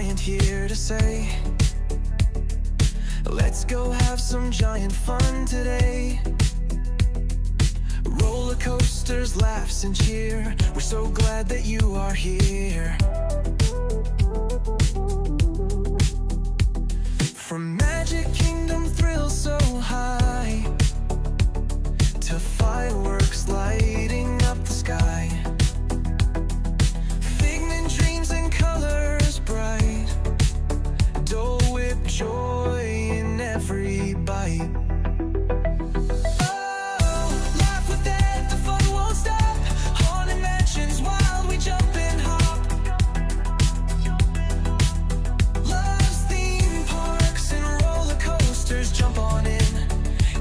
giant here to say, let's go have some giant fun today. Roller coasters, laughs and cheer, we're so glad that you are here. From Magic Kingdom thrills so high to fireworks lighting up the sky, figment dreams and colors bright, Dole Whip joy in every bite. Oh, laugh with it, the fun won't stop. Haunted mansions, wild, we jump and hop. Loves theme parks and roller coasters, jump on in.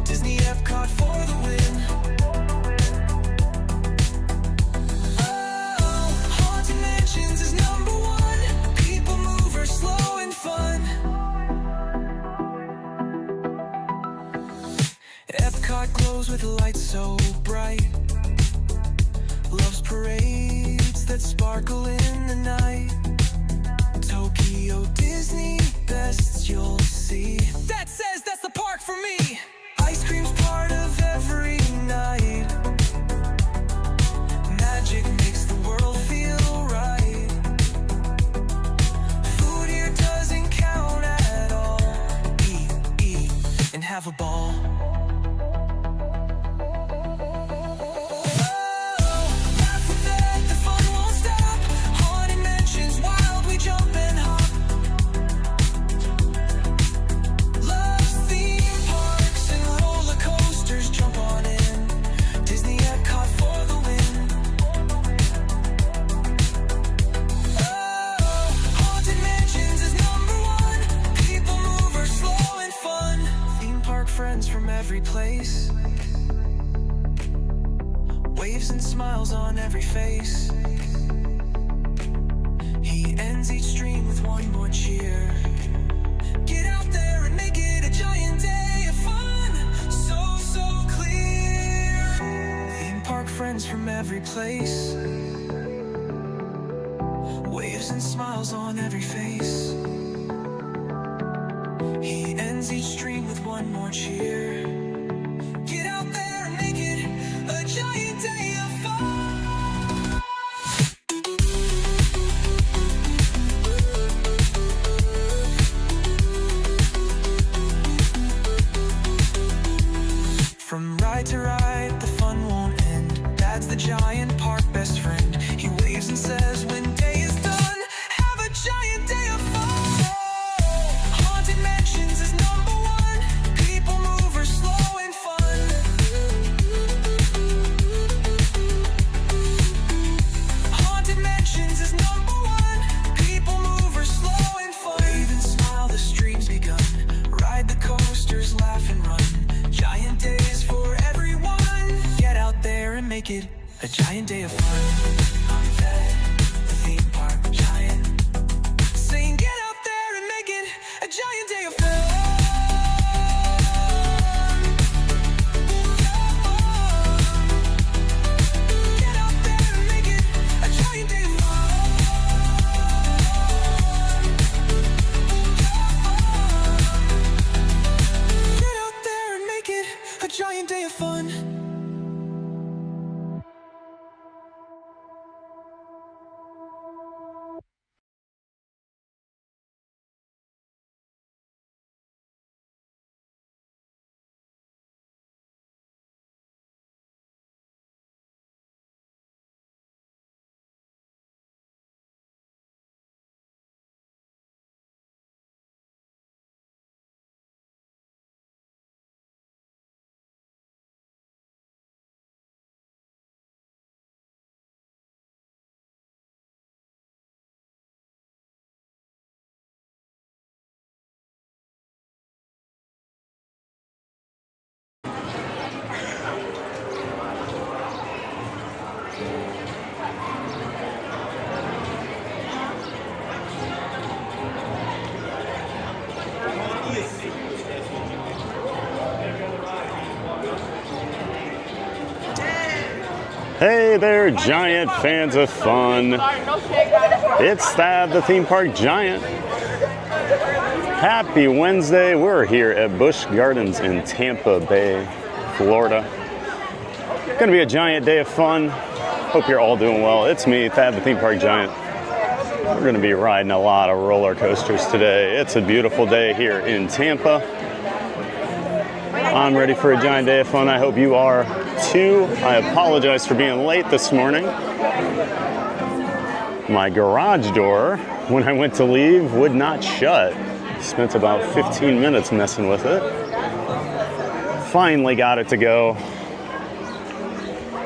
Disney Epcot for the win. Epcot glows with lights so bright, loves parades that sparkle in the night. Tokyo Disney bests you'll see. That says that's the park for me. Ice cream's part of every night. Magic makes the world feel right. Food here doesn't count at all. Eat, and have a ball. Friends from every place, waves and smiles on every face. He ends each stream with one more cheer. Get out there and make it a giant day of fun, so clear. Theme park friends from every place, waves and smiles on every face. He ends each stream with one more cheer. Get out there and make it a giant day of fun. From ride to ride, the fun won't end. Dad's the giant park best friend. He waves and says when day is done, have a giant day of fun. Mansions is number one. People mover, slow and fun. Haunted Mansions is number one. People mover, slow and fun. Wave and smile, the stream's begun. Ride the coasters, laugh and run. Giant days for everyone. Get out there and make it a giant day of fun. I'm Ted, the theme park giant, saying get out there and make it a giant day of fun. Get out there and make it a giant day of fun. Get out there and make it a giant day of fun. Hey there, giant fans of fun. It's Stab, the theme park giant. Happy Wednesday. We're here at Busch Gardens in Tampa Bay, Florida. Gonna be a giant day of fun. Hope you're all doing well. It's me, Thad the Theme Park Giant. We're gonna be riding a lot of roller coasters today. It's a beautiful day here in Tampa. I'm ready for a giant day of fun. I hope you are too. I apologize for being late this morning. My garage door, when I went to leave, would not shut. Spent about 15 minutes messing with it. Finally got it to go.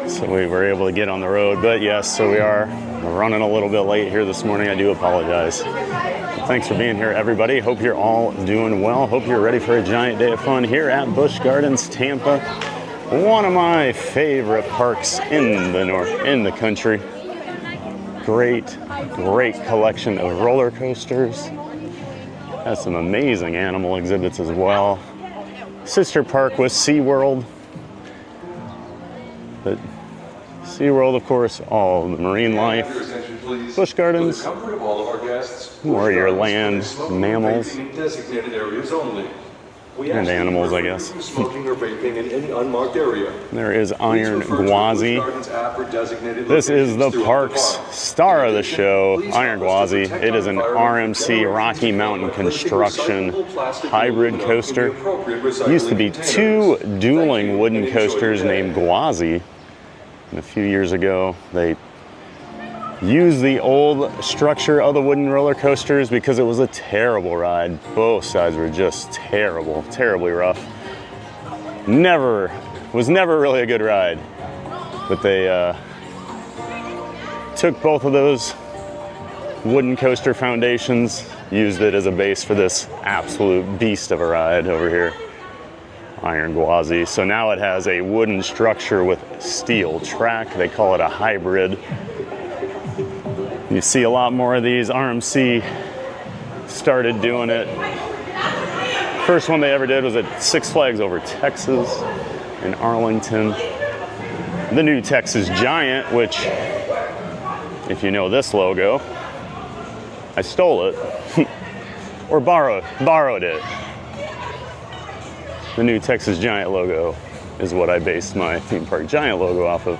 So we were able to get on the road. But yes, so we are running a little bit late here this morning. I do apologize. Thanks for being here, everybody. Hope you're all doing well. Hope you're ready for a giant day of fun here at Busch Gardens Tampa. One of my favorite parks in the country. Great collection of roller coasters. Has some amazing animal exhibits as well. Sister park with SeaWorld. But SeaWorld, of course, all the marine life. Busch Gardens, warrior land, mammals, and animals, I guess. There is Iron Gwazi. This is the park's star of the show, Iron Gwazi. It is an RMC Rocky Mountain construction hybrid coaster. Used to be two dueling wooden coasters named Gwazi. And a few years ago, they used the old structure of the wooden roller coasters because it was a terrible ride. Both sides were just terrible, terribly rough. Was never really a good ride. But they took both of those wooden coaster foundations, used it as a base for this absolute beast of a ride over here, Iron Gwazi. So now it has a wooden structure with steel track. They call it a hybrid. You see a lot more of these. RMC started doing it. First one they ever did was at Six Flags Over Texas in Arlington. The new Texas Giant, which, if you know this logo, I stole it or borrowed it. The new Texas Giant logo is what I based my Theme Park Giant logo off of.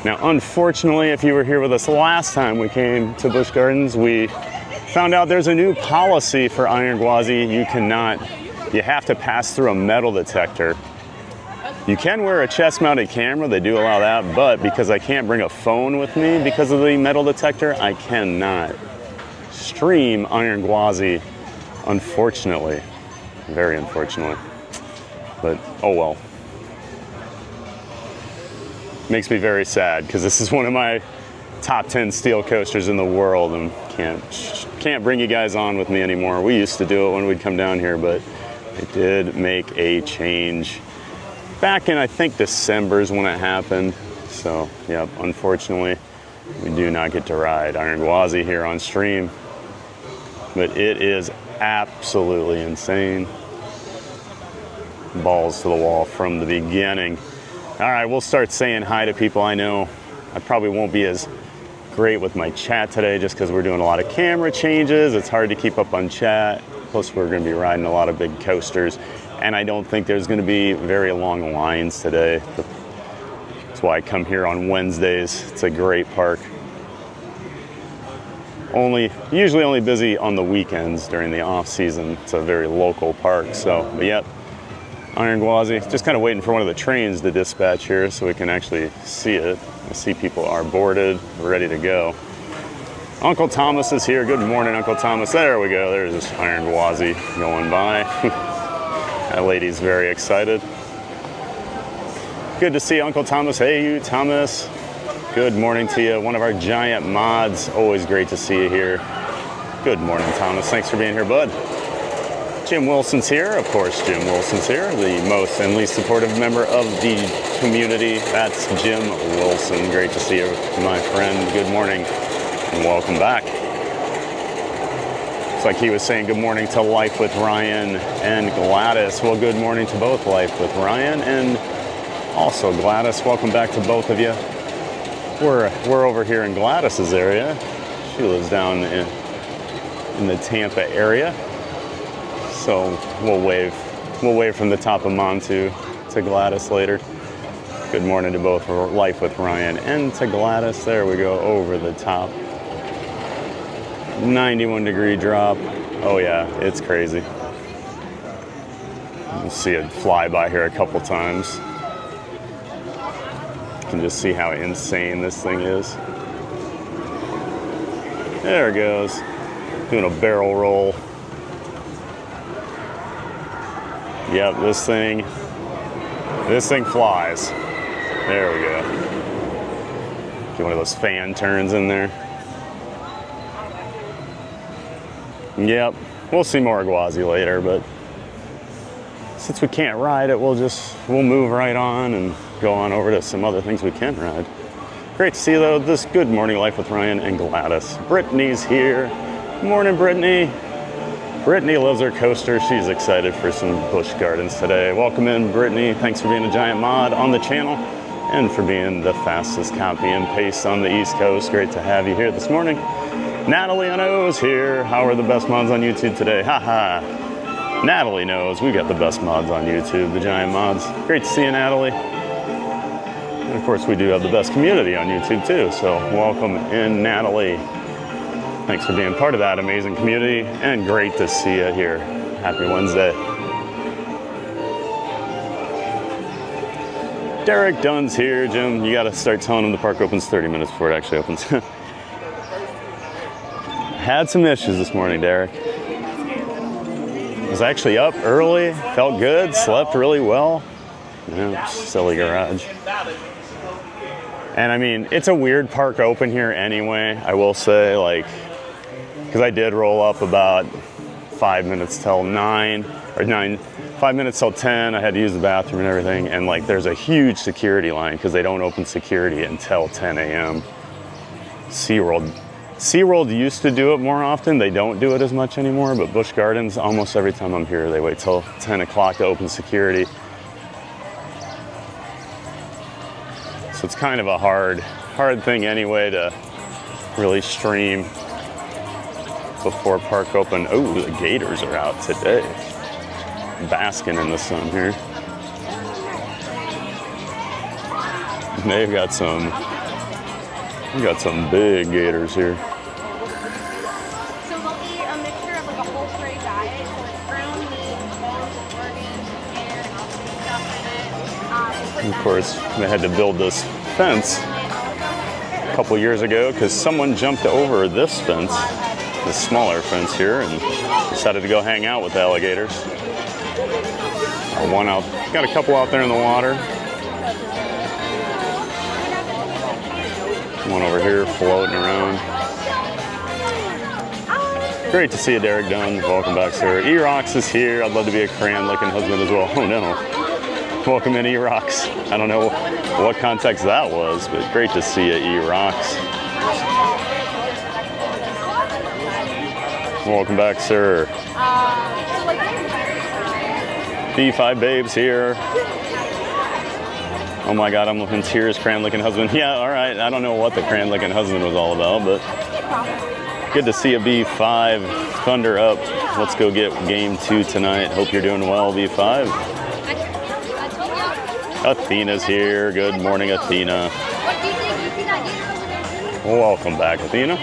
Now, unfortunately, if you were here with us last time we came to Busch Gardens, we found out there's a new policy for Iron Gwazi. You have to pass through a metal detector. You can wear a chest-mounted camera, they do allow that, but because I can't bring a phone with me because of the metal detector, I cannot stream Iron Gwazi, unfortunately. Very unfortunately. But, oh well. Makes me very sad because this is one of my top 10 steel coasters in the world and can't bring you guys on with me anymore. We used to do it when we'd come down here, but it did make a change back in, I think, December is when it happened. So, yeah, unfortunately, we do not get to ride Iron Gwazi here on stream, but it is absolutely insane. Balls to the wall from the beginning. All right, we'll start saying hi to people. I know I probably won't be as great with my chat today just because we're doing a lot of camera changes. It's hard to keep up on chat. Plus, we're going to be riding a lot of big coasters. And I don't think there's going to be very long lines today. That's why I come here on Wednesdays. It's a great park. Usually only busy on the weekends during the off season. It's a very local park. So, but yep. Iron Gwazi, just kind of waiting for one of the trains to dispatch here so we can actually see it. I see people are boarded, ready to go. Uncle Thomas is here. Good morning, Uncle Thomas. There we go. There's Iron Gwazi going by. That lady's very excited. Good to see Uncle Thomas. Hey, you, Thomas. Good morning to you. One of our giant mods. Always great to see you here. Good morning, Thomas. Thanks for being here, bud. Jim Wilson's here. Of course, Jim Wilson's here, the most and least supportive member of the community. That's Jim Wilson. Great to see you, my friend. Good morning and welcome back. Looks like he was saying good morning to Life with Ryan and Gladys. Well, good morning to both Life with Ryan and also Gladys. Welcome back to both of you. We're over here in Gladys's area. She lives down in the Tampa area. So we'll wave from the top of Montu to Gladys later. Good morning to both Life with Ryan and to Gladys. There we go, over the top. 91-degree drop. Oh yeah, it's crazy. You see it fly by here a couple times. You can just see how insane this thing is. There it goes. Doing a barrel roll. Yep, this thing flies. There we go. Get one of those fan turns in there. Yep, we'll see more Gwazi later, but since we can't ride it, we'll move right on and go on over to some other things we can ride. Great to see you though. This Good Morning Life with Ryan and Gladys. Brittany's here. Morning, Brittany. Brittany loves her coaster. She's excited for some Busch Gardens today. Welcome in, Brittany. Thanks for being a giant mod on the channel and for being the fastest copy and paste on the East Coast. Great to have you here this morning. Natalie knows here. How are the best mods on YouTube today? Haha. Natalie knows we got the best mods on YouTube, the giant mods. Great to see you, Natalie. And of course, we do have the best community on YouTube too. So welcome in, Natalie. Thanks for being part of that amazing community and great to see you here. Happy Wednesday. Derek Dunn's here. Jim, you gotta start telling him the park opens 30 minutes before it actually opens. Had some issues this morning, Derek. Was actually up early, felt good, slept really well. Yeah, silly garage. And I mean, it's a weird park open here anyway, I will say, like, because I did roll up about 5 minutes till 9, or 5 minutes till 10. I had to use the bathroom and everything. And like, there's a huge security line because they don't open security until 10 a.m. SeaWorld used to do it more often. They don't do it as much anymore, but Busch Gardens, almost every time I'm here, they wait till 10 o'clock to open security. So it's kind of a hard thing anyway to really stream before park open. Oh, the gators are out today, basking in the sun here. They've got some big gators here. So they'll eat a mixture of like a whole prey diet, so like ground meat, bones, organs, hair, and all the stuff in it. Of course, they had to build this fence a couple years ago because someone jumped over this fence, this smaller fence here, and decided to go hang out with the alligators. Got a couple out there in the water. One over here floating around. Great to see you, Derek Dunn. Welcome back, sir. E-Rox is here. I'd love to be a crayon-looking husband as well. Oh no. Welcome in, E-Rox. I don't know what context that was, but great to see you, E-Rox. Welcome back, sir. B5 Babes here. Oh my God, I'm looking tears, crayon-looking husband. Yeah, all right. I don't know what the crayon-looking husband was all about, but good to see you, B5. Thunder up. Let's go get game 2 tonight. Hope you're doing well, B5. Athena's here. Good morning, Athena. Welcome back, Athena.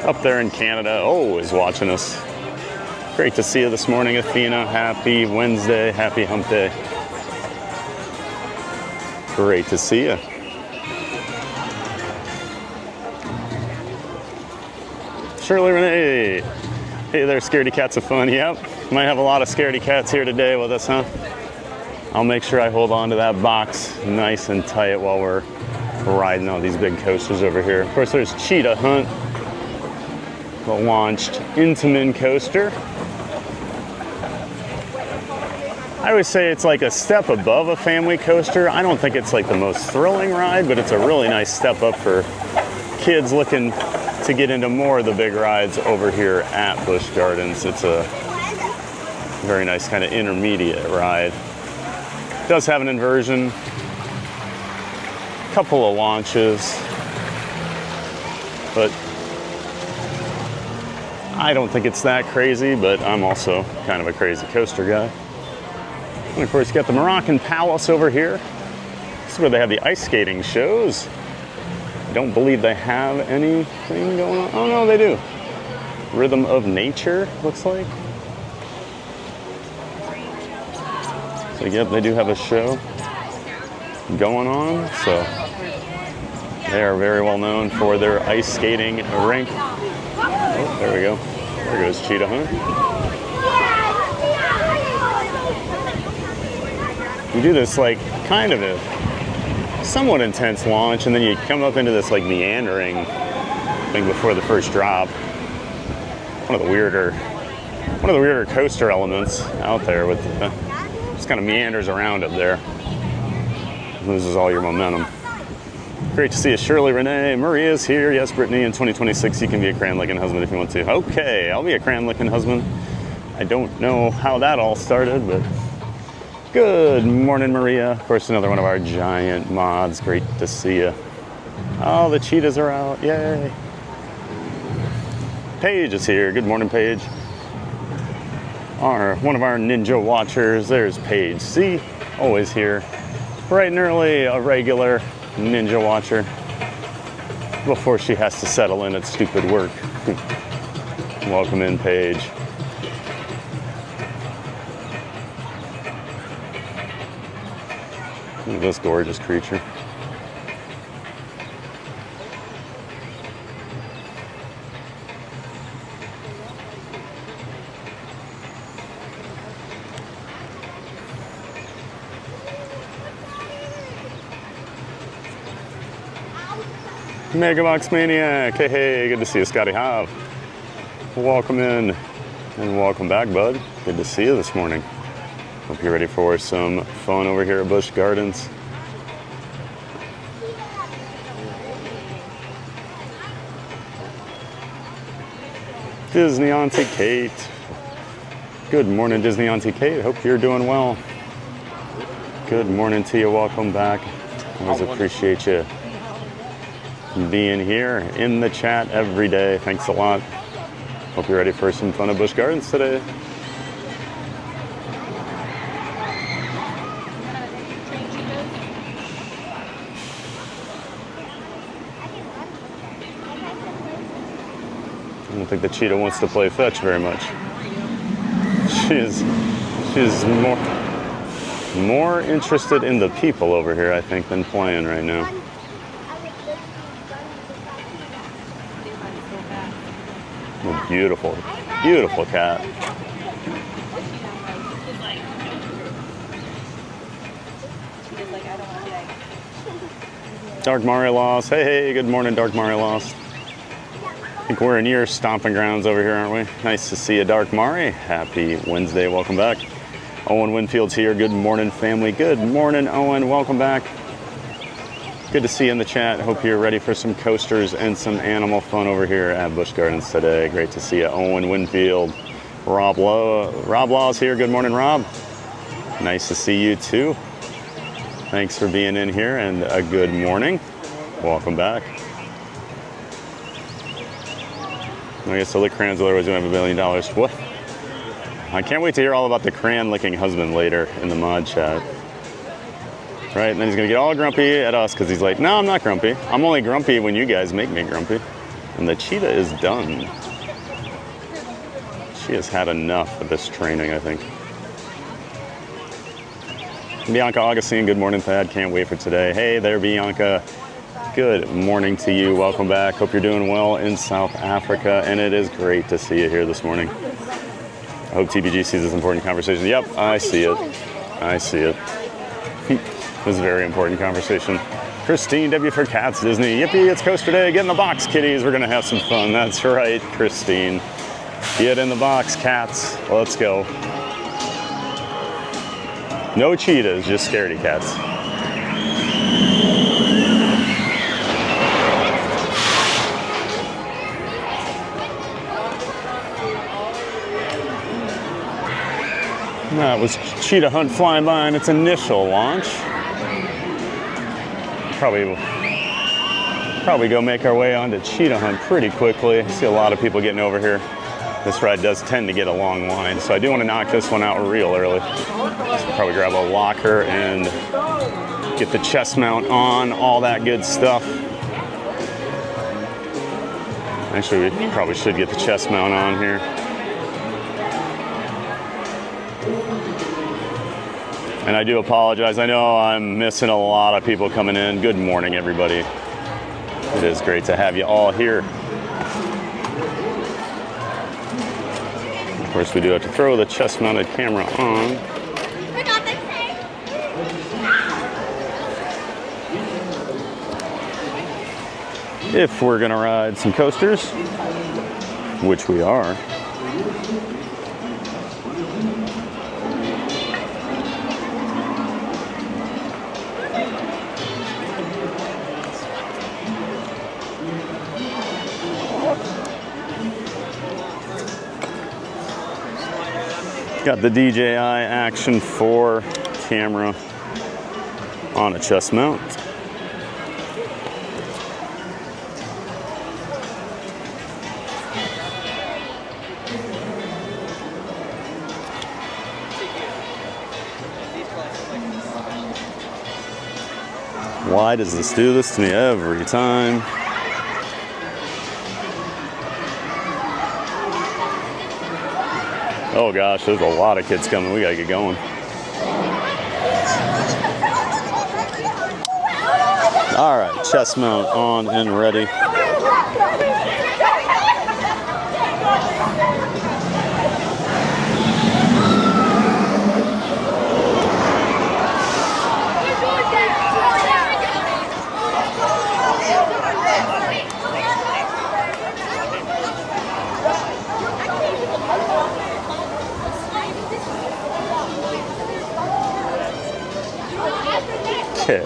Up there in Canada, always watching us. Great to see you this morning, Athena. Happy Wednesday, happy hump day. Great to see you. Shirley Renee. Hey there, scaredy cats of fun. Yep, might have a lot of scaredy cats here today with us, huh? I'll make sure I hold on to that box nice and tight while we're riding all these big coasters over here. Of course, there's Cheetah Hunt, the launched Intamin coaster. I always say it's like a step above a family coaster. I don't think it's like the most thrilling ride, but it's a really nice step up for kids looking to get into more of the big rides over here at Busch Gardens. It's a very nice kind of intermediate ride. It does have an inversion, a couple of launches, but I don't think it's that crazy, but I'm also kind of a crazy coaster guy. And of course, you got the Moroccan Palace over here. This is where they have the ice skating shows. I don't believe they have anything going on. Oh no, they do. Rhythm of Nature, looks like. So yep, they do have a show going on. So they are very well known for their ice skating rink. Oh, there we go. There goes Cheetah Hunt. You do this like kind of a somewhat intense launch, and then you come up into this like meandering thing before the first drop. One of the weirder coaster elements out there with just kind of meanders around up there. Loses all your momentum. Great to see you, Shirley Renee. Maria's here. Yes, Brittany, in 2026 you can be a cran-licking husband if you want to. Okay, I'll be a cran-licking husband. I don't know how that all started, but good morning, Maria. Of course, another one of our giant mods. Great to see you. Oh, the cheetahs are out. Yay. Paige is here. Good morning, Paige. One of our ninja watchers. There's Paige. See, always here. Bright and early, a regular ninja watcher before she has to settle in at stupid work. Welcome in, Paige. Look at this gorgeous creature. Megabox Maniac, hey, good to see you, Scotty Hobb. Welcome in and welcome back, bud. Good to see you this morning. Hope you're ready for some fun over here at Busch Gardens. Disney Auntie Kate. Good morning, Disney Auntie Kate. Hope you're doing well. Good morning to you. Welcome back. Always appreciate you being here in the chat every day. Thanks a lot. Hope you're ready for some fun at Busch Gardens today. I don't think the cheetah wants to play fetch very much. She's more interested in the people over here, I think, than playing right now. A beautiful, beautiful cat. Dark Mario Lost. Hey, good morning, Dark Mario Lost. I think we're in your stomping grounds over here, aren't we? Nice to see you, Dark Mari. Happy Wednesday. Welcome back. Owen Winfield's here. Good morning, family. Good morning, Owen. Welcome back. Good to see you in the chat. Hope you're ready for some coasters and some animal fun over here at Busch Gardens today. Great to see you, Owen Winfield. Rob Law's here. Good morning, Rob. Nice to see you too. Thanks for being in here, and a good morning. Welcome back. I guess the lick crayons, otherwise we don't have $1 billion. What? I can't wait to hear all about the crayon licking husband later in the mod chat. Right, and then he's gonna get all grumpy at us because he's like, no, I'm not grumpy. I'm only grumpy when you guys make me grumpy. And the cheetah is done. She has had enough of this training, I think. Bianca Augustine, good morning, Thad. Can't wait for today. Hey there, Bianca. Good morning to you. Welcome back. Hope you're doing well in South Africa, and it is great to see you here this morning. I hope TBG sees this important conversation. Yep, I see it. I see it. It was a very important conversation. Christine W for Cats Disney. Yippee, it's Coaster Day. Get in the box, kitties. We're going to have some fun. That's right, Christine. Get in the box, cats. Let's go. No cheetahs, just scaredy cats. That was Cheetah Hunt flying by in its initial launch. Probably go make our way onto Cheetah Hunt pretty quickly. I see a lot of people getting over here. This ride does tend to get a long line, so I do want to knock this one out real early. Probably grab a locker and get the chest mount on, all that good stuff. Actually, we probably should get the chest mount on here. And I do apologize. I know I'm missing a lot of people coming in. Good morning, everybody. It is great to have you all here. Of course, we do have to throw the chest-mounted camera on. If we're gonna ride some coasters, which we are. Got the DJI Action 4 camera on a chest mount. Why does this do this to me every time? Oh gosh, there's a lot of kids coming. We gotta get going. All right, chest mount on and ready. Okay.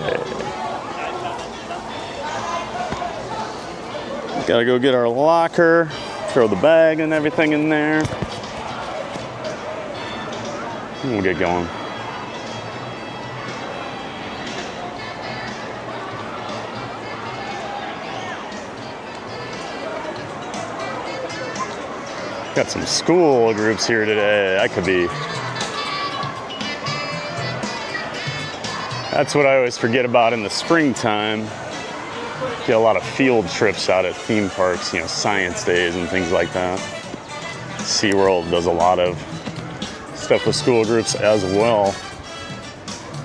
Gotta go get our locker, throw the bag and everything in there. And we'll get going. Got some school groups here today. I could be. That's what I always forget about in the springtime. Get a lot of field trips out at theme parks, you know, science days and things like that. SeaWorld does a lot of stuff with school groups as well.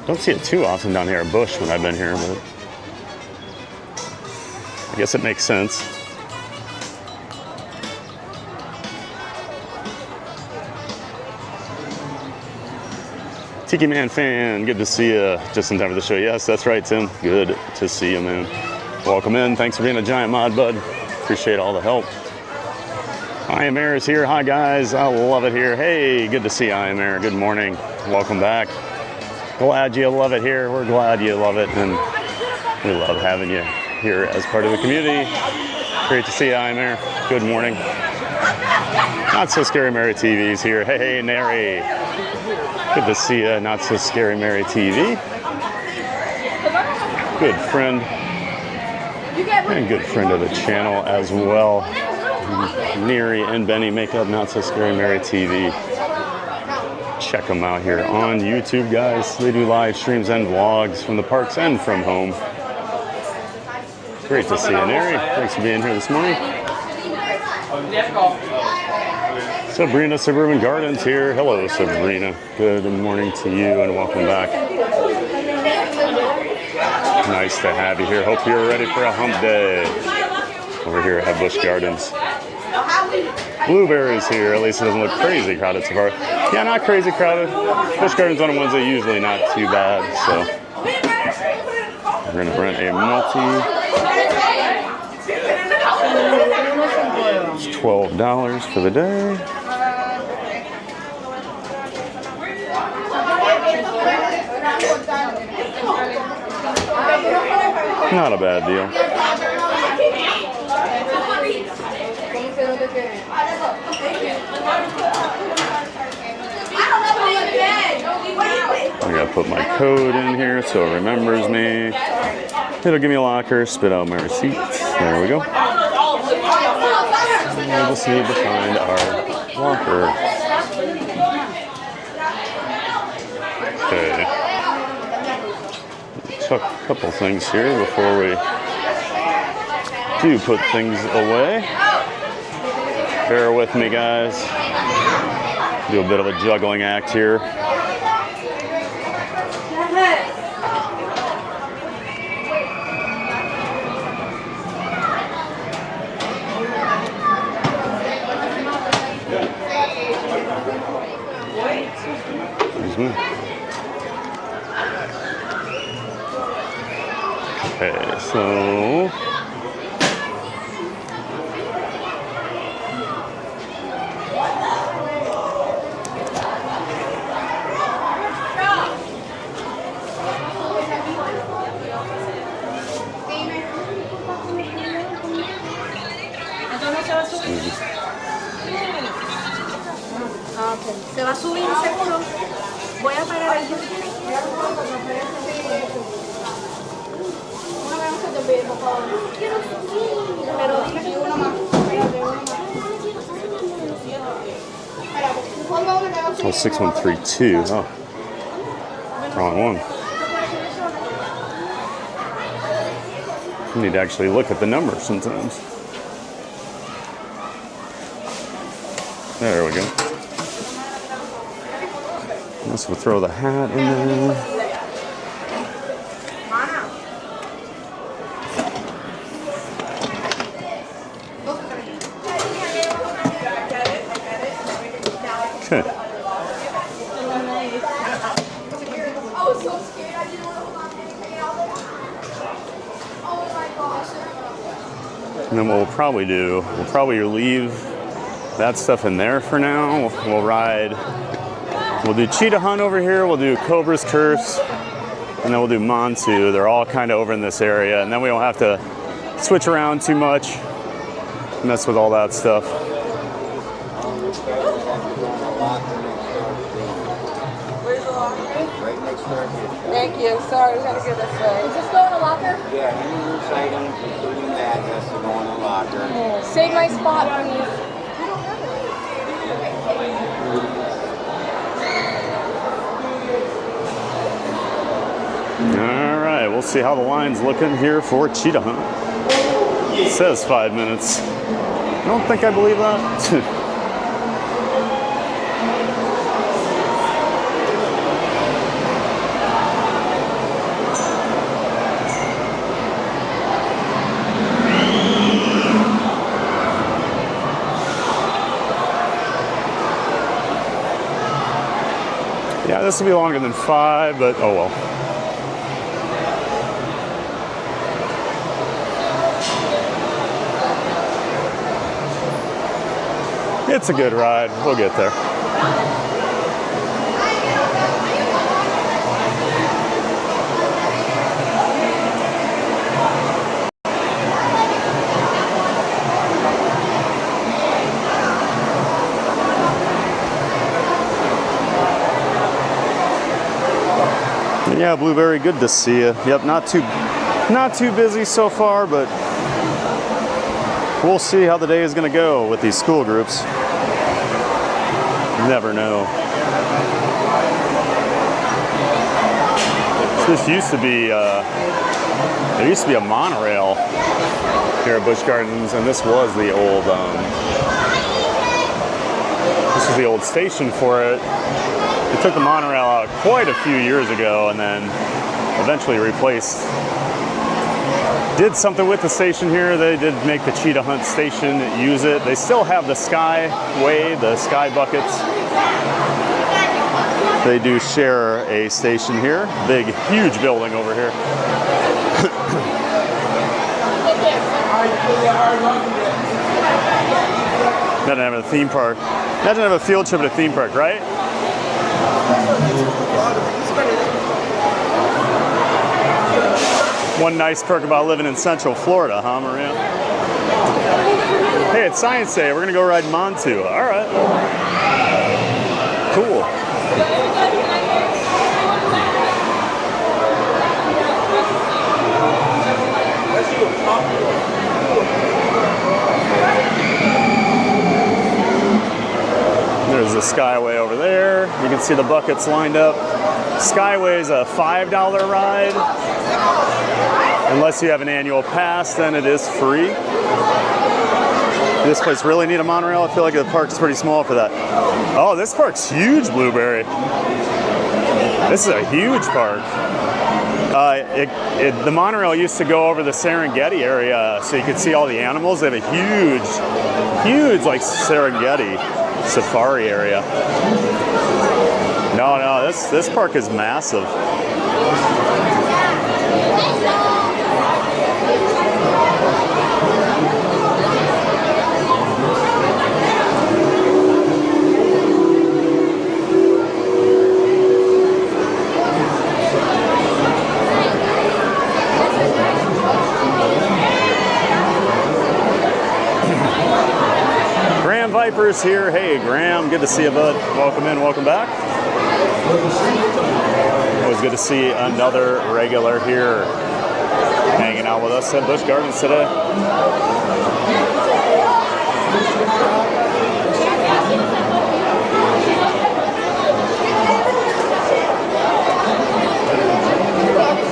Don't see it too often down here at Busch when I've been here, but I guess it makes sense. Tiki Man fan, good to see you just in time for the show. Yes, that's right, Tim. Good to see you, man. Welcome in. Thanks for being a giant mod, bud. Appreciate all the help. IMR is here. Hi, guys. I love it here. Hey, good to see IMR. Good morning. Welcome back. Glad you love it here. We're glad you love it, and we love having you here as part of the community. Great to see you, IMR. Good morning. Not So Scary Mary TV's here. Hey, Nary. Good to see you, Not So Scary Mary TV. Good friend and good friend of the channel as well. Neri and Benny make up Not So Scary Mary TV. Check them out here on YouTube, guys. They do live streams and vlogs from the parks and from home. Great to see you, Neri. Thanks for being here this morning. Sabrina Suburban Gardens here. Hello, Sabrina. Good morning to you and welcome back. Nice to have you here. Hope you're ready for a hump day over here at Busch Gardens. Blueberry's here. At least it doesn't look crazy crowded so far. Yeah, not crazy crowded. Busch Gardens on a Wednesday usually not too bad. So we're gonna rent a multi. It's $12 for the day. Not a bad deal. I gotta put my code in here so it remembers me. It'll give me a locker, spit out my receipts. There we go. We just need to find our Walker. Okay. Check a couple things here before we do put things away. Bear with me, guys. Do a bit of a juggling act here. Excuse me. Okay, so Se va a subir seguro. Voy a parar ahí. Pero dime que uno más. oh, 6132. Oh, wrong one. You need to actually look at the numbers sometimes. There we go. Unless we'll throw the hat in there. Okay. And then what we'll probably do, we'll probably leave that stuff in there for now. We'll ride. We'll do Cheetah Hunt over here, we'll do Cobra's Curse, and then we'll do Montu. They're all kind of over in this area, and then we don't have to switch around too much, mess with all that stuff. Where's the locker? Right next door here. Thank you. Sorry, we gotta go this way. Is this going in the locker? Yeah, any loose items, including that, has to go in the locker. Save my spot, please. All right, we'll see how the line's looking here for Cheetah Hunt. It says 5 minutes. I don't think I believe that. Yeah, this will be longer than 5, but oh well. It's a good ride. We'll get there. Yeah, Blueberry, good to see you. Yep, not too busy so far, but we'll see how the day is going to go with these school groups. Never know. This used to be, there used to be a monorail here at Busch Gardens, and this was the old, this was the old station for it. They took the monorail out quite a few years ago, and then eventually replaced. Did something with the station here. They did make the Cheetah Hunt station use it. They still have the Skyway, the Sky Buckets. They do share a station here. Big, huge building over here. Doesn't have a theme park. Doesn't have a field trip at a theme park, right? One nice perk about living in Central Florida, huh, Maria? Hey, it's Science Day. We're gonna go ride Montu. All right. Cool. See the buckets lined up. Skyway's a $5 ride. Unless you have an annual pass, then it is free. This place really need a monorail. I feel like the park's pretty small for that. Oh, this park's huge, Blueberry. This is a huge park. The monorail used to go over the Serengeti area, so you could see all the animals. They have a huge like Serengeti safari area. No, this park is massive. Vipers here. Hey, Graham, good to see you, bud. Welcome in, welcome back. Always good to see another regular here hanging out with us at Busch Gardens today.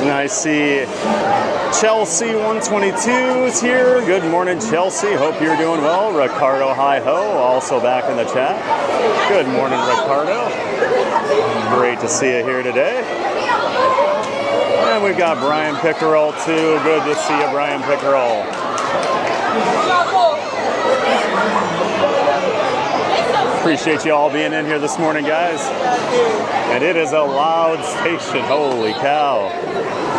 And I see Chelsea 122 is here. Good morning, Chelsea. Hope you're doing well. Ricardo Hi-Ho also back in the chat. Good morning, Ricardo. Great to see you here today. And we've got Brian Pickerel too. Good to see you, Brian Pickerel. Appreciate you all being in here this morning, guys. And it is a loud station. Holy cow.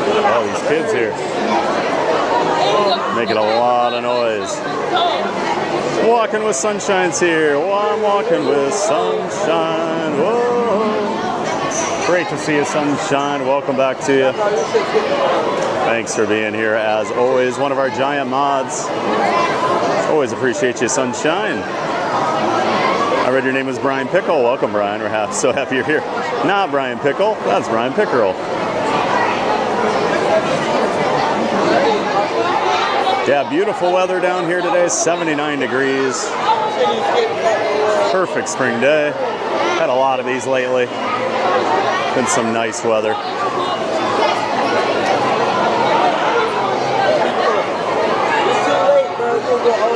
All these kids here. Making a lot of noise. Walking with Sunshine's here. Oh, I'm walking with Sunshine. Whoa. Great to see you, Sunshine. Welcome back to you. Thanks for being here as always. One of our giant mods. Always appreciate you, Sunshine. I read your name was Brian Pickle. Welcome, Brian. We're so happy you're here. Not Brian Pickle. That's Brian Pickerel. Yeah, beautiful weather down here today. 79 degrees. Perfect spring day. Had a lot of these lately. Been some nice weather.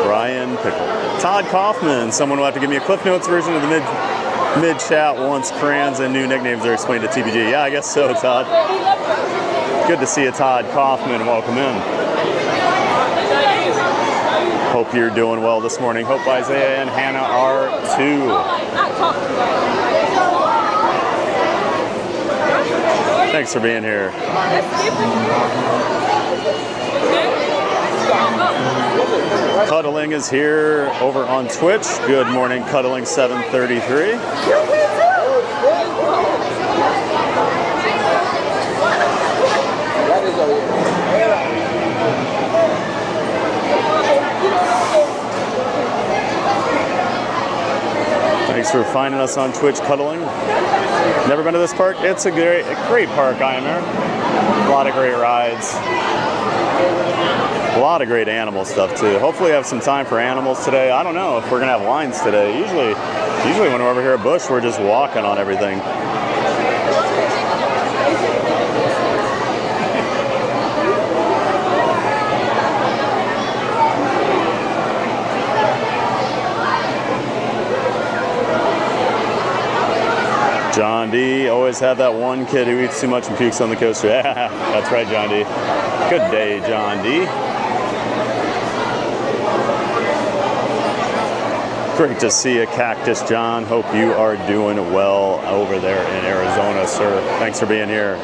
Brian Pickle. Todd Kaufman. Someone will have to give me a Cliff Notes version of the mid chat once crayons and new nicknames are explained to TBG. Yeah, I guess so, Todd. Good to see you, Todd Kaufman. Welcome in. Hope you're doing well this morning. Hope Isaiah and Hannah are too. Thanks for being here. Cuddling is here over on Twitch. Good morning, Cuddling 733. Thanks for finding us on Twitch, Cuddling. Never been to this park? It's a great park, IMR. A lot of great rides. A lot of great animal stuff too. Hopefully I have some time for animals today. I don't know if we're gonna have lines today. Usually when we're over here at Busch, we're just walking on everything. John D. Always have that one kid who eats too much and pukes on the coaster. Yeah, that's right, John D. Good day, John D. Great to see you, Cactus John. Hope you are doing well over there in Arizona, sir. Thanks for being here,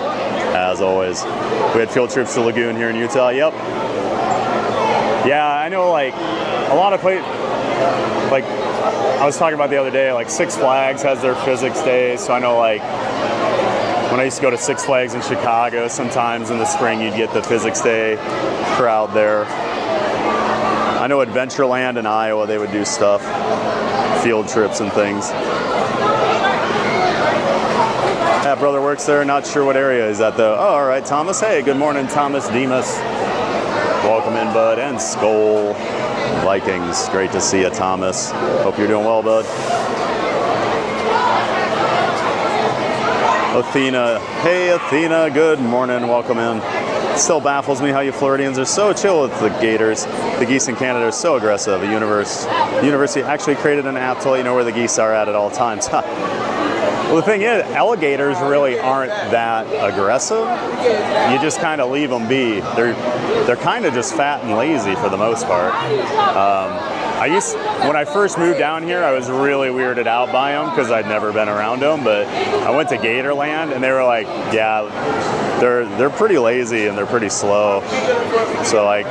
as always. We had field trips to Lagoon here in Utah. Yep. Yeah, I know, like, a lot of places, like, I was talking about the other day, like Six Flags has their physics days, so I know, like, when I used to go to Six Flags in Chicago, sometimes in the spring you'd get the physics day crowd there. I know Adventureland in Iowa, they would do stuff, field trips and things. That brother works there, not sure what area is that though. Oh, all right, Thomas. Hey, good morning, Thomas Demas. Welcome in, bud, and Skull Vikings. Great to see you, Thomas. Hope you're doing well, bud. Athena. Hey Athena, good morning, welcome in. It still baffles me how you Floridians are so chill with the gators. The geese in Canada are so aggressive. The university actually created an app to let you know where the geese are at all times. Well, the thing is, alligators really aren't that aggressive. You just kind of leave them be. They're kind of just fat and lazy for the most part. When I first moved down here, I was really weirded out by them because I'd never been around them. But I went to Gatorland and they were like, yeah, they're pretty lazy and they're pretty slow. So like,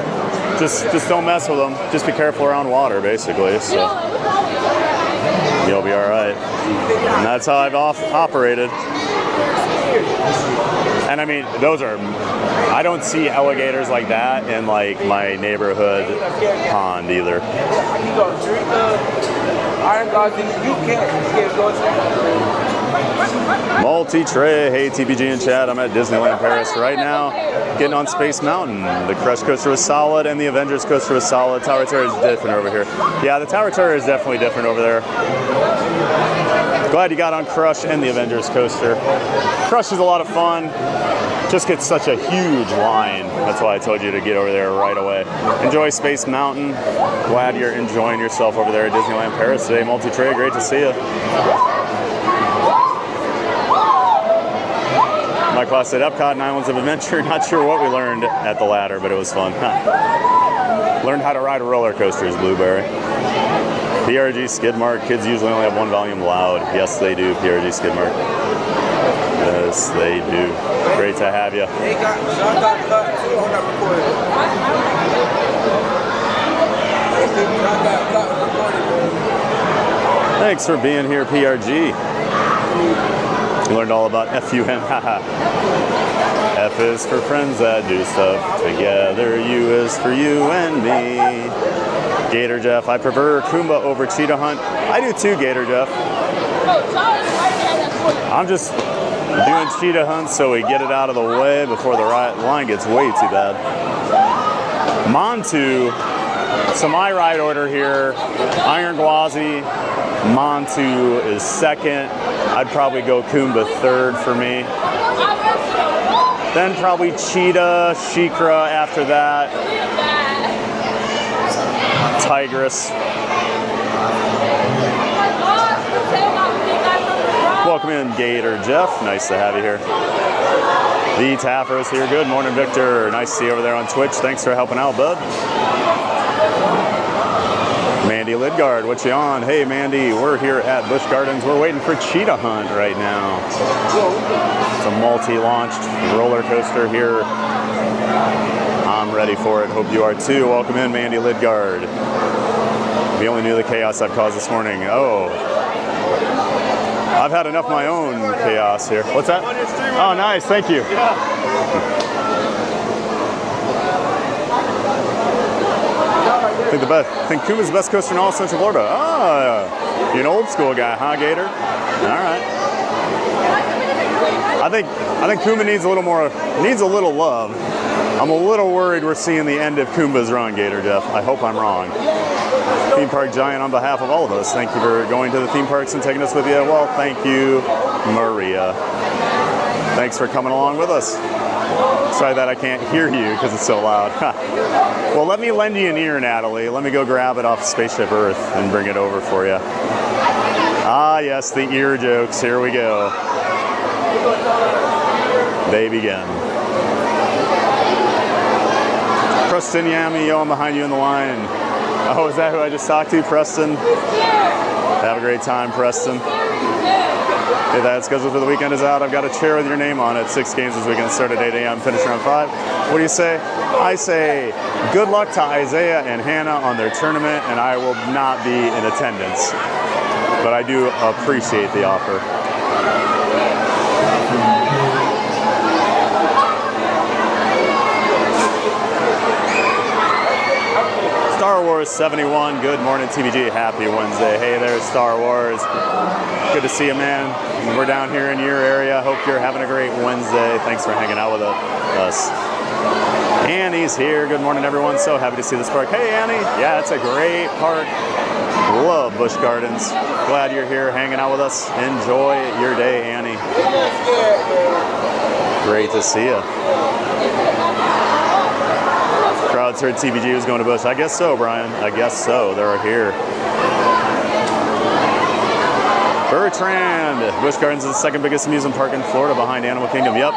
just don't mess with them. Just be careful around water, basically. So you'll be all right. And that's how I've operated. And I mean, I don't see alligators like that in like my neighborhood pond either. Multi-tray, hey TBG and chat, I'm at Disneyland Paris right now, getting on Space Mountain. The Crush Coaster was solid and the Avengers Coaster was solid. Tower Terror is different over here. Yeah, the Tower Terror is definitely different over there. Glad you got on Crush and the Avengers Coaster. Crush is a lot of fun. Just gets such a huge line. That's why I told you to get over there right away. Enjoy Space Mountain. Glad you're enjoying yourself over there at Disneyland Paris today. Multi-tray, great to see you. My class at Epcot and Islands of Adventure. Not sure what we learned at the ladder, but it was fun. Learned how to ride roller coasters, Blueberry. PRG Skidmark. Kids usually only have one volume loud. Yes, they do, PRG Skidmark. Yes, they do. Great to have you. Thanks for being here, PRG. You learned all about FUN. F is for friends that do stuff together. U is for you and me. Gator Jeff, I prefer Kumba over Cheetah Hunt. I do too, Gator Jeff. I'm just doing Cheetah Hunt so we get it out of the way before the line gets way too bad. Montu, so my ride order here, Iron Gwazi, Montu is second. I'd probably go Kumba third for me. Then probably Cheetah, Shikra after that. Tigris. Welcome in, Gator Jeff. Nice to have you here. The Taffer's here. Good morning, Victor. Nice to see you over there on Twitch. Thanks for helping out, bud. Mandy Lidgard, what you on? Hey, Mandy, we're here at Busch Gardens. We're waiting for Cheetah Hunt right now. It's a multi-launched roller coaster here. I'm ready for it. Hope you are too. Welcome in, Mandy Lidgard. We only knew the chaos I've caused this morning. Oh. I've had enough of my own chaos here. What's that? Oh, nice. Thank you. I think Kumba's the best coaster in all of Central Florida. Ah, you're an old school guy, huh, Gator? All right. I think Kumba needs a little love. I'm a little worried we're seeing the end of Kumba's run, Gator Jeff. I hope I'm wrong. Theme Park Giant, on behalf of all of us, thank you for going to the theme parks and taking us with you. Well, thank you, Maria. Thanks for coming along with us. Sorry that I can't hear you because it's so loud. Well, let me lend you an ear, Natalie. Let me go grab it off Spaceship Earth and bring it over for you. Ah, yes, the ear jokes. Here we go. They begin. Preston Yami, yo, I'm behind you in the line. Oh, is that who I just talked to, Preston? Have a great time, Preston. Hey, that schedule for the weekend is out. I've got a chair with your name on it. 6 games this weekend. Start at 8 a.m. Finish around 5. What do you say? I say good luck to Isaiah and Hannah on their tournament, and I will not be in attendance. But I do appreciate the offer. Star Wars 71, good morning TVG, happy Wednesday. Hey there, Star Wars. Good to see you, man. We're down here in your area. Hope you're having a great Wednesday. Thanks for hanging out with us. Annie's here. Good morning, everyone. So happy to see this park. Hey, Annie. Yeah, it's a great park. Love Busch Gardens. Glad you're here hanging out with us. Enjoy your day, Annie. Great to see you. Crowds heard TBG was going to Busch. I guess so, Brian. I guess so. They're here. Bertrand. Busch Gardens is the second biggest amusement park in Florida behind Animal Kingdom. Yep.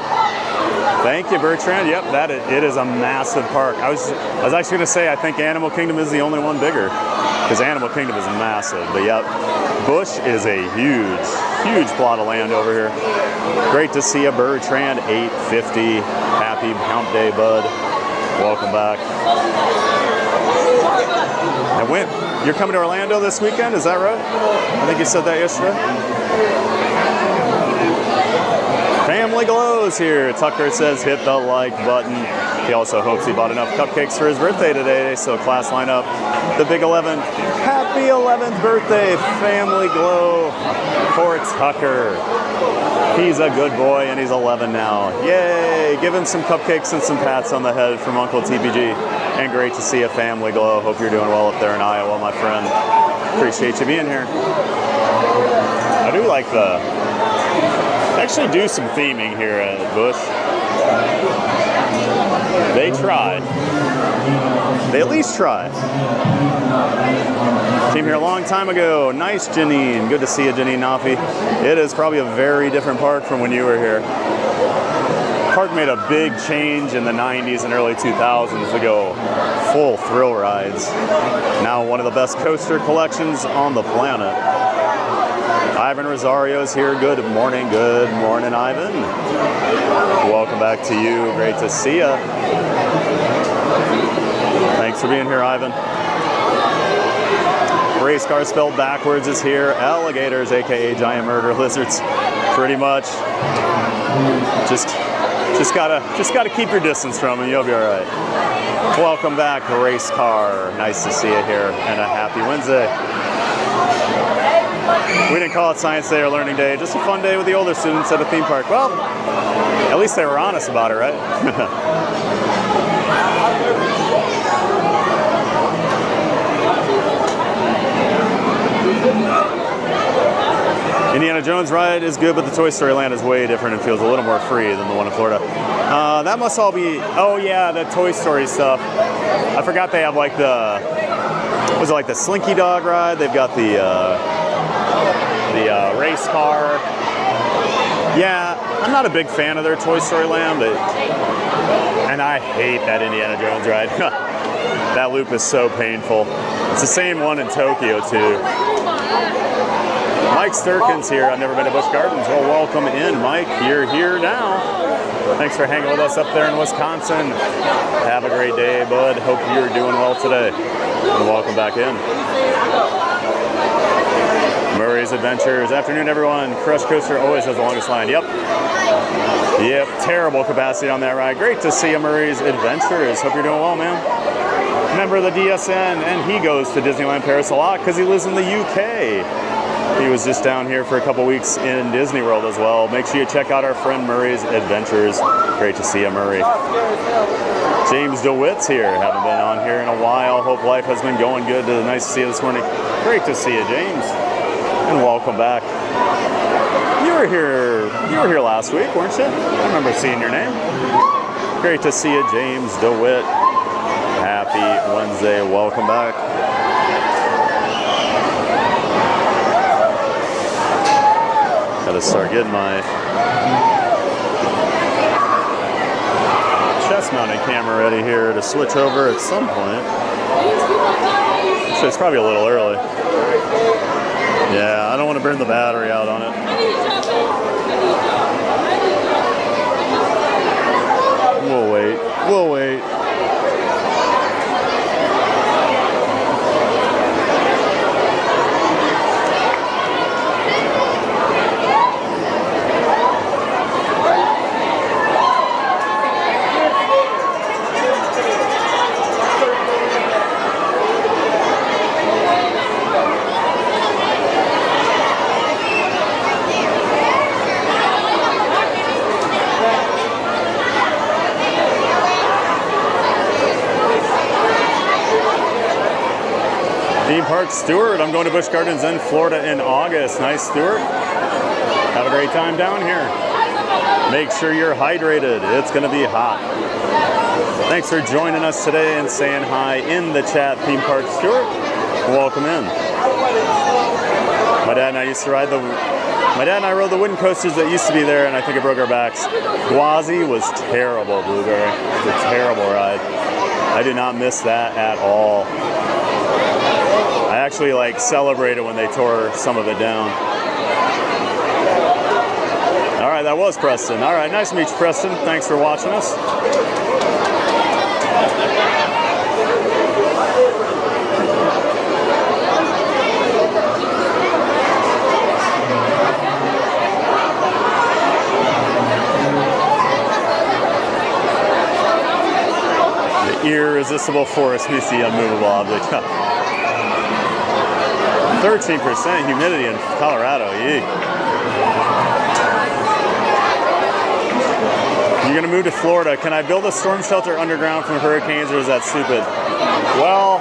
Thank you, Bertrand. Yep, it is a massive park. I was actually going to say I think Animal Kingdom is the only one bigger because Animal Kingdom is massive. But yep, Busch is a huge plot of land over here. Great to see you, Bertrand. 850. Happy Hump Day, bud. Welcome back. And you're coming to Orlando this weekend, is that right? I think you said that yesterday. Family Glows here. Tucker says hit the like button. He also hopes he bought enough cupcakes for his birthday today, so class line up. The Big 11. Happy 11th birthday, Family Glow for Tucker. He's a good boy and he's 11 now. Yay! Give him some cupcakes and some pats on the head from Uncle TBG. And great to see a Family Glow. Hope you're doing well up there in Iowa, my friend. Appreciate you being here. I do like actually do some theming here at Busch. They try. They at least try. Came here a long time ago. Nice, Janine. Good to see you, Janine Nafi. It is probably a very different park from when you were here. Park made a big change in the 90s and early 2000s to go full thrill rides. Now one of the best coaster collections on the planet. Ivan Rosario's here. Good morning, Ivan. Welcome back to you. Great to see ya. Thanks for being here, Ivan. Race car spelled backwards is here. Alligators, aka giant murder lizards. Pretty much. Just gotta keep your distance from them. You'll be all right. Welcome back, race car. Nice to see you here, and a happy Wednesday. We didn't call it Science Day or Learning Day, just a fun day with the older students at a theme park. Well, at least they were honest about it, right? Indiana Jones ride is good, but the Toy Story Land is way different and feels a little more free than the one in Florida. That must all be, oh yeah, the Toy Story stuff. I forgot they have like was it like the Slinky Dog ride? They've got the race car. Yeah, I'm not a big fan of their Toy Story Land, and I hate that Indiana Jones ride. That loop is so painful. It's the same one in Tokyo too. Mike Sturkin's here. I've never been to Busch Gardens. Well, welcome in, Mike. You're here now. Thanks for hanging with us up there in Wisconsin. Have a great day, bud. Hope you're doing well today. And welcome back in. Murray's Adventures. Afternoon, everyone. Crush Coaster always has the longest line. Yep. Terrible capacity on that ride. Great to see you, Murray's Adventures. Hope you're doing well, man. Member of the DSN, and he goes to Disneyland Paris a lot because he lives in the UK. He was just down here for a couple weeks in Disney World as well. Make sure you check out our friend Murray's Adventures. Great to see you, Murray. James DeWitt's here. Haven't been on here in a while. Hope life has been going good. Nice to see you this morning. Great to see you, James. And welcome back. You were here last week, weren't you? I remember seeing your name. Great to see you, James DeWitt. Happy Wednesday. Welcome back. Gotta start getting my chest-mounted camera ready here to switch over at some point. Actually, it's probably a little early. Yeah, I don't want to burn the battery out on it. We'll wait. We'll wait. park. Stuart, I'm going to Busch Gardens in Florida in August. Nice, Stuart. Have a great time down here. Make sure you're hydrated. It's going to be hot. Thanks for joining us today and saying hi in the chat, Theme Park Stuart. Welcome in. My dad and I rode the wooden coasters that used to be there, and I think it broke our backs. Gwazi was terrible, Blueberry. It was a terrible ride. I did not miss that at all. I actually celebrated when they tore some of it down. All right, that was Preston. All right, nice to meet you, Preston. Thanks for watching us. Irresistible force meets the unmovable object. 13% humidity in Colorado. Yee. You're gonna move to Florida. Can I build a storm shelter underground from hurricanes, or is that stupid? Well,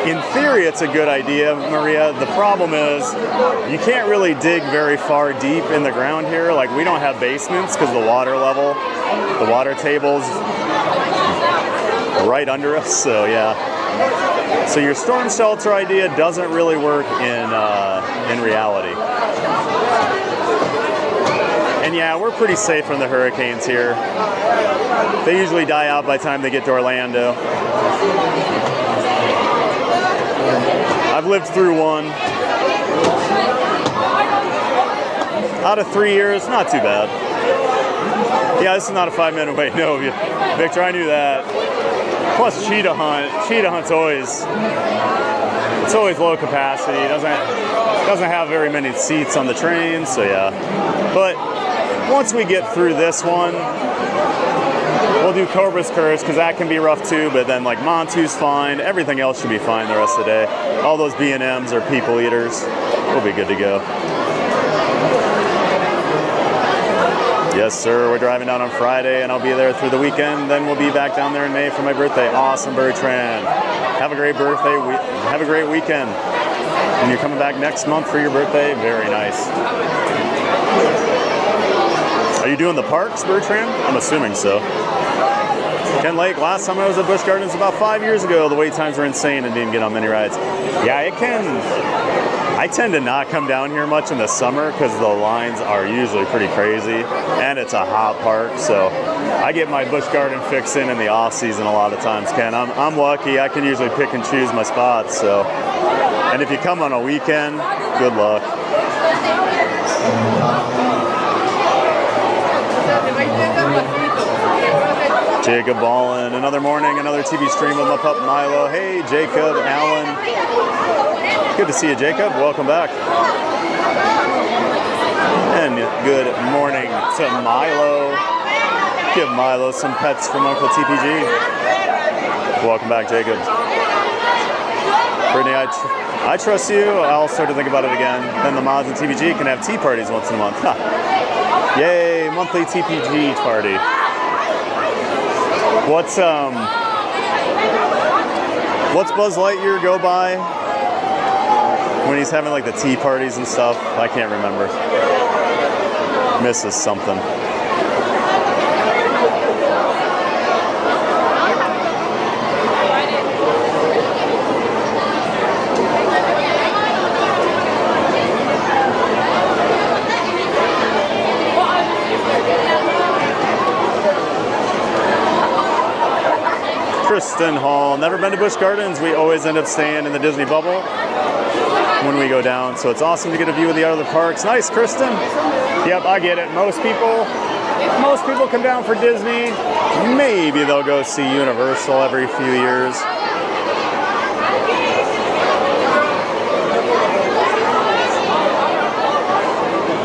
in theory, it's a good idea, Maria. The problem is you can't really dig very far deep in the ground here. Like, we don't have basements because the water level, the water table's right under us, so yeah. So your storm shelter idea doesn't really work in reality. And yeah, we're pretty safe from the hurricanes here. They usually die out by the time they get to Orlando. I've lived through one. Out of 3 years, not too bad. Yeah, this is not a 5-minute wait. No, Victor, I knew that. Plus Cheetah Hunt. Cheetah Hunt's always low capacity. It doesn't have very many seats on the train, so yeah. But once we get through this one, we'll do Cobra's Curse, because that can be rough too, but then Montu's fine. Everything else should be fine the rest of the day. All those B&Ms are people eaters. We'll be good to go. Yes, sir. We're driving down on Friday, and I'll be there through the weekend. Then we'll be back down there in May for my birthday. Awesome, Bertrand. Have a great birthday. Have a great weekend. And you're coming back next month for your birthday? Very nice. Are you doing the parks, Bertrand? I'm assuming so. Ken Lake, last time I was at Busch Gardens about 5 years ago, the wait times were insane and didn't get on many rides. Yeah, it can. I tend to not come down here much in the summer because the lines are usually pretty crazy, and it's a hot park, so I get my Busch Garden fix in the off season a lot of times, Ken. I'm lucky. I can usually pick and choose my spots, so. And if you come on a weekend, good luck. Jacob Ballin, another morning, another TV stream with my pup Milo. Hey, Jacob, Alan. Good to see you, Jacob. Welcome back. And good morning to Milo. Give Milo some pets from Uncle TPG. Welcome back, Jacob. Brittany, I trust you. I'll start to think about it again. Then the mods and TPG can have tea parties once in a month. Yay, monthly TPG party. What's Buzz Lightyear go by when he's having the tea parties and stuff? I can't remember. Misses something. Kristen Hall, never been to Busch Gardens. We always end up staying in the Disney bubble when we go down, so it's awesome to get a view of the other parks. Nice, Kristen. Yep, I get it. Most people come down for Disney. Maybe they'll go see Universal every few years.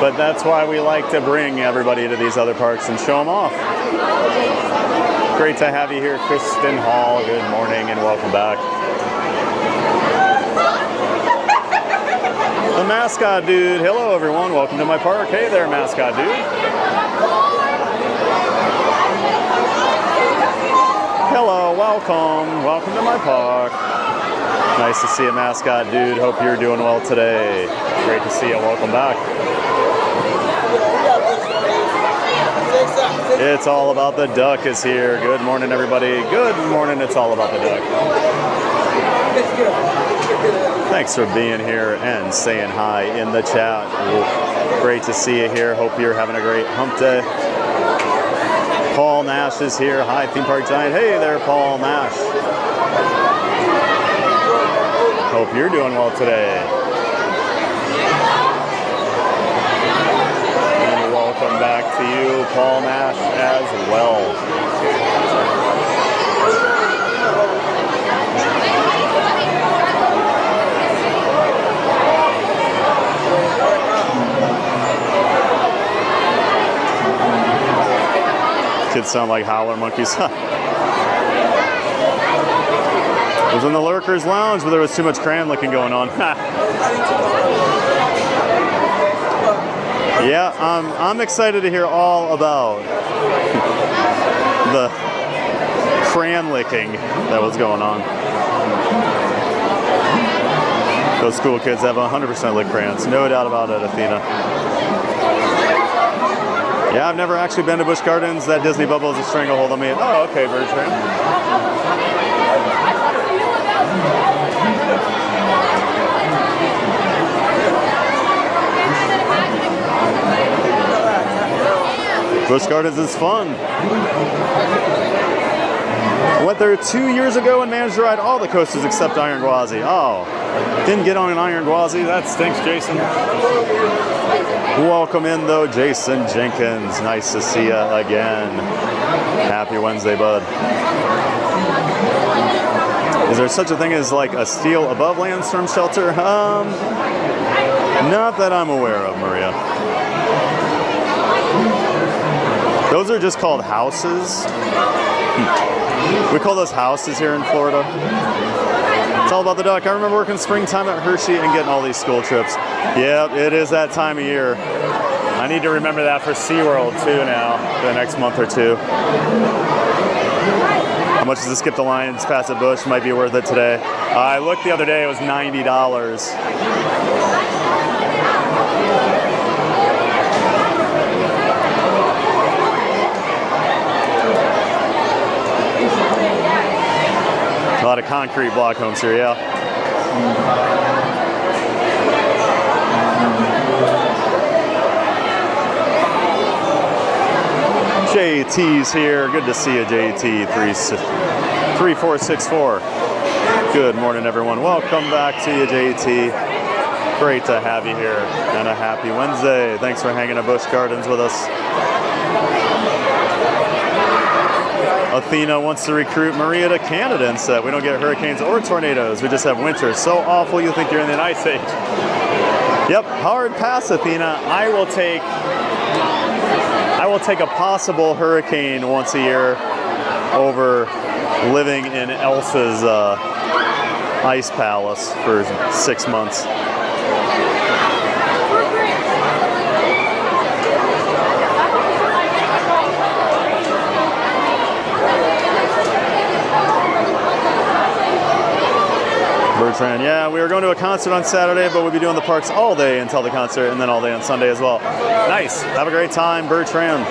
But that's why we like to bring everybody to these other parks and show them off. Great to have you here, Kristen Hall. Good morning and welcome back. The mascot dude. Hello, everyone. Welcome to my park. Hey there, mascot dude. Hello, welcome. Welcome to my park. Nice to see you, mascot dude. Hope you're doing well today. Great to see you. Welcome back. It's All About the Duck is here. Good morning, everybody. Good morning. It's All About the Duck. Thanks for being here and saying hi in the chat. Great to see you here. Hope you're having a great hump day. Paul Nash is here. Hi, Theme Park Giant. Hey there, Paul Nash. Hope you're doing well today. And welcome back to you, Paul Nash, as well. Kids sound like howler monkeys. I was in the Lurkers Lounge, but there was too much crayon licking going on. Yeah, I'm excited to hear all about the crayon licking that was going on. Those school kids have 100% lick crayons, no doubt about it, Athena. Yeah, I've never actually been to Busch Gardens. That Disney bubble is a stranglehold on me. Oh, okay, Bertrand. Busch Gardens is fun. Went there 2 years ago and managed to ride all the coasters except Iron Gwazi. Oh, didn't get on an Iron Gwazi. That stinks, Jason. Welcome in, though, Jason Jenkins. Nice to see you again. Happy Wednesday, bud. Is there such a thing as like a steel above land storm shelter? Not that I'm aware of, Maria. Those are just called houses. We call those houses here in Florida. It's All About the Duck. I remember working springtime at Hershey and getting all these school trips. Yep, it is that time of year. I need to remember that for SeaWorld too now, for the next month or two. How much does the Skip the Lines pass at Busch? Might be worth it today. I looked the other day, it was $90. A lot of concrete block homes here, yeah. JT's here. Good to see you, JT 3464. Good morning, everyone. Welcome back to you, JT. Great to have you here, and a happy Wednesday. Thanks for hanging at Busch Gardens with us. Athena wants to recruit Maria to Canada instead. We don't get hurricanes or tornadoes. We just have winter. So awful you think you're in the Ice Age. Yep, hard pass, Athena. I will take a possible hurricane once a year over living in Elsa's ice palace for 6 months. Bertrand, yeah, we were going to a concert on Saturday, but we'll be doing the parks all day until the concert, and then all day on Sunday as well. Nice. Have a great time, Bertrand.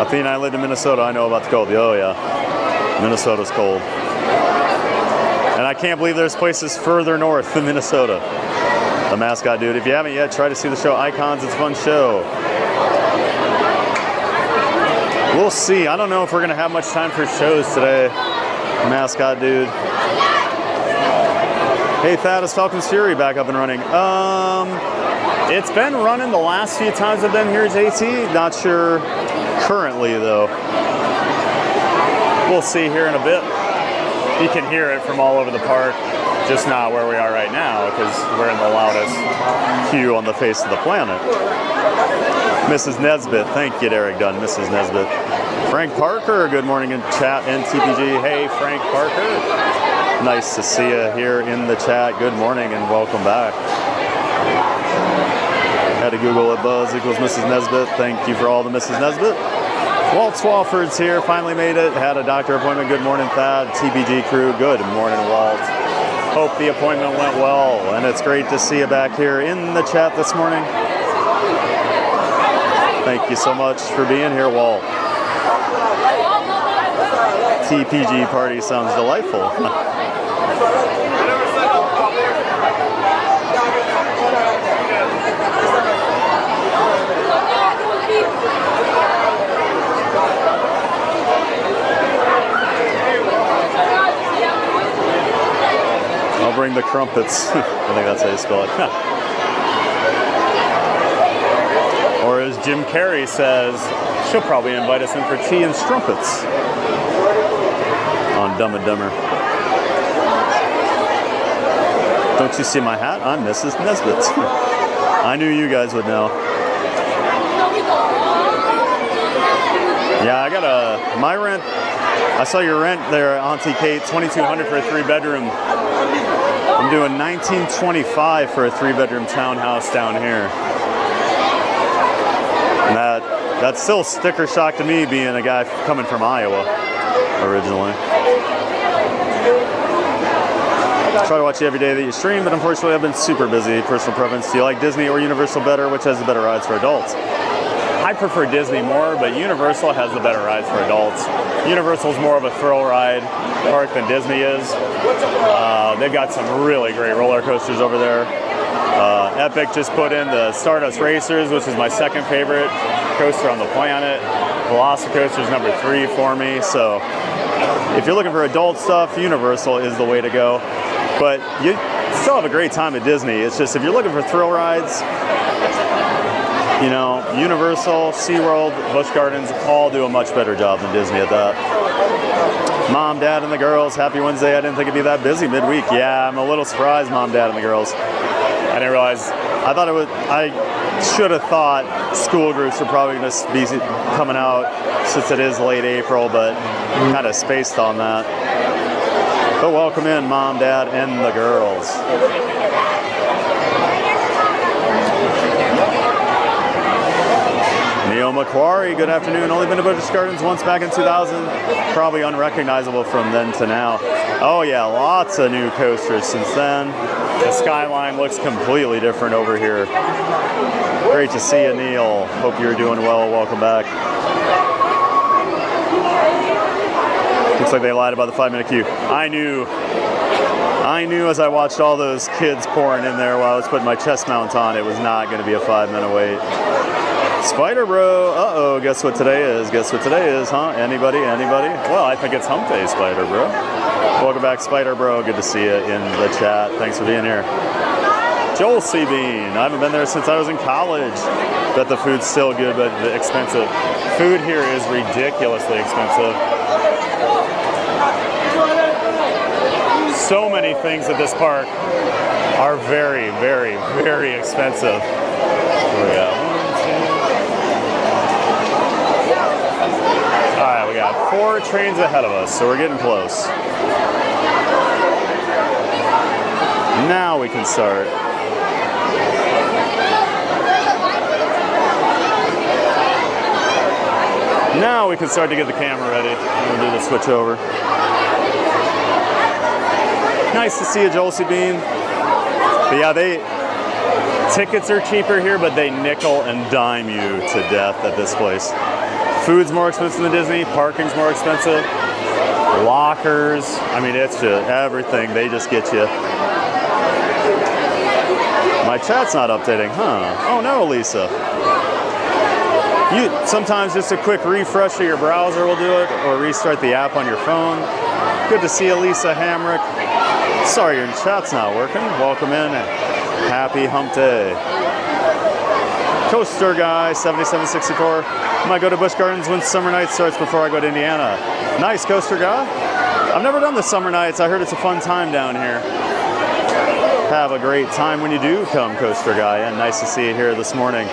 Athena, I lived in Minnesota. I know about the cold. Oh, yeah. Minnesota's cold. And I can't believe there's places further north than Minnesota. The mascot dude. If you haven't yet, try to see the show Icons. It's a fun show. We'll see. I don't know if we're going to have much time for shows today. Mascot dude. Hey Thad, is Falcon's Fury back up and running? It's been running the last few times I've been here, JT. Not sure currently though. We'll see here in a bit. You can hear it from all over the park, just not where we are right now because we're in the loudest queue on the face of the planet. Mrs. Nesbitt, thank you, Derek Dunn. Mrs. Nesbitt. Frank Parker, good morning in chat and TPG. Hey, Frank Parker. Nice to see you here in the chat. Good morning and welcome back. Had to Google it. Buzz equals Mrs. Nesbitt. Thank you for all the Mrs. Nesbitt. Walt Swafford's here, finally made it. Had a doctor appointment. Good morning, Thad. TBG crew, good morning, Walt. Hope the appointment went well, and it's great to see you back here in the chat this morning. Thank you so much for being here, Walt. TPG party sounds delightful. I'll bring the crumpets. I think that's how you spell it. Or as Jim Carrey says, she'll probably invite us in for tea and strumpets on Dumb and Dumber. Don't you see my hat? I'm Mrs. Nesbitt. I knew you guys would know. Yeah, I got my rent. I saw your rent there, Auntie Kate, $2,200 for a 3-bedroom. I'm doing $1,925 for a 3-bedroom townhouse down here. And that's still sticker shock to me, being a guy coming from Iowa originally. I try to watch you every day that you stream, but unfortunately I've been super busy. Personal preference, do you like Disney or Universal better? Which has the better rides for adults? I prefer Disney more, but Universal has the better rides for adults. Universal's more of a thrill ride park than Disney is. They've got some really great roller coasters over there. Epic just put in the Stardust Racers, which is my second favorite coaster on the planet. Velocicoaster's number 3 for me. So if you're looking for adult stuff, Universal is the way to go. But you still have a great time at Disney. It's just if you're looking for thrill rides, you know, Universal, SeaWorld, Busch Gardens all do a much better job than Disney at that. Mom, Dad, and the girls, happy Wednesday. I didn't think it'd be that busy midweek. Yeah, I'm a little surprised, Mom, Dad, and the girls. I didn't realize, I should have thought school groups are probably going to be coming out since it is late April, but kind of spaced on that. But welcome in, Mom, Dad, and the girls. Neil Macquarie, good afternoon. Only been to Busch Gardens once back in 2000. Probably unrecognizable from then to now. Oh yeah, lots of new coasters since then. The skyline looks completely different over here. Great to see you, Neil. Hope you're doing well. Welcome back. Looks like they lied about the 5-minute queue. I knew as I watched all those kids pouring in there while I was putting my chest mount on, it was not going to be a 5-minute wait. Spider Bro, uh-oh, guess what today is? Guess what today is, huh? Anybody? Well, I think it's Hump Day, Spider Bro. Welcome back, Spider Bro. Good to see you in the chat. Thanks for being here. Joel C. Bean, I haven't been there since I was in college. Bet the food's still good, but expensive. Food here is ridiculously expensive. So many things at this park are very, very, very expensive. Here we go. Alright, we got 4 trains ahead of us, so we're getting close. Now we can start. Now we can start to get the camera ready. We'll do the switch over. Nice to see you, Joel C. Bean. But yeah, tickets are cheaper here, but they nickel and dime you to death at this place. Food's more expensive than Disney, parking's more expensive, lockers, I mean, it's just everything, they just get you. My chat's not updating, huh? Oh no, Lisa. Sometimes just a quick refresh of your browser will do it, or restart the app on your phone. Good to see you, Lisa Hamrick. Sorry your chat's not working. Welcome in. Happy Hump Day. Coaster Guy 7764. Might go to Busch Gardens when summer night starts before I go to Indiana. Nice, Coaster Guy. I've never done the summer nights. I heard it's a fun time down here. Have a great time when you do come, Coaster Guy, and nice to see you here this morning.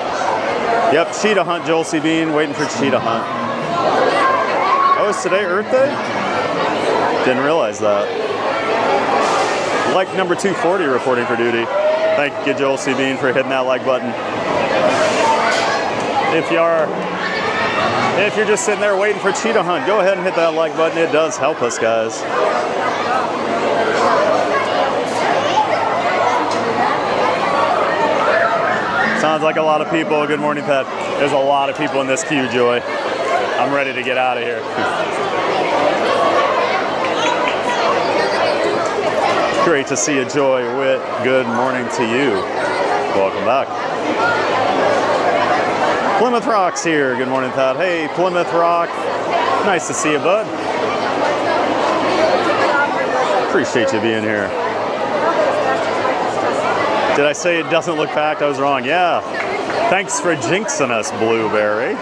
Yep, Cheetah Hunt, Joel C. Bean, waiting for Cheetah Hunt. Oh, is today Earth Day? Didn't realize that. Like number 240 reporting for duty. Thank you, Joel C. Bean, for hitting that like button. If you are If you're just sitting there waiting for Cheetah Hunt, go ahead and hit that like button. It does help us, guys. Sounds like a lot of people. Good morning, Pat. There's a lot of people in this queue, Joy. I'm ready to get out of here. Great to see you, Joy Witt. Good morning to you. Welcome back. Plymouth Rock's here. Good morning, Pat. Hey, Plymouth Rock. Nice to see you, bud. Appreciate you being here. Did I say it doesn't look packed? I was wrong. Yeah. Thanks for jinxing us, Blueberry.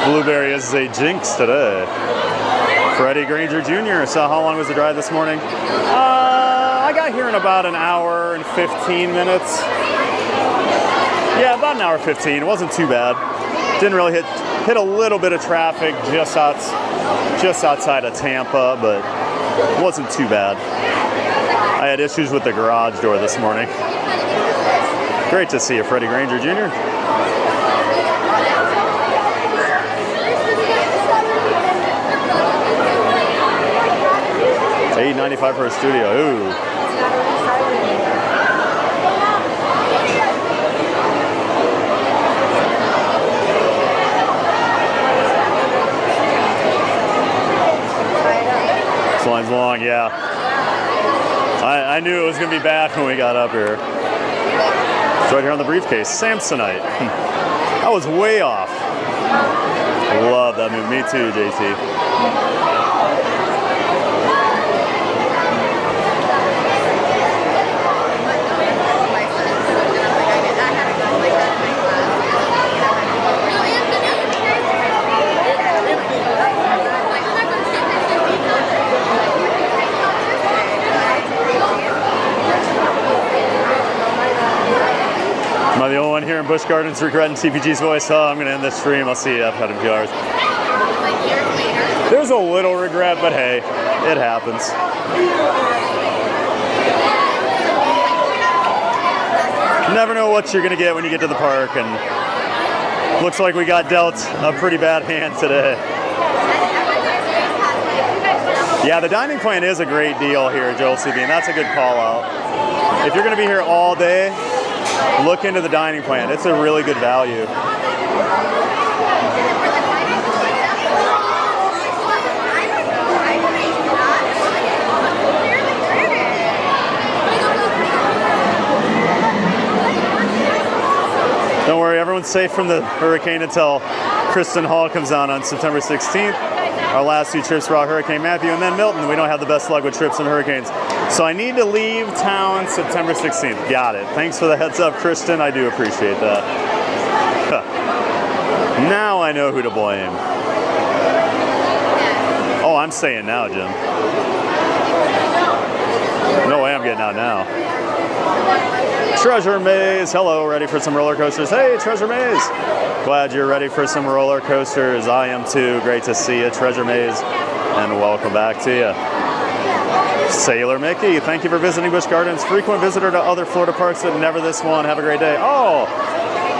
Blueberry is a jinx today. Freddie Granger Jr. So how long was the drive this morning? I got here in about an hour and 15 minutes. Yeah, about an hour 15. It wasn't too bad. Didn't really hit a little bit of traffic just outside of Tampa, but it wasn't too bad. I had issues with the garage door this morning. Great to see you, Freddie Granger Jr. $8.95 for a studio. Ooh. This line's long, yeah. I knew it was going to be bad when we got up here. It's right here on the briefcase. Samsonite. That was way off. Love that movie. Me too, JT. Am I the only one here in Busch Gardens regretting TPG's voice? Oh, I'm going to end this stream. I'll see you up at NPR's. There's a little regret, but hey, it happens. You never know what you're going to get when you get to the park, and looks like we got dealt a pretty bad hand today. Yeah, the dining plan is a great deal here at Joel CB, and that's a good call out. If you're going to be here all day, look into the dining plan. It's a really good value. Don't worry, everyone's safe from the hurricane until Kristen Hall comes down on September 16th. Our last two trips brought Hurricane Matthew and then Milton. We don't have the best luck with trips and hurricanes. So I need to leave town September 16th. Got it. Thanks for the heads up, Kristen. I do appreciate that. Now I know who to blame. Oh, I'm staying now, Jim. No way I'm getting out now. Treasure Maze. Hello, ready for some roller coasters? Hey, Treasure Maze. Glad you're ready for some roller coasters. I am too. Great to see you, Treasure Maze. And welcome back to you. Sailor Mickey, thank you for visiting Busch Gardens. Frequent visitor to other Florida parks, but never this one. Have a great day. Oh,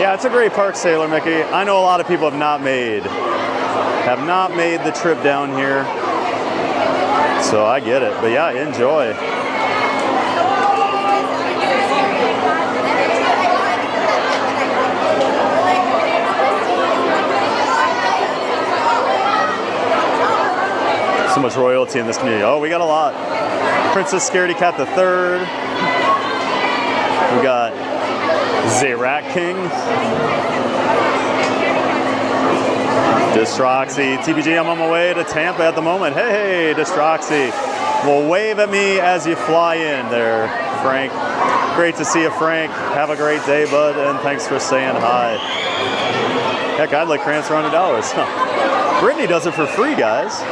yeah, it's a great park, Sailor Mickey. I know a lot of people have not made the trip down here. So I get it. But yeah, enjoy. So much royalty in this community. Oh, we got a lot. Princess Scaredy Cat the Third. We got Rat King. Distroxy. TBG, I'm on my way to Tampa at the moment. Hey, Distroxy. Well, wave at me as you fly in there, Frank. Great to see you, Frank. Have a great day, bud, and thanks for saying hi. Heck, I'd like transfer $100. Brittany does it for free, guys.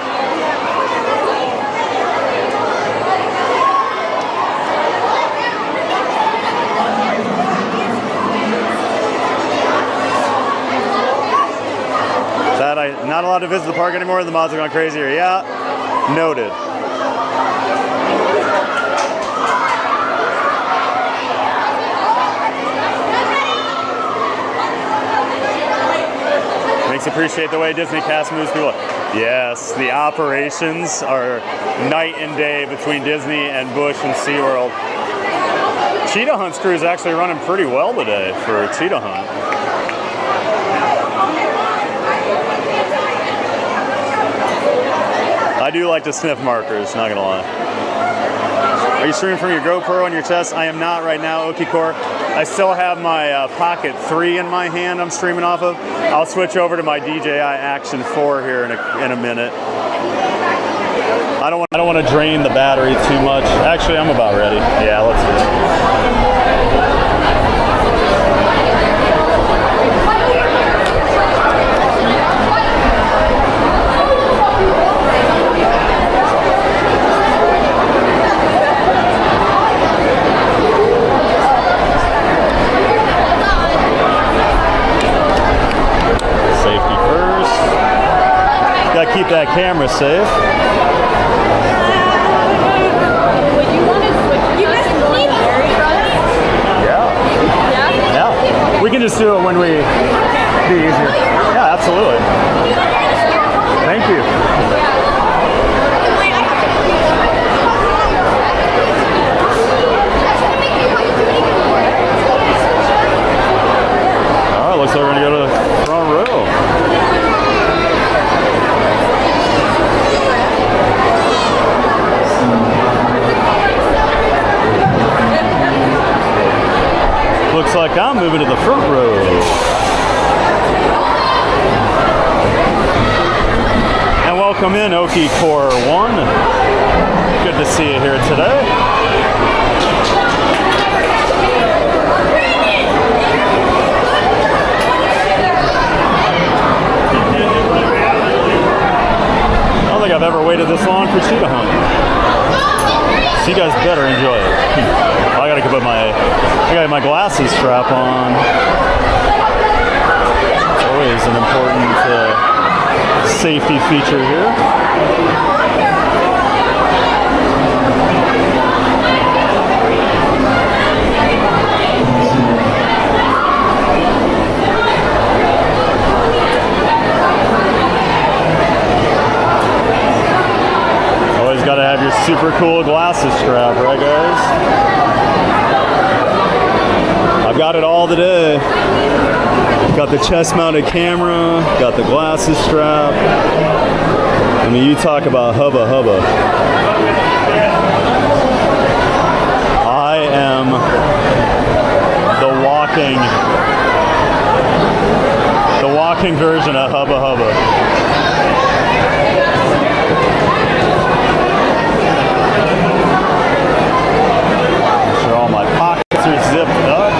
I'm not allowed to visit the park anymore. The mods are going crazy here. Yeah, noted. appreciate the way Disney Cast moves people. Yes, the operations are night and day between Disney and Busch and SeaWorld. Cheetah Hunt's crew is actually running pretty well today for Cheetah Hunt. I do like to sniff markers, not gonna lie. Are you streaming from your GoPro on your chest? I am not right now, Okikor. I still have my Pocket 3 in my hand I'm streaming off of. I'll switch over to my DJI Action 4 here in a minute. I don't want to drain the battery too much. Actually, I'm about ready. Yeah, let's do it. Gotta keep that camera safe. Would you want to switch this and going very early? Yeah. Yeah. We can just do it when we be easier. Yeah, absolutely. Thank you. All right, looks like we're gonna go to the front row. Looks like I'm moving to the front row. And welcome in Okikor 1. Good to see you here today. I don't think I've ever waited this long for Cheetah Hunt. So you guys better enjoy it. I gotta put my glasses strap on. Always an important safety feature here. Always gotta have your super cool glasses strap, right guys? I've got it all today. Got the chest-mounted camera, got the glasses strap. I mean, you talk about hubba hubba. I am the walking version of hubba hubba. Make sure all my pockets are zipped up.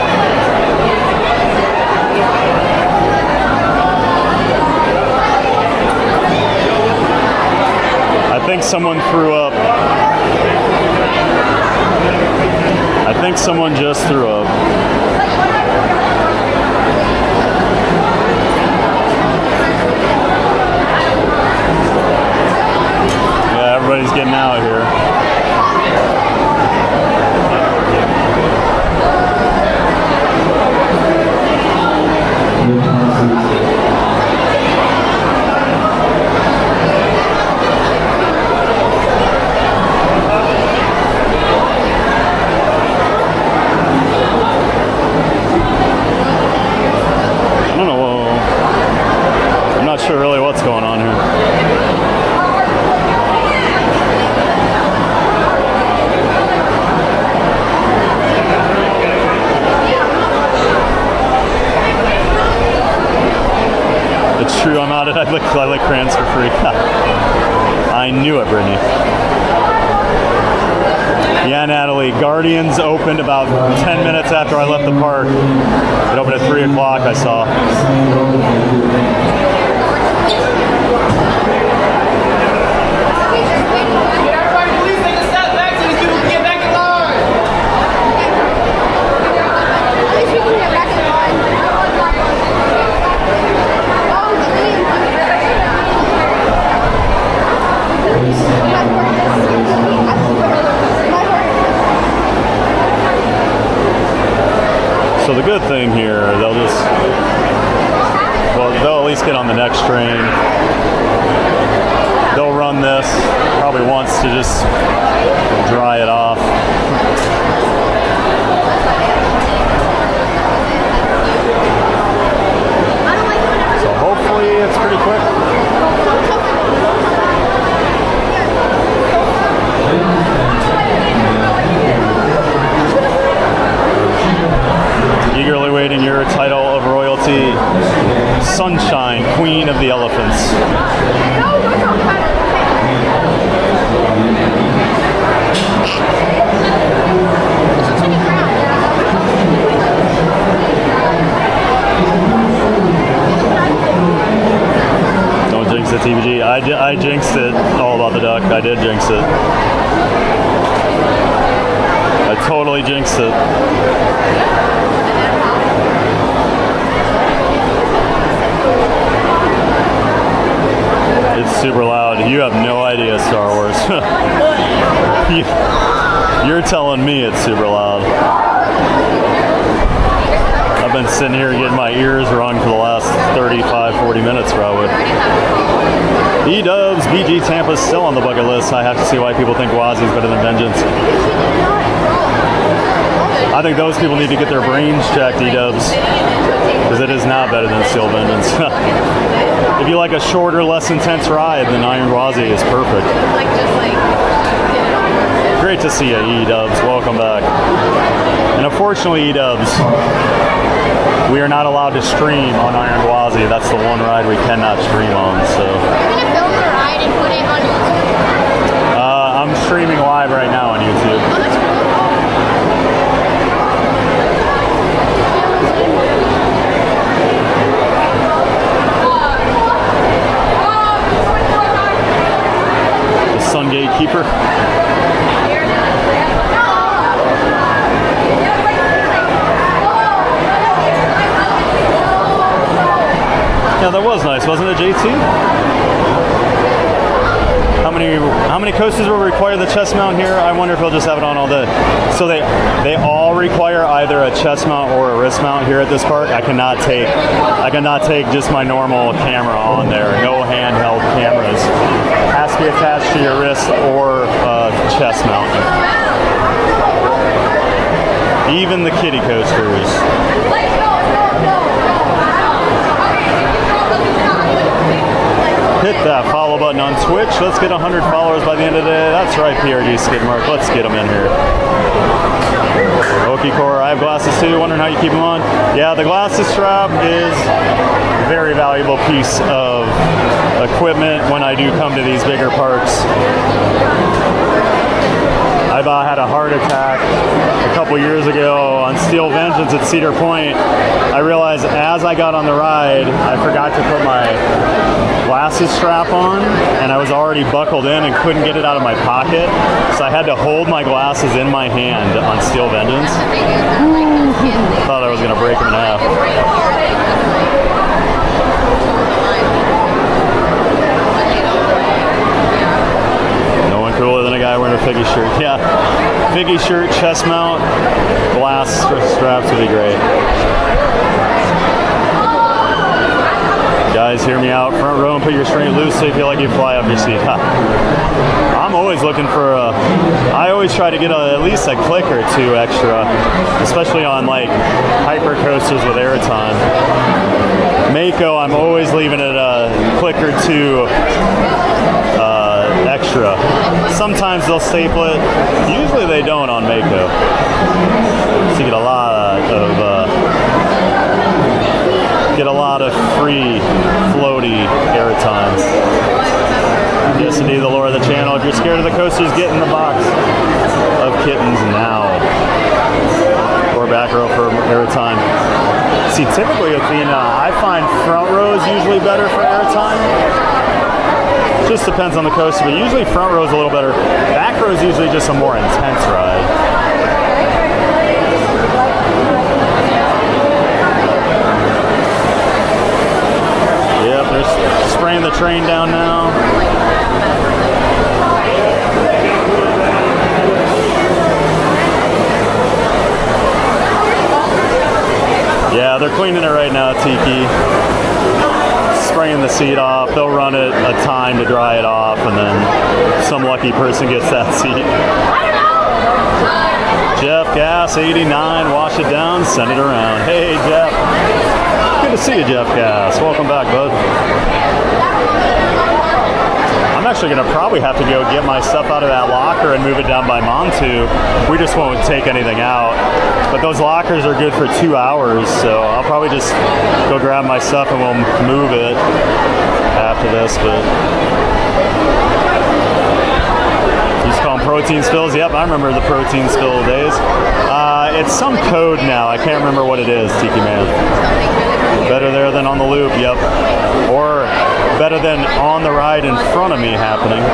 I think someone threw up. I think someone just threw up. Yeah, everybody's getting out of here. Not sure really what's going on here. It's true, I'm out at I like crayons for free. I knew it, Brittany. Yeah, Natalie, Guardians opened about 10 minutes after I left the park. It opened at 3 o'clock, I saw. So the good thing here, they'll at just get on the next train. They'll run this probably once to just dry it off. So hopefully it's pretty quick. Eagerly waiting your title of royalty, Sunshine, Queen of the Elephants. Don't jinx it, TBG. I jinxed it all about the duck. I did jinx it. I totally jinxed it. It's super loud. You have no idea, Star Wars. You're telling me it's super loud. I've been sitting here getting my ears rung for the last 35, 40 minutes probably. E-Dubs, BG Tampa is still on the bucket list. I have to see why people think Gwazi is better than Vengeance. I think those people need to get their brains checked, E-Dubs, because it is not better than Steel Vengeance. If you like a shorter, less intense ride, then Iron Gwazi is perfect. Great to see you, E-Dubs. Welcome back. And unfortunately, E-Dubs, we are not allowed to stream on Iron Gwazi. That's the one ride we cannot stream on. So You're gonna film the ride and put it on YouTube? I'm streaming live right now on YouTube. Oh, that's cool. The Sun Gatekeeper. Yeah, that was nice, wasn't it, JT? How many coasters will require the chest mount here? I wonder if they'll just have it on all day. So they all require either a chest mount or a wrist mount here at this park. I cannot take just my normal camera on there. No handheld cameras. Has to be attached to your wrist or chest mount. Even the kiddie coasters. Hit that follow button on Twitch. Let's get 100 followers by the end of the day. That's right, PRG Skidmark. Let's get them in here. Okicore, I have glasses too. Wondering how you keep them on. Yeah, the glasses strap is a very valuable piece of equipment when I do come to these bigger parks. I had a heart attack a couple years ago on Steel Vengeance at Cedar Point. I realized as I got on the ride, I forgot to put my glasses strap on, and I was already buckled in and couldn't get it out of my pocket. So I had to hold my glasses in my hand on Steel Vengeance. Thought I was going to break them in half. No one cooler than a guy wearing a Figgy shirt. Yeah, Figgy shirt, chest mount, glass straps would be great. Guys, hear me out. Front row and put your string loose so you feel like you fly up your seat. I'm always looking for I always try to get at least a click or two extra, especially on like hyper coasters with airtime. Mako, I'm always leaving it a click or two extra. Sometimes they'll staple it. Usually they don't on Mako. So you get a lot of free floaty airtime. Yes, indeed, the lore of the channel. If you're scared of the coasters, get in the box of kittens now. Or back row for airtime. See, typically Athena, I find front row is usually better for airtime. Just depends on the coaster, but usually front row is a little better. Back row is usually just a more intense ride. Yep, they're spraying the train down now. Yeah, they're cleaning it right now, Tiki. spraying the seat off. They'll run it a time to dry it off, and then some lucky person gets that seat. Jeff Gas 89, wash it down, send it around. Hey Jeff, good to see you, Jeff Gas. Welcome back, bud. I'm actually gonna probably have to go get my stuff out of that locker and move it down by Montu. We just won't take anything out. But those lockers are good for 2 hours, so I'll probably just go grab my stuff and we'll move it after this. But you just call them protein spills? Yep, I remember the protein spill days. It's some code now. I can't remember what it is, Tiki Man. Better there than on the loop, yep. Or better than on the ride in front of me happening.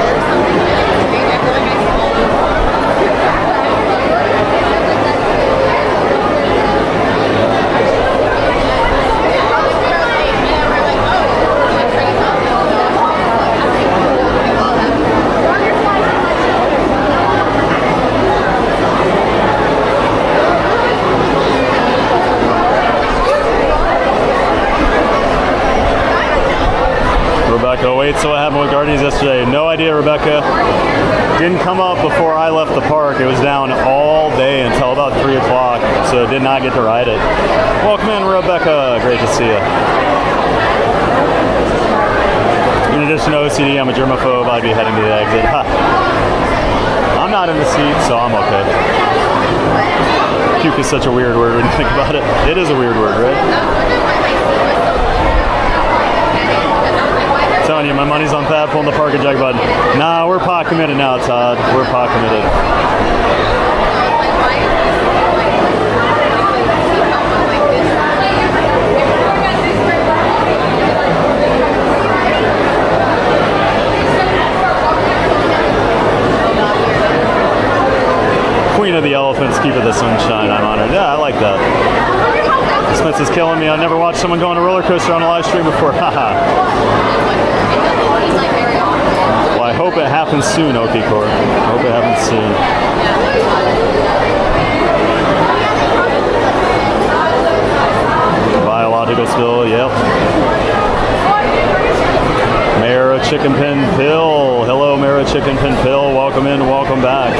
Rebecca, wait, so what happened with Guardians yesterday? No idea, Rebecca. Didn't come up before I left the park. It was down all day until about 3 o'clock, so did not get to ride it. Welcome in, Rebecca. Great to see you. In addition to OCD, I'm a germaphobe. I'd be heading to the exit. I'm not in the seat, so I'm okay. Puke is such a weird word when you think about it. It is a weird word, right? Telling you, my money's on Thad pulling the park and jug button. Nah, we're pot committed now, Todd. We're pot committed. Queen of the elephants, keep it the sunshine. I'm honored. Yeah, I like that. Spence is killing me. I've never watched someone go on a roller coaster on a live stream before. Haha. Well, I hope it happens soon, Okikor. I hope it happens soon. Biological spill, yep. Mara Chicken Pin Pill. Hello, Mara Chicken Pin Pill. Welcome in, welcome back.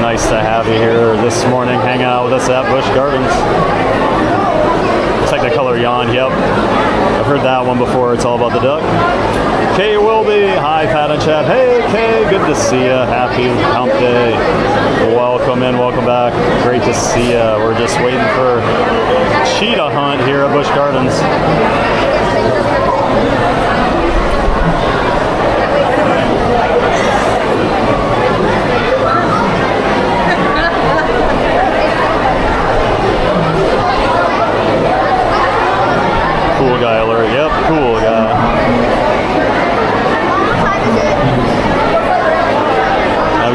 Nice to have you here this morning, hanging out with us at Busch Gardens. Technicolor yawn, yep. I've heard that one before. It's all about the duck. Kay Wilby, hi Pat and Chad. Hey Kay, good to see you. Happy hump day. Welcome in, welcome back. Great to see you. We're just waiting for Cheetah Hunt here at Busch Gardens. Cool guy alert. Yep, cool guy.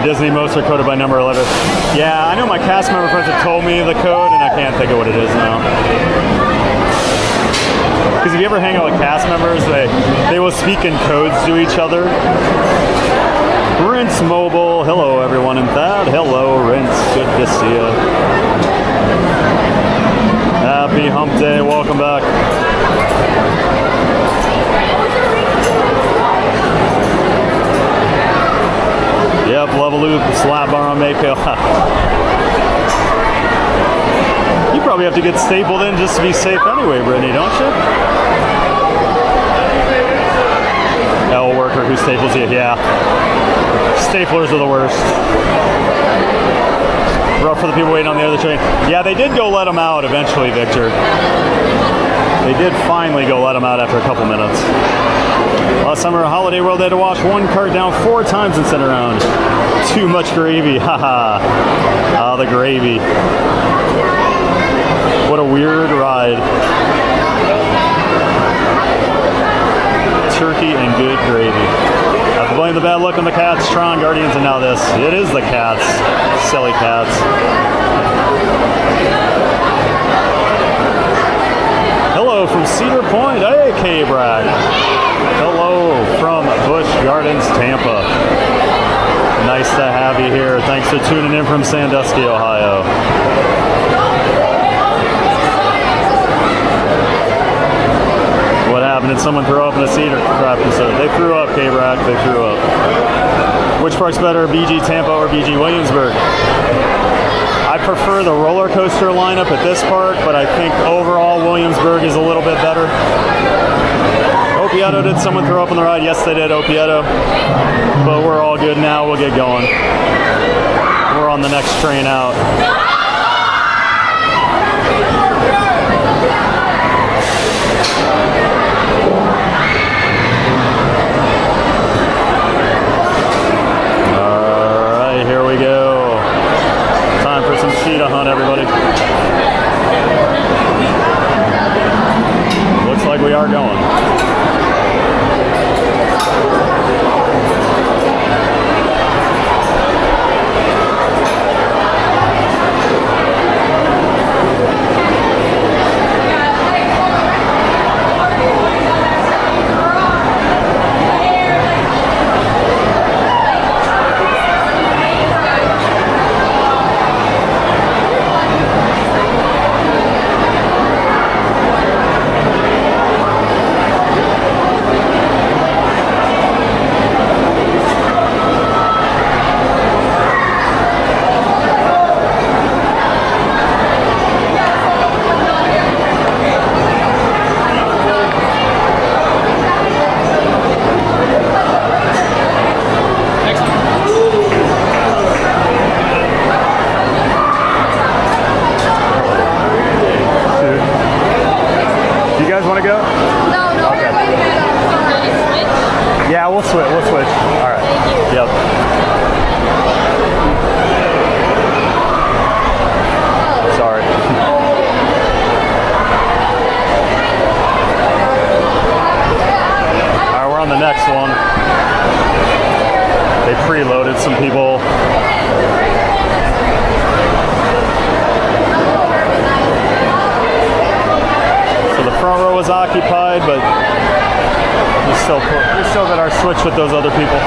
Disney most are coded by number 11. Yeah, I know my cast member friends have told me the code, and I can't think of what it is now. Because if you ever hang out with cast members, they will speak in codes to each other. Rinse Mobile. Hello, everyone in that. Hello, Rinse. Good to see you. Happy hump day. Welcome back. Yep, level loop, slap bar on Mako. You probably have to get stapled in just to be safe anyway, Brittany, don't you? L worker who staples you, yeah. Staplers are the worst. Rough for the people waiting on the other train. Yeah, they did go let them out eventually, Victor. They did finally go let them out after a couple minutes. Last summer at Holiday World, they had to wash one cart down 4 times and send it around. Too much gravy, haha. Ah, the gravy. What a weird ride. Turkey and good gravy. I have to blame the bad luck on the cats, Tron, Guardians, and now this. It is the cats. Silly cats. Hello from Cedar Point. Hey, K-Brad. Hello from Busch Gardens, Tampa. Nice to have you here. Thanks for tuning in from Sandusky, Ohio. happened? Did someone throw up in the seat or crap in the soda? They threw up, K-Brack. They threw up. Which park's better, BG Tampa or BG Williamsburg? I prefer the roller coaster lineup at this park, but I think overall Williamsburg is a little bit better. Opieto, did someone throw up on the ride? Yes, they did, Opieto. But we're all good now. We'll get going. We're on the next train out. All right, here we go. Time for some Cheetah Hunt, everybody. Looks like we are going. Yeah, we'll switch. We'll switch. All right. Thank you. Yep. Sorry. All right, we're on the next one. They preloaded some people. So the front row was occupied, but we still got our switch with those other people.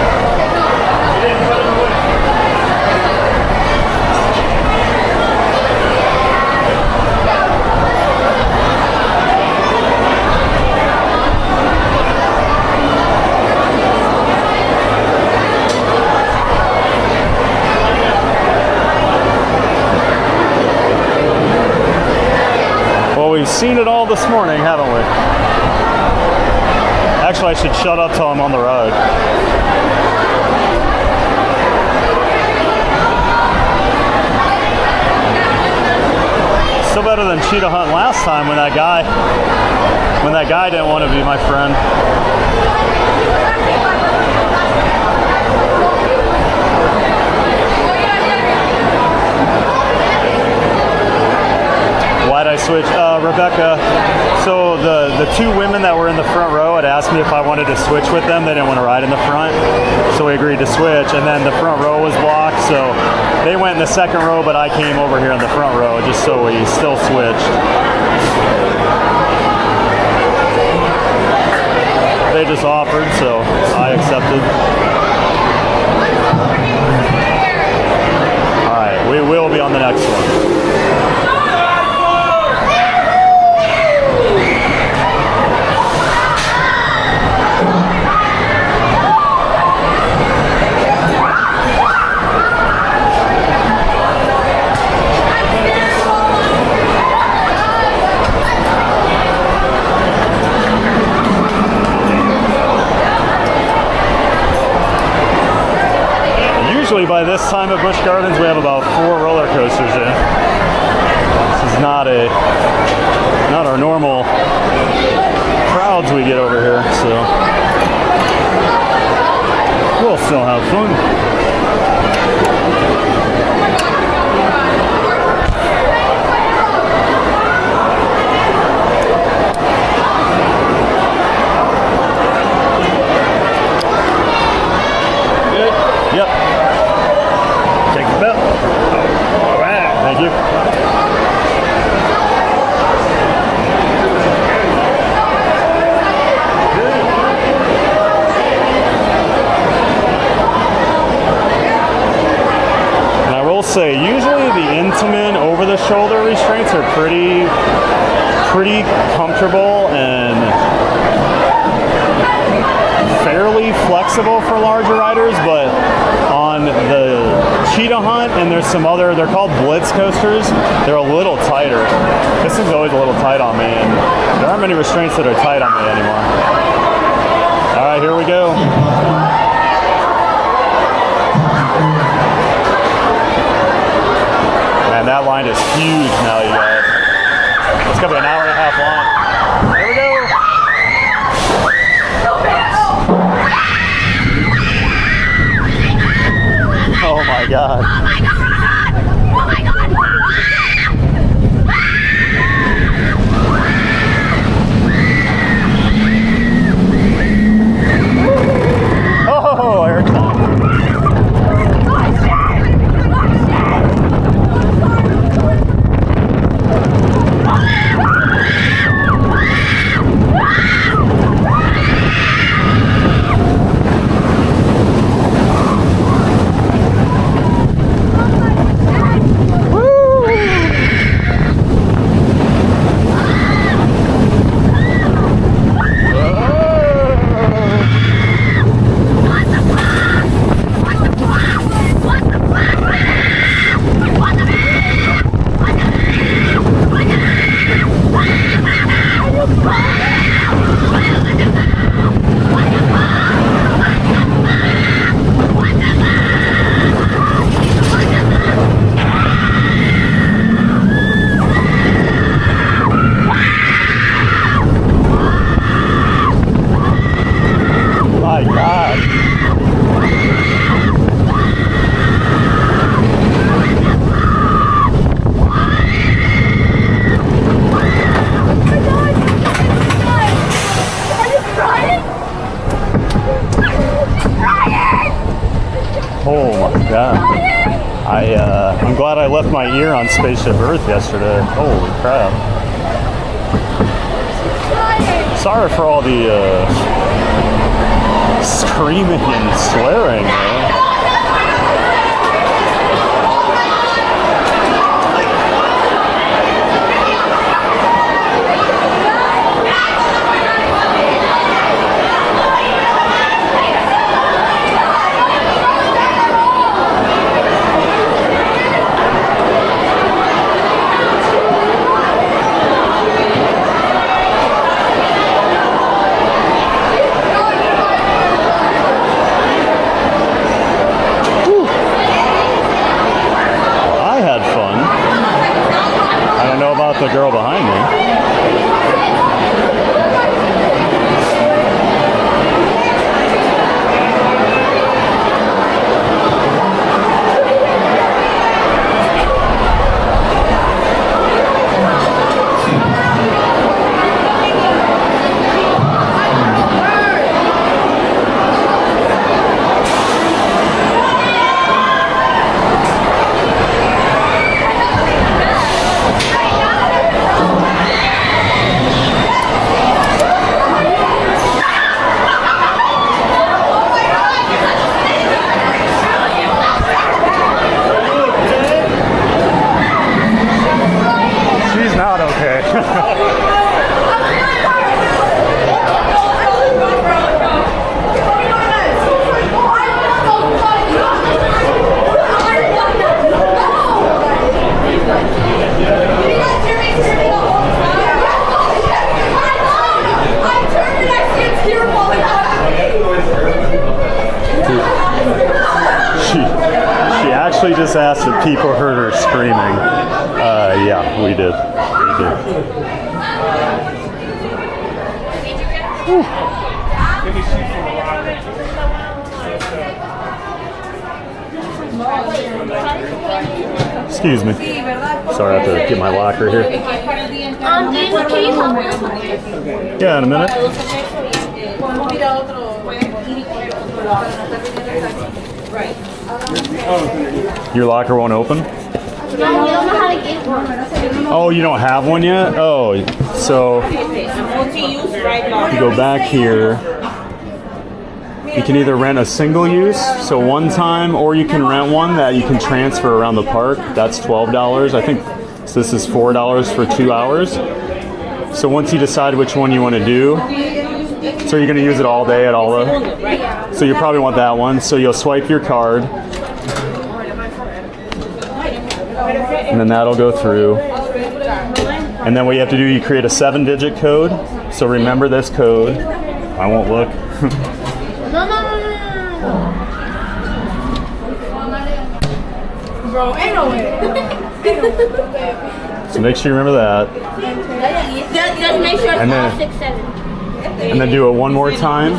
Well, we've seen it all this morning, haven't we? Actually, I should shut up till I'm on the road. Still better than Cheetah Hunt last time when that guy didn't want to be my friend. Why'd I switch? Rebecca, so the two women that were in the front row had asked me if I wanted to switch with them. They didn't want to ride in the front, so we agreed to switch, and then the front row was blocked, so they went in the second row, but I came over here in the front row just so we still switched. They just offered, so I accepted. All right, we will be on the next one. Usually by this time at Busch Gardens we have about 4 roller coasters in. This is not our normal crowds we get over here, so we'll still have fun. Say usually the Intamin over the shoulder restraints are pretty comfortable and there's some other, they're called Blitz coasters. They're a little tighter. This is always a little tight on me, and there aren't many restraints that are tight on me anymore. All right, here we go. Man, that line is huge now, you guys. It's gonna be an hour and a half long. Here we go. Oh my God. Oh my God! Oh my God! Oh, Eric's on. My God. Oh my God. I'm glad I left my ear on Spaceship Earth yesterday. Holy crap. Sorry for all the screaming and swearing, man. The girl behind me. She actually just asked if people heard her screaming. Yeah, we did. Excuse me. Sorry, I have to get my locker here. Can you help me? Yeah, in a minute. Your locker won't open? No, we don't know how to get one. Oh, you don't have one yet? Oh, so you go back here. You can either rent a single use, so one time, or you can rent one that you can transfer around the park. That's $12. I think so. This is $4 for 2 hours. So once you decide which one you want to do, so you're going to use it all day at all the, so you probably want that one. So you'll swipe your card. and then that'll go through. And then what you have to do, you create a 7-digit code. So remember this code. I won't look. Bro, ain't no way. So make sure you remember that. Just make sure it's And all then- 6, 7. And then do it one more time.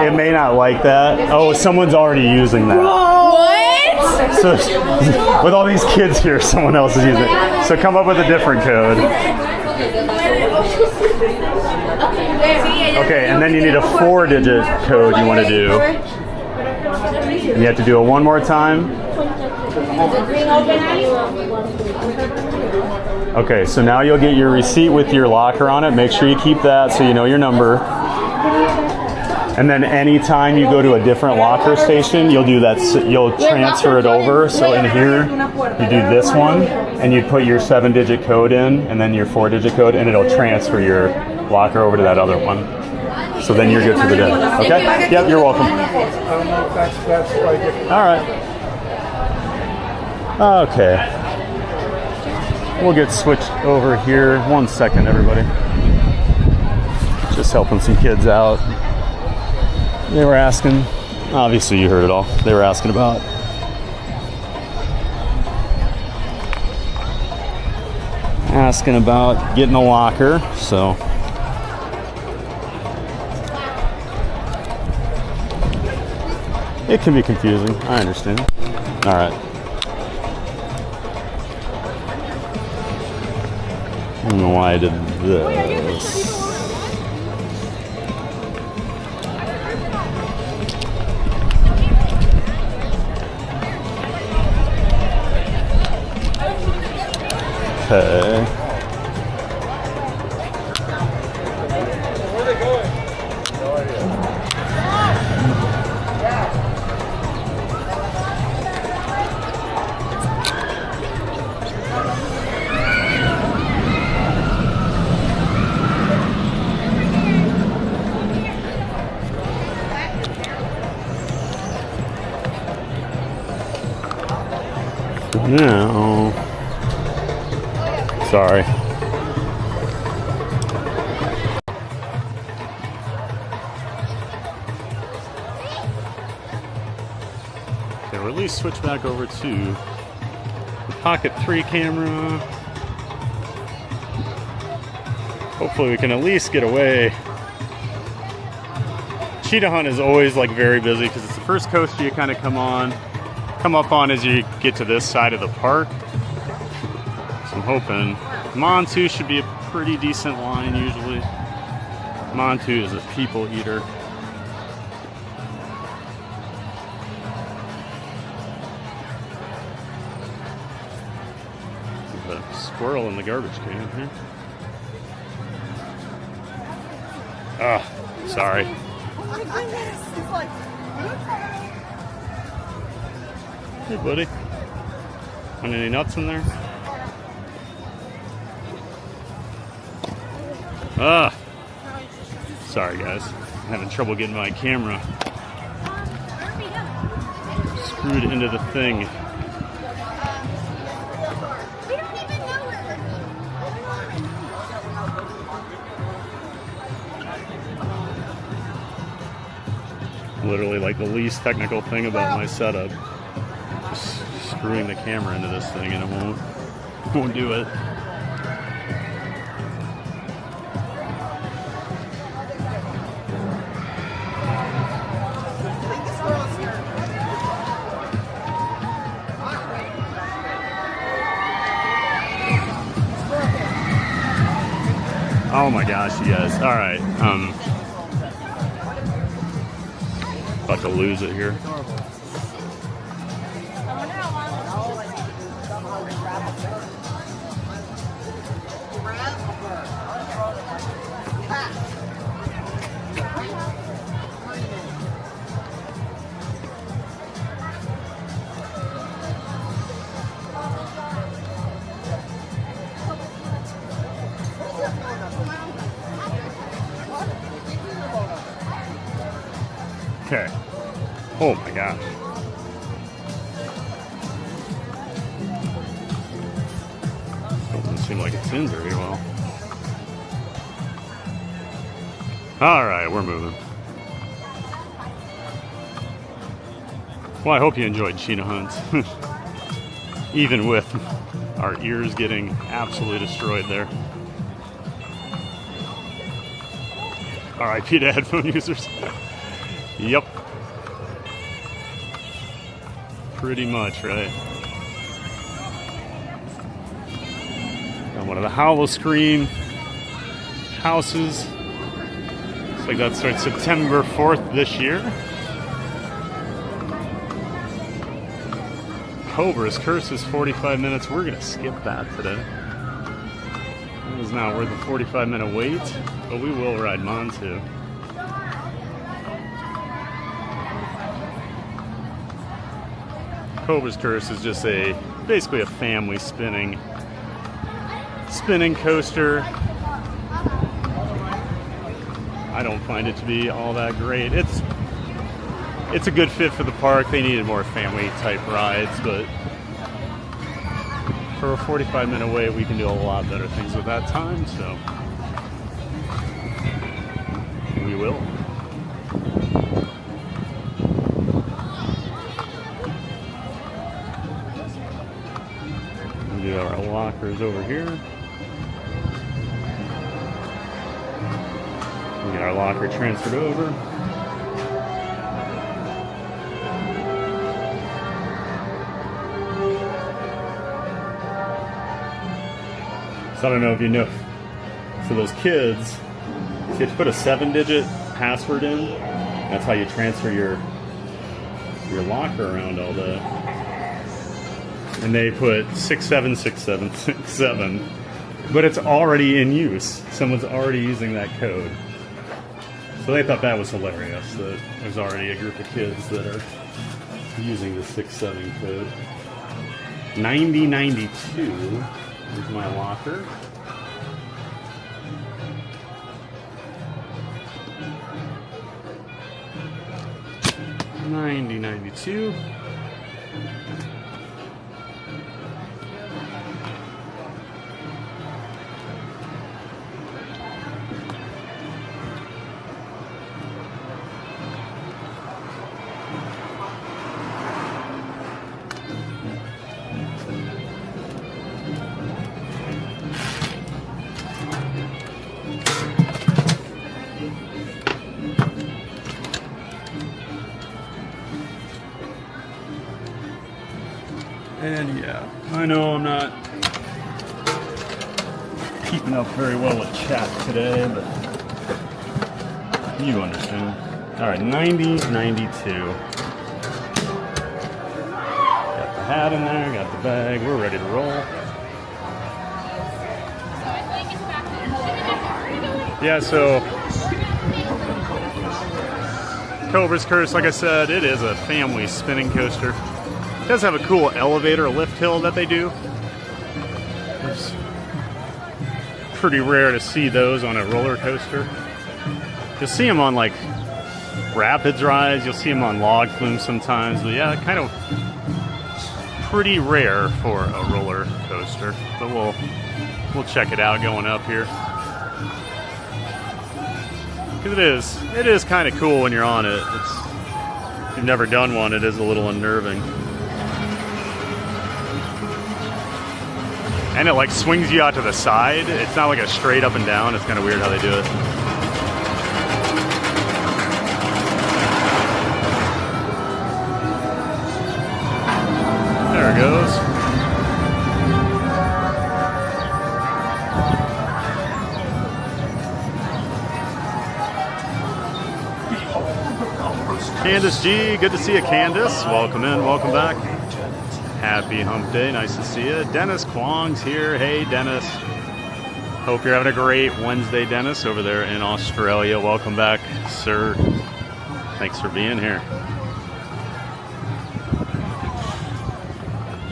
It may not like that. Oh, someone's already using that. What? So with all these kids here, someone else is using it. So come up with a different code. Okay, and then you need a 4-digit code you want to do. You have to do it one more time. Okay, so now you'll get your receipt with your locker on it. Make sure you keep that so you know your number. And then anytime you go to a different locker station, you'll do that. You'll transfer it over. So in here, you do this one, and you put your 7-digit code in, and then your 4-digit code, and it'll transfer your locker over to that other one. So then you're good for the day. Okay? Yep, you're welcome. All right. Okay. We'll get switched over here. 1 second, everybody. Just helping some kids out. They were asking, obviously you heard it all. They were asking about getting a locker, so it can be confusing. I understand. All right. I don't know why I did this. Okay. No. Sorry. Okay, we'll at least switch back over to the Pocket 3 camera. Hopefully we can at least get away. Cheetah Hunt is always like very busy because it's the first coaster you kind of come up on as you get to this side of the park. So I'm hoping Montu should be a pretty decent line usually. Montu is a people eater. There's a squirrel in the garbage can here. Ah, sorry. Hey, buddy. Want any nuts in there? Ah. Sorry, guys. I'm having trouble getting my camera screwed into the thing. Literally like the least technical thing about my setup. Just screwing the camera into this thing and it won't do it. Oh my gosh, yes. All right. About to lose it here. Oh my gosh. Doesn't seem like it's in very well. All right, we're moving. Well, I hope you enjoyed Cheetah Hunt. Even with our ears getting absolutely destroyed there. RIP to headphone users. Yep. Pretty much, right? Got one of the hollow screen houses. Looks like that starts September 4th this year. Cobra's Curse is 45 minutes. We're gonna skip that today. It was not worth a 45-minute wait, but we will ride Montu. Cobra's Curse is just basically a family spinning coaster. I don't find it to be all that great. It's a good fit for the park. They needed more family type rides, but for a 45-minute wait, we can do a lot better things with that time, so we will. We do our lockers over here. We get our locker transferred over. So I don't know if you know, so those kids, you have to put a 7-digit password in. That's how you transfer your locker around all day. And they put 676767, but it's already in use. Someone's already using that code. So they thought that was hilarious, that there's already a group of kids that are using the 67 code. 9092. Here's my locker. $90.92. And yeah, I know I'm not keeping up very well with chat today, but you understand. All right, 90.92. Got the hat in there, got the bag, we're ready to roll. Yeah, so Cobra's Curse, like I said, it is a family spinning coaster. It does have a cool elevator lift hill that they do. It's pretty rare to see those on a roller coaster. You'll see them on like rapids rides, you'll see them on log flumes sometimes, but yeah, kind of pretty rare for a roller coaster. But we'll check it out going up here. Because it is kind of cool when you're on it. If you've never done one, it is a little unnerving. And it like swings you out to the side. It's not like a straight up and down. It's kind of weird how they do it. There it goes. Candace G, good to see you, Candace. Welcome in, welcome back. Happy hump day, nice to see you. Dennis Kwong's here. Hey, Dennis. Hope you're having a great Wednesday, Dennis, over there in Australia. Welcome back, sir. Thanks for being here.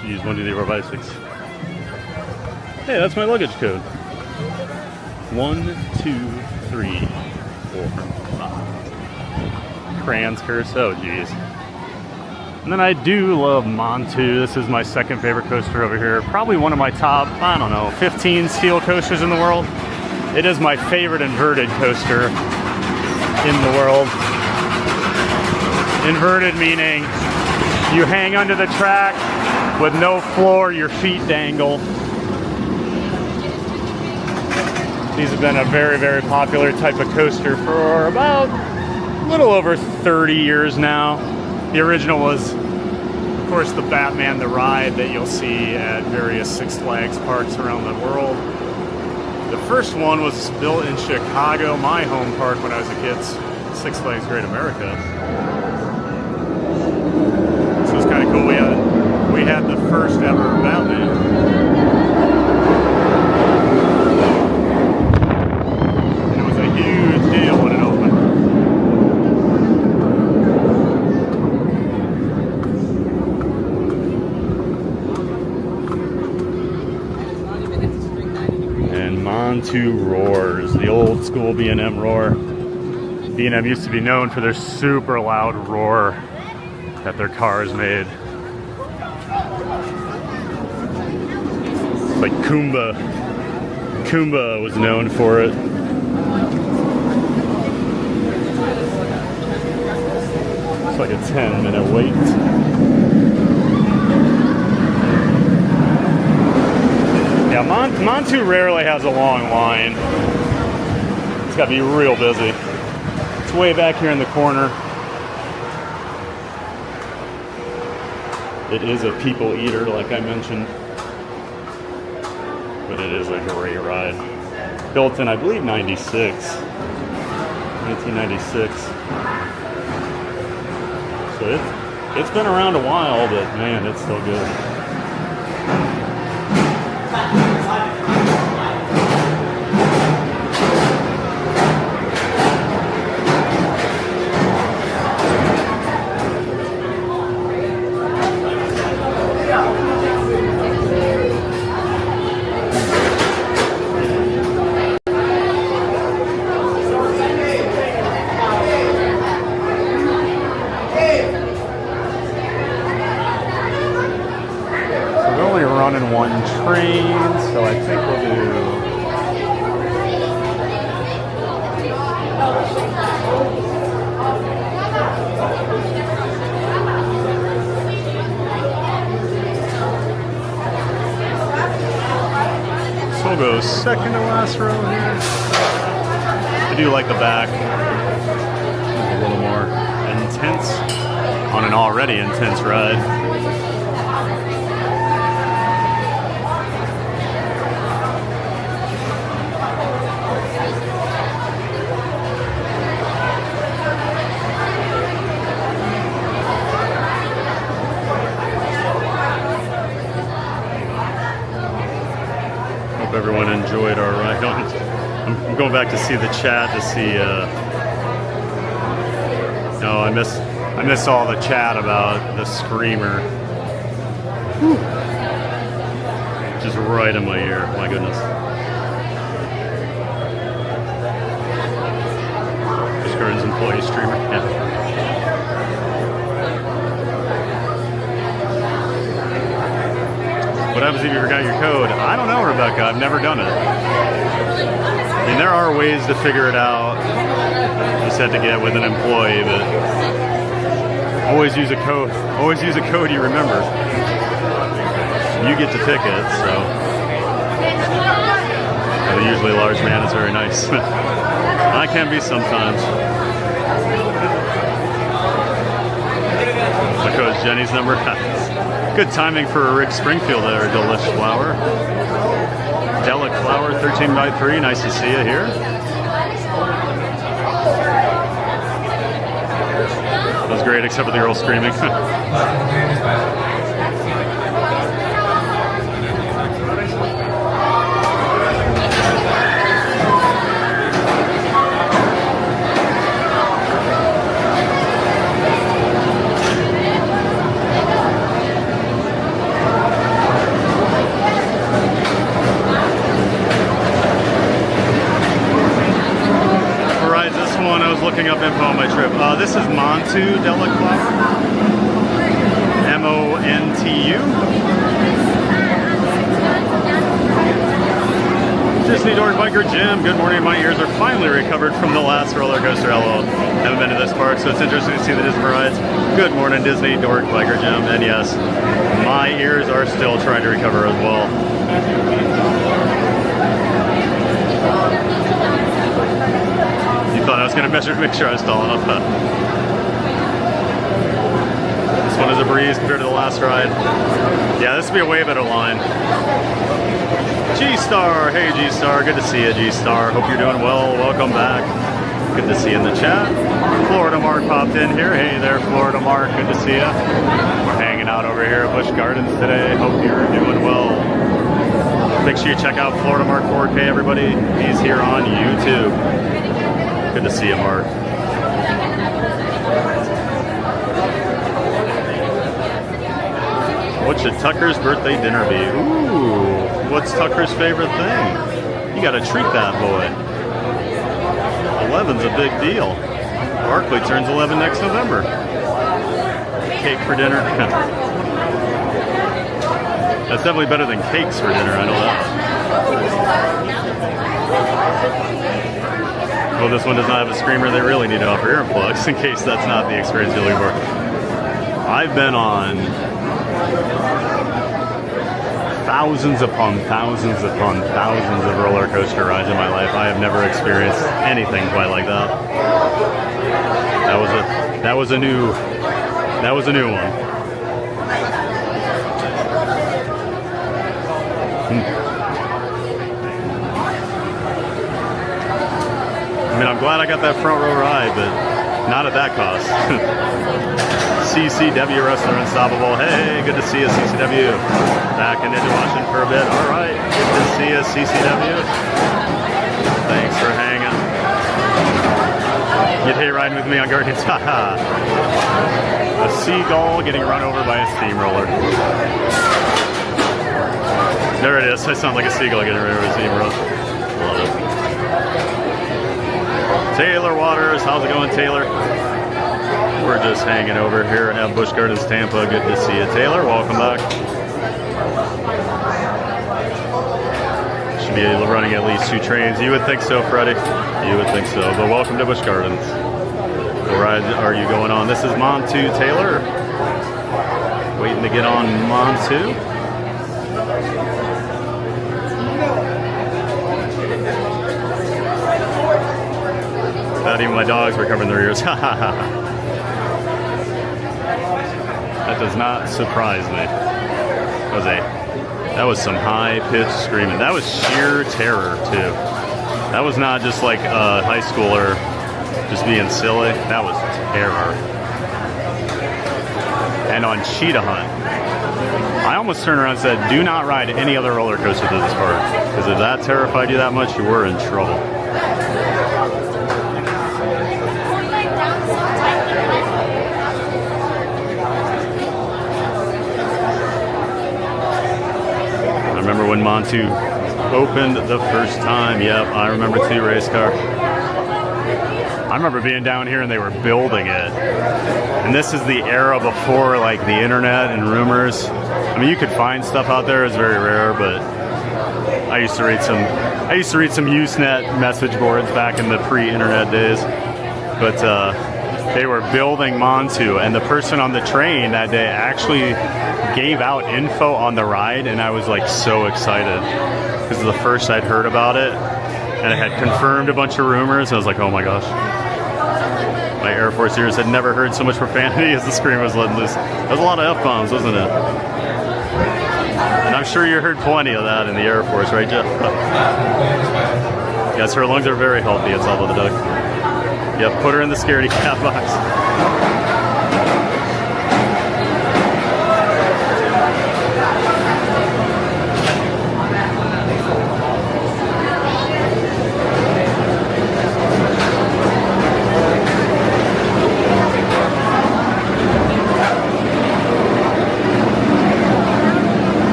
Should use 1, 2, 3, 4, 5, 6. Hey, that's my luggage code. 1, 2, 3, 4, 5. Crayons Curse. Oh, geez. And then I do love Montu. This is my second favorite coaster over here. Probably one of my top, I don't know, 15 steel coasters in the world. It is my favorite inverted coaster in the world. Inverted meaning you hang under the track with no floor, your feet dangle. These have been a very, very popular type of coaster for about a little over 30 years now. The original was, of course, the Batman the Ride that you'll see at various Six Flags parks around the world. The first one was built in Chicago, my home park when I was a kid, Six Flags Great America. So it's kind of cool. We had the first ever Batman. Huge deal when it opened. And Montu roars, the old school B&M roar. B&M used to be known for their super loud roar that their cars made. It's like Kumba. Kumba was known for it. It's like a 10-minute wait. Yeah, Montu rarely has a long line. It's got to be real busy. It's way back here in the corner. It is a people eater, like I mentioned. But it is a great ride. Built in, I believe, 1996. So it's been around a while, but man, it's still good. One train, so I think we'll do so we'll go second to last row here. I do like the back. A little more intense on an already intense ride. Everyone enjoyed our ride on. I'm going back to see the chat to see. No, I missed all the chat about the screamer. Whew. Just right in my ear. My goodness. Busch Gardens employee streamer. Yeah. What happens if you forgot your code? I don't know, Rebecca. I've never done it. I mean, there are ways to figure it out. You just have to get with an employee, but always use a code. Always use a code you remember. You get to pick it, so. And usually a large man is very nice. I can be sometimes. The code's Jenny's number. Good timing for a Rick Springfield there, Delish Flower. Delic Flower, 13x3, nice to see you here. That was great, except for the girl screaming. Looking up info on my trip. This is Montu Delic Flower. Disney Dork Biker Jim. Good morning. My ears are finally recovered from the last roller coaster. LOL. Haven't been to this park, so it's interesting to see the Disney rides. Good morning, Disney Dork Biker Jim. And yes, my ears are still trying to recover as well. You thought I was going to measure to make sure I was tall enough, huh? This one is a breeze compared to the last ride. Yeah, this would be a way better line. G-Star, hey G-Star, good to see you, G-Star. Hope you're doing well. Welcome back. Good to see you in the chat. Florida Mark popped in here. Hey there, Florida Mark. Good to see you. We're hanging out over here at Busch Gardens today. Hope you're doing well. Make sure you check out Florida Mark 4K, everybody. He's here on YouTube. Good to see you, Mark. What should Tucker's birthday dinner be? Ooh, what's Tucker's favorite thing? You gotta treat that boy. 11's a big deal. Barkley turns 11 next November. Cake for dinner. That's definitely better than cakes for dinner, I know that. Well, this one does not have a screamer. They really need to offer earplugs in case that's not the experience you're looking for. I've been on thousands upon thousands upon thousands of roller coaster rides in my life. I have never experienced anything quite like that. That was a new one. I mean, I'm glad I got that front row ride, but not at that cost. CCW Wrestler Unstoppable. Hey, good to see you, CCW. Back in into watching for a bit. All right, good to see you, CCW. Thanks for hanging. Get hay riding with me on Guardians. Haha. A seagull getting run over by a steamroller. There it is. I sound like a seagull getting run over by a steamroller. Love it. Taylor Waters, how's it going, Taylor? We're just hanging over here at Busch Gardens Tampa. Good to see you, Taylor. Welcome back. Should be running at least 2 trains. You would think so, Freddie. You would think so. But welcome to Busch Gardens. What ride are you going on? This is Montu, Taylor. Waiting to get on Montu. Not even my dogs were covering their ears. That does not surprise me. That was some high-pitched screaming. That was sheer terror, too. That was not just like a high schooler just being silly. That was terror. And on Cheetah Hunt, I almost turned around and said, do not ride any other roller coaster through this park. Because if that terrified you that much, you were in trouble. I remember when Montu opened the first time. Yep, I remember too, race car. I remember being down here and they were building it. And this is the era before like the internet and rumors. I mean, you could find stuff out there. It's very rare, but I used to read some Usenet message boards back in the pre-internet days. But they were building Montu, and the person on the train that day actually gave out info on the ride, and I was like so excited because the first I'd heard about it, and it had confirmed a bunch of rumors. I was like, oh my gosh. My Air Force years had never heard so much profanity as the screen was letting loose. There was a lot of F-bombs, wasn't it? And I'm sure you heard plenty of that in the Air Force, right, Jeff? Yes, her lungs are very healthy. It's all about the duck. Yep, put her in the scaredy cat box.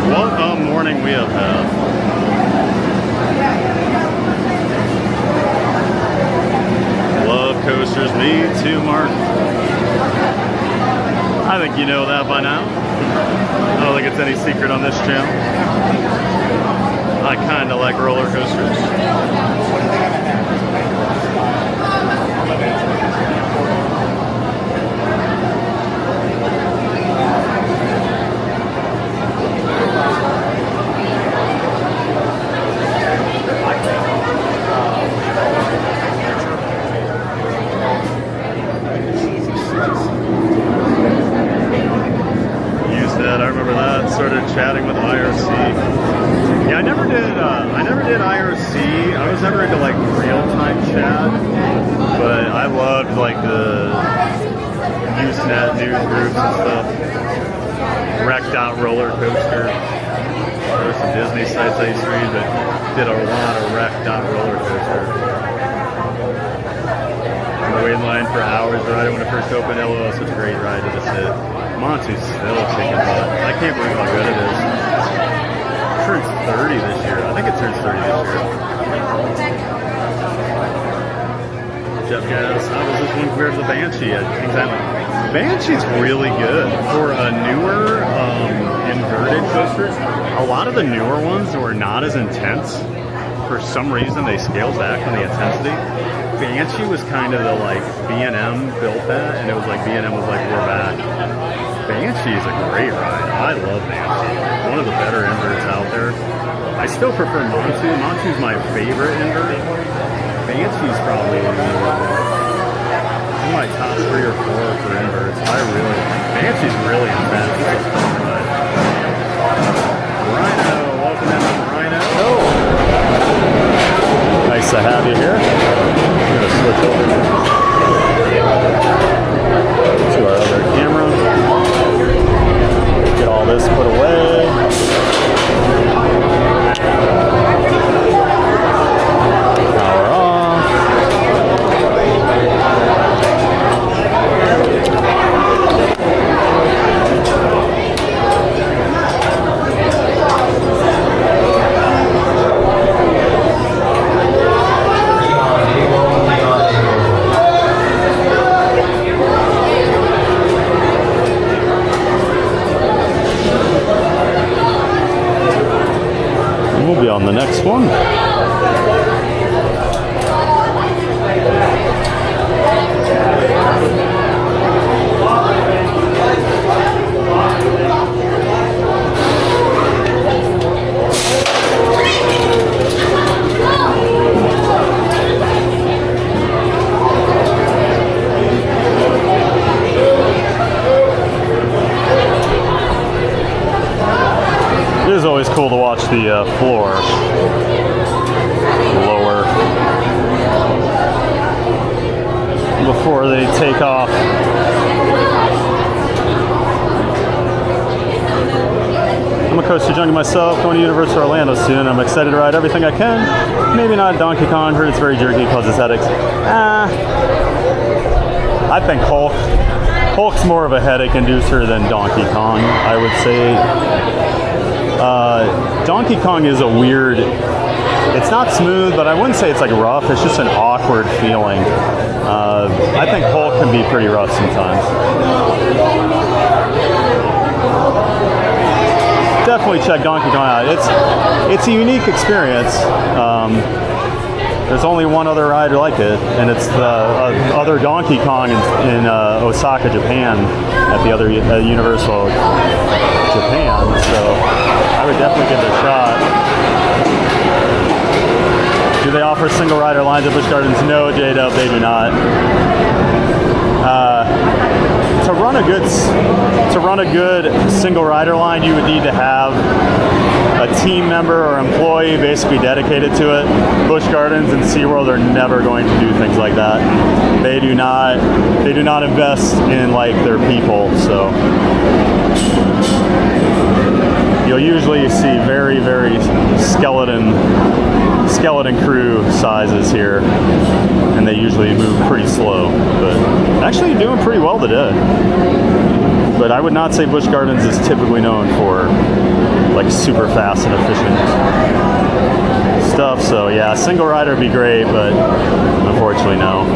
What a morning we have had. Coasters, me too, Mark. I think you know that by now. I don't think it's any secret on this channel. I kind of like roller coasters. I remember that. Started chatting with IRC. Yeah, I never did IRC. I was never into like real-time chat, but I loved like the Usenet news groups and stuff. Wrecked Out Roller Coaster. There were some Disney sites I used to read that did a lot of Wrecked Out Roller Coaster. I waited in line for hours to ride it when it first opened. LOL, such a great ride to just hit. Montu's still kicking butt. I can't believe how good it is. It turns 30 this year. I think it turns 30 this year. Jeff Gas, how does this one compare to the Banshee? Exactly. Banshee's really good. For a newer inverted coaster, a lot of the newer ones were not as intense. For some reason, they scaled back on the intensity. Banshee was kind of the like B&M built that, and it was like B&M was like, we're back. Banshee is a great ride. I love Banshee. One of the better inverts out there. I still prefer Montu. Montu's my favorite invert. Banshee's probably one of my top 3 or 4 for inverts. Banshee's really intense. It's a fun ride. Rhino, welcome in, Rhino. Nice to have you here. I'm going to switch over to our other camera. Get all this put away. Power off. We'll be on the next one. It is always cool to watch the floor lower before they take off. I'm a coaster junkie myself, going to Universal Orlando soon. I'm excited to ride everything I can. Maybe not Donkey Kong, heard it's very jerky, causes headaches. I think Hulk's more of a headache inducer than Donkey Kong, I would say. Donkey Kong is a weird, it's not smooth, but I wouldn't say it's like rough, it's just an awkward feeling. I think Hulk can be pretty rough sometimes. Definitely check Donkey Kong out. It's a unique experience. There's only one other ride like it, and it's the other Donkey Kong in Osaka, Japan, at the other Universal Japan. So I would definitely give it a shot. Do they offer single rider lines at Busch Gardens? No, J-Dub, they do not. To run a good single rider line, you would need to have a team member or employee basically dedicated to it. Busch Gardens and SeaWorld are never going to do things like that. They do not invest in like their people, so you'll usually see very, very skeleton crew sizes here, and they usually move pretty slow, but actually doing pretty well today. But I would not say Busch Gardens is typically known for like super fast and efficient stuff. So yeah, a single rider would be great, but unfortunately no.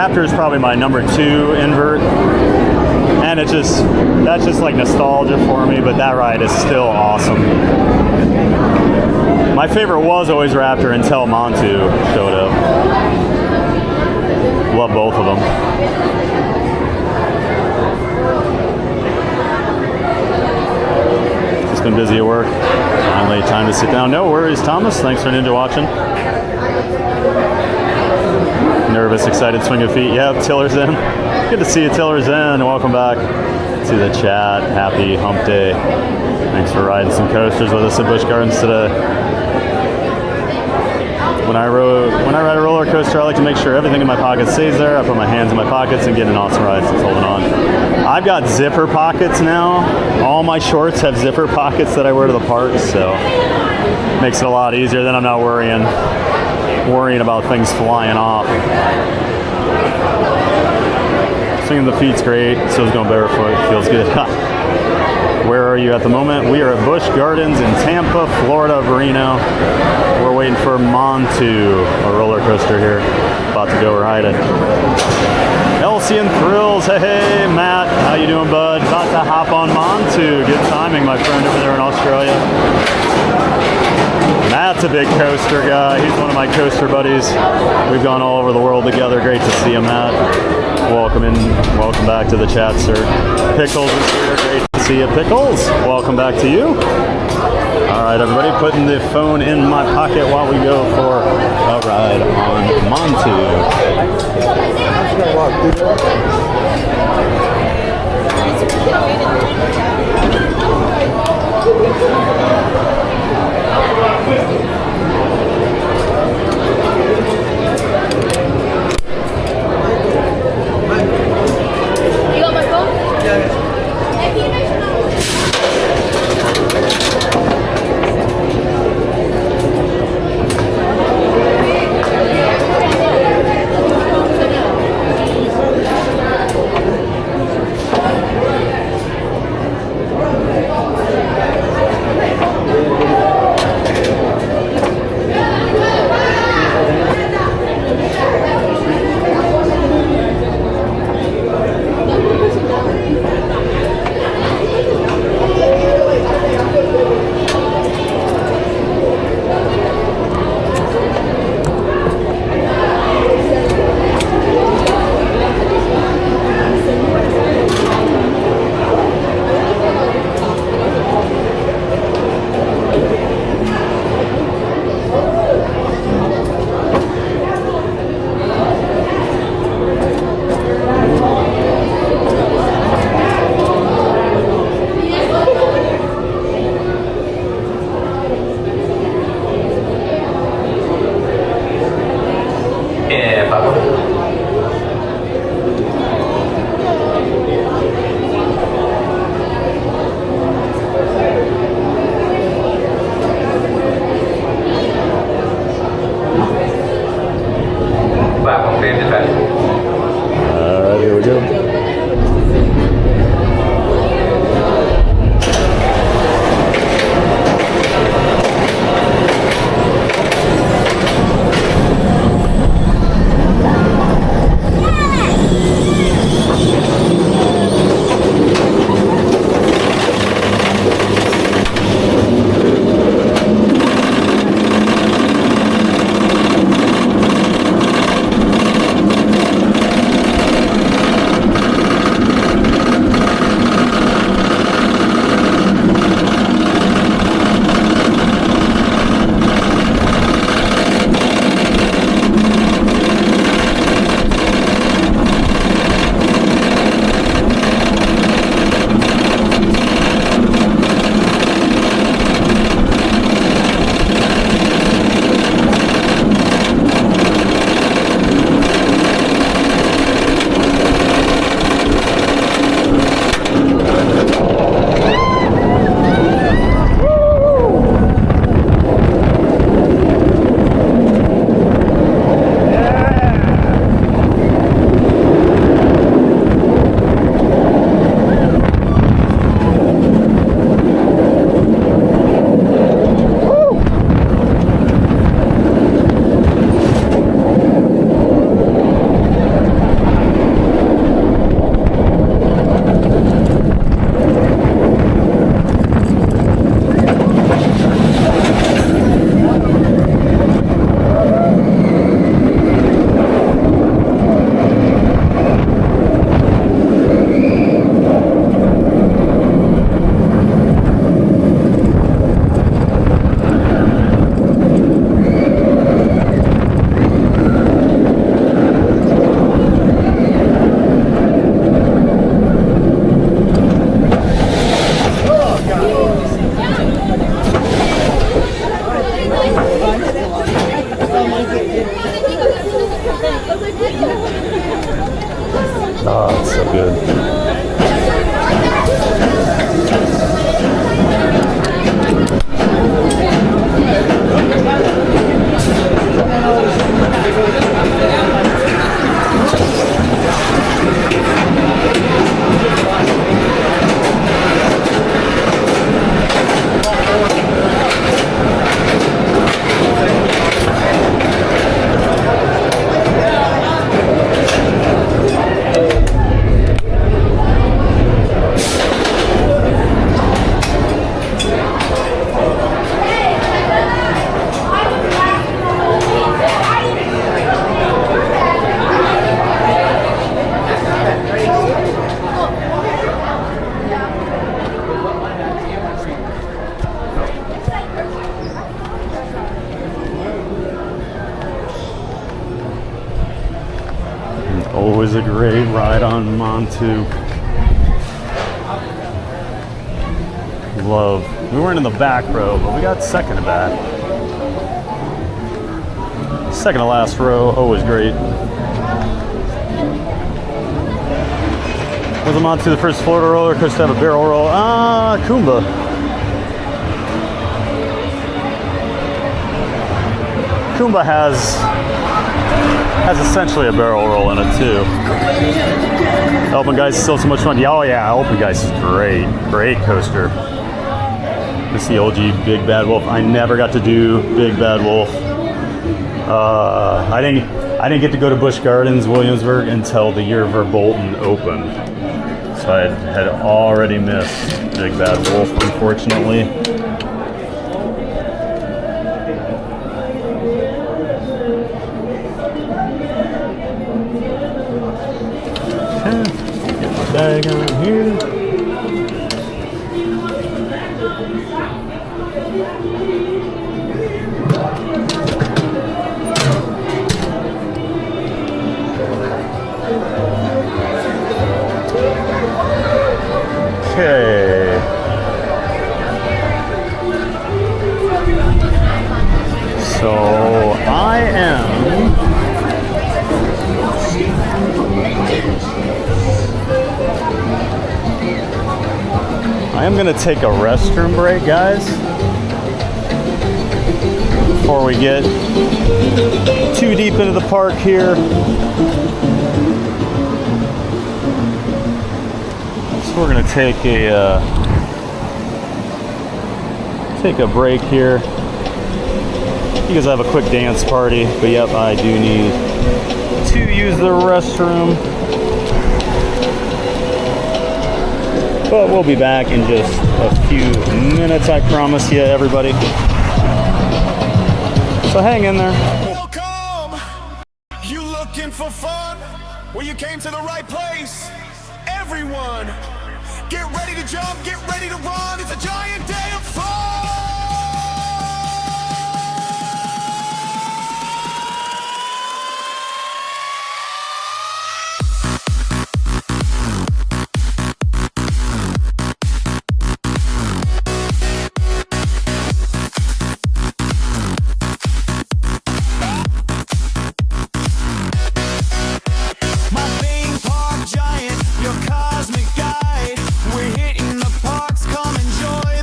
Raptor is probably my number 2 invert. And that's just like nostalgia for me, but that ride is still awesome. My favorite was always Raptor until Montu showed up. Love both of them. Just been busy at work. Finally, time to sit down. No worries, Thomas. Thanks for into watching. Nervous, excited, swing of feet. Yep, Tiller's in. Good to see you, Tiller's in. Welcome back to the chat. Happy hump day. Thanks for riding some coasters with us at Busch Gardens today. When I ride a roller coaster, I like to make sure everything in my pocket stays there. I put my hands in my pockets and get an awesome ride since holding on. I've got zipper pockets now. All my shorts have zipper pockets that I wear to the parks, so it makes it a lot easier. Then I'm not worrying about things flying off. Swinging the feet's great, so is going barefoot. Feels good. Where are you at the moment? We are at Busch Gardens in Tampa, Florida, Verino. We're waiting for Montu, a roller coaster here. About to go ride it. Elsie and Thrills. Hey, Matt. How you doing, bud? About to hop on Montu. Good timing, my friend over there in Australia. Matt's a big coaster guy. He's one of my coaster buddies. We've gone all over the world together. Great to see you, Matt. Welcome back to the chat, sir. Pickles is here. Great to see you, Pickles. Welcome back to you. All right, everybody, putting the phone in my pocket while we go for a ride on Montu. You got my phone? Yeah. Always a great ride on Montu. Love. We weren't in the back row, but we got second to back. Second to last row, always great. Was a Montu the first Florida roller coaster to have a barrel roll? Kumba. Kumba has essentially a barrel roll in it too. Open Guys is still so much fun. Oh yeah, Open Guys is great. Great coaster. This is the OG Big Bad Wolf. I never got to do Big Bad Wolf. I didn't get to go to Busch Gardens, Williamsburg until the year Verbolten opened. So I had already missed Big Bad Wolf, unfortunately. Get my bag on here. Okay. So I am gonna take a restroom break, guys, before we get too deep into the park here. We're gonna take a break here because I have a quick dance party. But yep, I do need to use the restroom. But we'll be back in just a few minutes, I promise you, everybody. So hang in there. Welcome. You looking for fun? Well, you came to the right place. Everyone, get ready to jump, get ready to run. It's a giant day of fun. My theme park giant, your cosmic guide. We're hitting the parks, come enjoy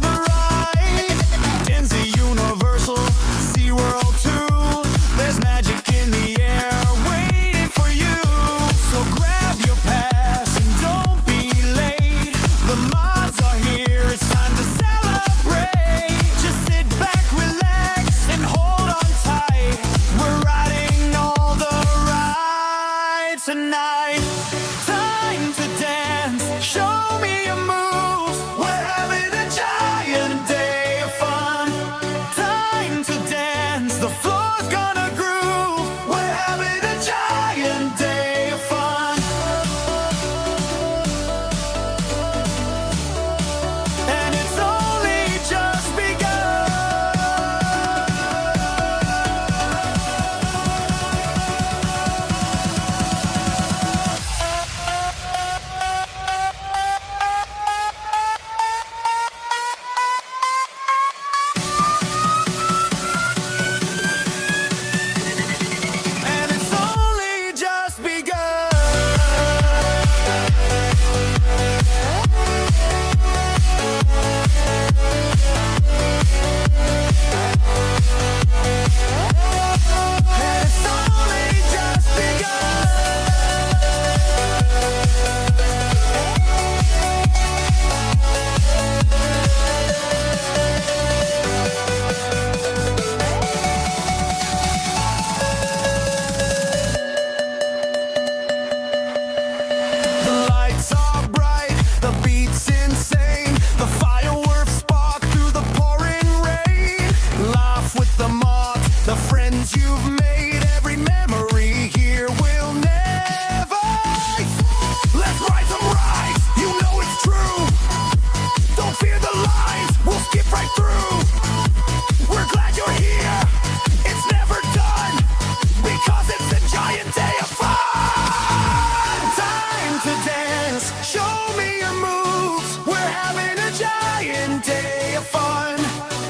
giant day of fun.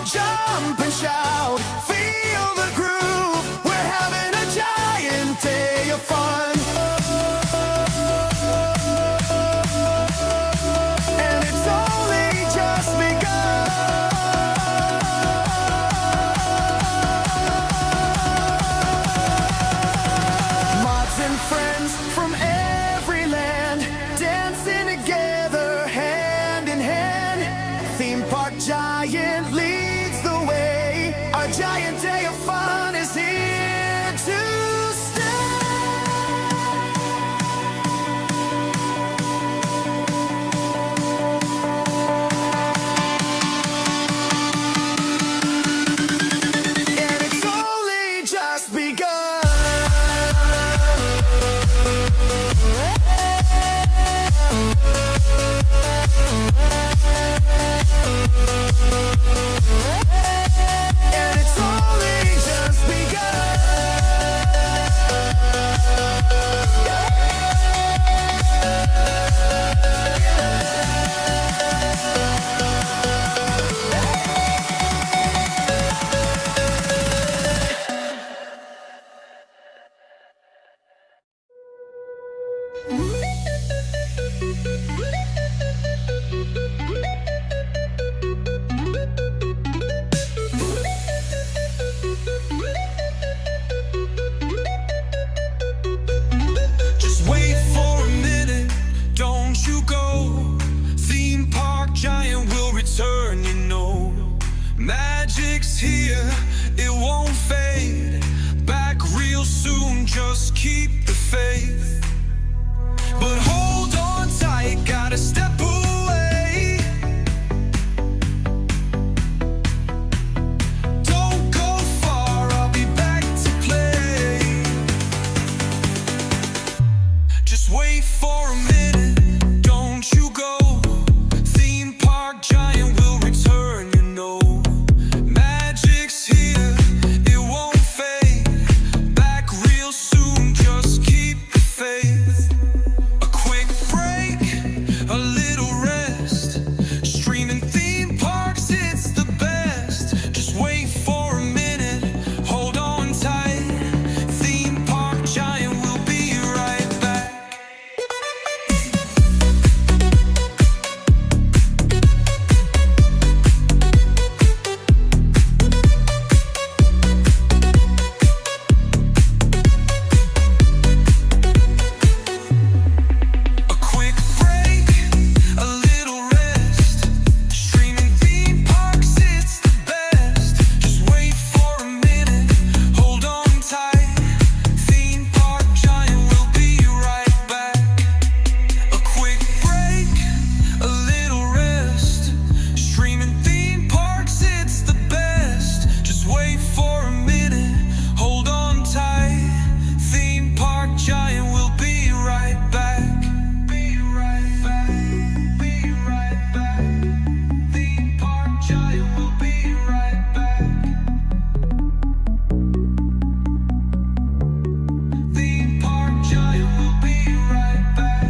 Jump and shout, feel the groove. We're having a giant day of fun. And it's only just begun. Mods and friends from every land dancing together hand in hand. Theme park giant leads the way. Our giant day of fun is here to stay. And it's only just begun. And it's only just begun. Just wait for a minute, don't you go. Theme park giant will return, you know. Magic's here, it won't fade. Back real soon, just keep the faith. But hold on tight, gotta step away. Don't go far, I'll be back to play. Just wait for a minute, don't you go. Theme park giant will return, you know. Magic's here, it won't fade. Back real soon, just keep the faith. A quick break, a little rest. Streaming theme parks, it's the best. Just wait for a minute, hold on tight. Theme park giant will be right back. A quick break, a little rest. Streaming theme parks, it's the best. Just wait for a minute, hold on tight. Theme park giant will be right back. A quick break, a little rest. Streaming theme parks, it's the best. Just wait for a minute, hold on tight. Theme park giant will be right back. Be right back. Be right back. Theme park giant will be right back. Theme park giant will be right back.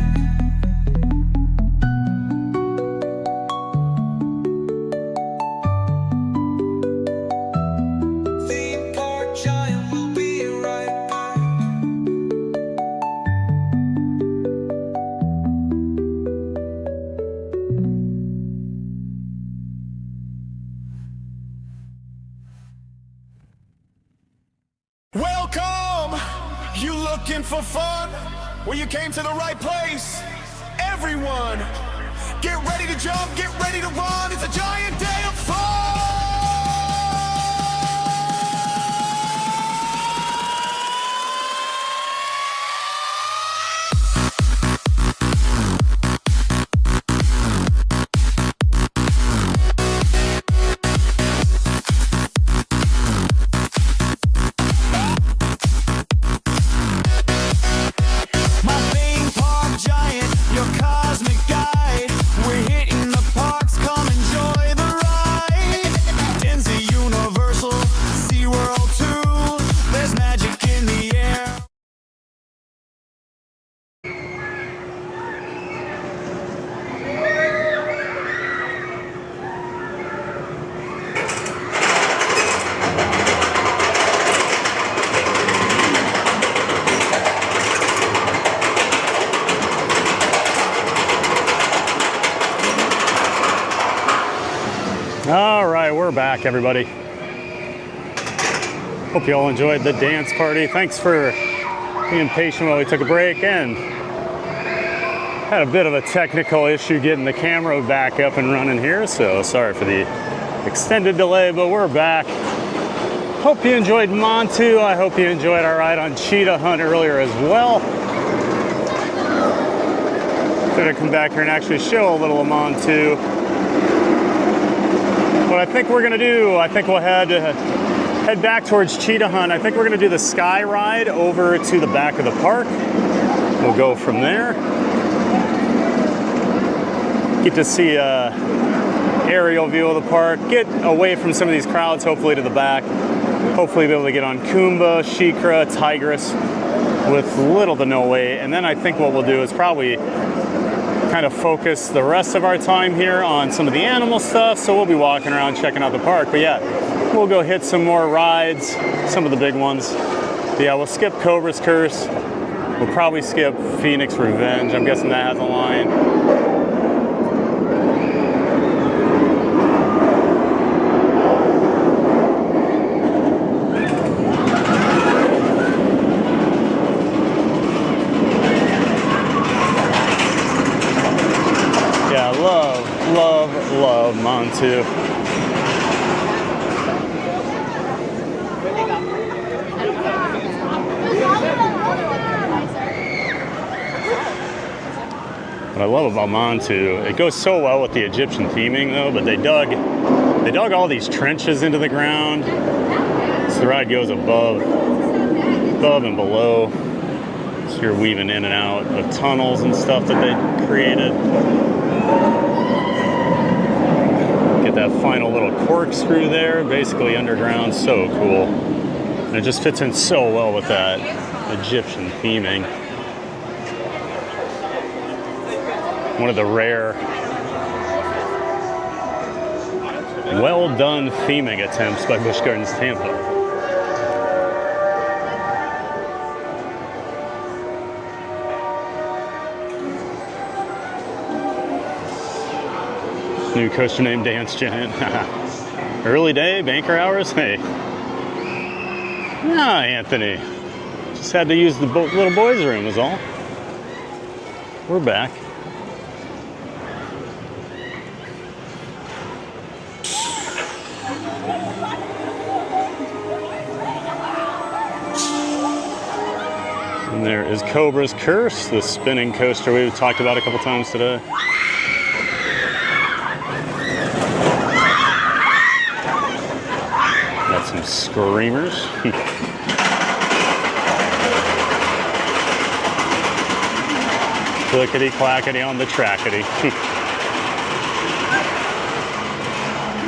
Theme park giant will be right back. Welcome! You looking for fun? Well, you came to the right place. Everyone, get ready to jump, get ready to run. It's a giant day of fun! My theme park giant, your cosmic guide. We're hitting the parks, come enjoy All right, we're back, everybody. Hope you all enjoyed the dance party. Thanks for being patient while we took a break and had a bit of a technical issue getting the camera back up and running here, so sorry for the extended delay, but we're back. Hope you enjoyed Montu. I hope you enjoyed our ride on Cheetah Hunt earlier as well. Gonna come back here and actually show a little of Montu. What I think we're gonna do, I think we'll head back towards Cheetah Hunt. I think we're gonna do the sky ride over to the back of the park. We'll go from there. Get to see a aerial view of the park, get away from some of these crowds, hopefully to the back. Hopefully be able to get on Kumba, Shikra, Tigris with little to no wait. And then I think what we'll do is probably kind of focus the rest of our time here on some of the animal stuff. So we'll be walking around checking out the park. But yeah, we'll go hit some more rides, some of the big ones. But yeah, we'll skip Cobra's Curse. We'll probably skip Phoenix Revenge. I'm guessing that has a line. Love Montu. What I love about Montu, it goes so well with the Egyptian theming though, but they dug all these trenches into the ground. So the ride goes above and below. So you're weaving in and out of tunnels and stuff that they created. Get that final little corkscrew there, basically underground, so cool. And it just fits in so well with that Egyptian theming. One of the rare, well done theming attempts by Busch Gardens Tampa. New coaster named Dance Giant. Early day, banker hours. Hey. Ah, Anthony. Just had to use the little boys' room was all. We're back. And there is Cobra's Curse, the spinning coaster we've talked about a couple times today. Got some screamers. Clickety clackety on the trackety.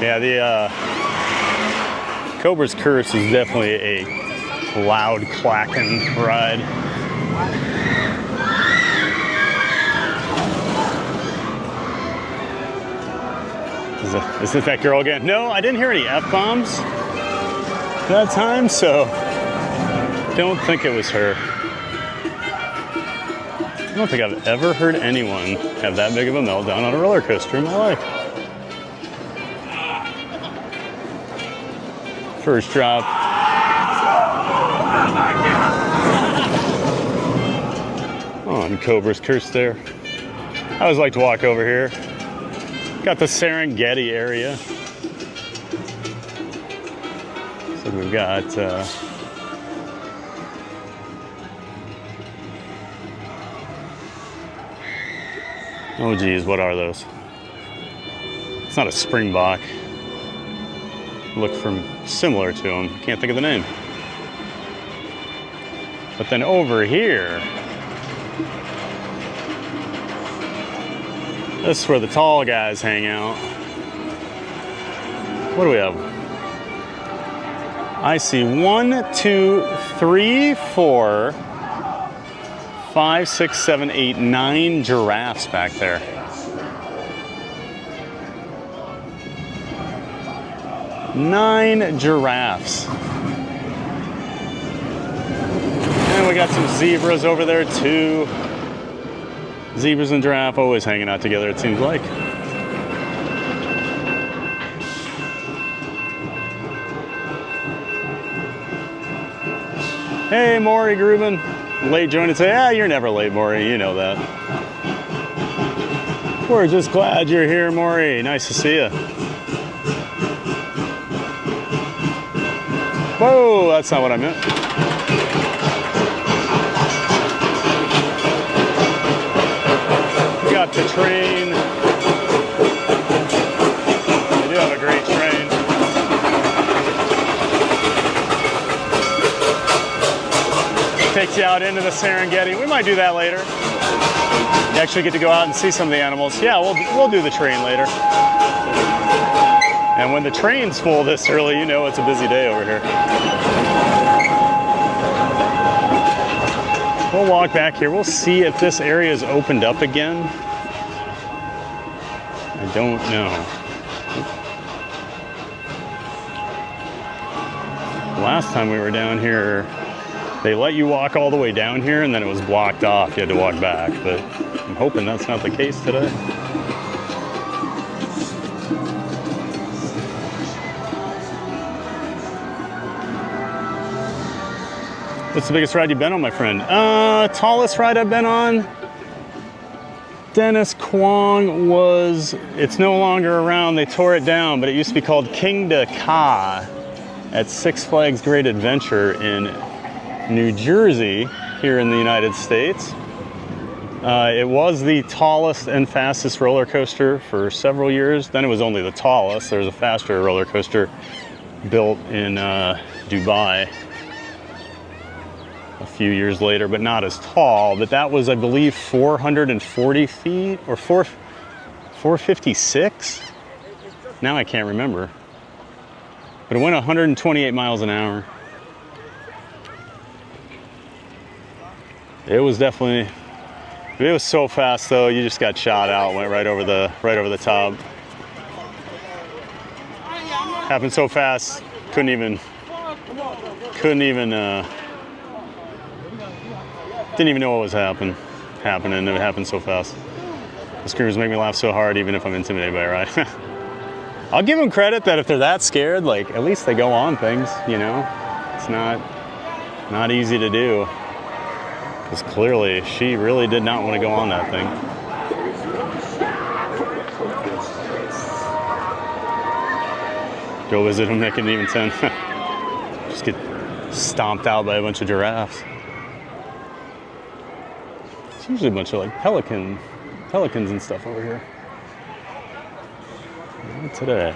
Yeah, the Cobra's Curse is definitely a loud clacking ride. Is it that girl again? No, I didn't hear any F-bombs that time, so don't think it was her. I don't think I've ever heard anyone have that big of a meltdown on a roller coaster in my life. First drop. On Cobra's Curse there. I always like to walk over here. Got the Serengeti area. So we've got oh geez, what are those? It's not a springbok. Look similar to them. Can't think of the name. But then over here, this is where the tall guys hang out. What do we have? I see 1, 2, 3, 4, 5, 6, 7, 8, 9 giraffes back there. Nine giraffes. And we got some zebras over there too. Zebras and giraffe always hanging out together, it seems like. Hey, Maury Grubin. Late joining today. Yeah, you're never late, Maury. You know that. We're just glad you're here, Maury. Nice to see you. Whoa, that's not what I meant. We got the train. They do have a great train. Takes you out into the Serengeti. We might do that later. You actually get to go out and see some of the animals. Yeah, we'll do the train later. And when the train's full this early, you know it's a busy day over here. We'll walk back here. We'll see if this area is opened up again. I don't know. Last time we were down here, they let you walk all the way down here and then it was blocked off. You had to walk back, but I'm hoping that's not the case today. What's the biggest ride you've been on, my friend? Tallest ride I've been on, Dennis Kwong was, it's no longer around, they tore it down, but it used to be called King Da Ka at Six Flags Great Adventure in New Jersey, here in the United States. It was the tallest and fastest roller coaster for several years. Then it was only the tallest. There was a faster roller coaster built in Dubai a few years later, but not as tall. But that was, I believe, 440 feet or 456? Now I can't remember. But it went 128 miles an hour. It was definitely, it was so fast though, you just got shot out, went right over the top. Happened so fast, couldn't even didn't even know what was happening. It happened so fast. The screamers make me laugh so hard, even if I'm intimidated by a ride. I'll give them credit that if they're that scared, like at least they go on things, you know? It's not easy to do. Because clearly she really did not want to go on that thing. Go visit them, make it even 10. Just get stomped out by a bunch of giraffes. It's usually a bunch of like pelicans and stuff over here. Not today.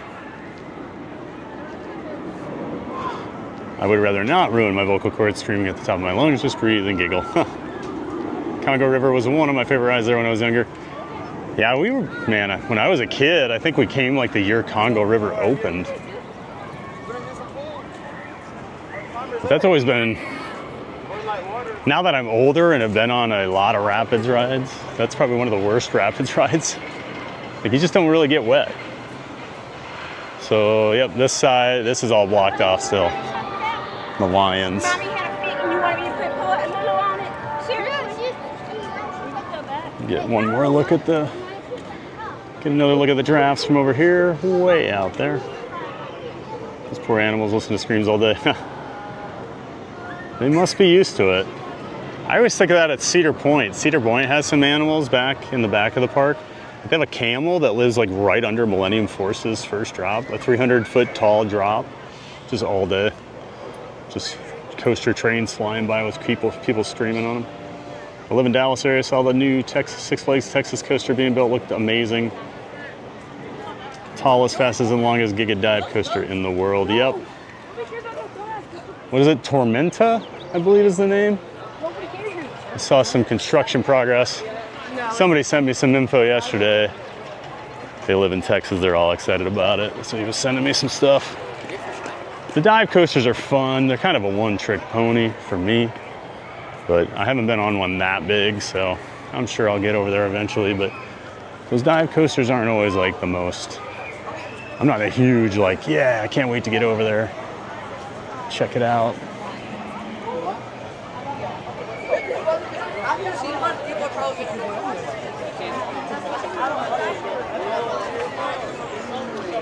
I would rather not ruin my vocal cords screaming at the top of my lungs, just breathe and giggle. Congo River was one of my favorite rides there when I was younger. Yeah, we were, man, when I was a kid, I think we came like the year Congo River opened. But that's always been, now that I'm older and have been on a lot of rapids rides, that's probably one of the worst rapids rides. Like you just don't really get wet. So, yep, this side, this is all blocked off still. The lions. Mommy had a fit and you want me to put Lulu on it? Seriously? Get one more look at get another look at the giraffes from over here, way out there. Those poor animals listen to screams all day. They must be used to it. I always think of that at Cedar Point. Cedar Point has some animals back in the back of the park. They have a camel that lives like right under Millennium Force's first drop, a 300-foot tall drop, just all day. Just coaster trains flying by with people streaming on them. I live in Dallas area, saw the new Six Flags Texas coaster being built, looked amazing. Tallest, fastest, and longest Giga Dive coaster in the world. Yep. What is it? Tormenta, I believe is the name. I saw some construction progress. Somebody sent me some info yesterday. They live in Texas, they're all excited about it. So he was sending me some stuff. The dive coasters are fun. They're kind of a one-trick pony for me. But I haven't been on one that big, so I'm sure I'll get over there eventually. But those dive coasters aren't always like the most. I'm not a huge like, yeah, I can't wait to get over there. Check it out.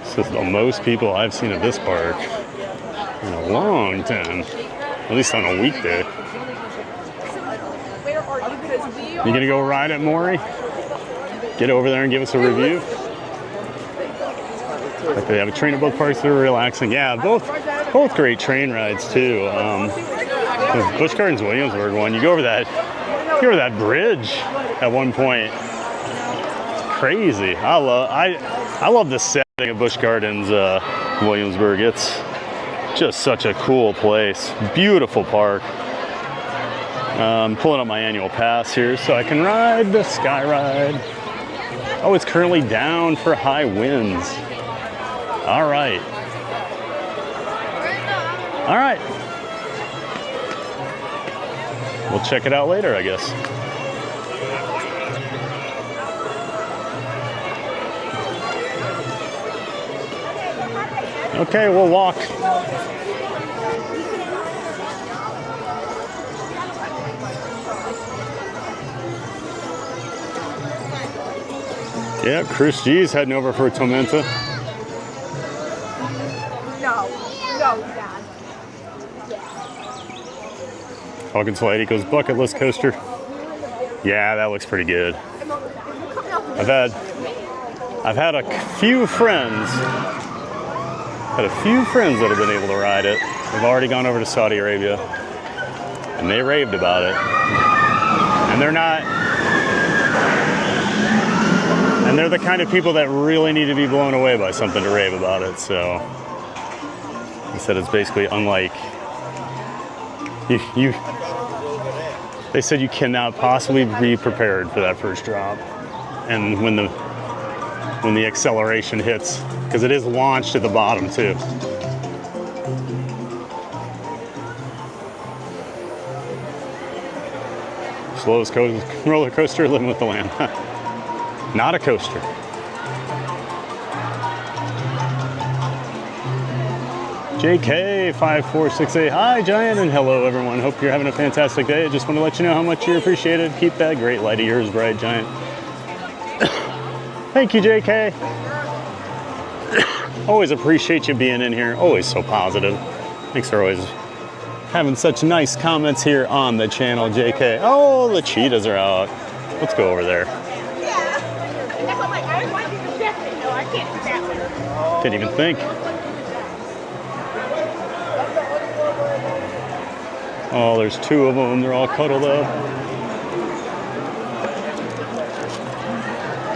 This is the most people I've seen at this park in a long time, at least on a weekday. You gonna go ride at Maury? Get over there and give us a review. Like they have a train at both parks that are relaxing. Yeah, both great train rides too. The Busch Gardens Williamsburg one, you go over that bridge at one point. Crazy. I love the setting of Busch Gardens Williamsburg. It's just such a cool place. Beautiful park. I'm pulling up my annual pass here so I can ride the Sky Ride. Oh, it's currently down for high winds. All right. All right. We'll check it out later, I guess. Okay, we'll walk. Yeah, Chris G's heading over for Tormenta. No, Dad. Hawkins Flight Eco's bucket list coaster. Yeah, that looks pretty good. I've had a few friends that have been able to ride it. They've already gone over to Saudi Arabia, and they raved about it. And they're the kind of people that really need to be blown away by something to rave about it. So he said it's basically unlike you. They said you cannot possibly be prepared for that first drop, and when the acceleration hits, because it is launched at the bottom too. Slowest roller coaster, living with the lamb. Not a coaster. JK5468. Hi, Giant, and hello, everyone. Hope you're having a fantastic day. I just want to let you know how much you're appreciated. Keep that great light of yours bright, Giant. Thank you, JK. Always appreciate you being in here. Always so positive. Thanks for always having such nice comments here on the channel, JK. Oh, the cheetahs are out. Let's go over there. Didn't even think. Oh, there's two of them. They're all cuddled up.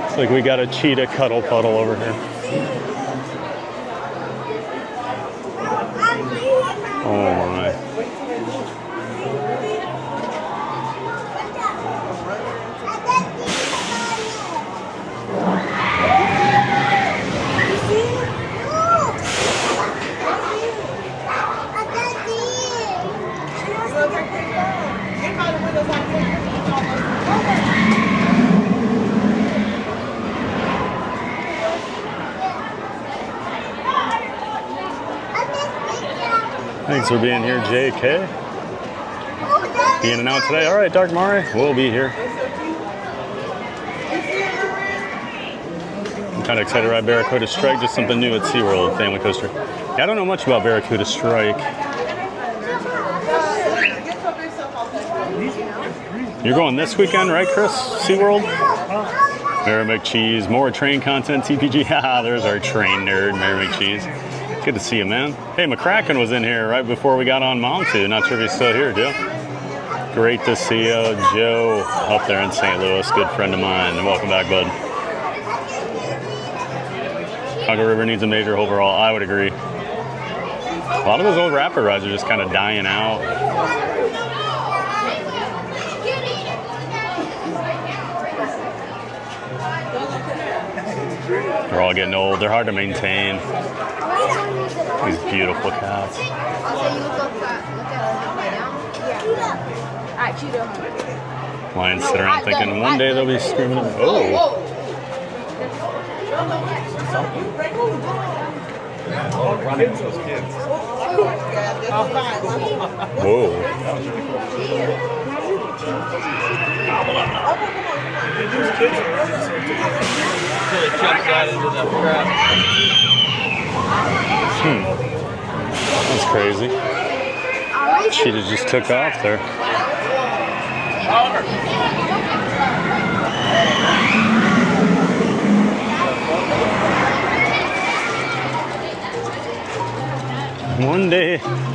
It's like we got a cheetah cuddle puddle over here. Oh my. Thanks for being here, JK. Being and out today. All right, Dark Mari, we'll be here. I'm kind of excited to ride Barracuda Strike, just something new at SeaWorld, family coaster. Yeah, I don't know much about Barracuda Strike. You're going this weekend, right, Chris? SeaWorld? Mary McCheese, more train content, TPG. Haha, there's our train nerd, Mary McCheese. Good to see you, man. Hey, McCracken was in here right before we got on Montu. Not sure if he's still here, Joe. Great to see you. Joe up there in St. Louis, good friend of mine. And welcome back, bud. Congo River needs a major overhaul. I would agree. A lot of those old rapid rides are just kind of dying out. They're all getting old. They're hard to maintain. These beautiful cats. Lions sit around thinking one day they'll be screaming at me. Oh! Whoa. That's crazy. Cheetah just took off there.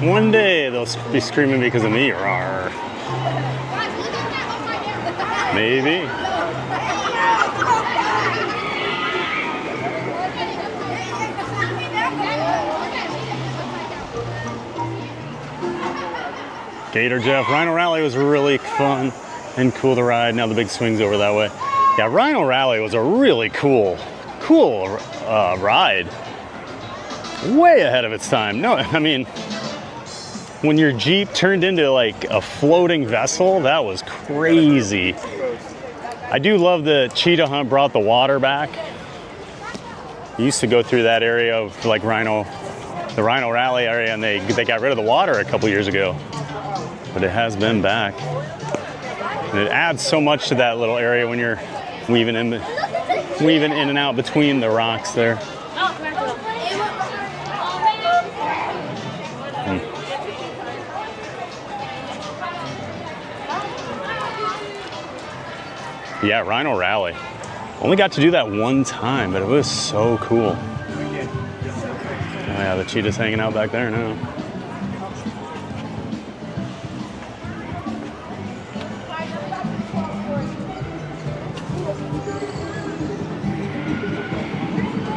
One day they'll be screaming because of me. Rawr. Maybe. Gator Jeff, Rhino Rally was really fun and cool to ride. Now the big swing's over that way. Yeah, Rhino Rally was a really cool ride. Way ahead of its time. No, I mean, when your Jeep turned into like a floating vessel, that was crazy. I do love the Cheetah Hunt brought the water back. You used to go through that area of like the Rhino Rally area, and they got rid of the water a couple years ago. But it has been back. And it adds so much to that little area when you're weaving in and out between the rocks there. Yeah, Rhino Rally. Only got to do that one time, but it was so cool. Oh yeah, the cheetah's hanging out back there now.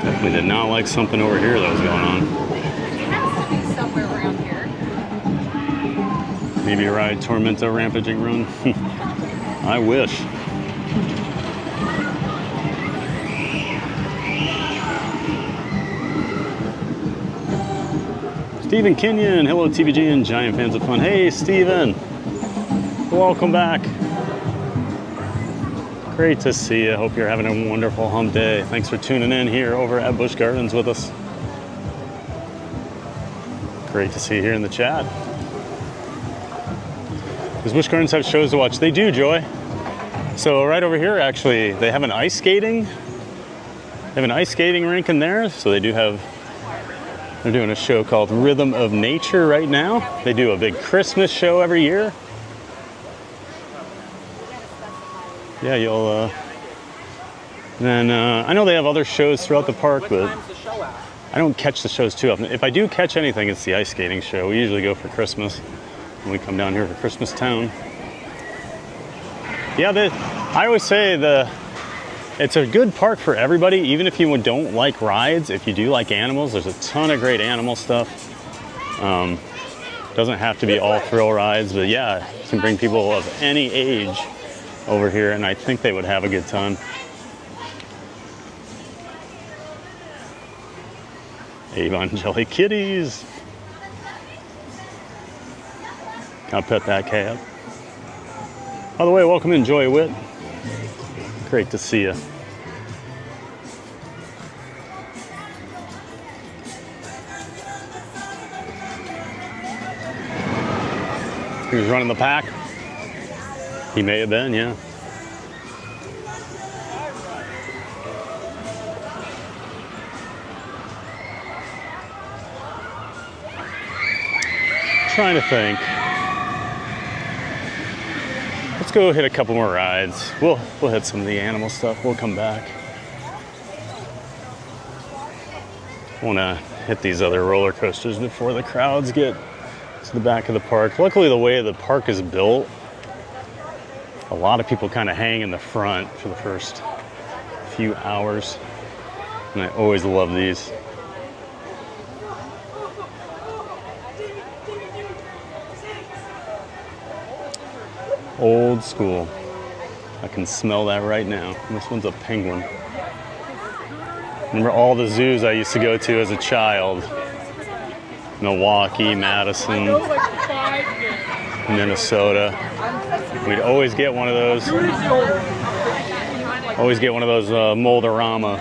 Definitely did not like something over here that was going on. It has to be somewhere around here. Maybe ride Tormenta Rampaging Run. I wish. Stephen Kenyon, hello TVG and Giant Fans of Fun. Hey Stephen, welcome back. Great to see you. Hope you're having a wonderful hump day. Thanks for tuning in here over at Busch Gardens with us. Great to see you here in the chat. Does Busch Gardens have shows to watch? They do, Joy. So right over here, actually, they have an ice skating. They have an ice skating rink in there. So they do have. They're doing a show called Rhythm of Nature right now. They do a big Christmas show every year. Yeah, you'll. Then I know they have other shows throughout the park, but I don't catch the shows too often. If I do catch anything, it's the ice skating show. We usually go for Christmas when we come down here for Christmas Town. Yeah, I always say it's a good park for everybody, even if you don't like rides. If you do like animals, there's a ton of great animal stuff. Doesn't have to be all thrill rides, but yeah, you can bring people of any age over here, and I think they would have a good time. Avon Jelly Kitties. I'll pet that cat. By the way, welcome in, Joy Witt. Great to see you. He was running the pack. He may have been, yeah. Trying to think. Let's go hit a couple more rides. We'll hit some of the animal stuff. We'll come back. I want to hit these other roller coasters before the crowds get to the back of the park. Luckily, the way the park is built, a lot of people kind of hang in the front for the first few hours. And I always love these. Old school. I can smell that right now. This one's a penguin. Remember all the zoos I used to go to as a child? Milwaukee, Madison, Minnesota. We'd always get one of those. Always get one of those Mold-A-Rama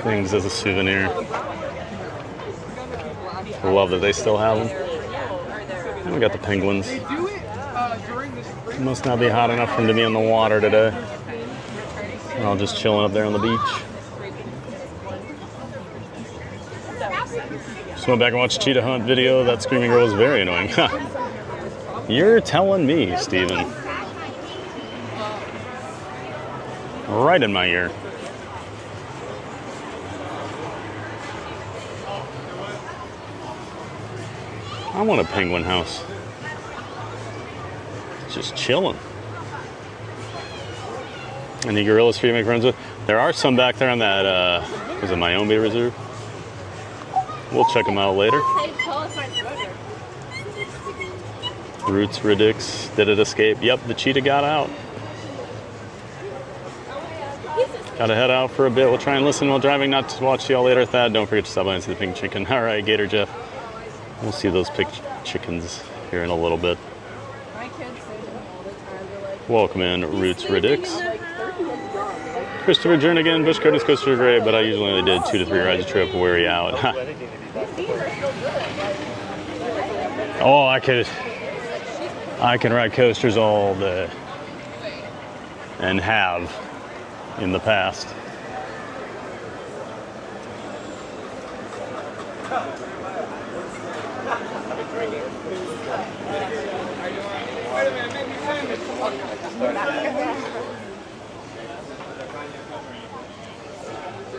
things as a souvenir. I love that they still have them. And we got the penguins. It must not be hot enough for them to be in the water today. They're all just chilling up there on the beach. Just went back and watched Cheetah Hunt video. That screaming girl was very annoying. You're telling me, Steven. Right in my ear. I want a penguin house. Just chilling. Any gorillas for you to make friends with? There are some back there on that, was it Myombe Reserve? We'll check them out later. Roots Riddix, did it escape? Yep, the cheetah got out. Gotta head out for a bit. We'll try and listen while driving, not to watch y'all later. Thad, don't forget to stop by and see the pink chicken. All right, Gator Jeff. We'll see those pink chickens here in a little bit. My kids say them all the time. They're like, Welcome in, Roots Riddix. Christopher Jernigan, Busch Gardens coasters are great, but I usually only did 2 to 3 rides a trip. Weary out. Oh, I can ride coasters all day, and have in the past.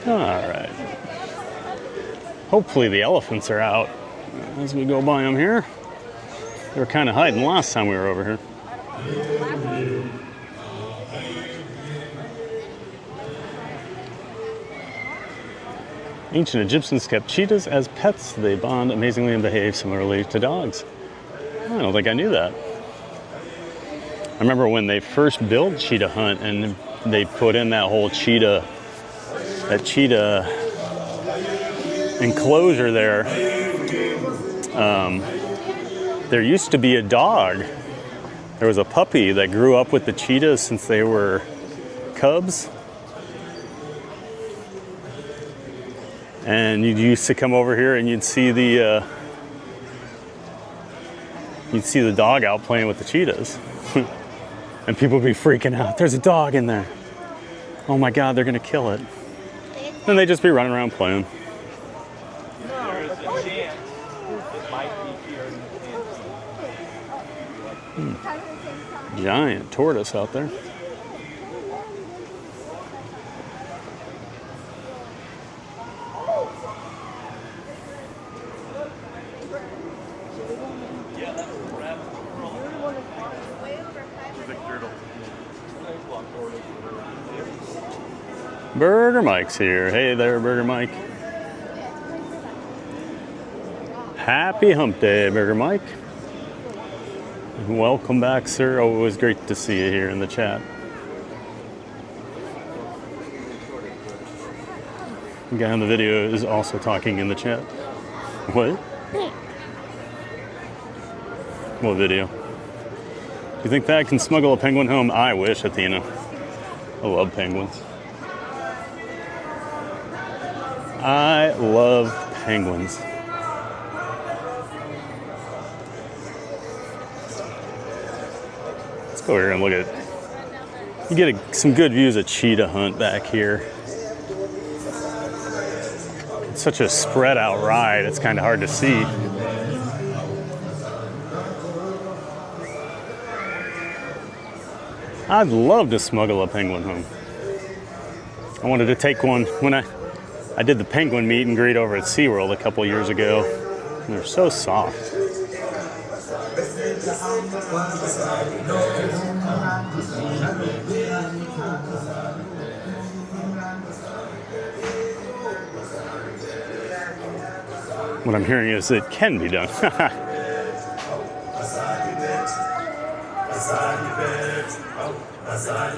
All right. Hopefully the elephants are out as we go by them here. They were kind of hiding last time we were over here. Ancient Egyptians kept cheetahs as pets. They bond amazingly and behave similarly to dogs. I don't think I knew that. I remember when they first built Cheetah Hunt and they put in that whole cheetah enclosure there. There used to be a dog. There was a puppy that grew up with the cheetahs since they were cubs. And you used to come over here and you'd see the dog out playing with the cheetahs. And people would be freaking out. There's a dog in there. Oh my God, they're gonna kill it. And they'd just be running around playing. Giant tortoise out there. Burger Mike's here. Hey there, Burger Mike. Happy hump day, Burger Mike. Welcome back, sir. Oh, it was great to see you here in the chat. The guy on the video is also talking in the chat. What? What video? Do you think that can smuggle a penguin home? I wish, Athena. I love penguins. I love penguins. Let's go here and look at it. You get some good views of Cheetah Hunt back here. It's such a spread out ride, it's kind of hard to see. I'd love to smuggle a penguin home. I wanted to take one when I did the penguin meet and greet over at SeaWorld a couple years ago. And they're so soft. What I'm hearing is it can be done.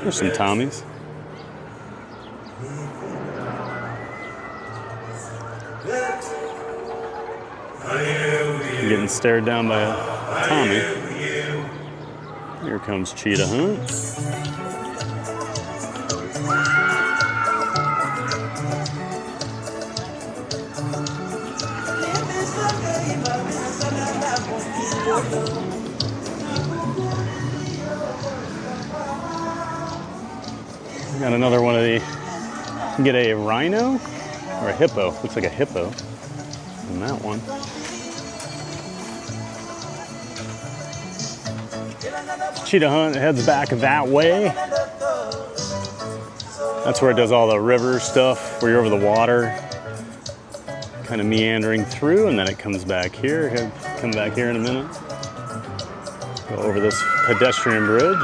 There's some Tommies. Getting stared down by a Tommy. Here comes Cheetah Hunt. We got another one of the. You can get a rhino or a hippo. Looks like a hippo in that one. Cheetah Hunt heads back that way. That's where it does all the river stuff, where you're over the water, kind of meandering through, and then it comes back here. He'll come back here in a minute. Go over this pedestrian bridge.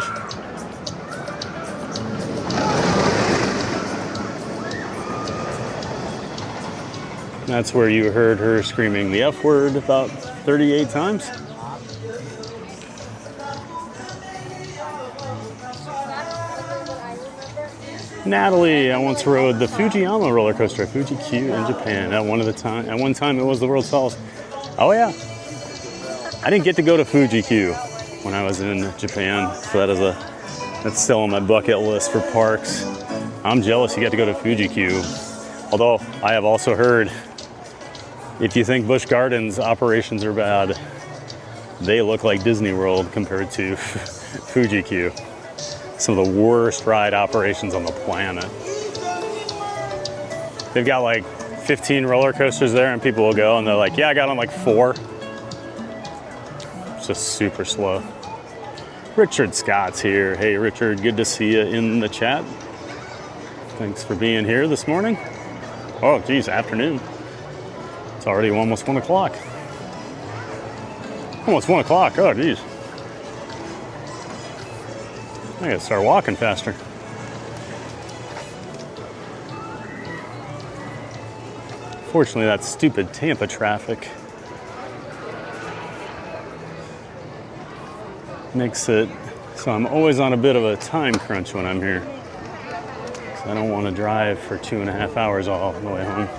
That's where you heard her screaming the F word about 38 times. Natalie, I once rode the Fujiyama roller coaster at Fuji Q in Japan. At one time, it was the world's tallest. Oh yeah, I didn't get to go to Fuji Q when I was in Japan, so that's still on my bucket list for parks. I'm jealous you get to go to Fuji Q. Although I have also heard, if you think Busch Gardens operations are bad, they look like Disney World compared to Fuji Q. Some of the worst ride operations on the planet. They've got like 15 roller coasters there, and people will go and they're like, yeah, I got on like 4. It's just super slow. Richard Scott's here. Hey Richard, good to see you in the chat. Thanks for being here this morning. Oh geez, afternoon. It's already almost 1 o'clock. Almost 1 o'clock, oh geez. I gotta start walking faster. Fortunately, that stupid Tampa traffic makes it so I'm always on a bit of a time crunch when I'm here. I don't want to drive for 2.5 hours all the way home.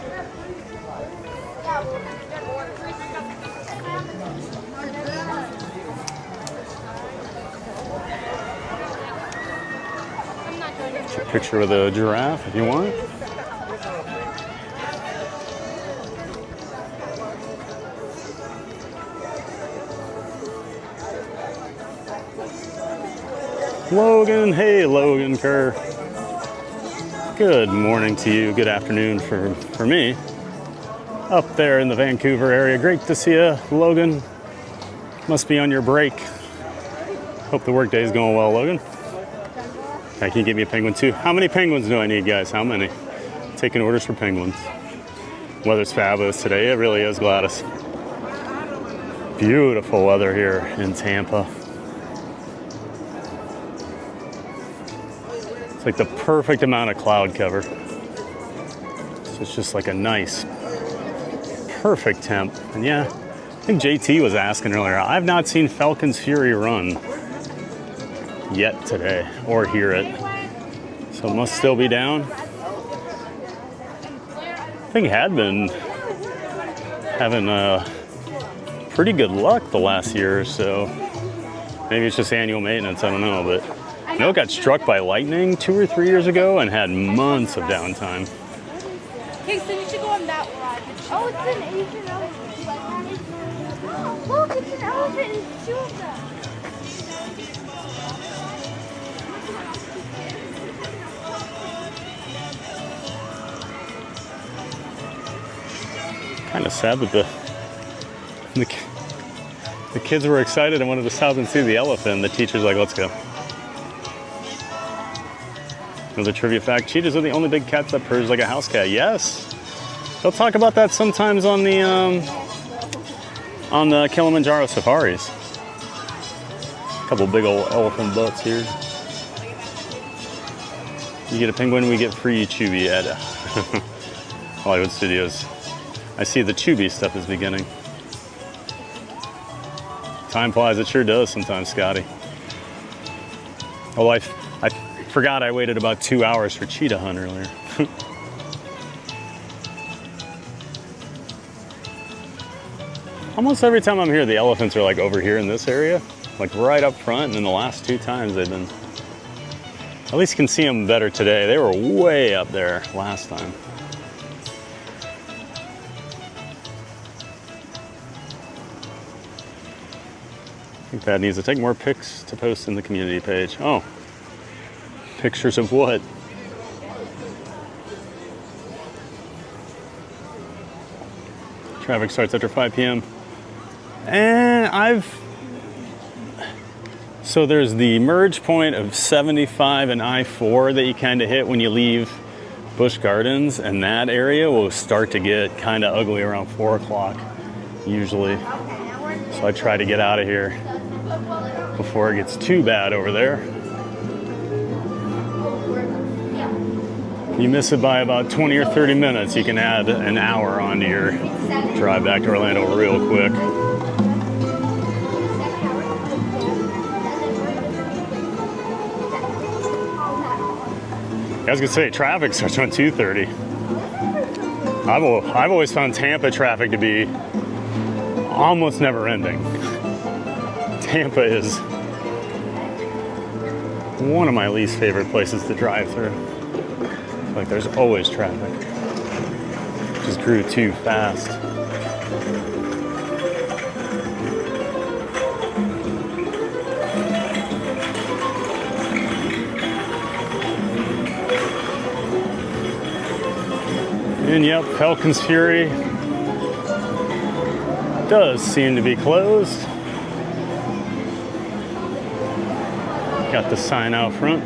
Picture with a giraffe if you want. Logan, hey Logan Kerr. Good morning to you, good afternoon for me. Up there in the Vancouver area, great to see you, Logan. Must be on your break. Hope the work day is going well, Logan. I can you get me a penguin too. How many penguins do I need, guys? How many? Taking orders for penguins. Weather's fabulous today. It really is, Gladys. Beautiful weather here in Tampa. It's like the perfect amount of cloud cover. So it's just like a nice, perfect temp. And yeah, I think JT was asking earlier, I've not seen Falcon's Fury run yet today or hear it, so it must still be down. I think it had been having pretty good luck the last year or so. Maybe it's just annual maintenance, I don't know, but I know it got struck by lightning 2 or 3 years ago and had months of downtime. Okay, so you should go on that ride. Oh, it's an Asian elephant. Look, it's an elephant. It's 2 of them. Kind of sad that the kids were excited and wanted to stop and see the elephant. The teacher's like, let's go. Another trivia fact, cheetahs are the only big cats that purrs like a house cat. Yes. They'll talk about that sometimes on the Kilimanjaro safaris. A couple big old elephant butts here. You get a penguin, we get free Chubby at Hollywood Studios. I see the Chubby stuff is beginning. Time flies, it sure does sometimes, Scotty. Oh, I forgot I waited about 2 hours for Cheetah Hunt earlier. Almost every time I'm here, the elephants are like over here in this area, like right up front, and then the last 2 times they've been, at least can see them better today. They were way up there last time. I think Thad needs to take more pics to post in the community page. Oh, pictures of what? Traffic starts after 5 p.m. And So there's the merge point of 75 and I-4 that you kind of hit when you leave Busch Gardens, and that area will start to get kind of ugly around 4 o'clock usually. So I try to get out of here before it gets too bad over there. You miss it by about 20 or 30 minutes, you can add an hour onto your drive back to Orlando real quick. I was gonna say, traffic starts on 2:30. I've always found Tampa traffic to be almost never ending. Tampa is one of my least favorite places to drive through. Like there's always traffic. Just grew too fast. And yep, Falcon's Fury does seem to be closed. Got the sign out front.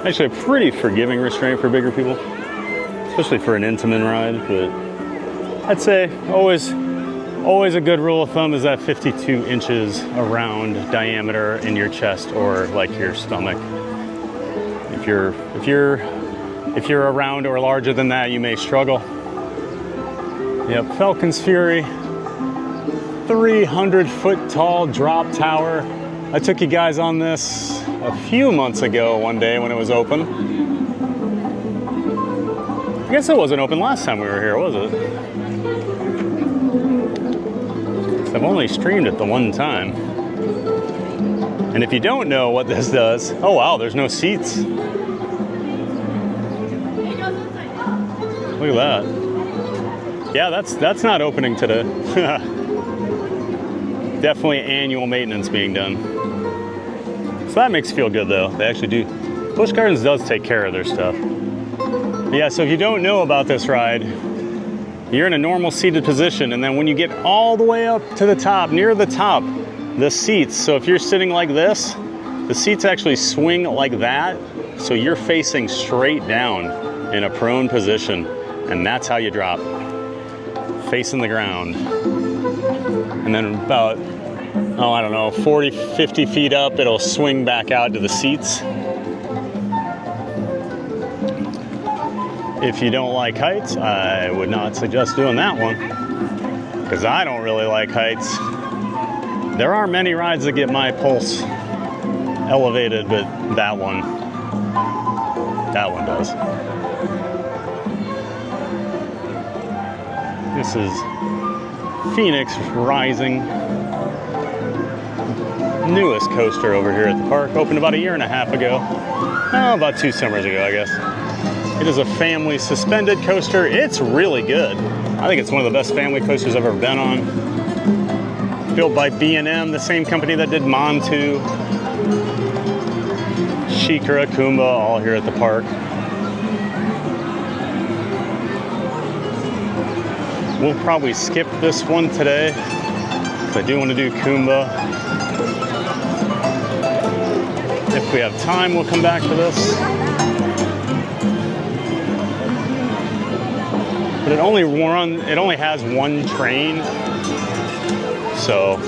Actually, a pretty forgiving restraint for bigger people, especially for an Intamin ride, but I'd say always a good rule of thumb is that 52 inches around diameter in your chest or like your stomach. If you're around or larger than that, you may struggle. Yep, Falcon's Fury, 300-foot tall drop tower. I took you guys on this a few months ago one day when it was open. I guess it wasn't open last time we were here, was it? I've only streamed it the one time. And if you don't know what this does, oh wow, there's no seats. Look at that. Yeah, that's not opening today. Definitely annual maintenance being done. So that makes you feel good though. They actually do. Busch Gardens does take care of their stuff. Yeah, so if you don't know about this ride, you're in a normal seated position, and then when you get all the way up to the top, near the top, the seats, so if you're sitting like this, the seats actually swing like that, so you're facing straight down in a prone position, and that's how you drop, facing the ground. And then about, oh, I don't know, 40, 50 feet up, it'll swing back out to the seats. If you don't like heights, I would not suggest doing that one, because I don't really like heights. There are many rides that get my pulse elevated, but that one does. This is Phoenix Rising, newest coaster over here at the park. Opened about 1.5 years ago. Oh, about 2 summers ago, I guess. It is a family suspended coaster. It's really good. I think it's one of the best family coasters I've ever been on. Built by B&M, the same company that did Montu, Shikra, Kumba, all here at the park. We'll probably skip this one today, because I do want to do Kumba. If we have time, we'll come back to this. But it only has one train, so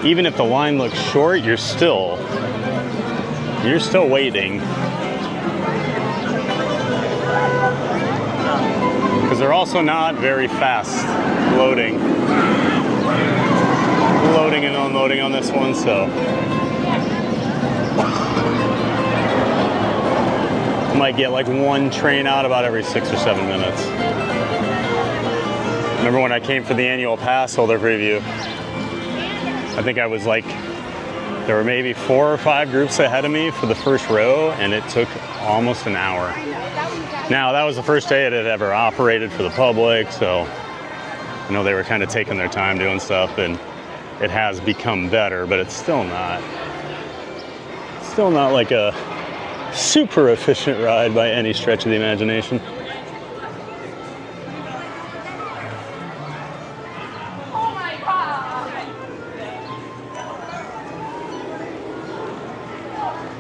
even if the line looks short, you're still waiting, because they're also not very fast loading and unloading on this one, so might get like one train out about every 6 or 7 minutes. Remember when I came for the annual pass holder preview, I think I was like, there were maybe 4 or 5 groups ahead of me for the first row, and it took almost an hour. Now, that was the first day it had ever operated for the public, so I know they were kind of taking their time doing stuff, and it has become better, but it's still not like a super efficient ride by any stretch of the imagination. Oh my god!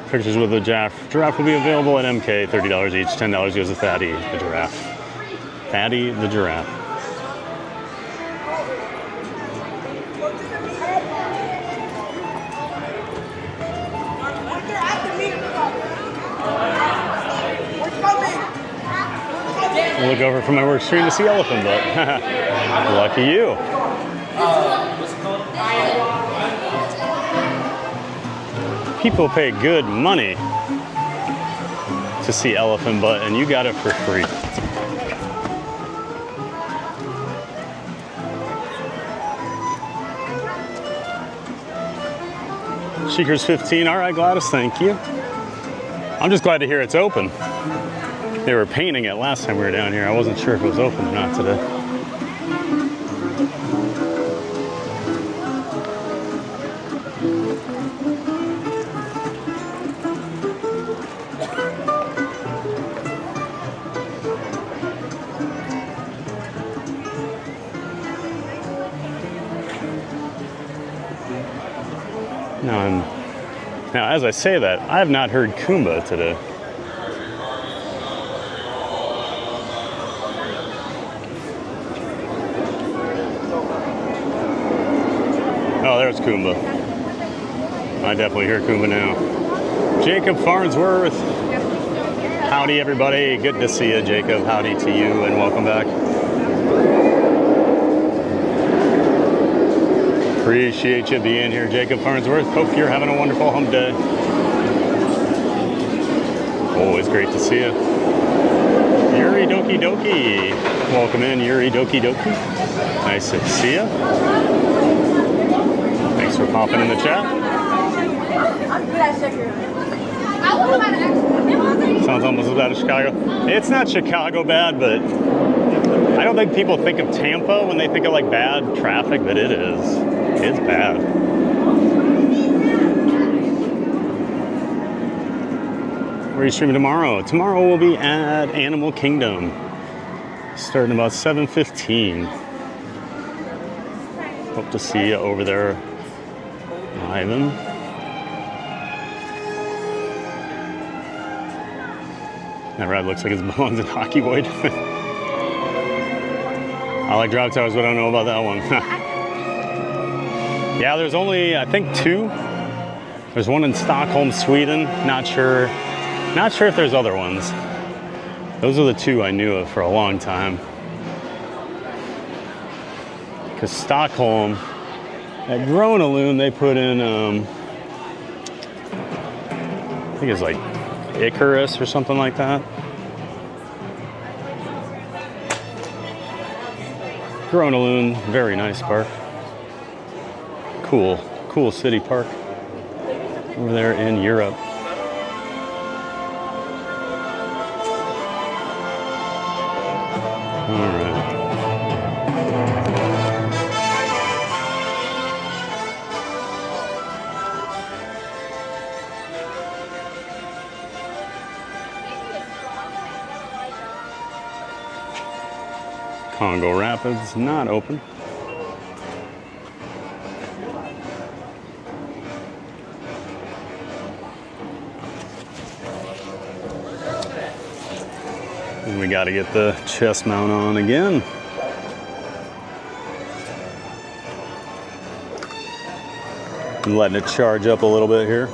Pictures with the giraffe. Giraffe will be available at MK, $30 each. $10 goes to Fatty, the giraffe. Fatty, the giraffe. I'll look over from my work screen to see elephant butt. Lucky you. People pay good money to see elephant butt, and you got it for free. Shikra's 15. All right, Gladys, thank you. I'm just glad to hear it's open. They were painting it last time we were down here. I wasn't sure if it was open or not today. Now, as I say that, I have not heard Kumba today. Oh, there's Kumba. I definitely hear Kumba now. Jacob Farnsworth. Howdy, everybody. Good to see you, Jacob. Howdy to you, and welcome back. Appreciate you being here, Jacob Farnsworth. Hope you're having a wonderful hump day. Always great to see you. Yuri Doki Doki. Welcome in, Yuri Doki Doki. Nice to see you. Thanks for popping in the chat. I'm good at SheiKra. Sounds almost as bad as Chicago. It's not Chicago bad, but I don't think people think of Tampa when they think of like bad traffic, but it is. It's bad. Where are you streaming tomorrow? Tomorrow we'll be at Animal Kingdom, starting about 7:15. Hope to see you over there, Ivan. That ride looks like it belongs in Hockey Void. I like drop towers, but I don't know about that one. Yeah, there's only, I think, 2. There's one in Stockholm, Sweden. Not sure if there's other ones. Those are the 2 I knew of for a long time. Because Stockholm, at Gronalund, they put in, I think it's like Icarus or something like that. Gronalund, very nice park. Cool city park over there in Europe. All right. Congo Rapids, not open. And we got to get the chest mount on again. I'm letting it charge up a little bit here.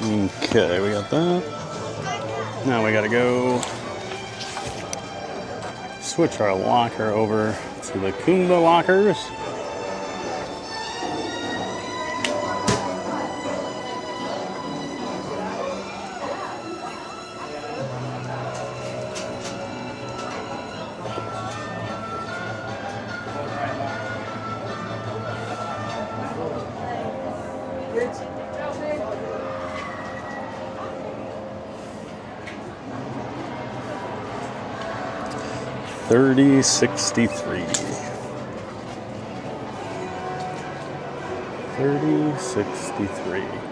Okay, we got that. Now we gotta go switch our locker over to the Kumba lockers. $30.63. $30.63.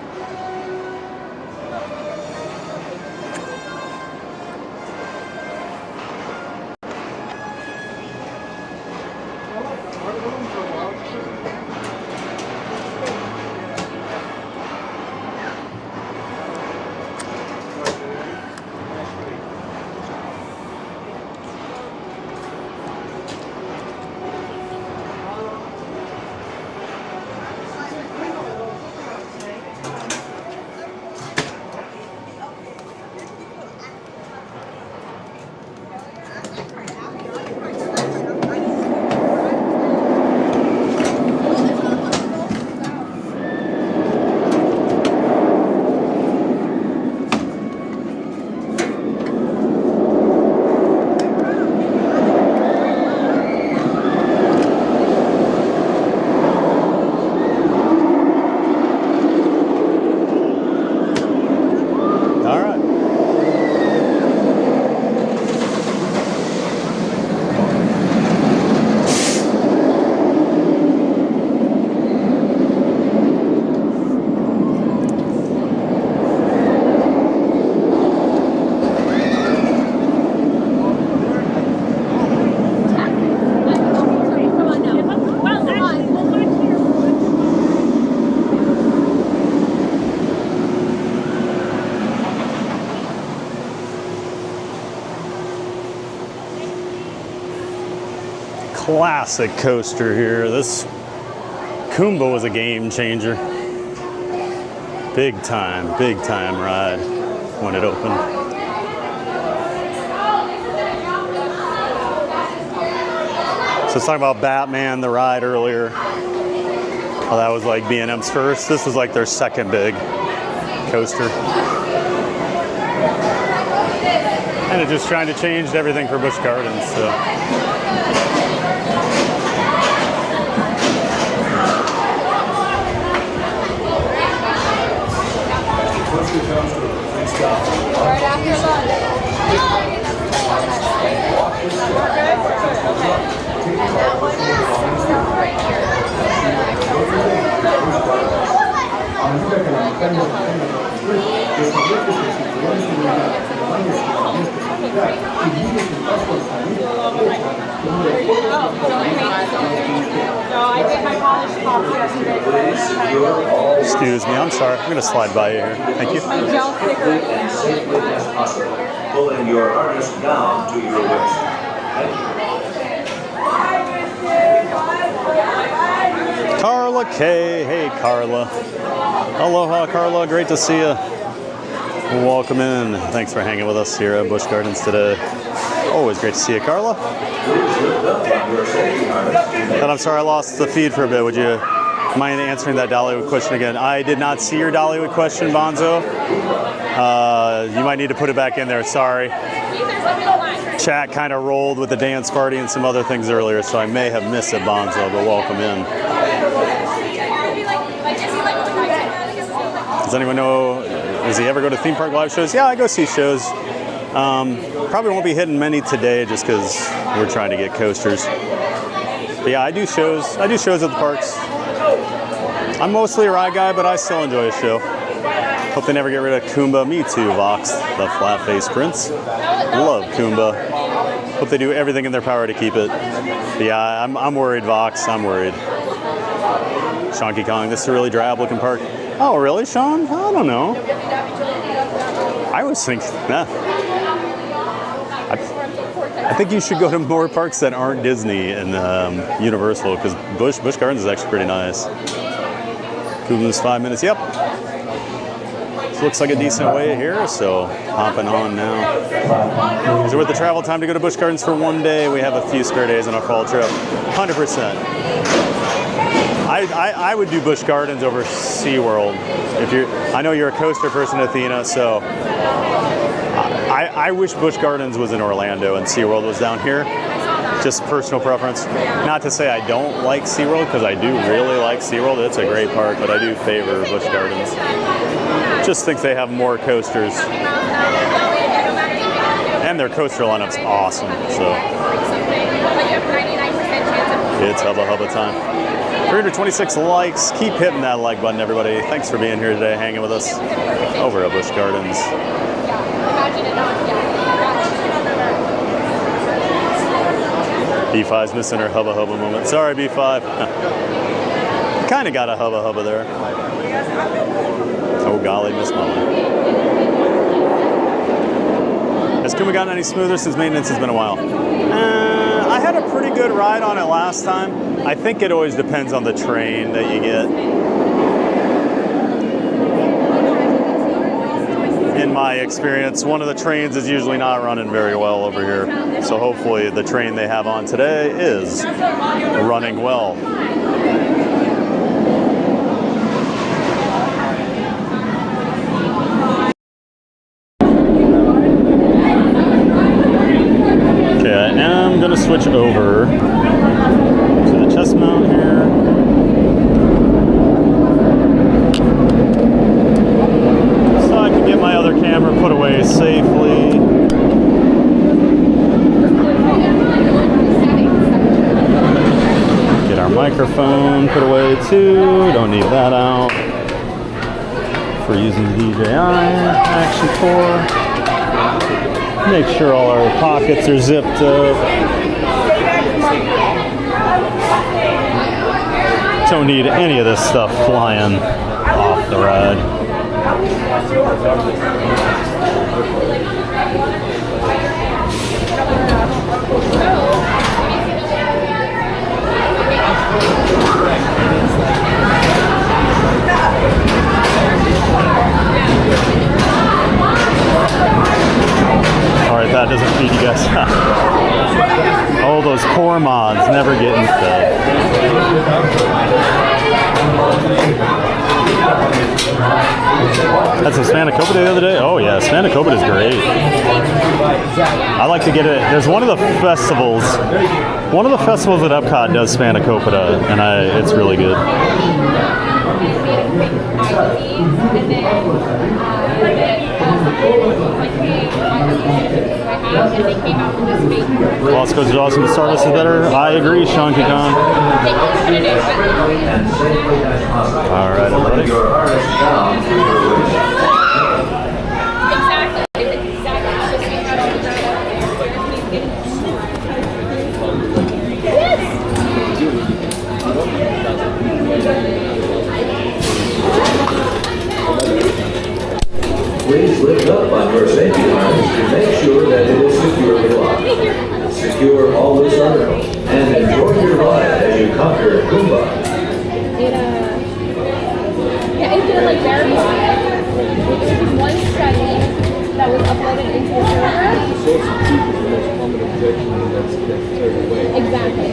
Classic coaster here. This Kumba was a game changer. Big time ride when it opened. So let's talk about Batman, the ride earlier. How that was like B&M's first. This was like their second big coaster. And it just trying to change everything for Busch Gardens. So. Right after lunch. Excuse me, I'm sorry. I'm going to slide by you here. Thank you. Pulling your harness down to your waist. Carla K. Hey, Carla. Aloha, Carla. Great to see you. Welcome in. Thanks for hanging with us here at Busch Gardens today. Always great to see you, Carla. And I'm sorry I lost the feed for a bit. Would you mind answering that Dollywood question again? I did not see your Dollywood question, Bonzo. You might need to put it back in there. Sorry. Chat kind of rolled with the dance party and some other things earlier, so I may have missed it, Bonzo, but welcome in. Does anyone know, does he ever go to theme park live shows? Yeah, I go see shows. Probably won't be hitting many today just because we're trying to get coasters. But yeah, I do shows. I do shows at the parks. I'm mostly a ride guy, but I still enjoy a show. Hope they never get rid of Kumba. Me too, Vox, the flat-faced prince. Love Kumba. Hope they do everything in their power to keep it. But yeah, I'm worried, Vox. I'm worried. Shonky Kong, this is a really drab-looking park. Oh, really, Sean? I don't know. I was thinking, nah. I think you should go to more parks that aren't Disney and Universal, because Busch Gardens is actually pretty nice. Kumba's 5 minutes, yep. This looks like a decent way here, so hopping on now. Is it worth the travel time to go to Busch Gardens for one day? We have a few spare days on our fall trip. 100%. I would do Busch Gardens over SeaWorld. I know you're a coaster person, Athena, so I wish Busch Gardens was in Orlando and SeaWorld was down here. Just personal preference. Not to say I don't like SeaWorld, because I do really like SeaWorld. It's a great park, but I do favor Busch Gardens. Just think they have more coasters. And their coaster lineup's awesome, so. It's Hubba Hubba time. 326 likes. Keep hitting that like button, everybody. Thanks for being here today, hanging with us over at Busch Gardens. B5's missing her Hubba Hubba moment. Sorry, B5. Kind of got a Hubba Hubba there. Oh golly, missed my one. Has Kumba gotten any smoother since maintenance has been a while? I had a pretty good ride on it last time. I think it always depends on the train that you get. In my experience, one of the trains is usually not running very well over here. So hopefully the train they have on today is running well. Okay, I am going to switch over to the chest mount here. So I can get my other camera put away safely. Get our microphone put away too. Don't need that out. For using the DJI Action 4. Make sure all our pockets are zipped up. Don't need any of this stuff flying off the ride. Alright, that doesn't feed you guys. Oh, those core mods never getting fed. Had some Spanakopita the other day. Oh yeah, Spanakopita is great. I like to get it. There's one of the festivals at Epcot does Spanakopita, and it's really good. Lost Coast is awesome. Stardust is better. I agree, Sean Kikon. All right, everybody. Please lift up on your safety harness to make sure that it is securely locked. Secure all loose articles and enjoy your ride as you conquer Kumba. It's gonna like verify. There was this one study that was uploaded into the server. Exactly.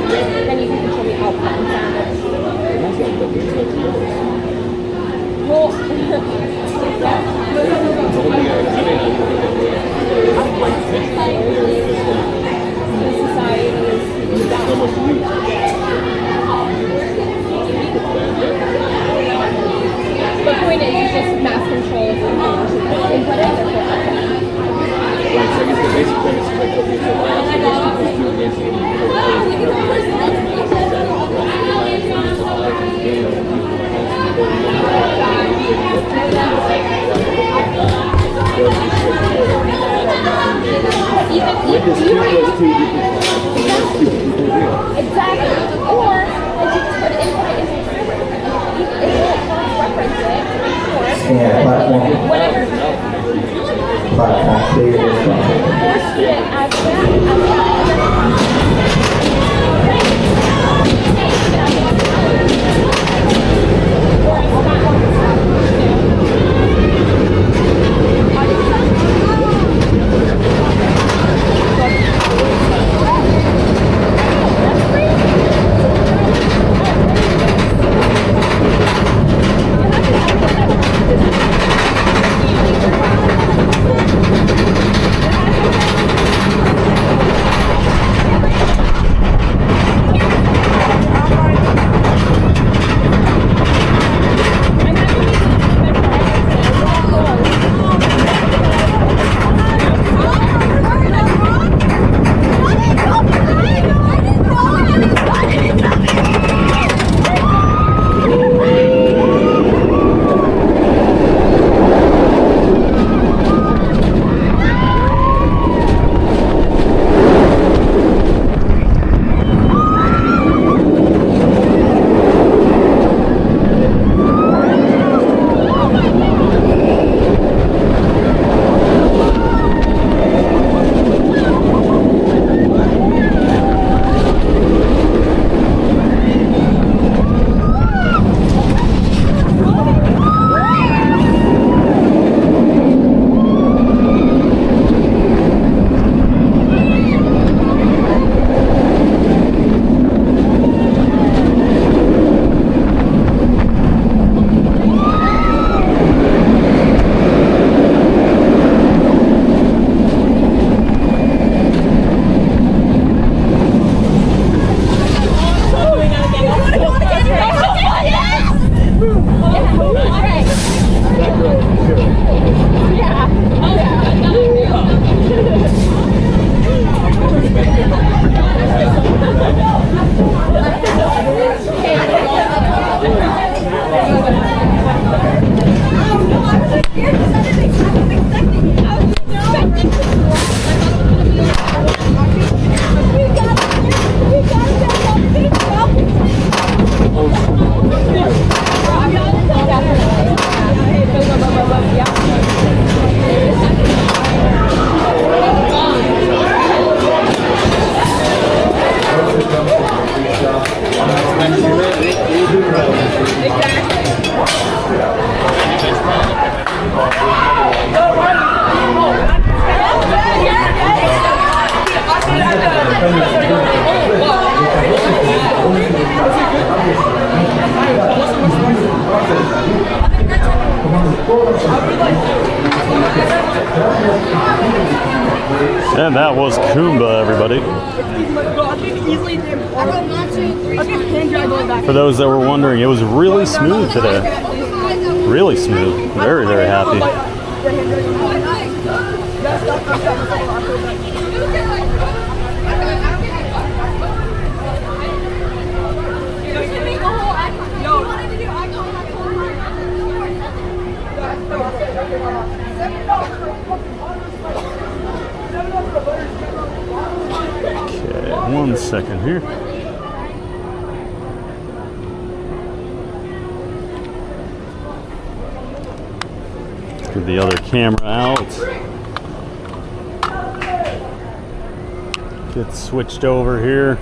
Then you can control the output and sound. Well, the point is, it's just mass control of input and Right, so I guess the basic premise is like, okay, so my observation is to against any when does 2 plus 2 equal 5? Exactly. Or, as you just put input into the server, it will reference it, whatever. Platform, And that was Kumba, everybody. For those that were wondering, it was really smooth today. Really smooth. Very, very happy. Okay, 1 second here. Get the other camera out. Get switched over here.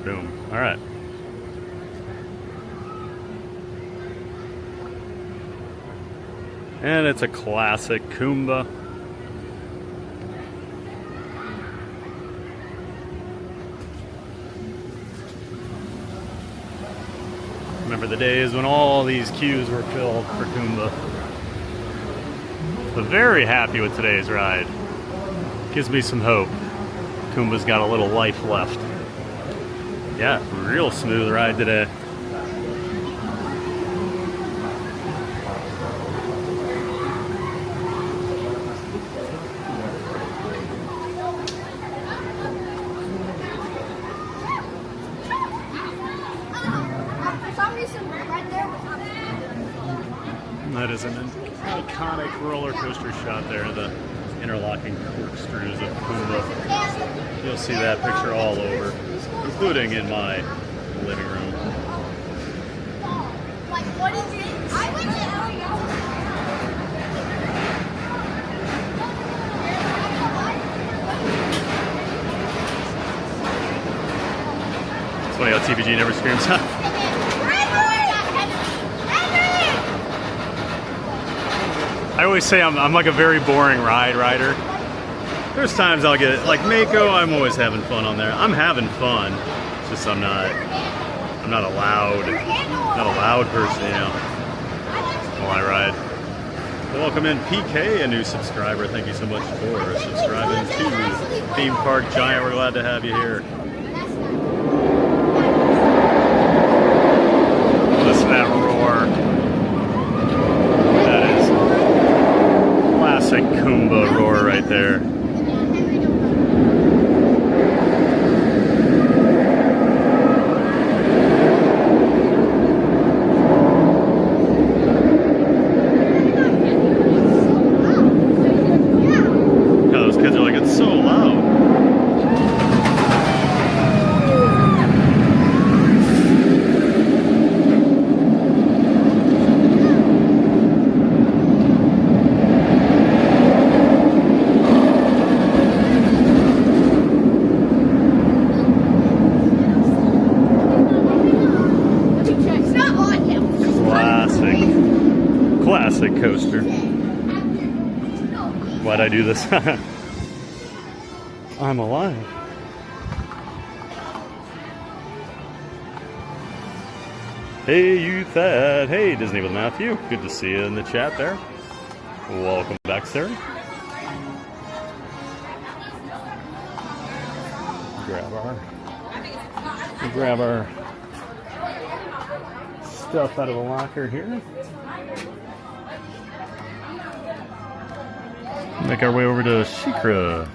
Boom. All right. And it's a classic Kumba. Remember the days when all these queues were filled for Kumba. But very happy with today's ride. Gives me some hope. Kumba's got a little life left. Yeah, real smooth ride today. That is an iconic roller coaster shot there, the interlocking corkscrews of Kumba. You'll see that picture all over, including in my living room. Like, what is it? I went to It's funny how TVG never screams, huh? I always say I'm like a very boring ride rider. There's times I'll get, like Mako, I'm always having fun on there. I'm having fun. It's just I'm not a loud person, you know, while I ride. Welcome in PK, a new subscriber. Thank you so much for subscribing to Theme Park Giant. We're glad to have you here. Listen to that roar. That is classic Kumba roar right there. Classic coaster. Why'd I do this? I'm alive. Hey, you Thad. Hey, Disney with Matthew. Good to see you in the chat there. Welcome back, sir. Grab our stuff out of the locker here. Make our way over to Shikra.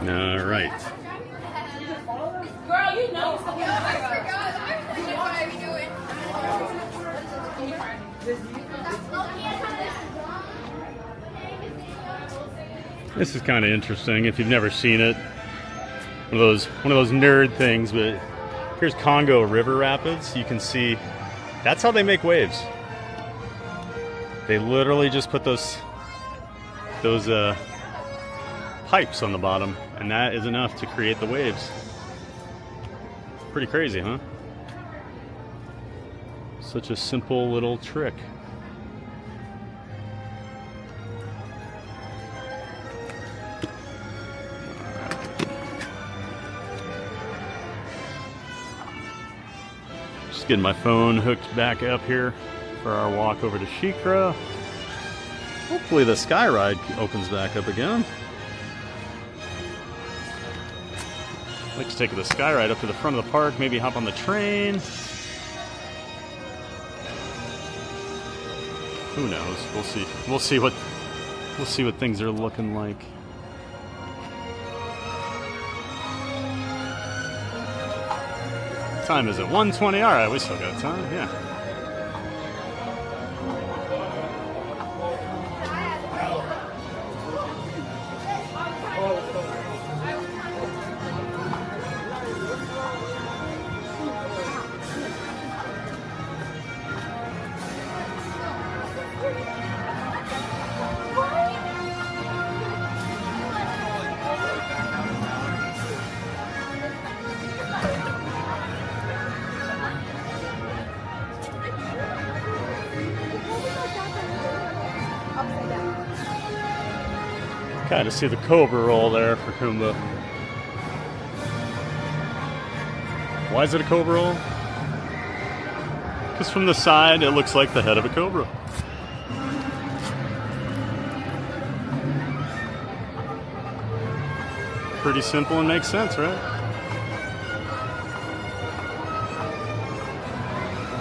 All right. Girl, you know. This is kind of interesting if you've never seen it. One of those nerd things, but here's Congo River Rapids. You can see that's how they make waves. They literally just put those pipes on the bottom, and that is enough to create the waves. Pretty crazy, huh? Such a simple little trick. Just getting my phone hooked back up here for our walk over to Shikra. Hopefully the sky ride opens back up again. I'd like to take the sky ride up to the front of the park, maybe hop on the train. Who knows? We'll see. We'll see what things are looking like. What time is it? 1:20. All right, we still got time. Yeah. Kind of see the Cobra roll there for Kumba. Why is it a Cobra roll? Because from the side it looks like the head of a cobra. Pretty simple and makes sense, right?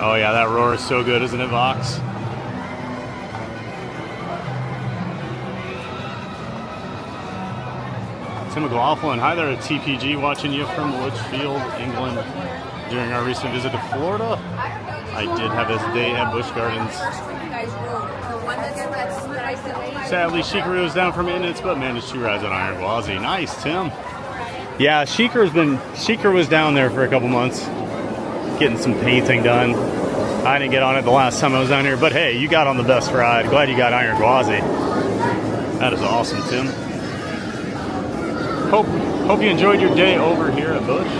Oh yeah, that roar is so good, isn't it, Vox? Tim McLaughlin, hi there at TPG, watching you from Litchfield, England, during our recent visit to Florida. I did have this day at Busch Gardens. Sadly, Shikra was down for maintenance, but managed 2 rides on Iron Gwazi. Nice, Tim. Yeah, Shikra was down there for a couple months, getting some painting done. I didn't get on it the last time I was down here, but hey, you got on the best ride. Glad you got Iron Gwazi. That is awesome, Tim. Hope you enjoyed your day over here at Busch.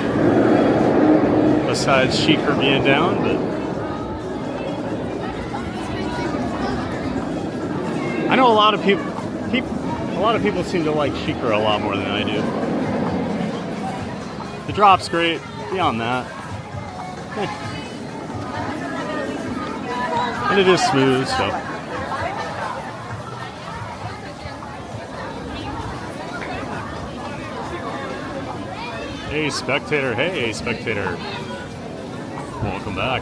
Besides Shikra being down, but I know a lot of people seem to like Shikra a lot more than I do. The drop's great. Beyond that, and it is smooth, so. Hey, spectator. Hey, spectator. Welcome back.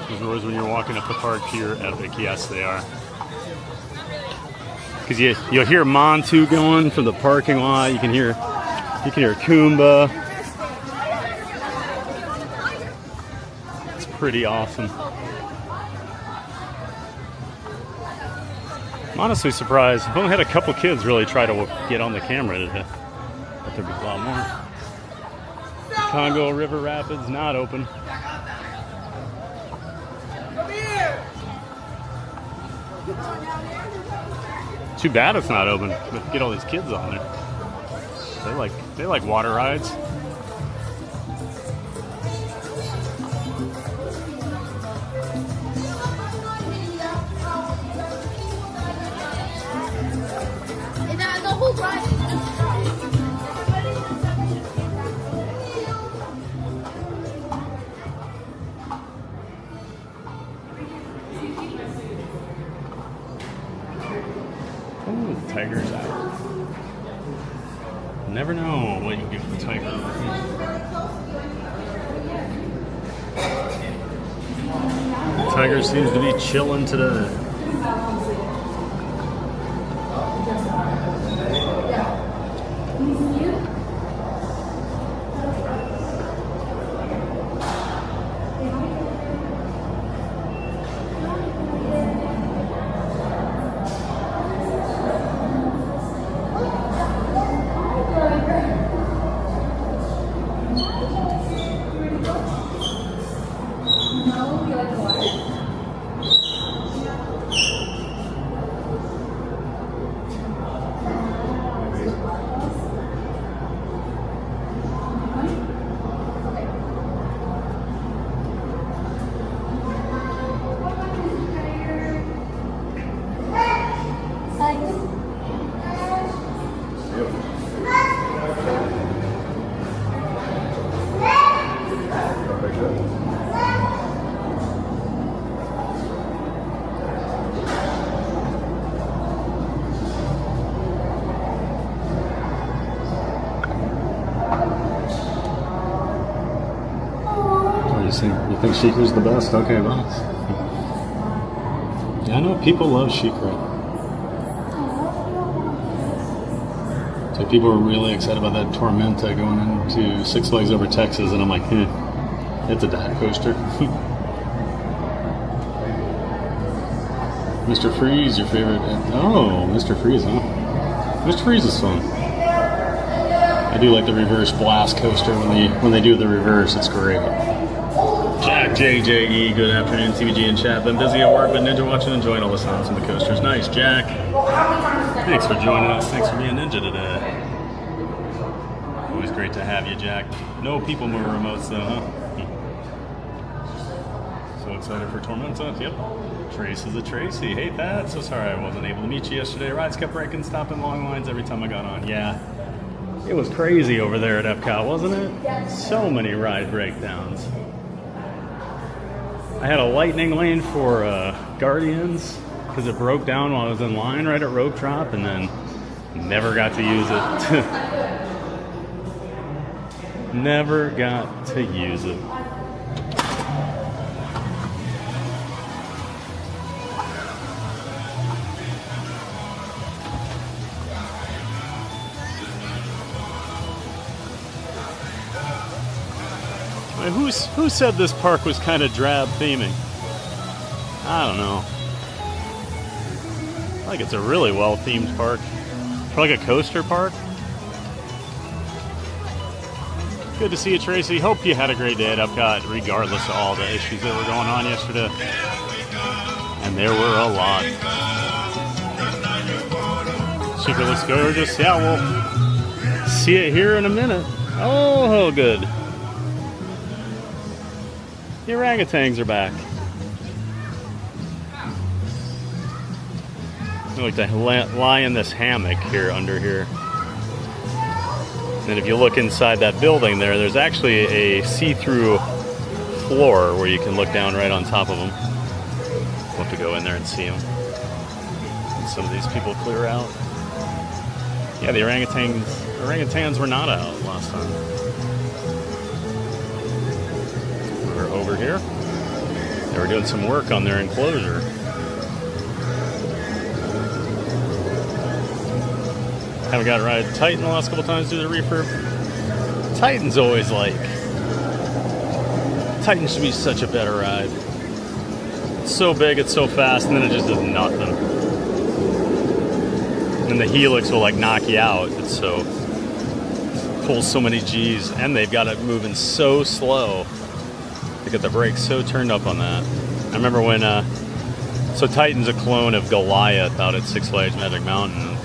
Those roars when you're walking up the park here, epic. Yes, they are. Because you'll hear Montu going from the parking lot. You can hear Kumba. It's pretty awesome. I'm honestly surprised. I've only had a couple kids really try to get on the camera today. But there'll be a lot more. Congo River Rapids not open. Too bad it's not open. But get all these kids on there. They like water rides. Never know what you get with the Tiger over here. Tiger seems to be chilling today. You think Shikra's the best? Okay, boss. Yeah, I know people love Shikra. So people were really excited about that Tormenta going into Six Flags Over Texas, and I'm like, it's a diet coaster. Mr. Freeze, your favorite? Oh, Mr. Freeze, huh? Mr. Freeze is fun. I do like the reverse blast coaster when they do the reverse. It's great. Jack JJE, good afternoon, TVG and chat. Been busy at work, but ninja watching, enjoying all the sounds from the coasters. Nice, Jack. Thanks for joining us. Thanks for being ninja today. Always great to have you, Jack. No people mover remotes though, huh? So excited for Tormenta. Yep. Trace is a Tracy. Hate that. So sorry I wasn't able to meet you yesterday. Rides kept breaking, stopping long lines every time I got on. Yeah. It was crazy over there at Epcot, wasn't it? So many ride breakdowns. I had a lightning lane for Guardians because it broke down while I was in line right at Rope Drop, and then never got to use it. Never got to use it. Who said this park was kind of drab theming? I don't know. I think it's a really well themed park. For like a coaster park. Good to see you, Tracy. Hope you had a great day at Epcot, regardless of all the issues that were going on yesterday. And there were a lot. Shikra looks gorgeous. Yeah, we'll see it here in a minute. Oh, good. The orangutans are back. I like to lie in this hammock here under here. And if you look inside that building there's actually a see-through floor where you can look down right on top of them. We'll have to go in there and see them. And some of these people clear out. Yeah, the orangutans were not out last time. We're over here. They were doing some work on their enclosure. Haven't got to ride Titan the last couple times through the refurb. Titan's always like... Titan should be such a better ride. It's so big, it's so fast, and then it just does nothing. And the Helix will like knock you out. It's so... Pulls so many G's, and they've got it moving so slow. They got the brakes so turned up on that. I remember when... So Titan's a clone of Goliath out at Six Flags Magic Mountain.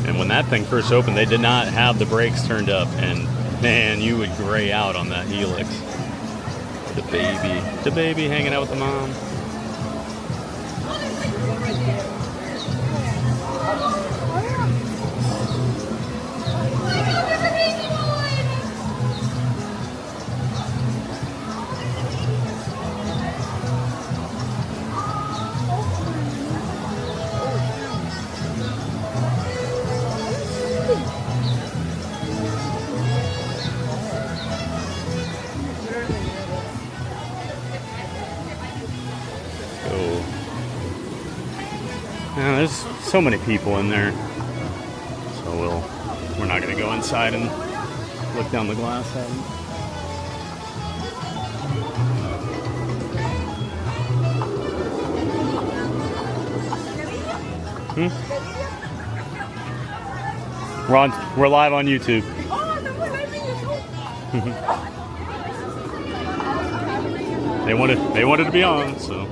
And when that thing first opened, they did not have the brakes turned up, and man, you would gray out on that Helix. The baby hanging out with the mom. Yeah, there's so many people in there. So we're not gonna go inside and look down the glass at them. We're live on YouTube. They wanted to be on, so.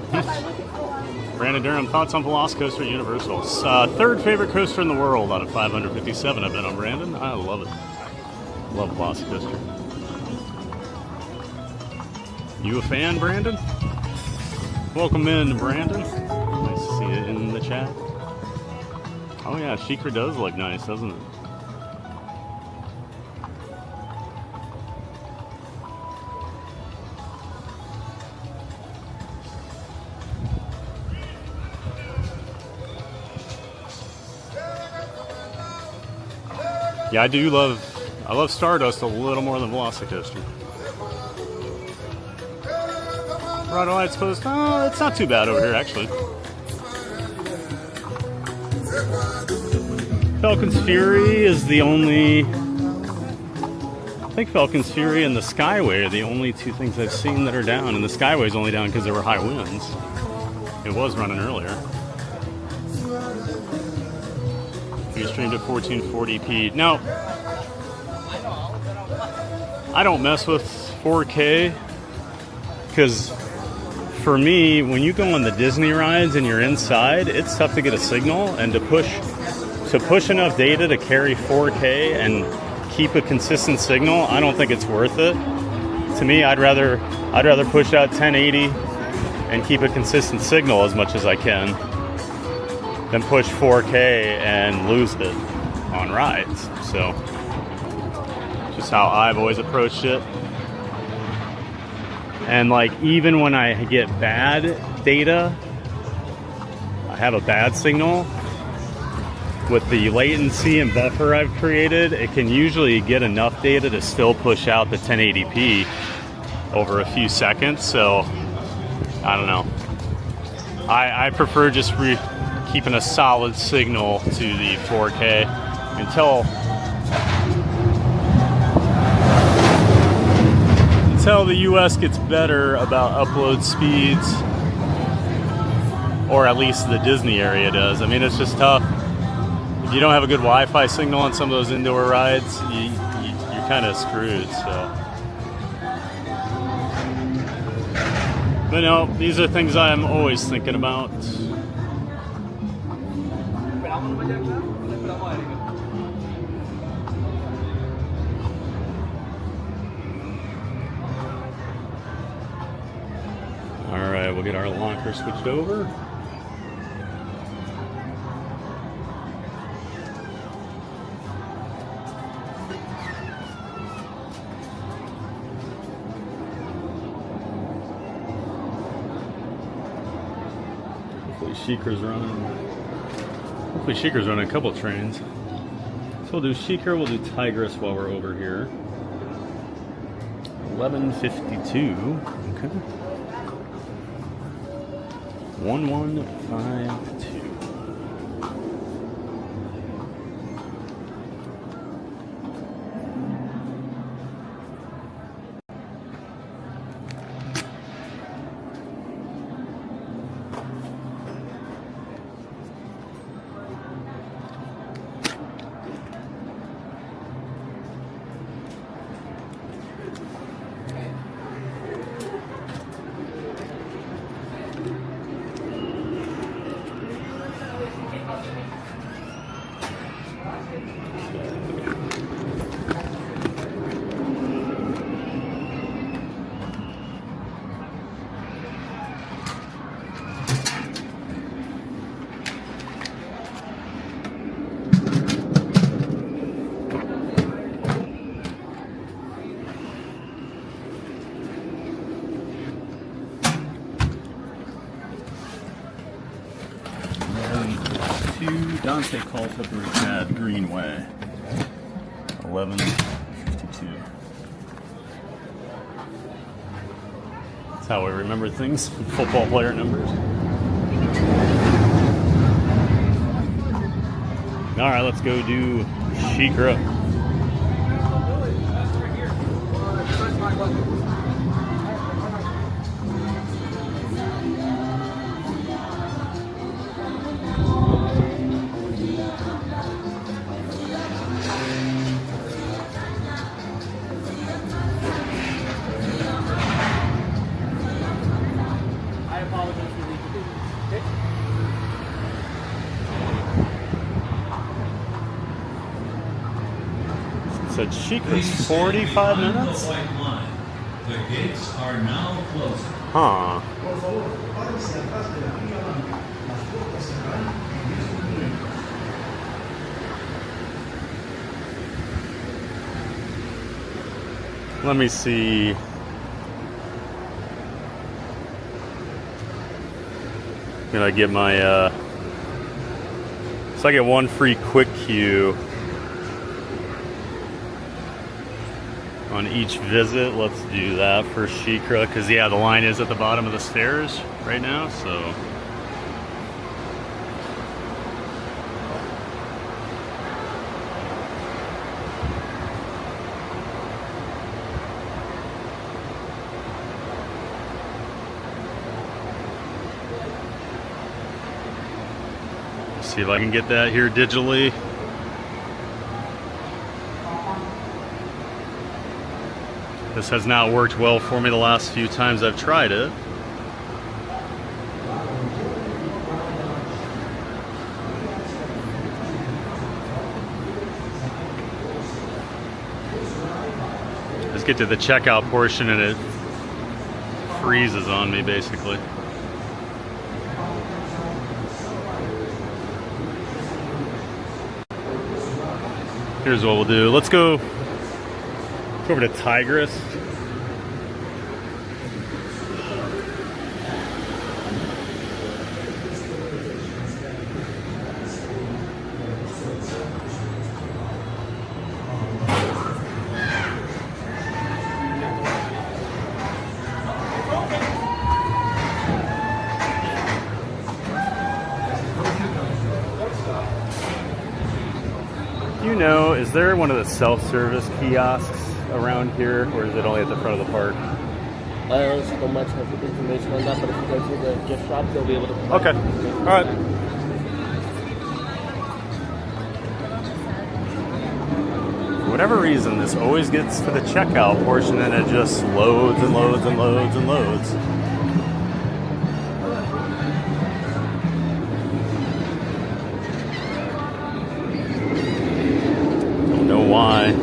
Brandon Durham, thoughts on Velocicoaster at Universal? Third favorite coaster in the world out of 557 I've been on, Brandon. I love it. Love Velocicoaster. You a fan, Brandon? Welcome in, Brandon. Nice to see you in the chat. Oh yeah, Shikra does look nice, doesn't it? Yeah, I love Stardust a little more than Velocicoaster. Ride Light's supposed, oh, it's not too bad over here actually. Falcon's Fury is the only, I think Falcon's Fury and the Skyway are the only two things I've seen that are down, and the Skyway's only down because there were high winds. It was running earlier. We streamed at 1440p. Now, I don't mess with 4K because for me, when you go on the Disney rides and you're inside, it's tough to get a signal, and to push enough data to carry 4K and keep a consistent signal, I don't think it's worth it. To me, I'd rather push out 1080 and keep a consistent signal as much as I can than push 4K and lose it on rides. So, just how I've always approached it. And like, even when I get bad data, I have a bad signal, with the latency and buffer I've created, it can usually get enough data to still push out the 1080p over a few seconds. So, I don't know. I prefer just keeping a solid signal to the 4K until the US gets better about upload speeds, or at least the Disney area does. I mean, it's just tough. If you don't have a good Wi-Fi signal on some of those indoor rides, you're kind of screwed. So, but no, these are things I'm always thinking about. All right, we'll get our locker switched over. Shikra's running. Hopefully Shikra's running a couple trains. So we'll do Shikra, we'll do Tigris while we're over here. 11:52. Okay. 1152. Dante calls up the Richard Greenway. 11:52. That's how we remember things. Football player numbers. All right, let's go do Shikra. Said Shikra's 45 minutes? The gates are now closing. Huh. Let me see. Can I get my, so I get one free quick queue on each visit. Let's do that for Shikra, because yeah, the line is at the bottom of the stairs right now, so. See if I can get that here digitally. This has not worked well for me the last few times I've tried it. Just get to the checkout portion and it freezes on me basically. Here's what we'll do. Let's go over to Tigris. You know, is there one of the self-service kiosks around here, or is it only at the front of the park? I honestly don't much have information on that, but if you go to the gift shop, they'll be able to provide Okay. All right. For whatever reason, this always gets to the checkout portion and it just loads and loads and loads and loads. Don't know why.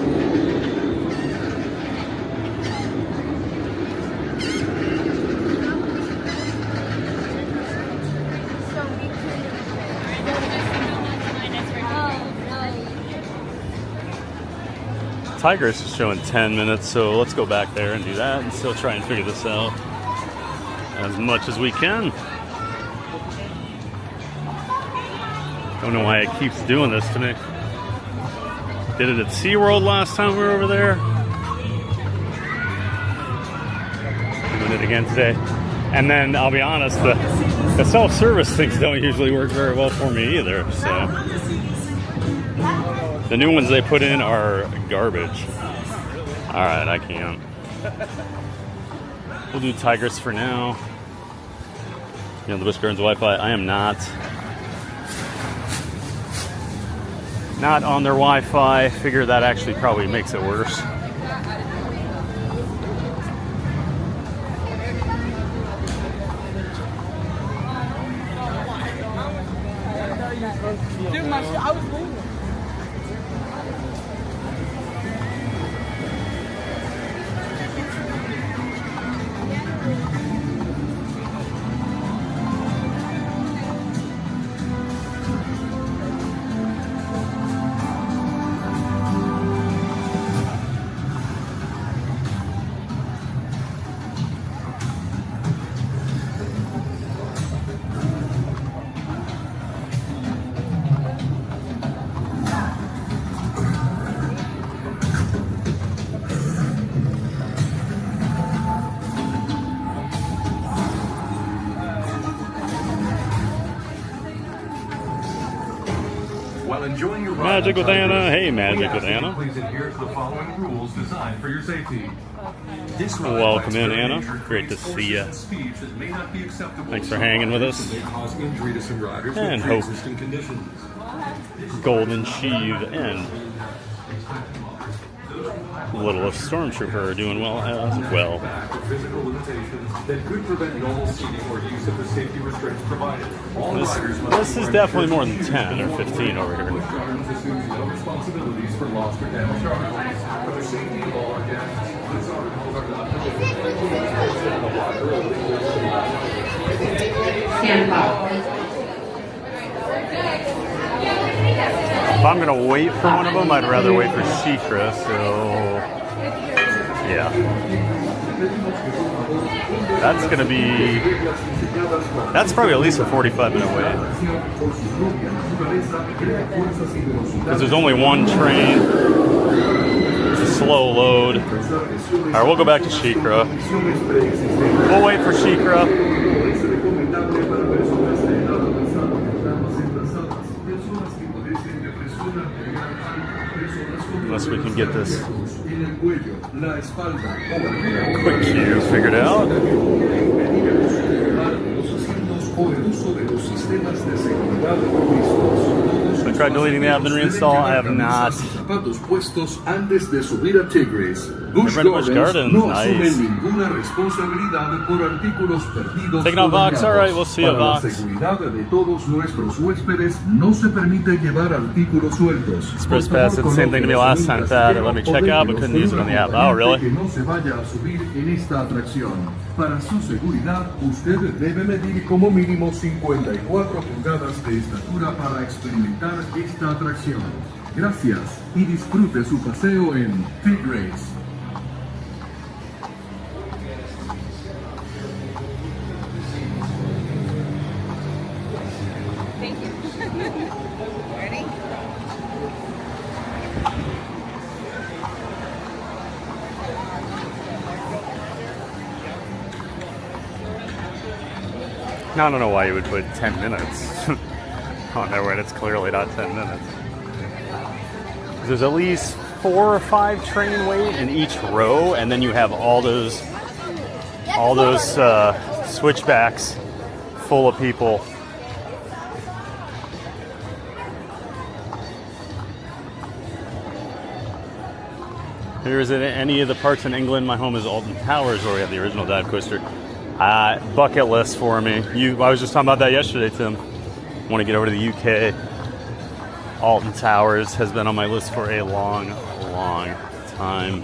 Tigris is showing 10 minutes, so let's go back there and do that and still try and figure this out as much as we can. Don't know why it keeps doing this to me. Did it at SeaWorld last time we were over there. Doing it again today. And then, I'll be honest, the self-service things don't usually work very well for me either, so. The new ones they put in are garbage. All right, I can't. We'll do Tigris for now. You know, the Busch Gardens Wi-Fi, I am not on their Wi-Fi. Figure that actually probably makes it worse. Dude, I was leaving. while enjoying your ride Magic on with Anna. Tigris, Hey, we Magic ask with that you Anna. Please adhere to the following rules designed for your safety. This ride Welcome by in, its Anna. nature Great to creates see ya. forces and speeds that may not be acceptable Thanks to for some hanging with riders us. and may cause injury to some riders with And hope. pre-existing conditions. Golden Sheave and Littlest Stormtrooper are doing well as well. Physical limitations that could prevent normal seating or use of the safety restraints provided. All riders must This is definitely more than 10 or 15 over here. Busch Gardens assumes no responsibilities for lost or damaged articles. For the safety of all our guests, these articles are not If I'm gonna wait for one of them, I'd rather wait for Shikra, so yeah. That's probably at least a 45-minute wait. Because there's only one train. It's a slow load. Alright, we'll go back to Shikra. We'll wait for Shikra. Unless we can get this quick queue figured out. I tried deleting the app and reinstall. I have not. Busch Busch Gardens, no nice. asumen ninguna responsabilidad por artículos perdidos Taking o off Vox, dañados. alright, we'll see you, Para la Vox. seguridad de todos nuestros huéspedes, no se permite llevar artículos sueltos. Express Por favor, Pass did the same thing to me last time, Thad. It let me check out, but couldn't use it on the app. Oh, really? Que no se vaya a subir en esta atracción. Para su seguridad, usted debe medir como mínimo 54 pulgadas de estatura para experimentar esta atracción. Gracias y disfrute su paseo en Tigris. Now, I don't know why you would put 10 minutes on there when it's clearly not 10 minutes. There's at least 4 or 5 train wait in each row, and then you have all those switchbacks full of people. Here's any of the parks in England. My home is Alton Towers, where we have the original dive coaster. Bucket list for me. I was just talking about that yesterday, Tim. Want to get over to the UK. Alton Towers has been on my list for a long, long time.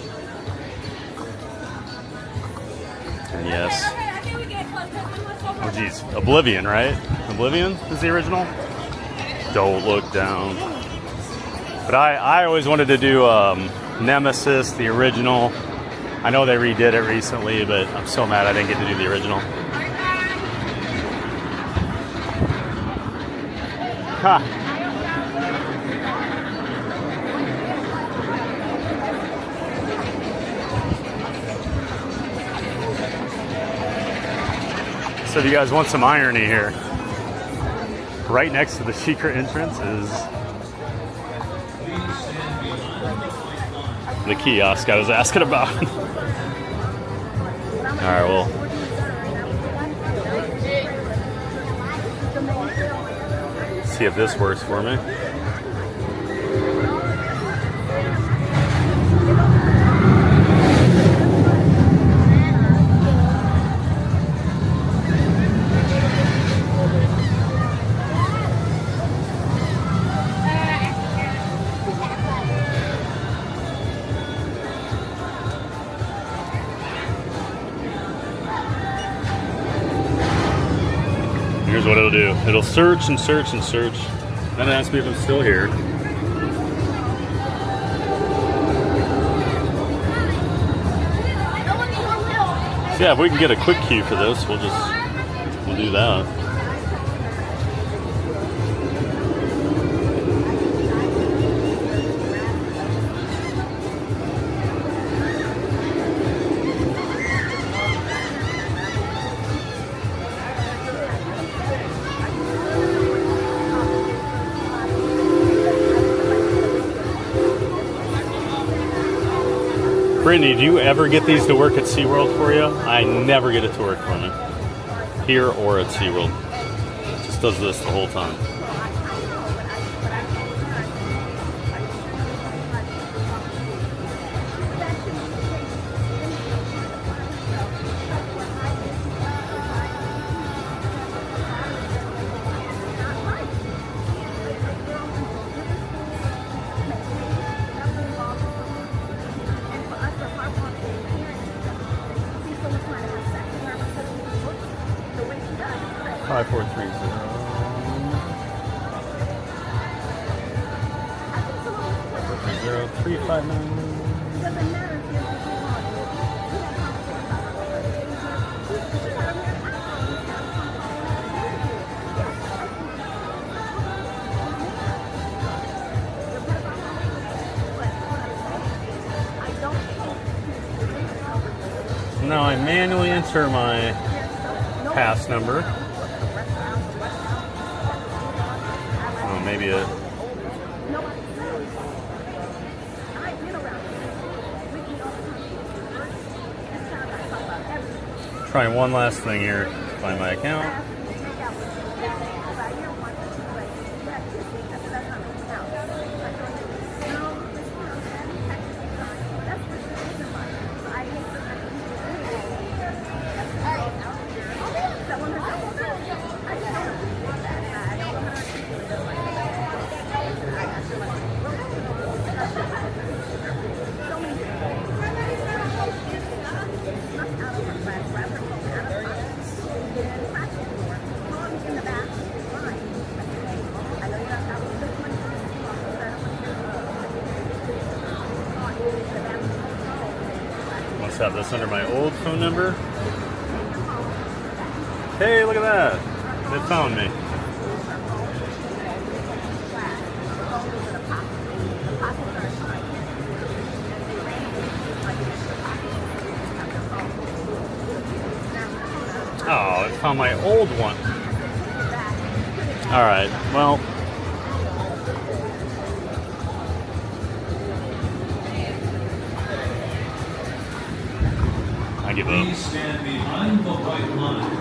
And yes. Oh geez, Oblivion, right? Oblivion is the original? Don't look down. But I always wanted to do Nemesis, the original. I know they redid it recently, but I'm so mad I didn't get to do the original. Ha! So if you guys want some irony here, right next to the Shikra entrance is the kiosk I was asking about. Alright, well. See if this works for me. Here's what it'll do. It'll search and search and search. Then it asks me if I'm still here. So yeah, if we can get a quick queue for this, we'll do that. Brittany, do you ever get these to work at SeaWorld for you? I never get it to work for me. Here or at SeaWorld. It just does this the whole time. Five, 4, 3, 0. 3, 5, 9. Now I manually enter my pass number. Oh, maybe it. Try one last thing here to find my account. Must have this under my old phone number. Hey, look at that. They found me. Oh, it found my old one. All right, well. I give up. Please stand behind the white line.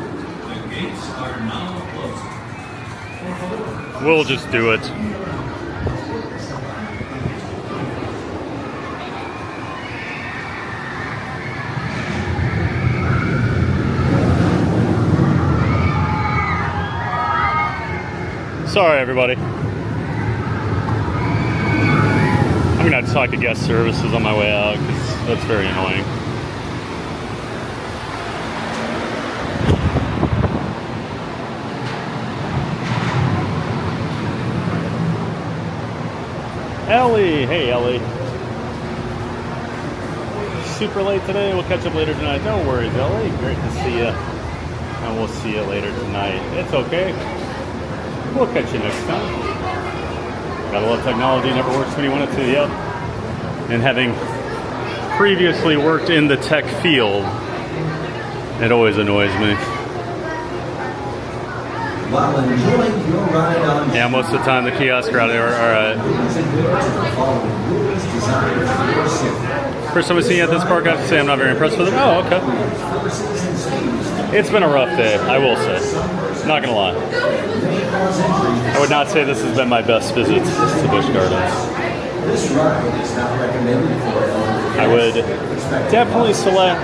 The gates are now closing. We'll just do it. Sorry, everybody. I'm gonna have to talk to guest services on my way out because that's very annoying. Ellie! Hey, Ellie. Super late today. We'll catch up later tonight. No worries, Ellie. Great to see you. And we'll see you later tonight. It's okay. We'll catch you next time. Gotta love technology. Never works when you want it to. Yep. And having previously worked in the tech field, it always annoys me. While enjoying your ride on Yeah, most of the time the kiosks are out there. Alright. First time I've seen you at this park, I have to say I'm not very impressed with it. Oh, okay. It's been a rough day, I will say. Not gonna lie. I would not say this has been my best visit to Busch Gardens. I would definitely select,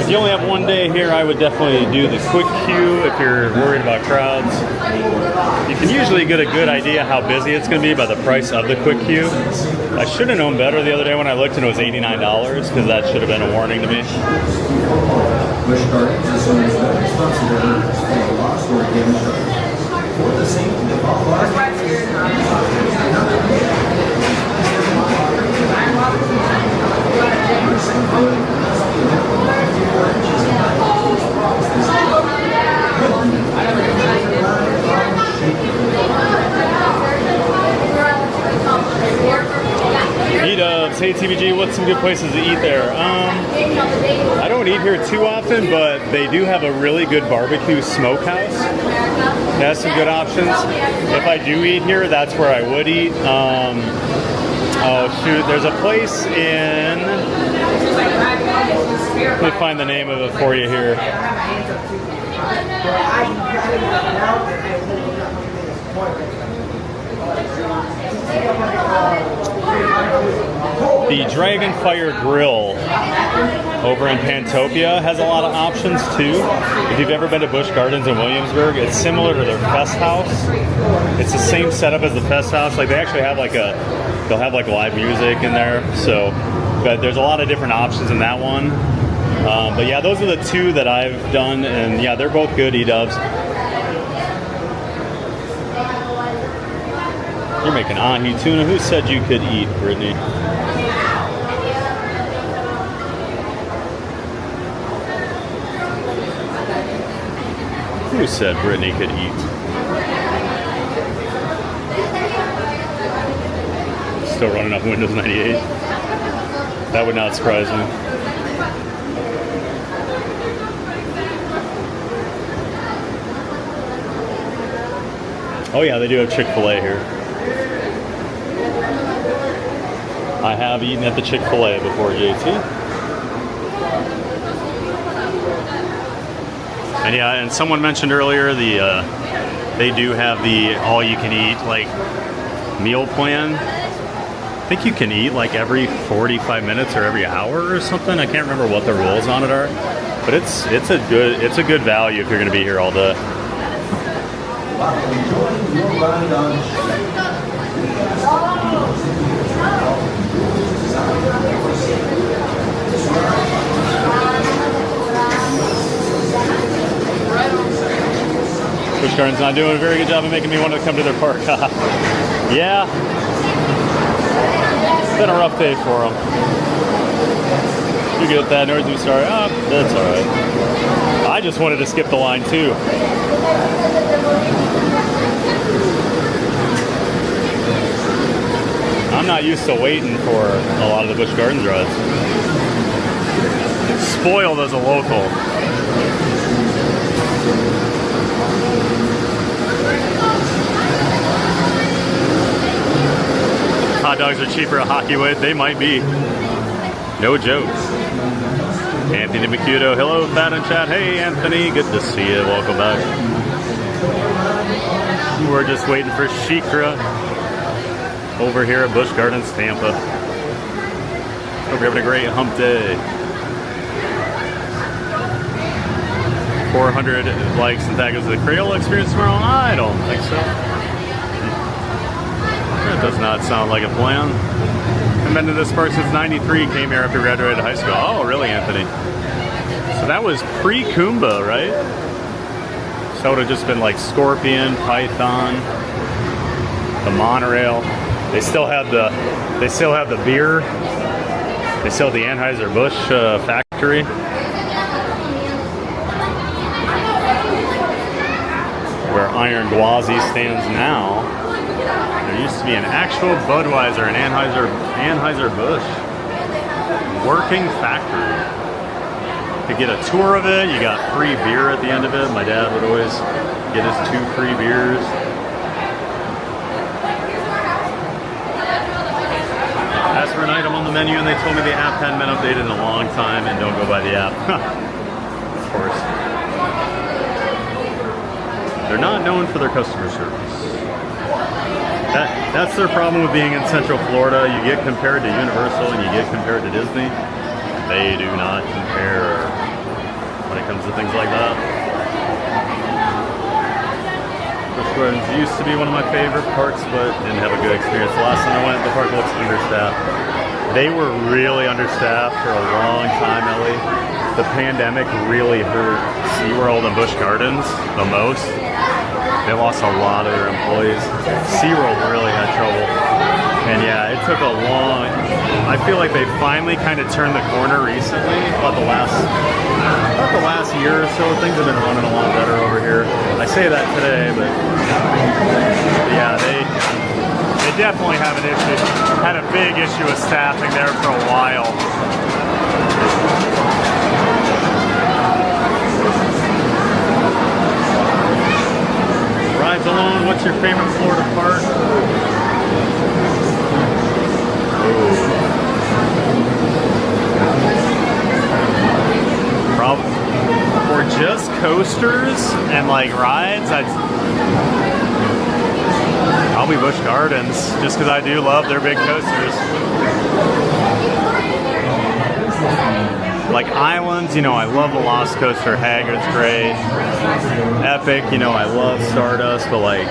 if you only have one day here, I would definitely do the quick queue if you're worried about crowds. You can usually get a good idea how busy it's going to be by the price of the quick queue. I should have known better the other day when I looked and it was $89 because that should have been a warning to me. Busch Gardens assumes no responsibility for loss or damage for the safety of all E-dubs, hey TVG, what's some good places to eat there? I don't eat here too often, but they do have a really good barbecue smokehouse. It has some good options. If I do eat here, that's where I would eat. Oh shoot, there's a place in Let me find the name of it for you here. The Dragonfire Grill over in Pantopia has a lot of options too. If you've ever been to Busch Gardens in Williamsburg, it's similar to their Fest House. It's the same setup as the Fest House. Like they actually have they'll have like live music in there. So, but there's a lot of different options in that one. But yeah, those are the two that I've done, and yeah, they're both good E-dubs. You're making ahi tuna. Who said you could eat, Brittany? Who said Brittany could eat? Still running off Windows 98? That would not surprise me. Oh yeah, they do have Chick-fil-A here. I have eaten at the Chick-fil-A before, JT. And yeah, and someone mentioned earlier they do have the all-you-can-eat like meal plan. I think you can eat like every 45 minutes or every hour or something. I can't remember what the rules on it are, but it's a good value if you're going to be here all day. Busch Gardens not doing a very good job of making me want to come to their park. Yeah, it's been a rough day for them. You get that, Northern Star? Oh, that's all right. I just wanted to skip the line too. I'm not used to waiting for a lot of the Busch Gardens rides. Spoiled as a local. Hot dogs are cheaper at Hockeywood. They might be. No jokes. Anthony McCudo. Hello, Thad and Chat. Hey, Anthony. Good to see you. Welcome back. We're just waiting for Shikra over here at Busch Gardens Tampa. Hope you're having a great hump day. 400 likes and tag us the Crayola experience tomorrow? I don't think so. That does not sound like a plan. I've been to this park since '93, came here after graduated high school. Oh, really, Anthony? So that was pre-Kumba, right? So it would have just been like Scorpion, Python, the monorail. They still have the beer. They still have the Anheuser-Busch factory. Where Iron Gwazi stands now. There used to be an actual Budweiser and Anheuser-Busch working factory. To get a tour of it, you got free beer at the end of it. My dad would always get his 2 free beers. Asked for an item on the menu and they told me the app hadn't been updated in a long time and don't go by the app. Of course. They're not known for their customer service. That's their problem with being in Central Florida. You get compared to Universal and you get compared to Disney. They do not compare when it comes to things like that. Busch Gardens used to be one of my favorite parks, but didn't have a good experience. The last time I went, the park looks understaffed. They were really understaffed for a long time, Ellie. The pandemic really hurt SeaWorld and Busch Gardens the most. They lost a lot of their employees. SeaWorld really had trouble. And yeah, it took a long... I feel like they finally kind of turned the corner recently. About the last year or so, things have been running a lot better over here. I say that today, but yeah, they definitely have an issue. Had a big issue with staffing there for a while. Rides alone, what's your favorite Florida park? just coasters and like rides, I'll be Busch Gardens just because I do love their big coasters. Like Islands, you know, I love the Lost Coaster. Haggard's great. Epic, you know, I love Stardust, but like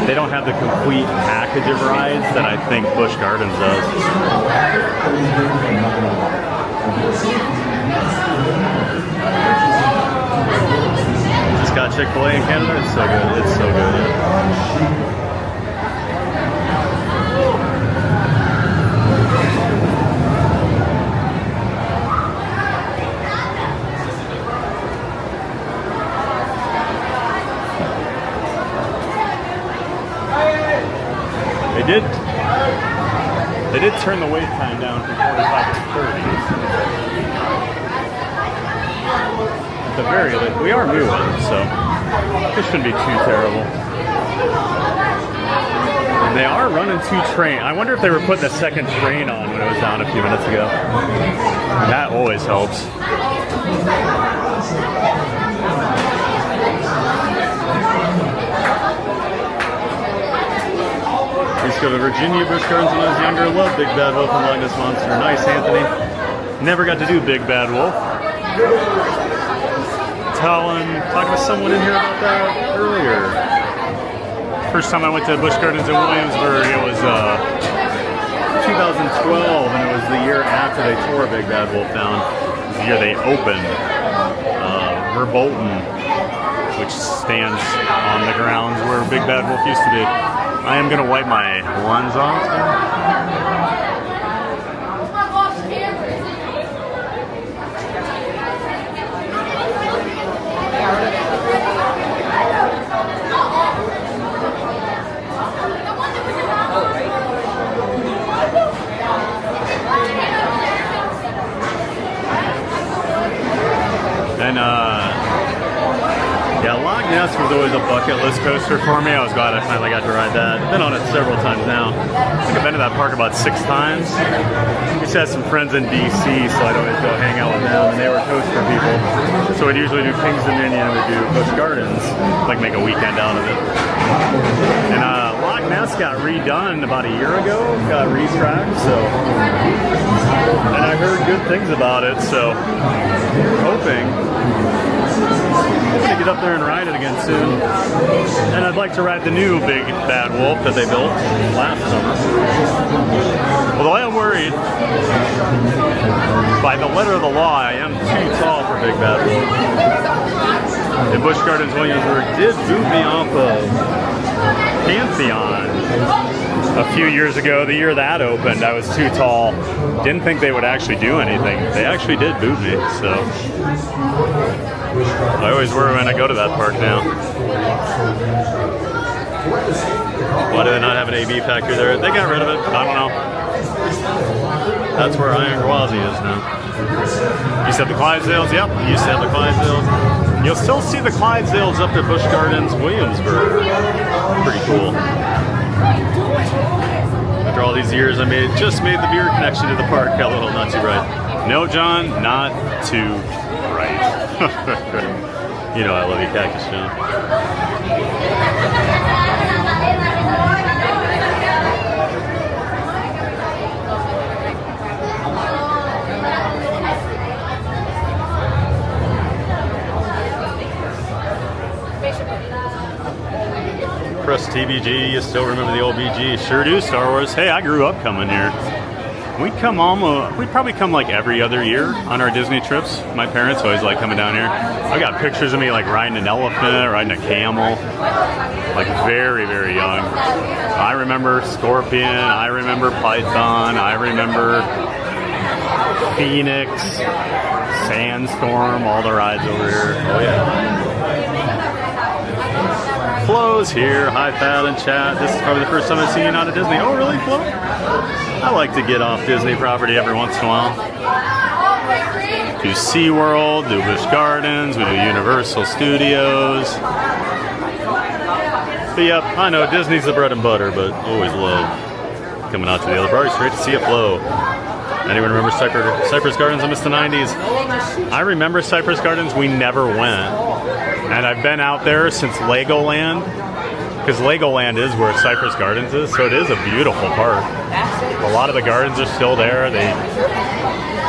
they don't have the complete package of rides that I think Busch Gardens does. Just got Chick-fil-A in Canada. It's so good. It's so good. They did turn the wait time down from 45 to 30. At the very least, we are moving, so this shouldn't be too terrible. And they are running 2 trains. I wonder if they were putting a second train on when it was down a few minutes ago. That always helps. Used to go to Virginia Busch Gardens when I was younger. Loved Big Bad Wolf and Loch Ness Monster. Nice, Anthony. Never got to do Big Bad Wolf. Talking to someone in here about that earlier. First time I went to Busch Gardens in Williamsburg, it was 2012, and it was the year after they tore Big Bad Wolf down. It was the year they opened Verbolten, which stands on the grounds where Big Bad Wolf used to be. I am gonna wipe my lens off. And yeah, Loch Ness was always a bucket list coaster for me. I was glad I finally got to ride that. I've been on it several times now. I think I've been to that park about 6 times. I used to have some friends in DC, so I'd always go hang out with them, and they were coaster people. So we'd usually do Kings Dominion, and we'd do Busch Gardens, like make a weekend out of it. And Loch Ness got redone about a year ago, got retracked, so. And I heard good things about it, so hoping I'm gonna get up there and ride it again soon. And I'd like to ride the new Big Bad Wolf that they built last summer. Although I am worried, by the letter of the law, I am too tall for Big Bad Wolf. And Busch Gardens Williamsburg did boot me off of Pantheon a few years ago. The year that opened, I was too tall. Didn't think they would actually do anything. They actually did boot me, so. I always worry when I go to that park now. Why do they not have an AB factory there? They got rid of it. I don't know. That's where Iron Gwazi is now. You said the Clydesdales? Yep, you used to have the Clydesdales. You'll still see the Clydesdales up at Busch Gardens Williamsburg. Pretty cool. After all these years, I just made the beer connection to the park. Got a little not too right. No, John, not too right. You know I love you, Cactus John. Press TBG, you still remember the old BG? Sure do, Star Wars. Hey, I grew up coming here. We'd probably come like every other year on our Disney trips. My parents always like coming down here. I got pictures of me like riding an elephant, riding a camel, like very, very young. I remember Scorpion, I remember Python, I remember Phoenix, Sandstorm, all the rides over here. Oh yeah. Flo's here. Hi, Pat and chat. This is probably the first time I've seen you out of Disney. Oh, really, Flo? I like to get off Disney property every once in a while. Do SeaWorld, do Busch Gardens, we do Universal Studios. But yep, I know Disney's the bread and butter, but always love coming out to the other parks. Great to see you, Flo. Anyone remember Cypress Gardens? I missed the 90s. I remember Cypress Gardens. We never went. And I've been out there since Legoland, because Legoland is where Cypress Gardens is, so it is a beautiful park. A lot of the gardens are still there.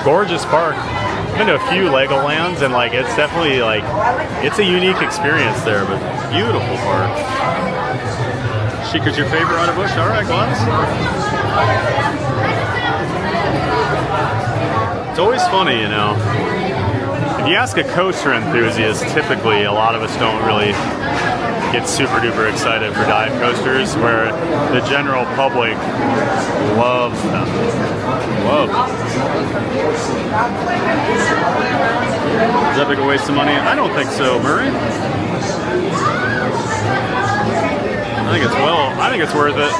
Gorgeous park. I've been to a few Legolands, and like it's definitely like it's a unique experience there, but beautiful park. Shikra's your favorite out of Busch? All right, Gwazi. It's always funny, you know. If you ask a coaster enthusiast, typically a lot of us don't really get super duper excited for dive coasters, where the general public loves them. Love them. Is that big a waste of money? I don't think so, Murray. I think it's worth it.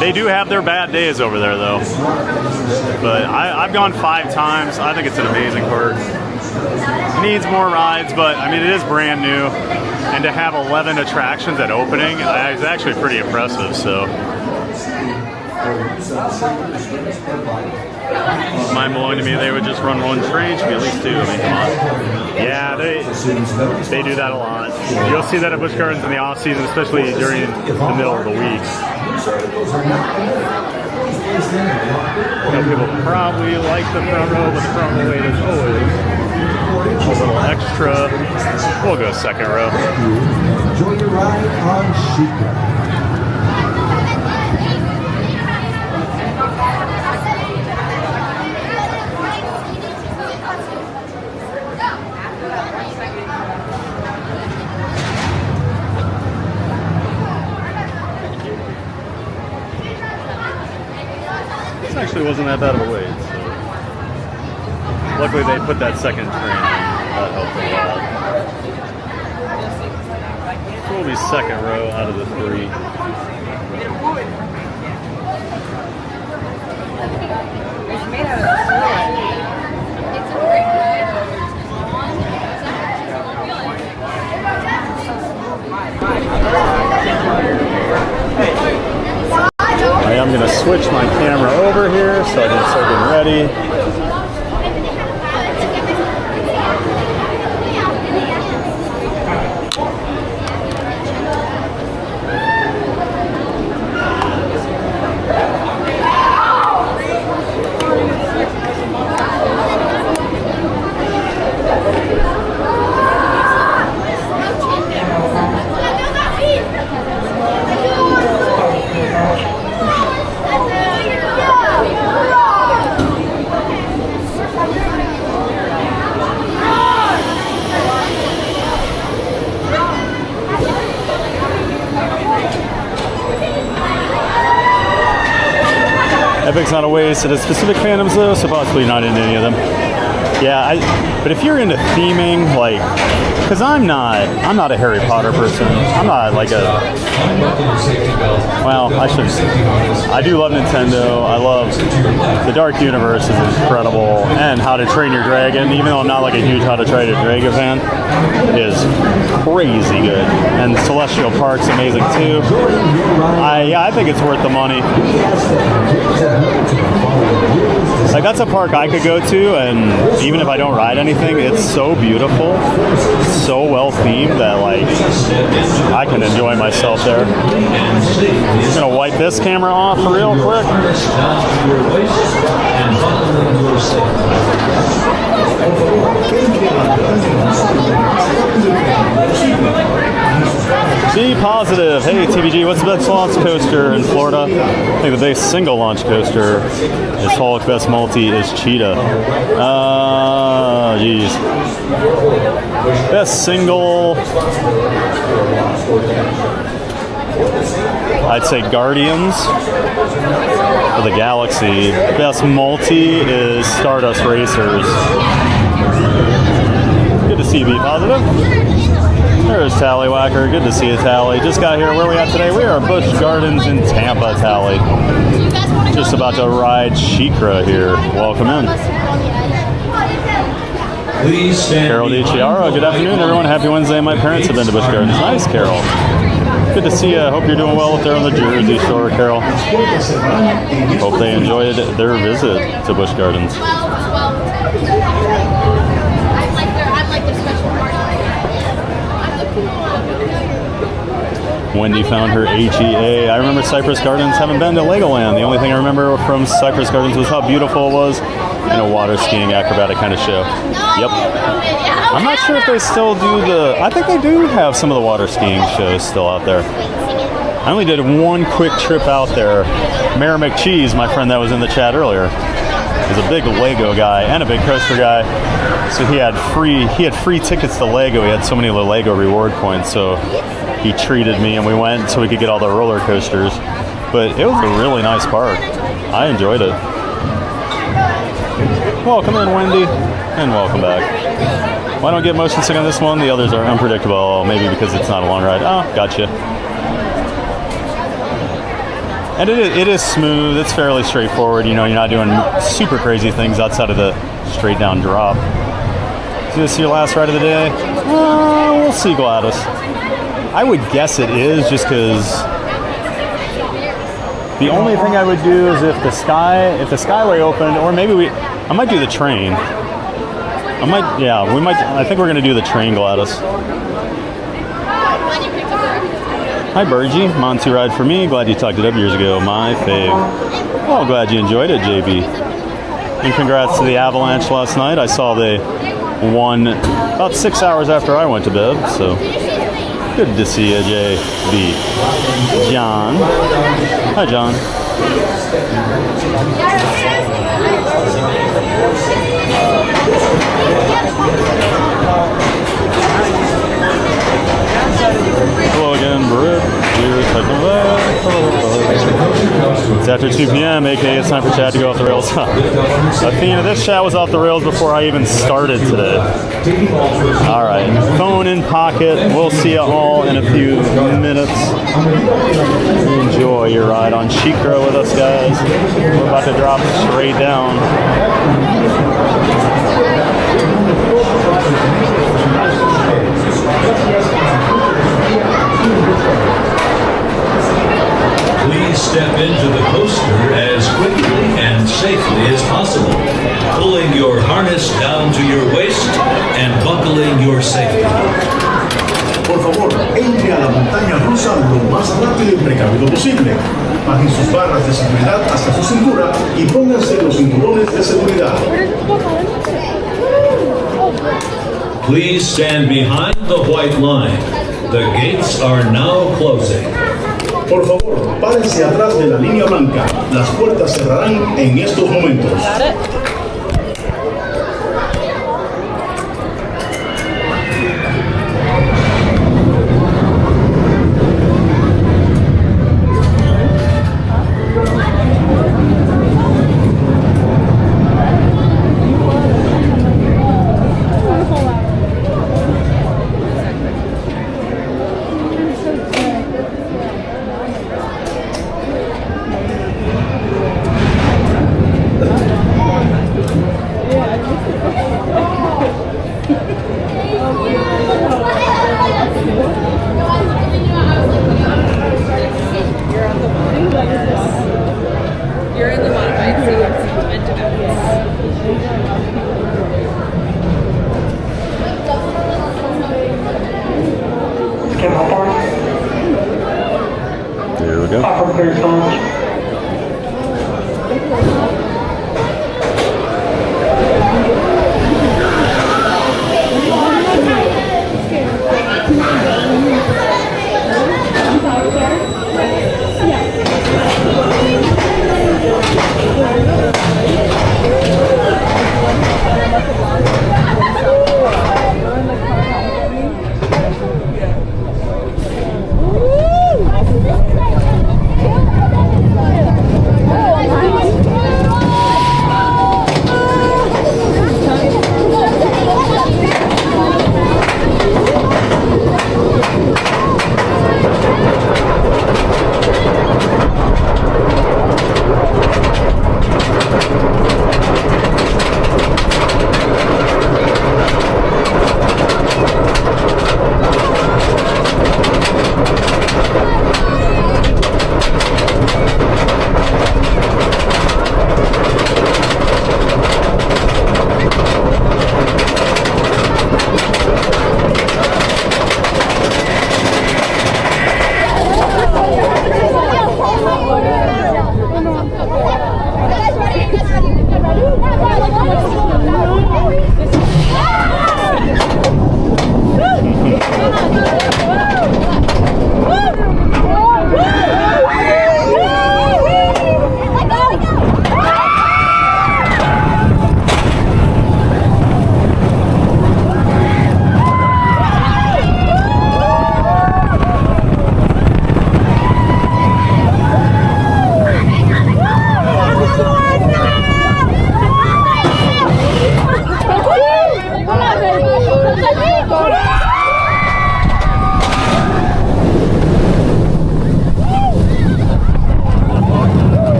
They do have their bad days over there, though. But I've gone 5 times. I think it's an amazing park. It needs more rides, but I mean, it is brand new. And to have 11 attractions at opening is actually pretty impressive, so. Mind-blowing to me, they would just run one train. Should be at least 2. I mean, come on. Yeah, they do that a lot. You'll see that at Busch Gardens in the off-season, especially during the middle of the week. Some people probably like the front row, but the front row wait is always a little extra. We'll go second row. Enjoy your ride on Shikra. This actually wasn't that bad of a wait, so. Luckily they put that second train in. That helped a lot. So we'll be second row out of the 3. It's made out of wood. It's a great ride. I'm going to switch my camera over here so I can start getting ready. Epic's not a waste. It has specific fandoms though, so possibly not into any of them. Yeah, but if you're into theming, like, because I'm not a Harry Potter person. I'm not like a, well, I do love Nintendo. I love the Dark Universe is incredible, and How to Train Your Dragon, even though I'm not like a huge How to Train Your Dragon fan, is crazy good. And Celestial Park's amazing too. I think it's worth the money. Like, that's a park I could go to, and even if I don't ride anything, it's so beautiful, so well themed that like I can enjoy myself there. I'm just gonna wipe this camera off real quick. Be positive. Hey TVG, what's the best launch coaster in Florida? I think the best single launch coaster is Hulk. Best multi is Cheetah. Geez. Best single, I'd say Guardians of the Galaxy. Best multi is Stardust Racers. Good to see you, Be Positive. There's Tallywhacker. Good to see you, Tally. Just got here. Where are we at today? We are at Busch Gardens in Tampa, Tally. Just about to ride Shikra here. Welcome in. Carol DiChiara. Good afternoon, everyone. Happy Wednesday. My parents have been to Busch Gardens. Nice, Carol. Good to see you. Hope you're doing well up there on the Jersey Shore, Carol. Hope they enjoyed their visit to Busch Gardens. I like their special party. I'm the cool one. Wendy found her HEA. I remember Cypress Gardens. Haven't been to Legoland. The only thing I remember from Cypress Gardens was how beautiful it was and a water skiing acrobatic kind of show. Yep. I'm not sure if they still do the... I think they do have some of the water skiing shows still out there. I only did one quick trip out there. Mayor McCheese, my friend that was in the chat earlier, is a big Lego guy and a big coaster guy. So he had free tickets to Lego. He had so many of the Lego reward points. So he treated me and we went so we could get all the roller coasters. But it was a really nice park. I enjoyed it. Welcome in, Wendy, and welcome back. Well, I don't get motion sick on this one. The others are unpredictable, maybe because it's not a long ride. Oh, gotcha. And it is smooth. It's fairly straightforward. You know, you're not doing super crazy things outside of the straight down drop. Is this your last ride of the day? We'll see, Gladys. I would guess it is, just because the only thing I would do is if the skyway opened, or maybe I might do the train. I think we're gonna do the train, Gladys. Hi, Burgie. Montu ride for me. Glad you talked it up years ago. My fave. Oh, glad you enjoyed it, JB. And congrats to the Avalanche last night. I saw they won about 6 hours after I went to bed, so good to see you, JB. John. Hi, John. Hello again, Britt. It's after 2 p.m., aka it's time for Chad to go off the rails. Athena, this chat was off the rails before I even started today. Alright, phone in pocket. We'll see you all in a few minutes. Enjoy your ride on Shikra with us, guys. We're about to drop straight down. Please step into the coaster as quickly and safely as possible, pulling your harness down to your waist and buckling your safety belt. Por favor, entre a la montaña rusa lo más rápido y precavido posible. Bajen sus barras de seguridad hasta su cintura y pónganse los cinturones de seguridad. Please stand behind the white line. The gates are now closing. Por favor, párense atrás de la línea blanca. Las puertas cerrarán en estos momentos. There we go.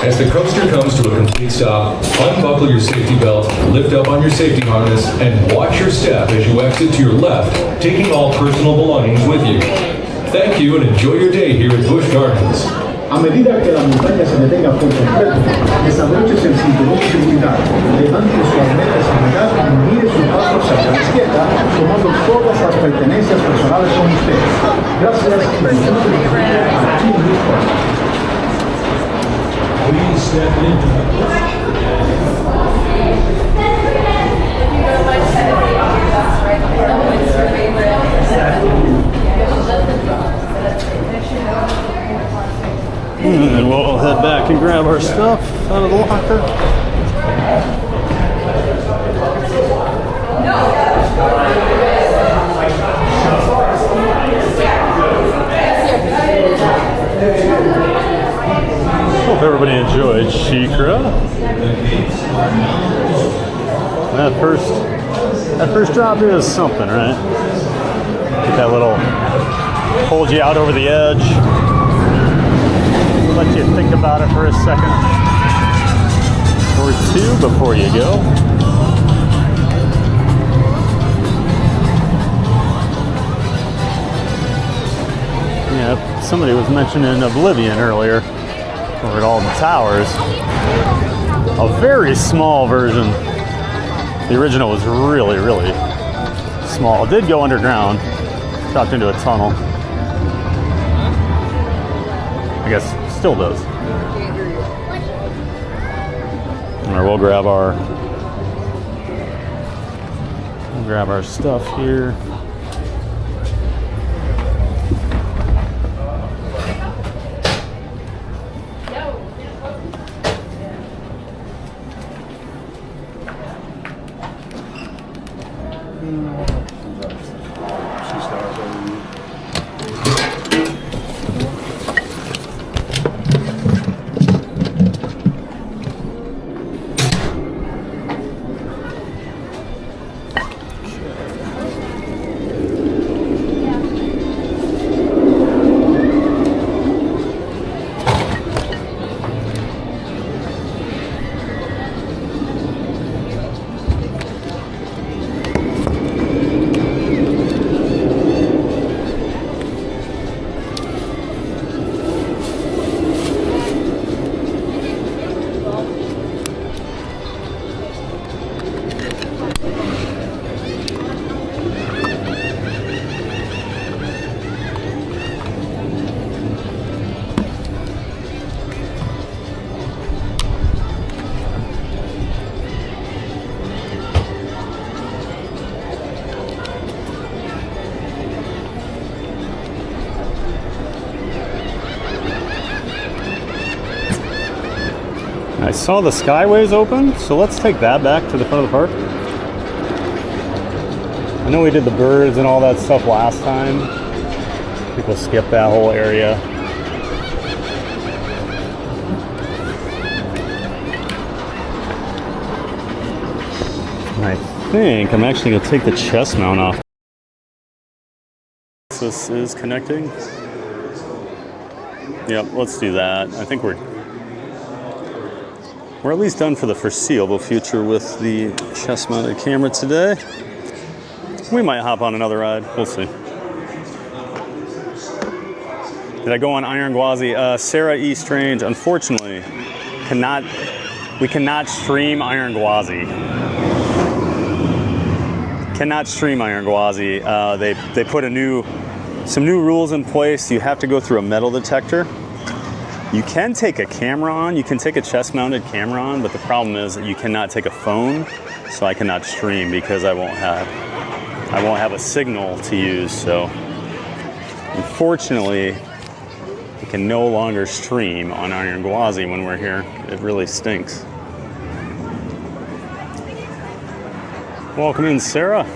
As the coaster comes to a complete stop, unbuckle your safety belt, lift up on your safety harness, and watch your step as you exit to your left, taking all personal belongings with you. Thank you and enjoy your day here at Busch Gardens. A medida que la montaña se detenga por completo, desabróchese el cinturón de seguridad, levante su arnés de seguridad y mire su paso hacia la izquierda, tomando todas las pertenencias personales con usted. Gracias y disfrute de aquí en Busch Gardens. Please step into the And we'll head back and grab our stuff out of the locker. Hope everybody enjoyed Shikra. That first drop is something, right? Get that little, hold you out over the edge. Let you think about it for a second or two before you go. Yeah, somebody was mentioning Oblivion earlier over at Alton Towers. A very small version. The original was really, really small. It did go underground, dropped into a tunnel. I guess still does. All right, we'll grab our stuff here. I saw the Skyways open, so let's take that back to the front of the park. I know we did the birds and all that stuff last time. I think we'll skip that whole area. And I think I'm actually going to take the chest mount off. This is connecting. Yep, let's do that. I think we're at least done for the foreseeable future with the chest-mounted camera today. We might hop on another ride. We'll see. Did I go on Iron Gwazi? Sarah E. Strange, unfortunately, we cannot stream Iron Gwazi. Cannot stream Iron Gwazi. They put some new rules in place. You have to go through a metal detector. You can take a camera on, you can take a chest-mounted camera on, but the problem is that you cannot take a phone, so I cannot stream because I won't have a signal to use. So unfortunately, It can no longer stream on Iron Gwazi when we're here. It really stinks. Welcome in, Sarah.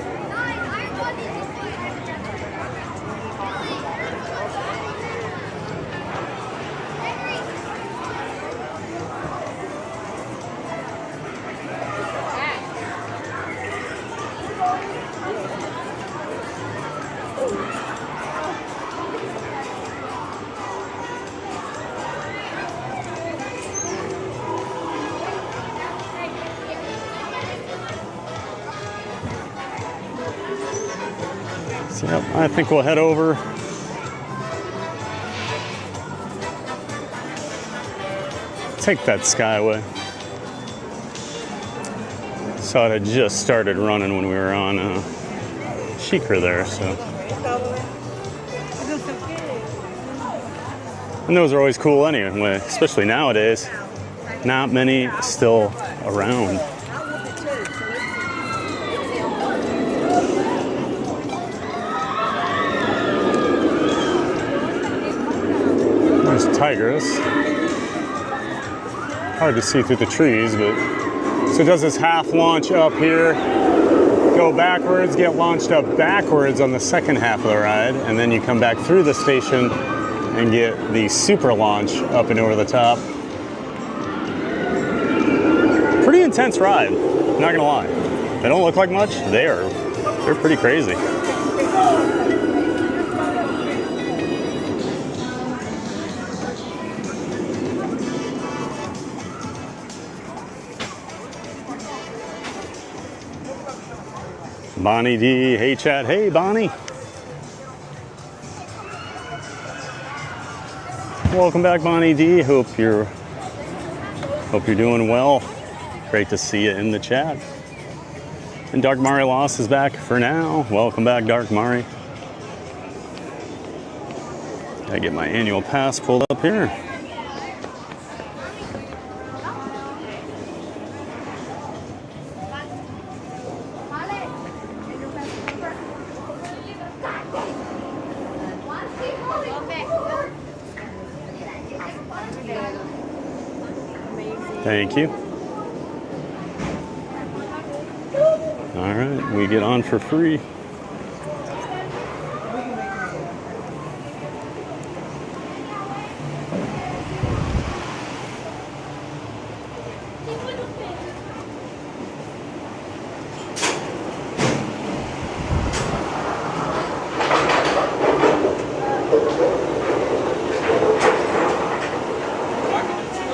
So, yep, I think we'll head over. Take that Skyway. Saw it had just started running when we were on Shikra there, so. And those are always cool anyway, especially nowadays. Not many still around. There's Tigris. Hard to see through the trees, but so it does this half launch up here, go backwards, get launched up backwards on the second half of the ride, and then you come back through the station and get the super launch up and over the top. Pretty intense ride, not gonna lie. They don't look like much. They're pretty crazy. Bonnie D, hey chat, hey Bonnie. Welcome back, Bonnie D. Hope you're doing well. Great to see you in the chat. And Dark Mari Loss is back for now. Welcome back, Dark Mari. Gotta get my annual pass pulled up here. Thank you. All right, we get on for free.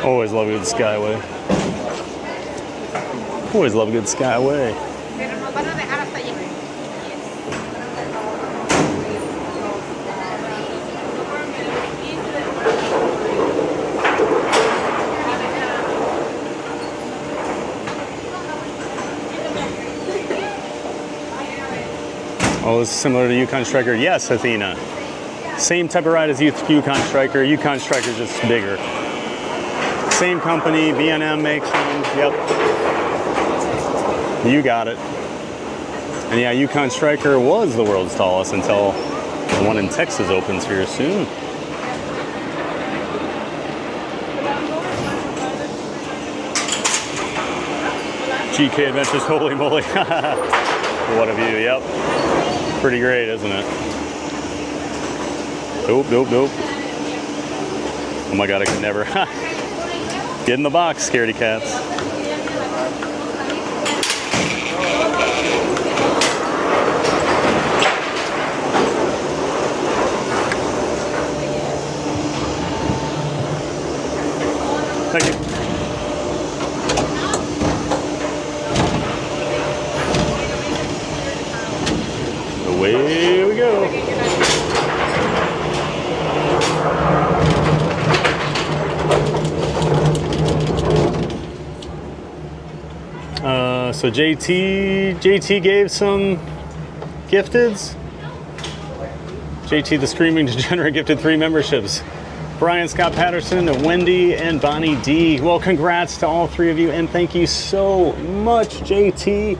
Always love a good Skyway. Always love a good Skyway. Oh, this is similar to Yukon Striker. Yes, Athena. Same type of ride as Yukon Striker. Yukon Striker is just bigger. Same company, B&M makes them. Yep. You got it. And yeah, Yukon Striker was the world's tallest until the one in Texas opens here soon. GK Adventures, holy moly. What a view, yep. Pretty great, isn't it? Nope, nope, nope. Oh my God, I could never. Get in the box, scaredy cats. Thank you. Away we go. So JT gave some gifteds. JT the Screaming Degenerate gifted 3 memberships. Brian Scott Patterson, Wendy, and Bonnie D. Well, congrats to all 3 of you, and thank you so much, JT.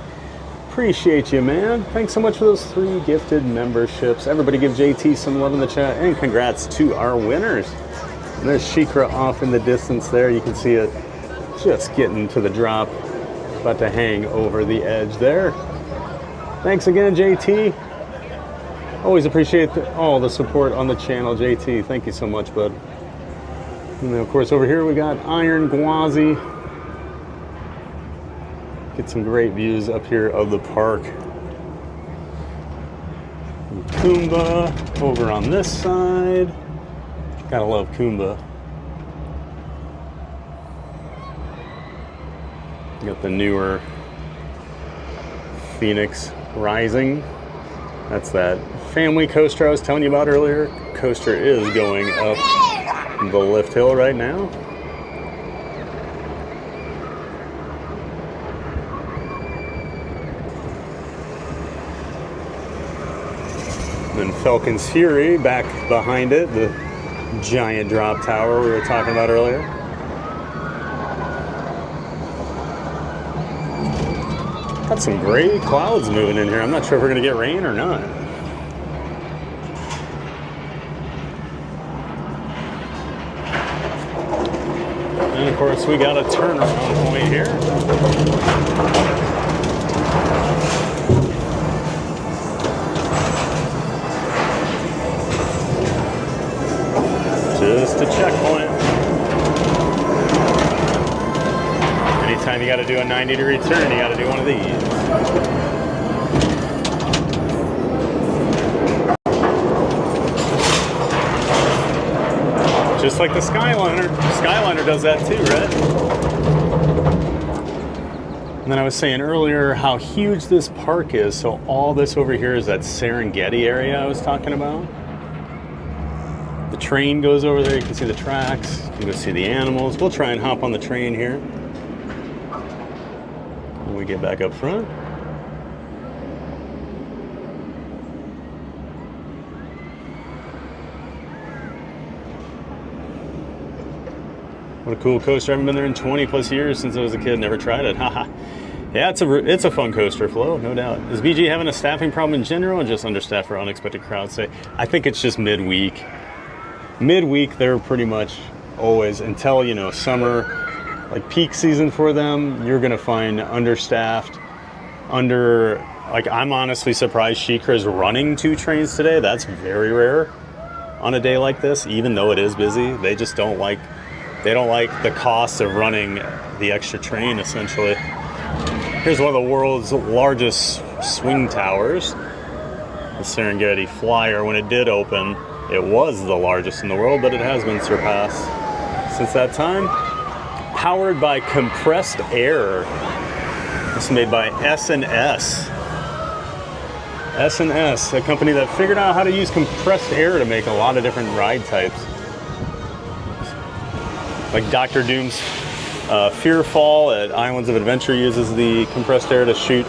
Appreciate you, man. Thanks so much for those 3 gifted memberships. Everybody give JT some love in the chat, and congrats to our winners. And there's Shikra off in the distance there. You can see it just getting to the drop, about to hang over the edge there. Thanks again, JT. Always appreciate all the support on the channel, JT. Thank you so much, bud. And then, of course, over here we got Iron Gwazi. Get some great views up here of the park. And Kumba over on this side. Gotta love Kumba. Got the newer Phoenix Rising. That's that family coaster I was telling you about earlier. Coaster is going up the lift hill right now. Then Falcon's Fury back behind it, the giant drop tower we were talking about earlier. Got some gray clouds moving in here. I'm not sure if we're gonna get rain or not. And of course we got a turnaround point here. Just a checkpoint. Anytime you got to do a 90-degree turn, you got to do one of these. Just like the Skyliner. Skyliner does that too, right? And then I was saying earlier how huge this park is. So all this over here is that Serengeti area I was talking about. The train goes over there. You can see the tracks. You can go see the animals. We'll try and hop on the train here when we get back up front. What a cool coaster. I haven't been there in 20 plus years since I was a kid. Never tried it. Haha. Yeah, it's a fun coaster, Flo, no doubt. Is BG having a staffing problem in general or just understaffed or unexpected crowds? Say, I think it's just midweek. Midweek, they're pretty much always, until, you know, summer, like peak season for them, you're going to find understaffed, like, I'm honestly surprised SheiKra is running 2 trains today. That's very rare on a day like this, even though it is busy. They just don't like the cost of running the extra train, essentially. Here's one of the world's largest swing towers, the Serengeti Flyer. When it did open, it was the largest in the world, but it has been surpassed since that time. Powered by compressed air. This is made by S&S. S&S, a company that figured out how to use compressed air to make a lot of different ride types. Like Dr. Doom's Fear Fall at Islands of Adventure uses the compressed air to shoot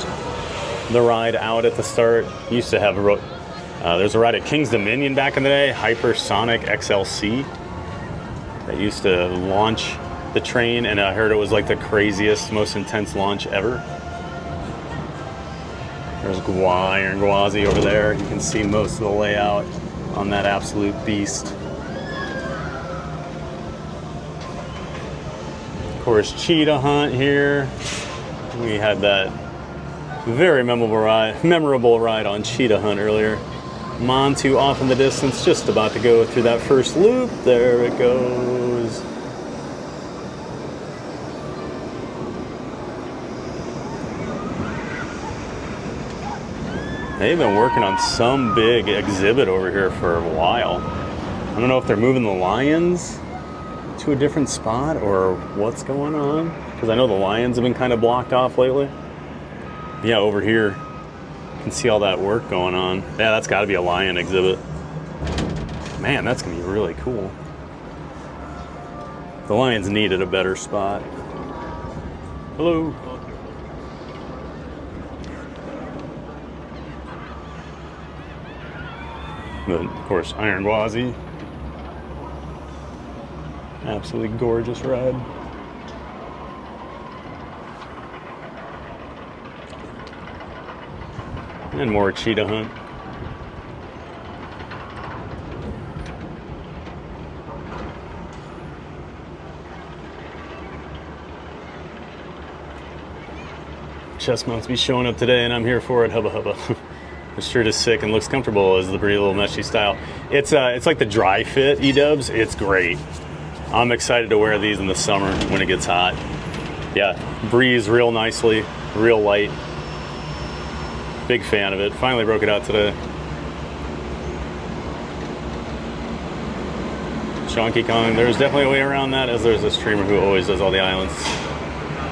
the ride out at the start. Used to have there's a ride at King's Dominion back in the day, Hypersonic XLC, that used to launch the train, and I heard it was like the craziest, most intense launch ever. There's Iron Gwazi over there. You can see most of the layout on that absolute beast. Of course, Cheetah Hunt here. We had that very memorable ride on Cheetah Hunt earlier. Montu off in the distance, just about to go through that first loop. There it goes. They've been working on some big exhibit over here for a while. I don't know if they're moving the lions to a different spot or what's going on, because I know the lions have been kind of blocked off lately. Yeah, over here you can see all that work going on. Yeah, that's got to be a lion exhibit. Man, that's gonna be really cool. The lions needed a better spot. Hello. Then, of course, Iron Gwazi. Absolutely gorgeous ride. And more Cheetah Hunt. chest mounts be showing up today, and I'm here for it. Hubba hubba. The shirt is sick and looks comfortable as the pretty little meshy style. It's like the dry fit E-dubs. It's great. I'm excited to wear these in the summer when it gets hot. Yeah, breathes real nicely, real light. Big fan of it. Finally broke it out today. Donkey Kong, there's definitely a way around that, as there's a streamer who always does all the islands.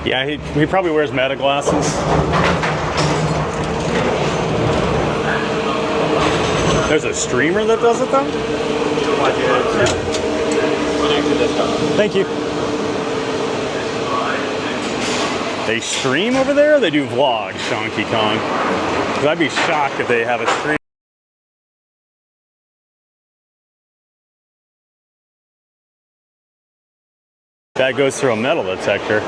Yeah, he probably wears meta glasses. There's a streamer that does it though? Thank you. They stream over there, or they do vlogs, Donkey Kong? Because I'd be shocked if they have a stream. That goes through a metal detector.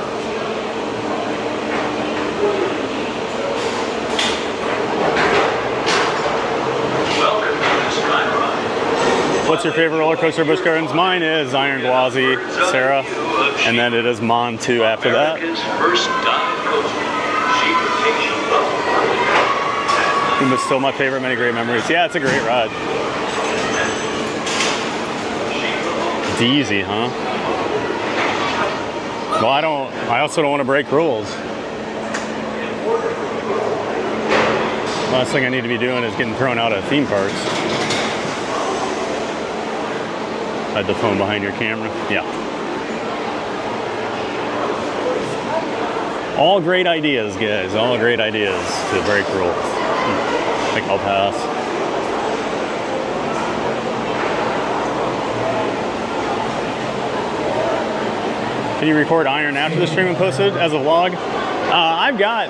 What's your favorite roller coaster, Busch Gardens? Mine is Iron Gwazi, Sarah, and then it is Montu after that. Kumba's still my favorite, many great memories. Yeah, it's a great ride. It's easy, huh? Well, I also don't want to break rules. Last thing I need to be doing is getting thrown out of theme parks. Hide the phone behind your camera. Yeah. All great ideas, guys. All great ideas to break rules. I think I'll pass. Can you record Iron after the stream and post it as a vlog? I've got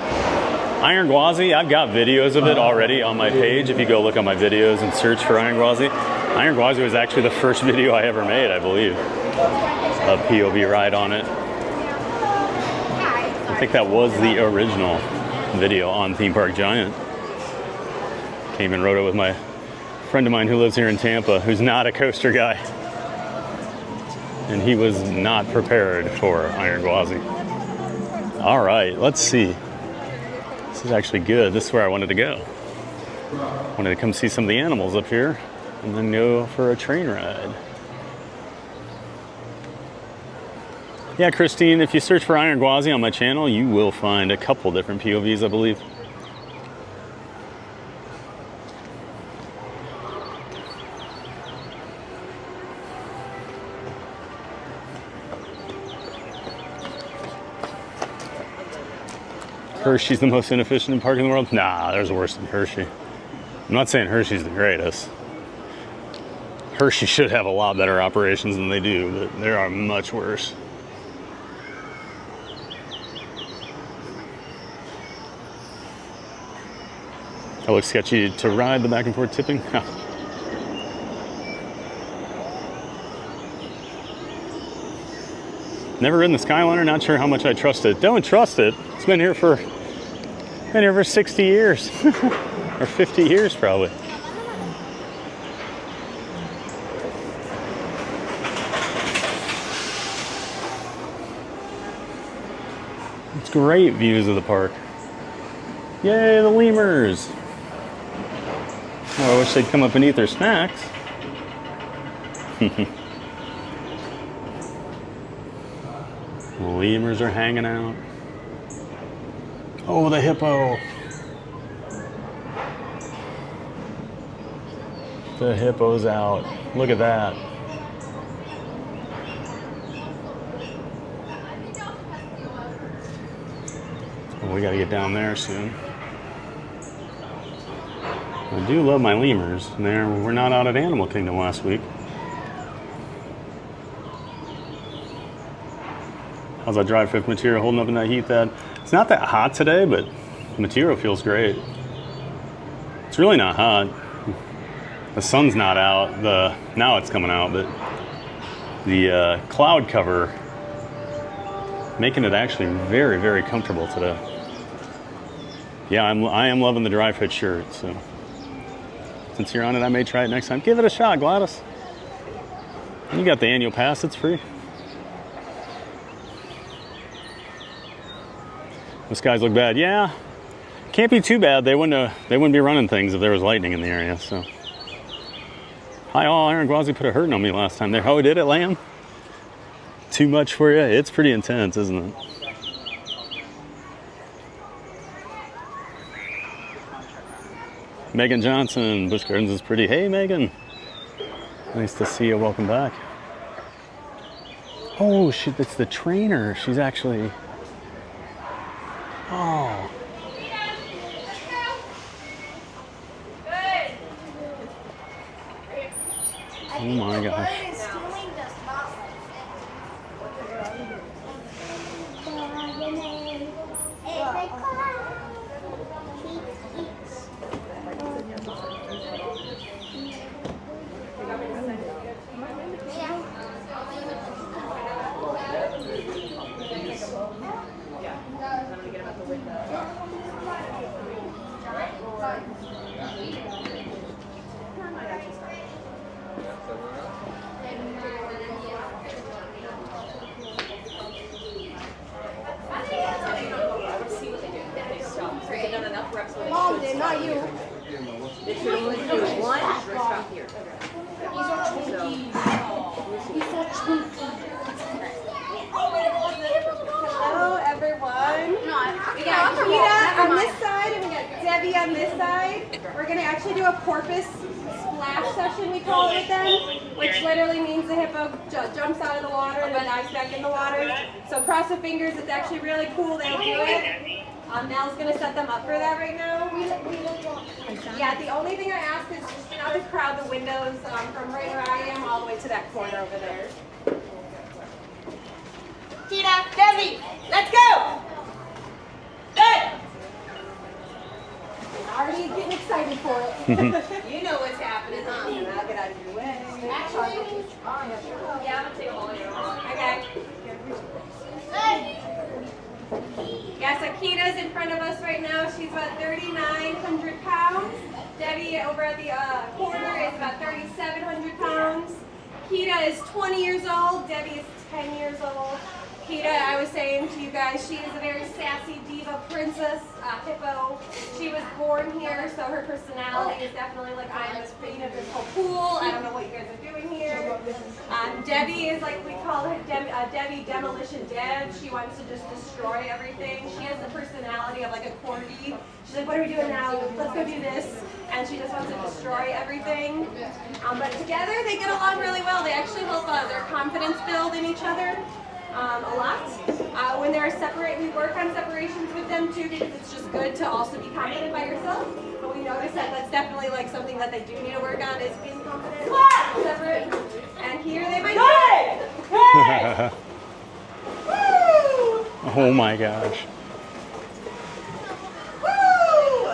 Iron Gwazi. I've got videos of it already on my page. If you go look at my videos and search for Iron Gwazi. Iron Gwazi was actually the first video I ever made, I believe. A POV ride on it. I think that was the original video on Theme Park Giant. Came and rode it with my friend of mine who lives here in Tampa, who's not a coaster guy. And he was not prepared for Iron Gwazi. All right, let's see. This is actually good. This is where I wanted to go. Wanted to come see some of the animals up here and then go for a train ride. Yeah, Christine, if you search for Iron Gwazi on my channel, you will find a couple different POVs, I believe. Hershey's the most inefficient park in the world? Nah, there's worse than Hershey. I'm not saying Hershey's the greatest. Hershey should have a lot better operations than they do, but there are much worse. That looks sketchy to ride, the back and forth tipping. Huh. Never ridden the Skyliner, not sure how much I trust it. Don't trust it. It's been here for 60 years. Or 50 years probably. It's great views of the park. Yay, the lemurs. Oh, I wish they'd come up and eat their snacks. The lemurs are hanging out. Oh, the hippo. The hippo's out. Look at that. Oh, we gotta get down there soon. I do love my lemurs. We're not out at Animal Kingdom last week. How's that dry fit material holding up in that heat? It's not that hot today, but the material feels great. It's really not hot. The sun's not out. Now it's coming out, but the cloud cover making it actually very, very comfortable today. Yeah, I am loving the dry fit shirt. So since you're on it, I may try it next time. Give it a shot, Gladys. You got the annual pass. It's free. The skies look bad. Yeah, can't be too bad. They wouldn't be running things if there was lightning in the area. So, hi all. Iron Gwazi put a hurting on me last time there. Oh, did it, Lamb? Too much for you? It's pretty intense, isn't it? Megan Johnson, Busch Gardens is pretty. Hey, Megan. Nice to see you. Welcome back. Oh, it's the trainer. She's actually... Oh. Oh my gosh. Mom did, not you. They should only do one stop here. He's so chunky. He's so chunky. Hello, everyone. We got Cheetah on this side, and we got Debbie on this side. We're going to actually do a porpoise splash session, we call it with them, which literally means the hippo jumps out of the water and then dives back in the water. So cross the fingers, it's actually really cool they'll do it. Mel's going to set them up for that right now. Yeah, the only thing I ask is just not to crowd the windows from right where I am all the way to that corner over there. Cheetah, Debbie, let's go! Good! Already getting excited for it. You know what's happening, huh? I'll get out of your way. Actually, Yeah, I'm going to take all your own. Okay. Yeah, so Kita's in front of us right now. She's about 3,900 pounds. Debbie over at the corner is about 3,700 pounds. Kita is 20 years old. Debbie is 10 years old. Kita, I was saying to you guys, she is a very sassy diva princess hippo. She was born here, so her personality is definitely like, I am the queen of this whole pool. I don't know what you guys are doing here. Debbie is like, we call her Debbie Demolition Deb. She wants to just destroy everything. She has the personality of like a corgi. She's like, what are we doing now? Let's go do this. And she just wants to destroy everything. But together they get along really well. They actually help their confidence build in each other. A lot. When they're separate, we work on separations with them too, because it's just good to also be confident by yourself. But we notice that that's definitely like something that they do need to work on, is being confident, separate. And here they might be. Hey! Oh my gosh. Woo!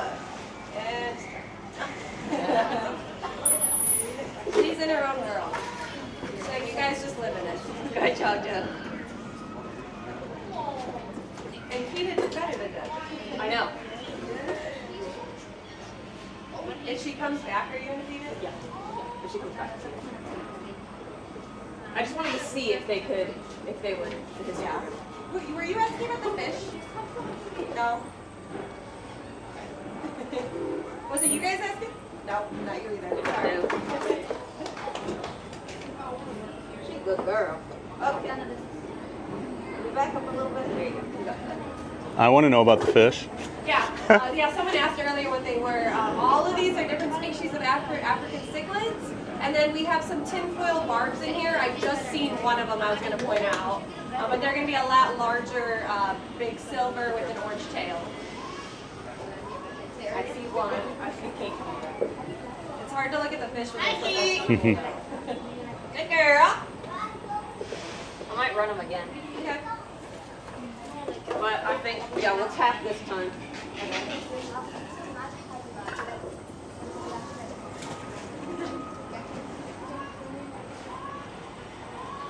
She's in her own world. So you guys just live in it. Good job, Jen. And Keita did better than that. I know. If she comes back, are you going to feed it? Yeah. If she comes back. I just wanted to see if they could, if they would. Yeah. Were you asking about the fish? No. Was it you guys asking? No, not you either. Sorry. She's a good girl. Okay. Back up a little bit. There you go. I want to know about the fish. Yeah, someone asked earlier what they were. All of these are different species of African cichlids. And then we have some tinfoil barbs in here. I just seen one of them I was going to point out. But they're going to be a lot larger, big silver with an orange tail. I see one. I see Kate. It's hard to look at the fish with this. Good girl. I might run them again. Okay. But I think, yeah, we'll tap this time.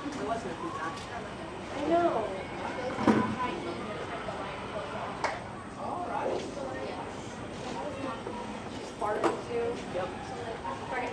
It wasn't a good time. I know. She's farting too. Yep. Okay.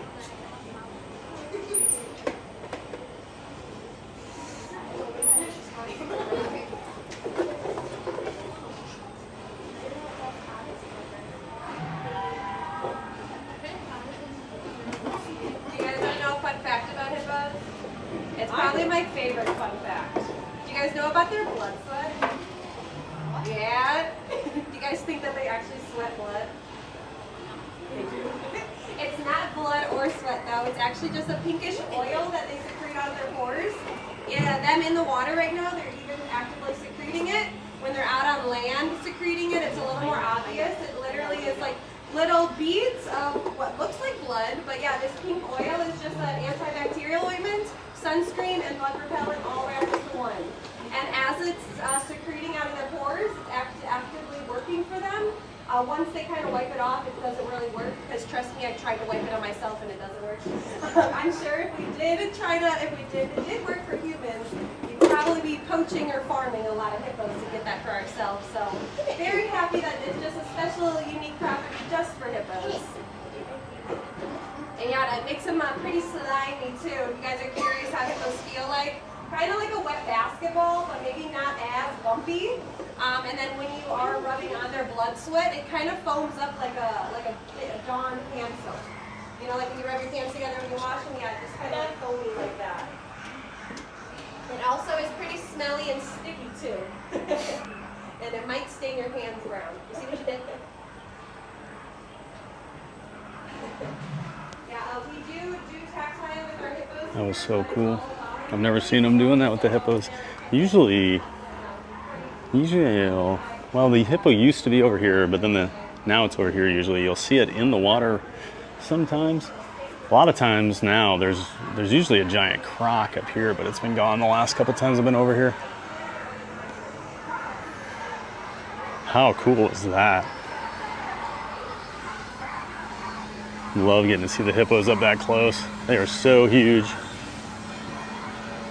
know about their blood sweat? Yeah? Do you guys think that they actually sweat blood? They do. It's not blood or sweat though. It's actually just a pinkish oil that they secrete out of their pores. Yeah, them in the water right now, they're even actively secreting it. When they're out on land secreting it, it's a little more obvious. It literally is like little beads of what looks like blood, but yeah, this pink oil is just an antibacterial ointment, sunscreen, and bug repellent all wrapped into one. And as it's secreting out of their pores, it's actively working for them. Once they kind of wipe it off, it doesn't really work, because trust me, I tried to wipe it on myself and it doesn't work. I'm sure if it did work for humans, we'd probably be poaching or farming a lot of hippos to get that for ourselves. So very happy that it's just a special, unique property just for hippos. And yeah, that makes them pretty slimy too. If you guys are curious how hippos feel like, kind of like a wet basketball, but maybe not as bumpy. And then when you are rubbing on their blood sweat, it kind of foams up like a Dawn hand soap. You know, like when you rub your hands together when you wash them, yeah, just kind of like foamy like that. It also is pretty smelly and sticky too. And it might stain your hands brown. You see what you did there? Yeah, we do tactile with our hippos. That was so cool. I've never seen them doing that with the hippos. Usually, well, the hippo used to be over here, but then now it's over here usually. You'll see it in the water sometimes. A lot of times now, there's usually a giant croc up here, but it's been gone the last couple times I've been over here. How cool is that? Love getting to see the hippos up that close. They are so huge.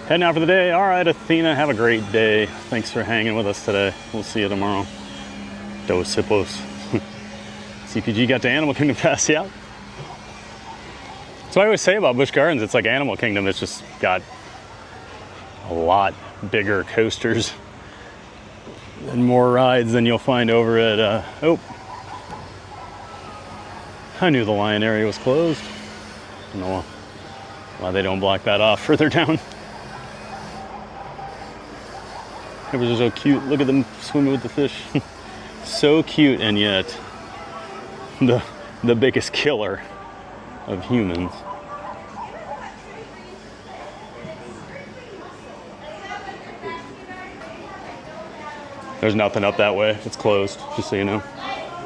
Heading out for the day. All right, Athena, have a great day. Thanks for hanging with us today. We'll see you tomorrow. Dos hippos. CPG got to Animal Kingdom Pass, yeah. That's what I always say about Busch Gardens. It's like Animal Kingdom. It's just got a lot bigger coasters and more rides than you'll find over at, oh. I knew the lion area was closed. I don't know why they don't block that off further down. Hippos are so cute. Look at them swimming with the fish. So cute, and yet the biggest killer of humans. There's nothing up that way. It's closed, just so you know.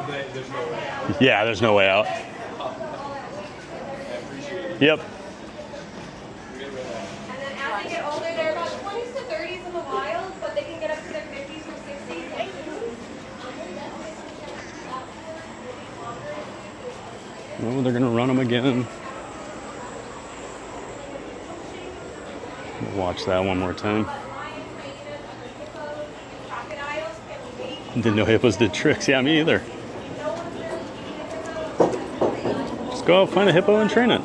There's no way out. Yeah, there's no way out. Yep. And then as they get older, they're about 20s to 30s in the wild, but they can get up to their 50s or 60s. Oh, they're gonna run them again. Watch that one more time. Didn't know hippos did tricks. Yeah, me either. Just go out, find a hippo and train it.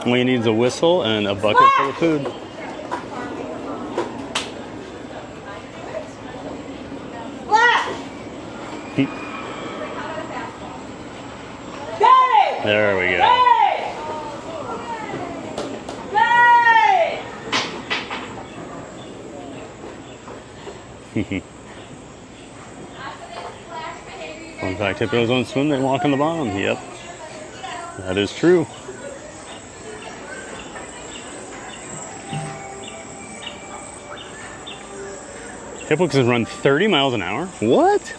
All he needs is a whistle and a bucket full of food. There we go. Fun fact, hippos don't swim, they walk on the bottom. Yep, that is true. Hippos can run 30 miles an hour? What?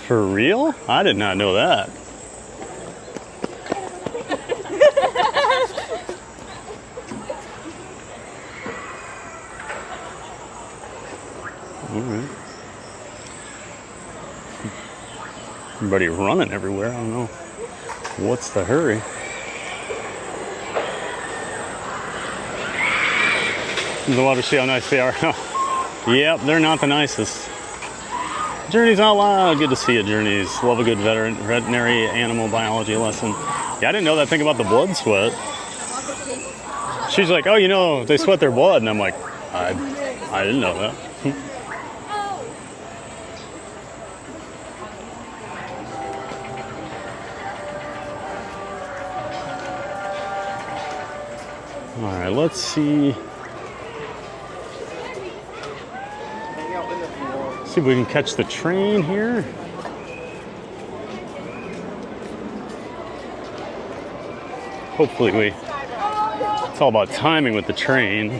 For real? I did not know that. All right. Everybody running everywhere. I don't know. What's the hurry? In the water, see how nice they are. Yep, they're not the nicest. Journey's Out Loud. Good to see you, Journeys. Love a good veterinary animal biology lesson. Yeah, I didn't know that thing about the blood sweat. She's like, oh, you know, they sweat their blood. And I'm like, I didn't know that. All right, let's see See if we can catch the train here. Hopefully it's all about timing with the train.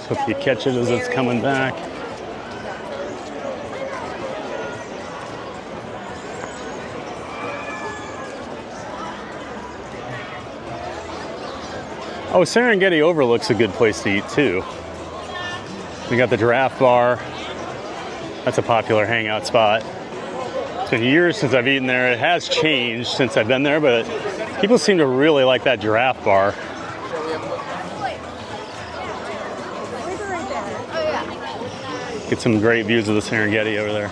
So if you catch it as it's coming back. Oh, Serengeti Overlook's a good place to eat too. We got the Giraffe Bar. That's a popular hangout spot. It's been years since I've eaten there. It has changed since I've been there, but people seem to really like that Giraffe Bar. Get some great views of the Serengeti over there.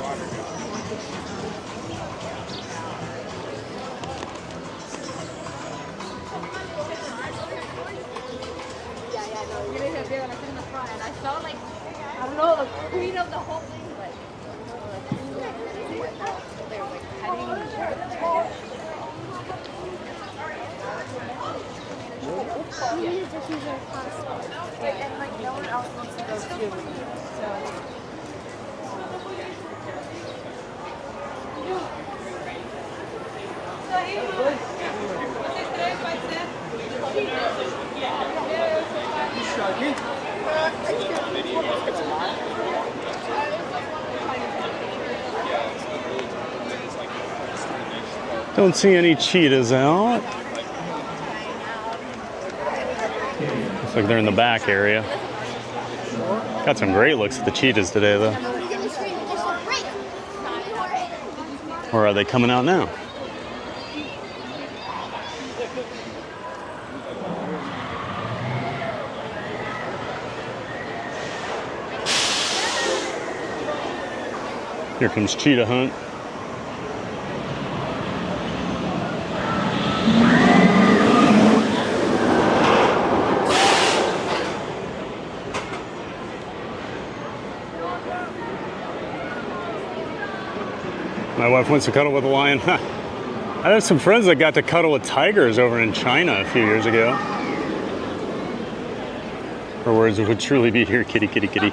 Don't see any cheetahs out. Looks like they're in the back area. Got some great looks at the cheetahs today, though. Or are they coming out now? Here comes Cheetah Hunt. My wife wants to cuddle with a lion. I have some friends that got to cuddle with tigers over in China a few years ago. Her words would truly be, "Here, kitty, kitty, kitty."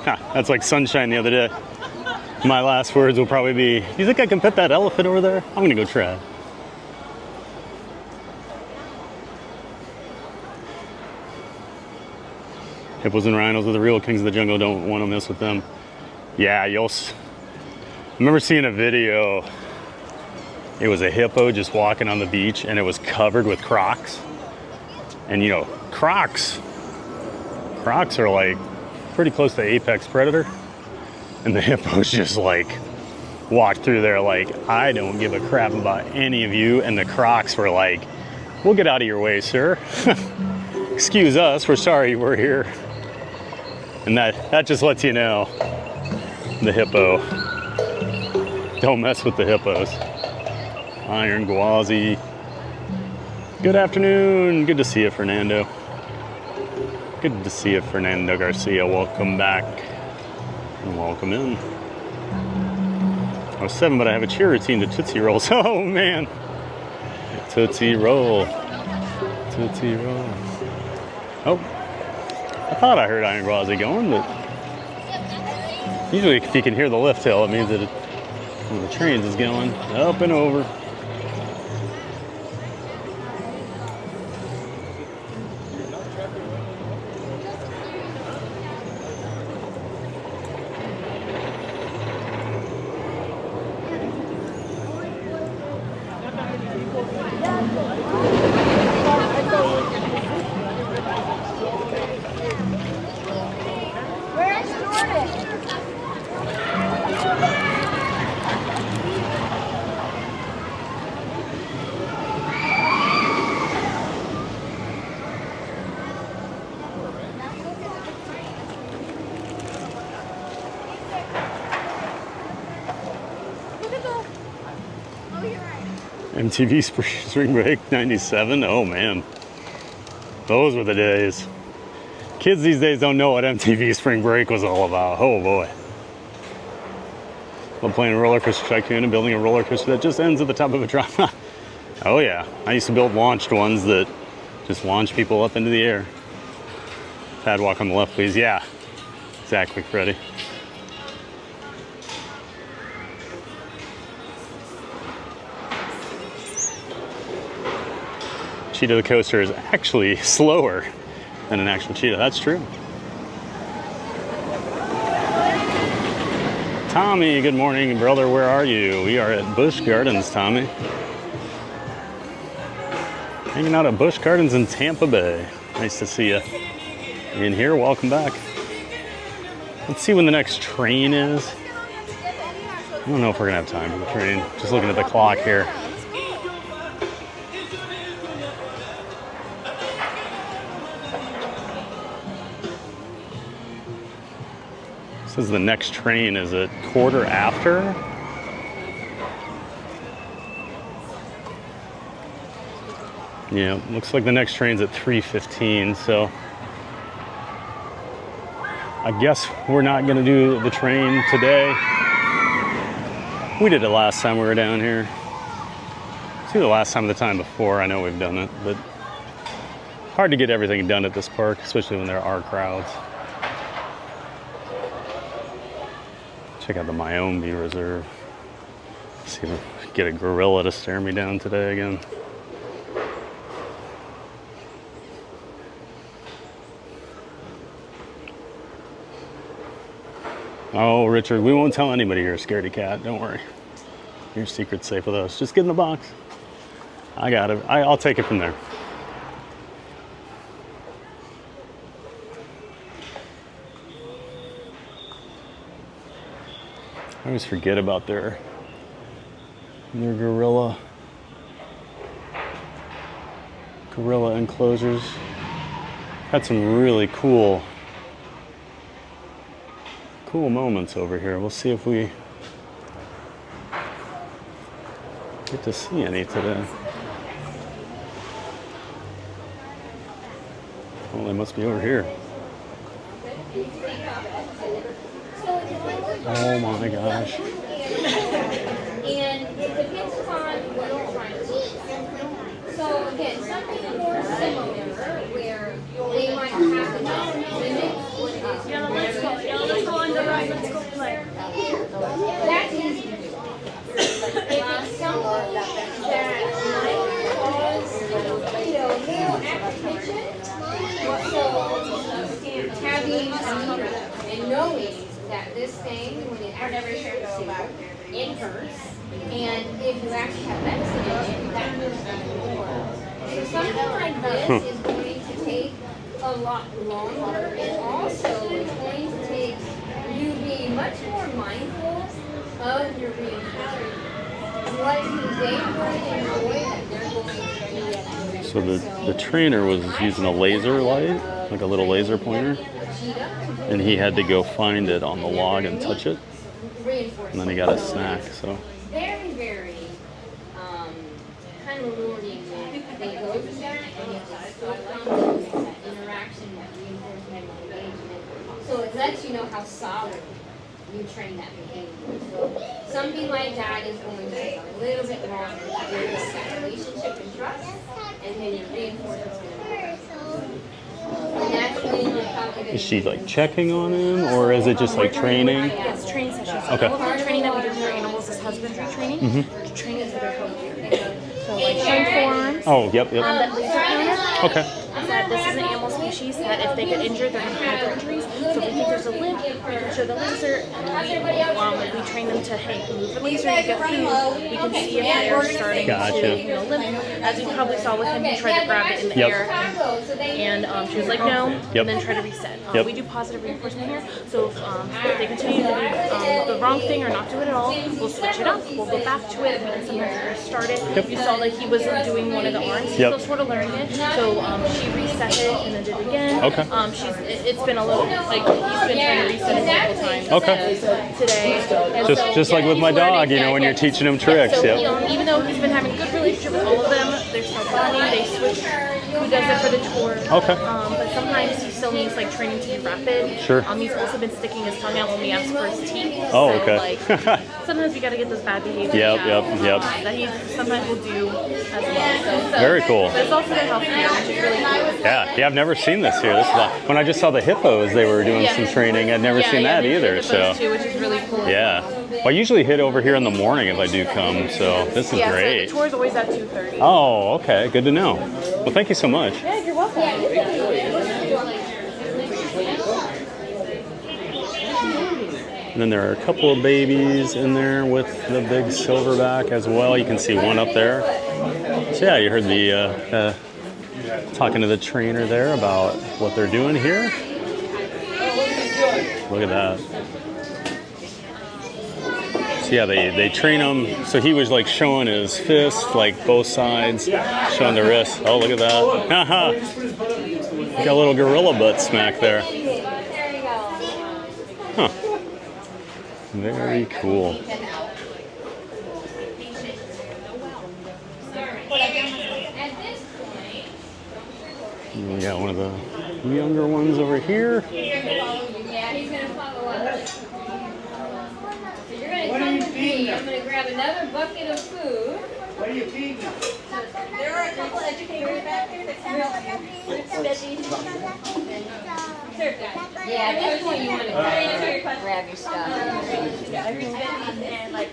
That's like sunshine the other day. My last words will probably be, "You think I can pet that elephant over there? I'm gonna go try." Hippos and rhinos are the real kings of the jungle. Don't want to mess with them. Yeah, I remember seeing a video. It was a hippo just walking on the beach and it was covered with crocs. And you know, crocs are like pretty close to apex predator. And the hippos just like walked through there like, "I don't give a crap about any of you." And the crocs were like, "We'll get out of your way, sir." "Excuse us, we're sorry we're here." And that just lets you know, the hippo. Don't mess with the hippos. Iron Gwazi. Good afternoon. Good to see you, Fernando. Good to see you, Fernando Garcia. Welcome back. And welcome in. I was 7, but I have a cheer routine to Tootsie Rolls. Oh, man. Tootsie Roll. Tootsie Roll. Oh. I thought I heard Iron Gwazi going, but usually if you can hear the lift hill, it means that the trains is going up and over. MTV Spring Break 97. Oh man, those were the days. Kids these days don't know what MTV Spring Break was all about. Oh boy. Love playing roller coaster tycoon and building a roller coaster that just ends at the top of a drop. Oh yeah, I used to build launched ones that just launch people up into the air. Pad walk on the left, please. Yeah, exactly, Freddie. Cheetah the coaster is actually slower than an actual cheetah. That's true. Tommy, good morning, brother. Where are you? We are at Busch Gardens, Tommy. Hanging out at Busch Gardens in Tampa Bay. Nice to see you in here. Welcome back. Let's see when the next train is. I don't know if we're gonna have time for the train. Just looking at the clock here. It says the next train is at 1/4 after. Yeah, looks like the next train's at 3:15, so I guess we're not gonna do the train today. We did it last time we were down here. It's either the last time or the time before. I know we've done it, but hard to get everything done at this park, especially when there are crowds. Check out the Miami Reserve. See if I can get a gorilla to stare me down today again. Oh, Richard, we won't tell anybody you're a scaredy cat. Don't worry. Your secret's safe with us. Just get in the box. I got it. I'll take it from there. I always forget about their gorilla enclosures. Had some really cool moments over here. We'll see if we get to see any today. Well, they must be over here. Oh my gosh. And it depends upon what you're trying to do. So again, something more similar where they might have to limit what it is. Yeah, let's go. Yeah, let's go on the right. Let's go play. That's easy to do. If it's something that might cause, more apprehension, so having a meter and knowing that this thing, when it actually it hurts, and if you actually have medicine in it, that hurts even more. So something like this is going to take a lot longer, and also it's going to take you being much more mindful of your reinforcement. What they really enjoy that they're going to be. So the trainer was using a laser light, like a little laser pointer, and he had to go find it on the log and touch it, and then he got a snack. So Very, very kind of rewarding when they go through that and it just still comes with that interaction, that reinforcement, engagement. So it lets you know how solid you train that behavior. So something like that is going to take a little bit longer to build that relationship and trust, and then your reinforcement's going to and that's when you're probably going to is she like checking on him, or is it just like training? Yes, training sessions. Okay. All of our training that we do for animals is husbandry training. Mm-hmm. Training is their healthcare. So like showing forearms. Oh, yep. That laser counter. Okay. That this is an animal species that if they get injured, they're going to have injuries. So if we think there's a limp, we can show the laser. We train them to, hey, move the laser, you get food. We can see if they are starting to limp. As you probably saw with him, he tried to grab it in the air. And she was like, no, and then try to reset. We do positive reinforcement here. So if they continue to do the wrong thing or not do it at all, we'll switch it up. We'll go back to it. We can sometimes restart it. You saw like he wasn't doing one of the arms. He's still sort of learning it. So she reset it and then did it again. Okay. It's been a little, like, he's been trying to reset it multiple times. Okay. Today. And just like with my dog, when you're teaching him tricks. So even though he's been having a good relationship with all of them, they're still learning. They switch who does it for the tour. Okay. But sometimes he still needs like training to be rapid. Sure. He's also been sticking his tongue out when we ask for his teeth. Oh, so, okay. Like, sometimes we got to get those bad behaviors Yep. that he sometimes will do as well. So, Very cool. But it's also their health care, which is really cool. Yeah, I've never seen this here. This is when I just saw the hippos, they were doing some training. I'd never seen that either. So Too, which is really cool. Yeah. Well, I usually hit over here in the morning if I do come, so this is Yeah, great. so the tour is always at 2:30. Oh, okay, good to know. Well, thank you so much. Yeah, you're welcome. And then there are a couple of babies in there with the big silverback as well. You can see one up there. So yeah, you heard the talking to the trainer there about what they're doing here. Look at that. So yeah, they train him. So he was like showing his fist, like both sides, showing the wrist. Oh, look at that. Haha. Got a little gorilla butt smack there. Huh. Very cool. We got one of the younger ones over here. Yeah, he's gonna follow us. So you're gonna come with me. I'm gonna grab another bucket of food. What are you feeding? There are a couple educators back there that can help you. Yeah, at this point you want to grab your stuff. And like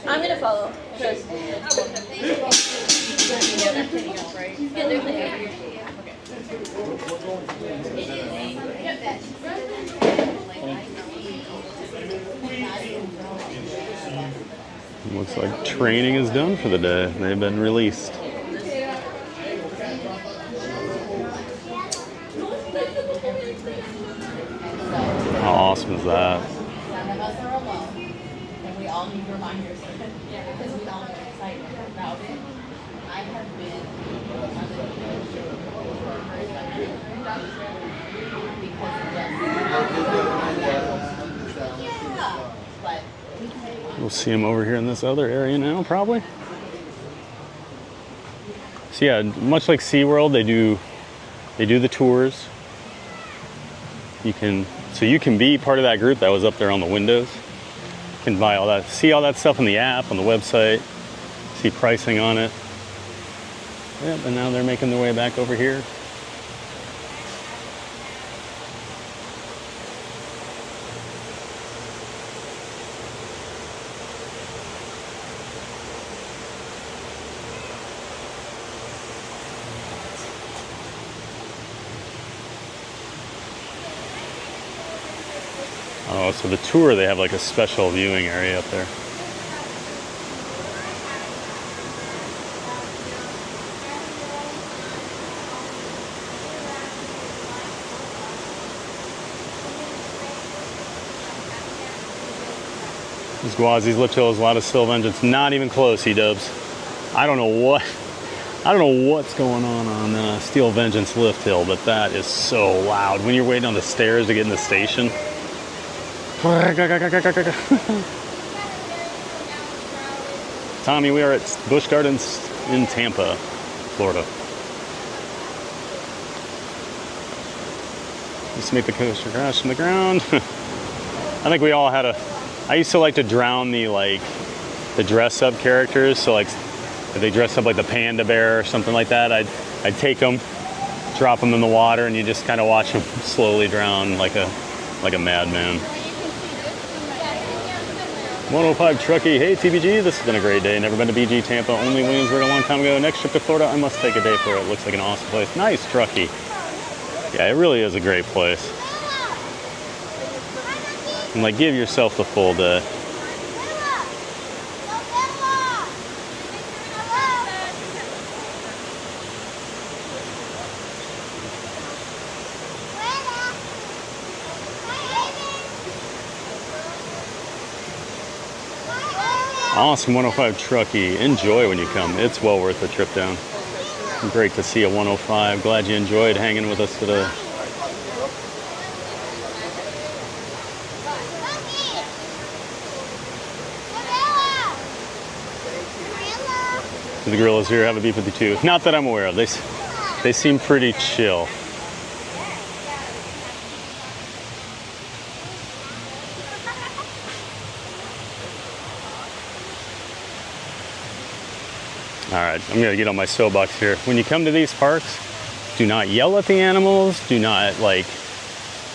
I'm gonna follow. Looks like training is done for the day. They've been released. How awesome is that? None of us are alone, and we all need reminders because we all get excited about it. I have been on the We'll see them over here in this other area now, probably. So yeah, much like SeaWorld, they do the tours. You can be part of that group that was up there on the windows. You can buy all that, see all that stuff in the app, on the website, see pricing on it. Yep, and now they're making their way back over here. Oh, so the tour, they have like a special viewing area up there. This Gwazi's lift hill is a lot of still vengeance. Not even close, E-dubs. I don't know what's going on Steel Vengeance lift hill, but that is so loud. When you're waiting on the stairs to get in the station. Tommy, we are at Busch Gardens in Tampa, Florida. Just make the coaster crash from the ground. I think we all had I used to like to drown the dress up characters. So like if they dress up like the panda bear or something like that, I'd take them, drop them in the water, and you just kind of watch them slowly drown like a madman. 105 Truckee, hey TBG, this has been a great day. Never been to BG Tampa, only Williamsburg a long time ago. Next trip to Florida, I must take a day for it. Looks like an awesome place. Nice Truckee. Yeah, it really is a great place. And like, give yourself the full day. Awesome 105 Truckee. Enjoy when you come. It's well worth the trip down. Great to see a 105. Glad you enjoyed hanging with us today. The gorillas here have a B-52. Not that I'm aware of. They seem pretty chill. All right, I'm gonna get on my soapbox here. When you come to these parks, do not yell at the animals. Do not like,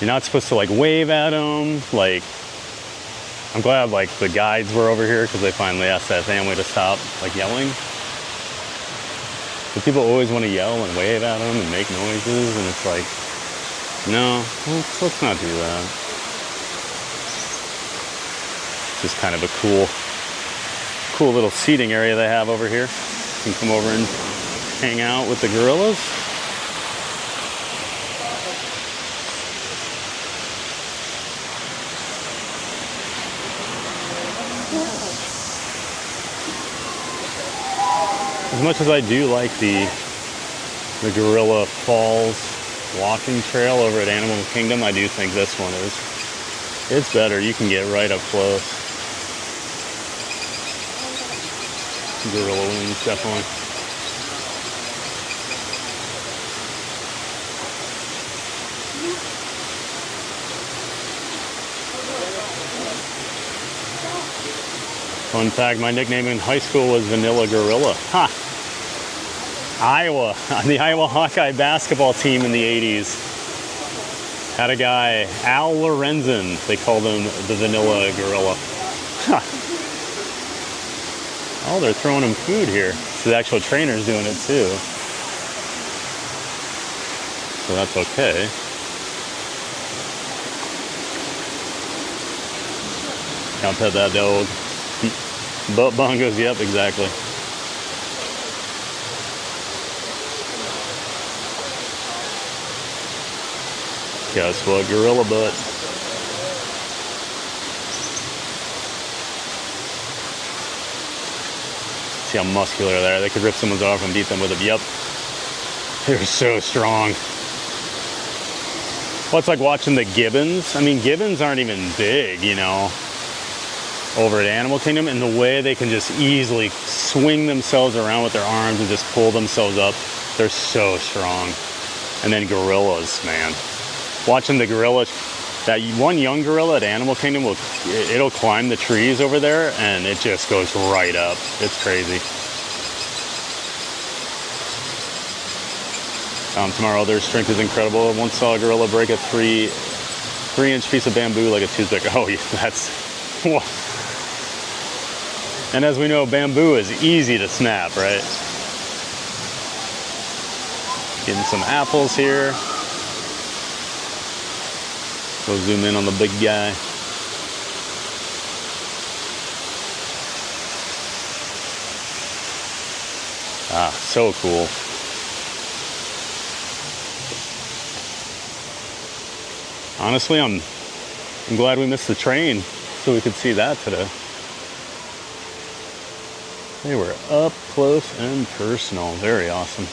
you're not supposed to like wave at them. Like, I'm glad like the guides were over here because they finally asked that family to stop like yelling. But people always want to yell and wave at them and make noises, and it's like, no, let's not do that. Just kind of a cool little seating area they have over here. You can come over and hang out with the gorillas. As much as I do like the Gorilla Falls walking trail over at Animal Kingdom, I do think this one it's better. You can get right up close. Gorilla wings, definitely. Fun fact, my nickname in high school was Vanilla Gorilla. Ha! Iowa, on the Iowa Hawkeye basketball team in the 80s. Had a guy, Al Lorenzen, they called him the Vanilla Gorilla. Ha! Oh, they're throwing him food here. So the actual trainer's doing it too. So that's okay. Can't pet that dog. Butt bongos, yep, exactly. Guess what? Gorilla butt. See how muscular they are. They could rip someone's arm and beat them with it. Yep. They're so strong. Well, it's like watching the gibbons. I mean, gibbons aren't even big, you know, over at Animal Kingdom, and the way they can just easily swing themselves around with their arms and just pull themselves up. They're so strong. And then gorillas, man. Watching the gorilla, that one young gorilla at Animal Kingdom, it'll climb the trees over there and it just goes right up. It's crazy. Tomorrow, their strength is incredible. I once saw a gorilla break a 3-inch piece of bamboo like a toothpick. Oh, yeah, that's... Whoa. And as we know, bamboo is easy to snap, right? Getting some apples here. Go zoom in on the big guy. Ah, so cool. Honestly, I'm glad we missed the train so we could see that today. They were up close and personal. Very awesome.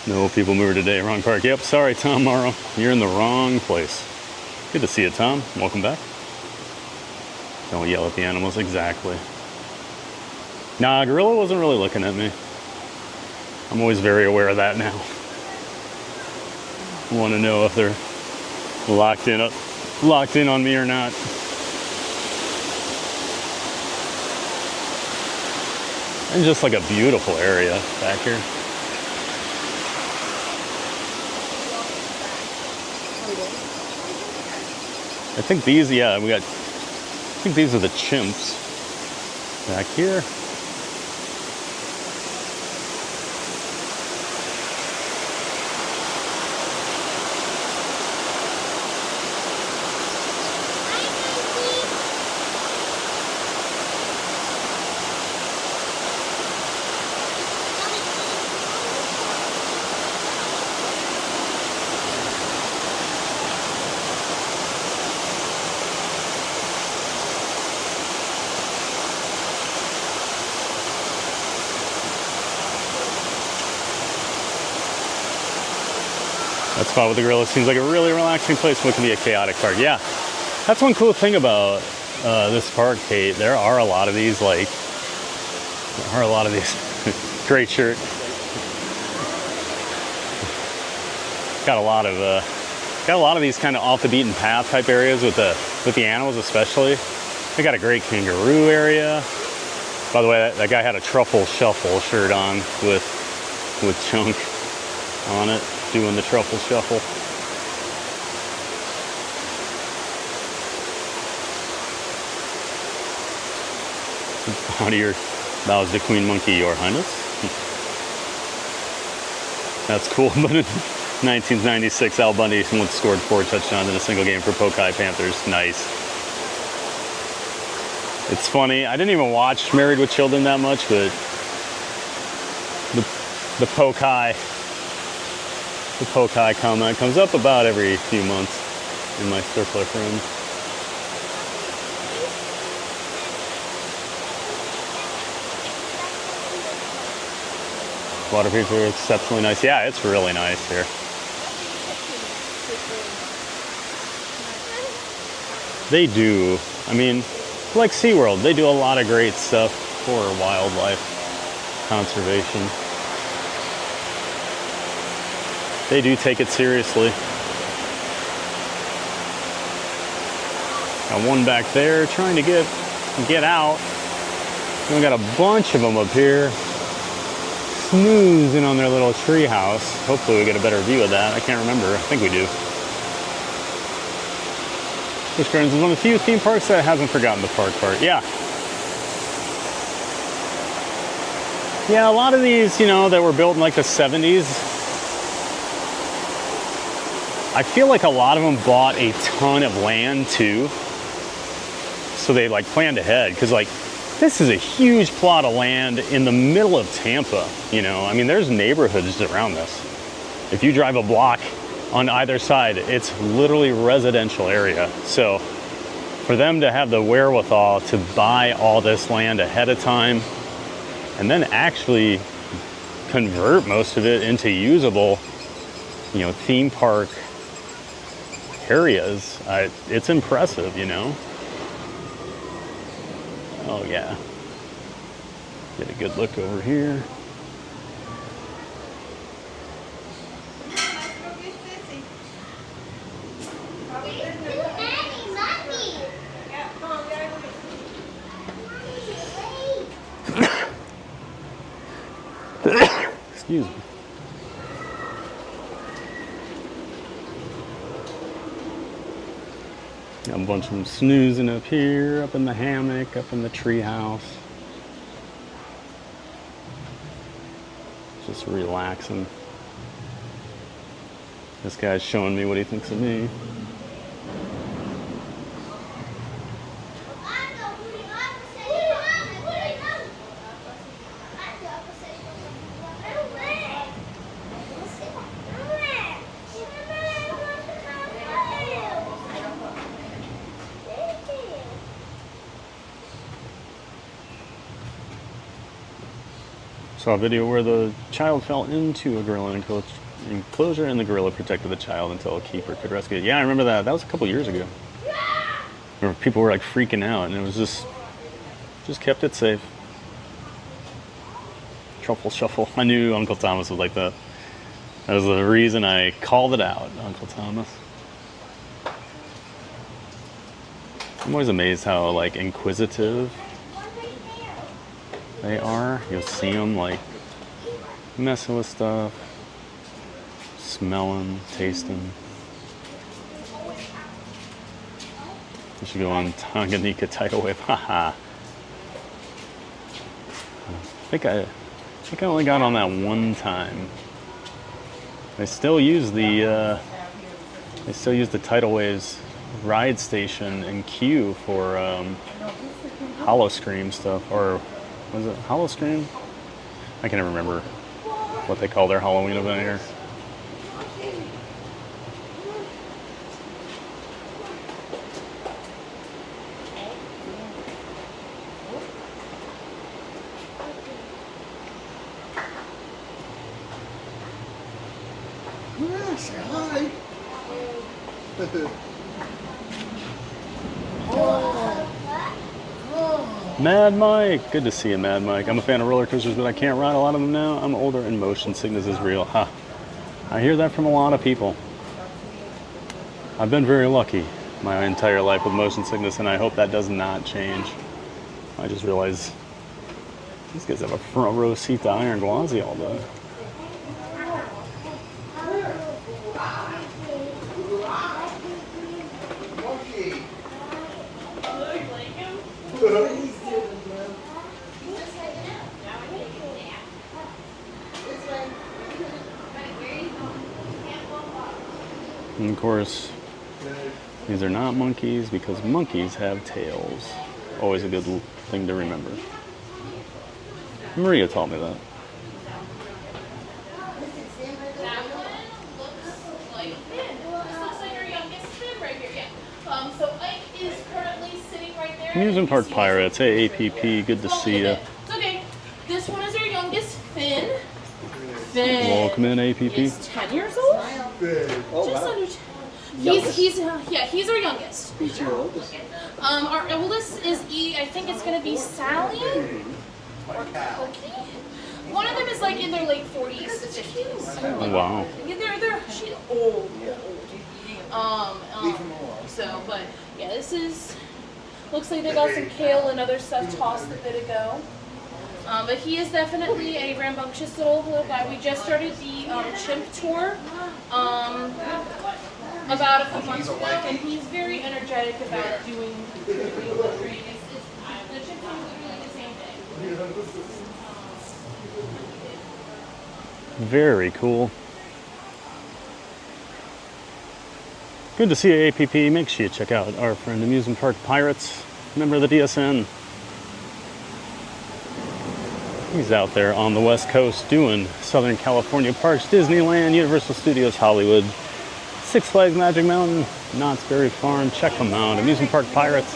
No people mover today. Wrong park. Yep, sorry, Tom Morrow. You're in the wrong place. Good to see you, Tom. Welcome back. Don't yell at the animals. Exactly. Nah, gorilla wasn't really looking at me. I'm always very aware of that now. I want to know if they're locked in on me or not. And just like a beautiful area back here. I think these, yeah, I think these are the chimps back here. That spot with the gorilla seems like a really relaxing place, but it can be a chaotic park. Yeah, that's one cool thing about this park, Kate. There are a lot of these, great shirt. Got a lot of these kind of off the beaten path type areas with the animals especially. They got a great kangaroo area. By the way, that guy had a truffle shuffle shirt on with Chunk on it, doing the truffle shuffle. Bows to Queen Monkey, Your Highness. That's cool, but in 1996, Al Bundy once scored 4 touchdowns in a single game for Pokai Panthers. Nice. It's funny, I didn't even watch Married with Children that much, but the Pokai comment comes up about every few months in my circle of friends. Water feature is exceptionally nice. Yeah, it's really nice here. They do. I mean, like SeaWorld, they do a lot of great stuff for wildlife conservation. They do take it seriously. Got one back there trying to get out. We got a bunch of them up here snoozing on their little tree house. Hopefully we get a better view of that. I can't remember. I think we do. Busch Gardens is one of the few theme parks that hasn't forgotten the park part. Yeah. Yeah, a lot of these, you know, that were built in like the 70s, I feel like a lot of them bought a ton of land too. So they like planned ahead, because like this is a huge plot of land in the middle of Tampa, you know. I mean, there's neighborhoods around this. If you drive a block on either side, it's literally residential area. So for them to have the wherewithal to buy all this land ahead of time and then actually convert most of it into usable, you know, theme park areas, it's impressive, you know. Oh yeah. Get a good look over here. Excuse me. Got a bunch of them snoozing up here, up in the hammock, up in the tree house. Just relaxing. This guy's showing me what he thinks of me. Saw a video where the child fell into a gorilla enclosure and the gorilla protected the child until a keeper could rescue it. Yeah, I remember that. That was a couple years ago. Where people were like freaking out, and it was just kept it safe. Truffle shuffle. I knew Uncle Thomas was like that. That was the reason I called it out, Uncle Thomas. I'm always amazed how like inquisitive they are. You'll see them like messing with stuff, smelling, tasting. I should go on Tanganyika tidal wave. Haha. I think I only got on that one time. They still use the tidal waves ride station and queue for Hollow Scream stuff, or was it Hollow Scream? I can't remember what they call their Halloween event here. Yeah, say hi. Mad Mike, good to see you, Mad Mike. I'm a fan of roller coasters, but I can't ride a lot of them now. I'm older and motion sickness is real. I hear that from a lot of people. I've been very lucky. my entire life with motion sickness, and I hope that does not change. I just realized these guys have a front row seat to Iron Gwazi all day. And of course, these are not monkeys because monkeys have tails. Always a good thing to remember. Maria taught me that. Amusement Park Pirates. Hey, APP, good to see you. It's okay. This one is our youngest, Finn. Finn. Welcome in, APP. He's 10 years old. Just under 10. He's our youngest. Who's your oldest? Our oldest is I think it's gonna be Sally or Cookie. One of them is like in their late 40s to 50s. Oh, wow. She's old. But yeah, this is. Looks like they got some kale and other stuff tossed a bit ago. But he is definitely a rambunctious little guy. We just started the chimp tour about a few months ago, and he's very energetic about doing the training. The chimp tour is doing the same thing. Very cool. Good to see you, APP. Make sure you check out our friend Amusement Park Pirates, member of the DSN. He's out there on the West Coast doing Southern California parks, Disneyland, Universal Studios, Hollywood, Six Flags Magic Mountain, Knott's Berry Farm. Check them out. Amusement Park Pirates.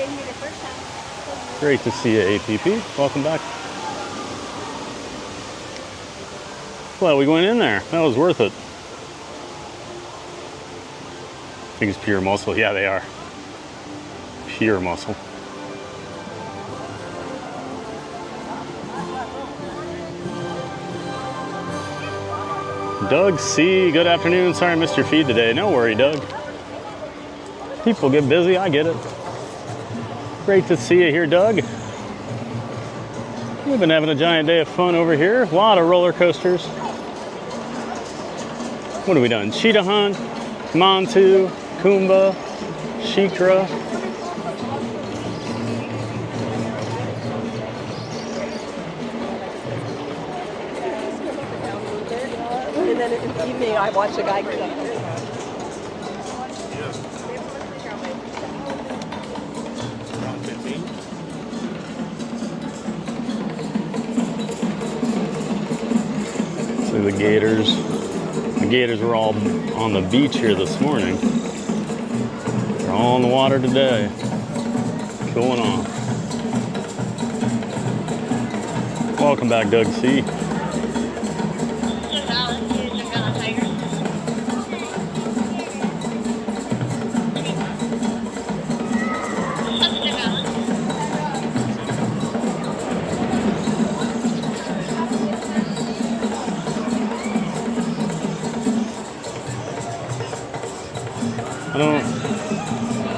Great to see you, APP. Welcome back. Well, we went in there. That was worth it. I think it's pure muscle. Yeah, they are. Pure muscle. Doug C., good afternoon. Sorry I missed your feed today. No worry, Doug. People get busy. I get it. Great to see you here, Doug. We've been having a giant day of fun over here. A lot of roller coasters. What have we done? Cheetah Hunt, Montu, Kumba, Shikra. And then in the evening, I watch a guy get up there. See the gators. The gators were all on the beach here this morning. They're all in the water today. Going on. Welcome back, Doug C.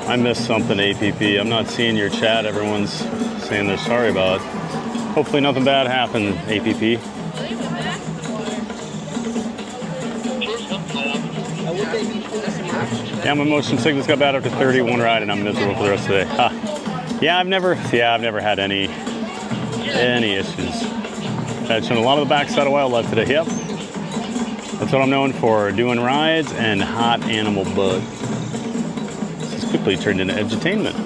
I missed something, APP. I'm not seeing your chat. Everyone's saying they're sorry about it. Hopefully nothing bad happened, APP. Yeah, my motion sickness got bad after 31 ride and I'm miserable for the rest of the day. Yeah, I've never had any issues. I've shown a lot of the backside of wildlife today. Yep. That's what I'm known for, doing rides and hot animal bud. Quickly turned into edutainment.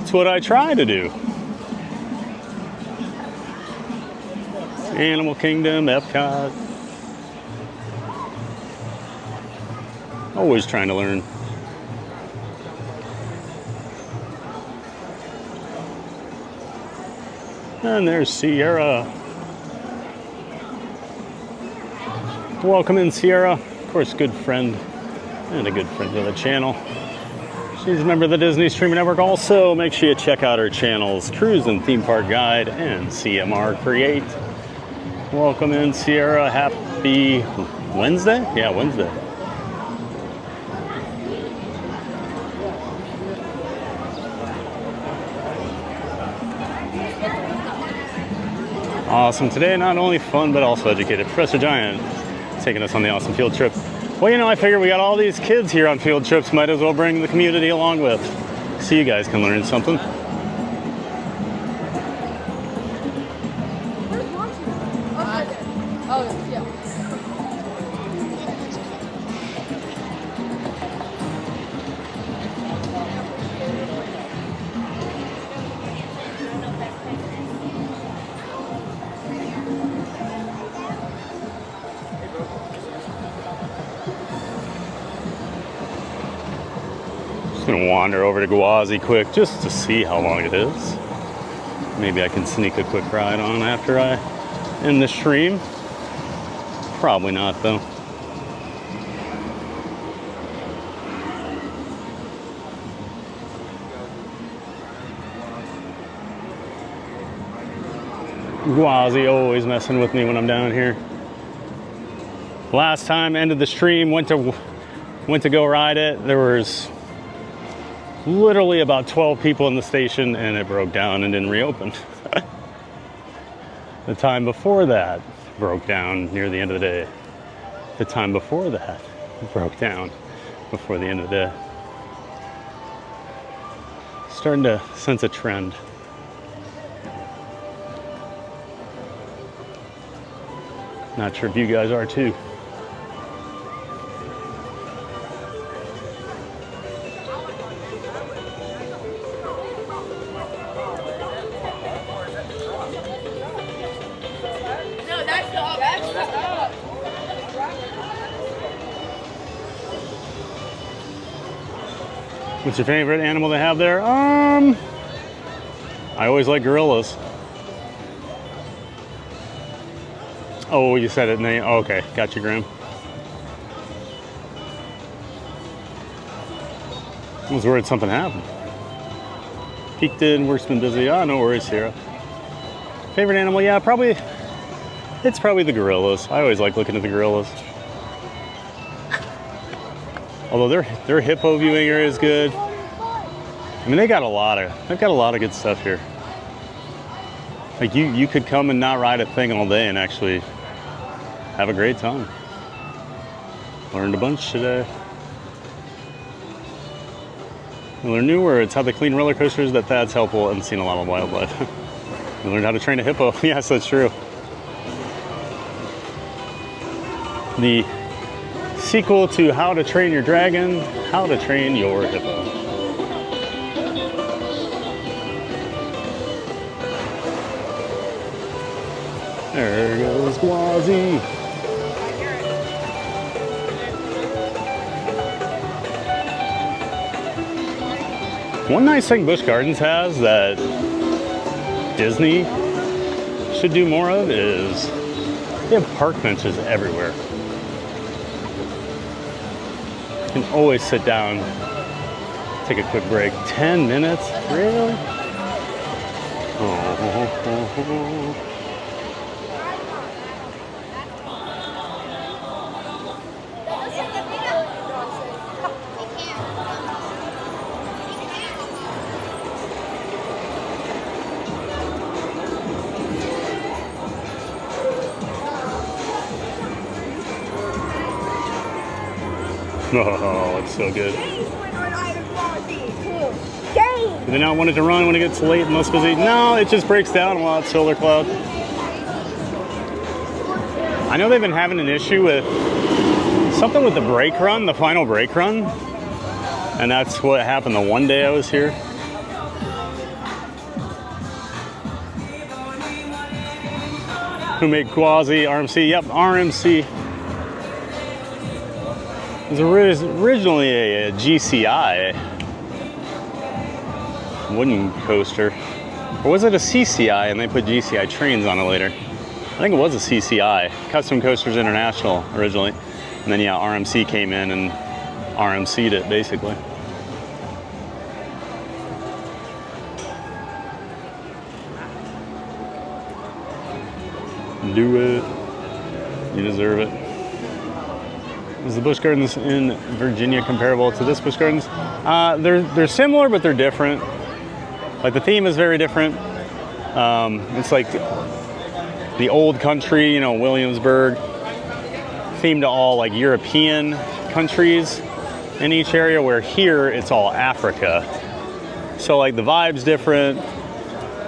It's what I try to do. Animal Kingdom, Epcot. Always trying to learn. And there's Sierra. Welcome in, Sierra. Of course, good friend. And a good friend of the channel. She's a member of the Disney Streaming Network. Also, make sure you check out her channels, Cruise and Theme Park Guide and CMR Create. Welcome in, Sierra. Happy Wednesday? Yeah, Wednesday. Awesome. Today, not only fun, but also educated. Professor Giant taking us on the awesome field trip. Well, you know, I figure we got all these kids here on field trips, might as well bring the community along with. So you guys can learn something. Where's Montu? Oh, yeah. Just gonna wander over to Gwazi quick just to see how long it is. Maybe I can sneak a quick ride on after I end the stream. Probably not though. Gwazi always messing with me when I'm down here. Last time, ended the stream, went to go ride it. There was literally about 12 people in the station and it broke down and didn't reopen. The time before that broke down near the end of the day. The time before that broke down before the end of the day. Starting to sense a trend. Not sure if you guys are too. What's your favorite animal they have there? I always like gorillas. Oh, you said it, Nate. Oh, okay, got you, Graham. I was worried something happened. Peeked in, work's been busy. Oh, no worries, Sierra. Favorite animal? Yeah, probably. It's probably the gorillas. I always like looking at the gorillas. Although their hippo viewing area is good. I mean, they've got a lot of good stuff here. Like you could come and not ride a thing all day and actually have a great time. Learned a bunch today. I learned new words, how to clean roller coasters, that that's helpful, and seen a lot of wildlife. I learned how to train a hippo. Yes, that's true. The sequel to How to Train Your Dragon, How to Train Your Hippo. There goes Gwazi. One nice thing Busch Gardens has that Disney should do more of is they have park benches everywhere. You can always sit down, take a quick break. 10 minutes? Really? Oh. Oh, it's so good. Do they not want it to run when it gets late and less busy? No, it just breaks down while it's solar cloud. I know they've been having an issue with something with the brake run, the final brake run. And that's what happened the one day I was here. Who made Gwazi? RMC? Yep, RMC. It was originally a GCI wooden coaster. Or was it a CCI and they put GCI trains on it later? I think it was a CCI, Custom Coasters International originally. And then yeah, RMC came in and RMC'd it basically. Do it. You deserve it. Is the Busch Gardens in Virginia comparable to this Busch Gardens? They're similar, but they're different. Like the theme is very different. It's like the old country, you know, Williamsburg, themed to all like European countries in each area, where here it's all Africa. So like the vibe's different,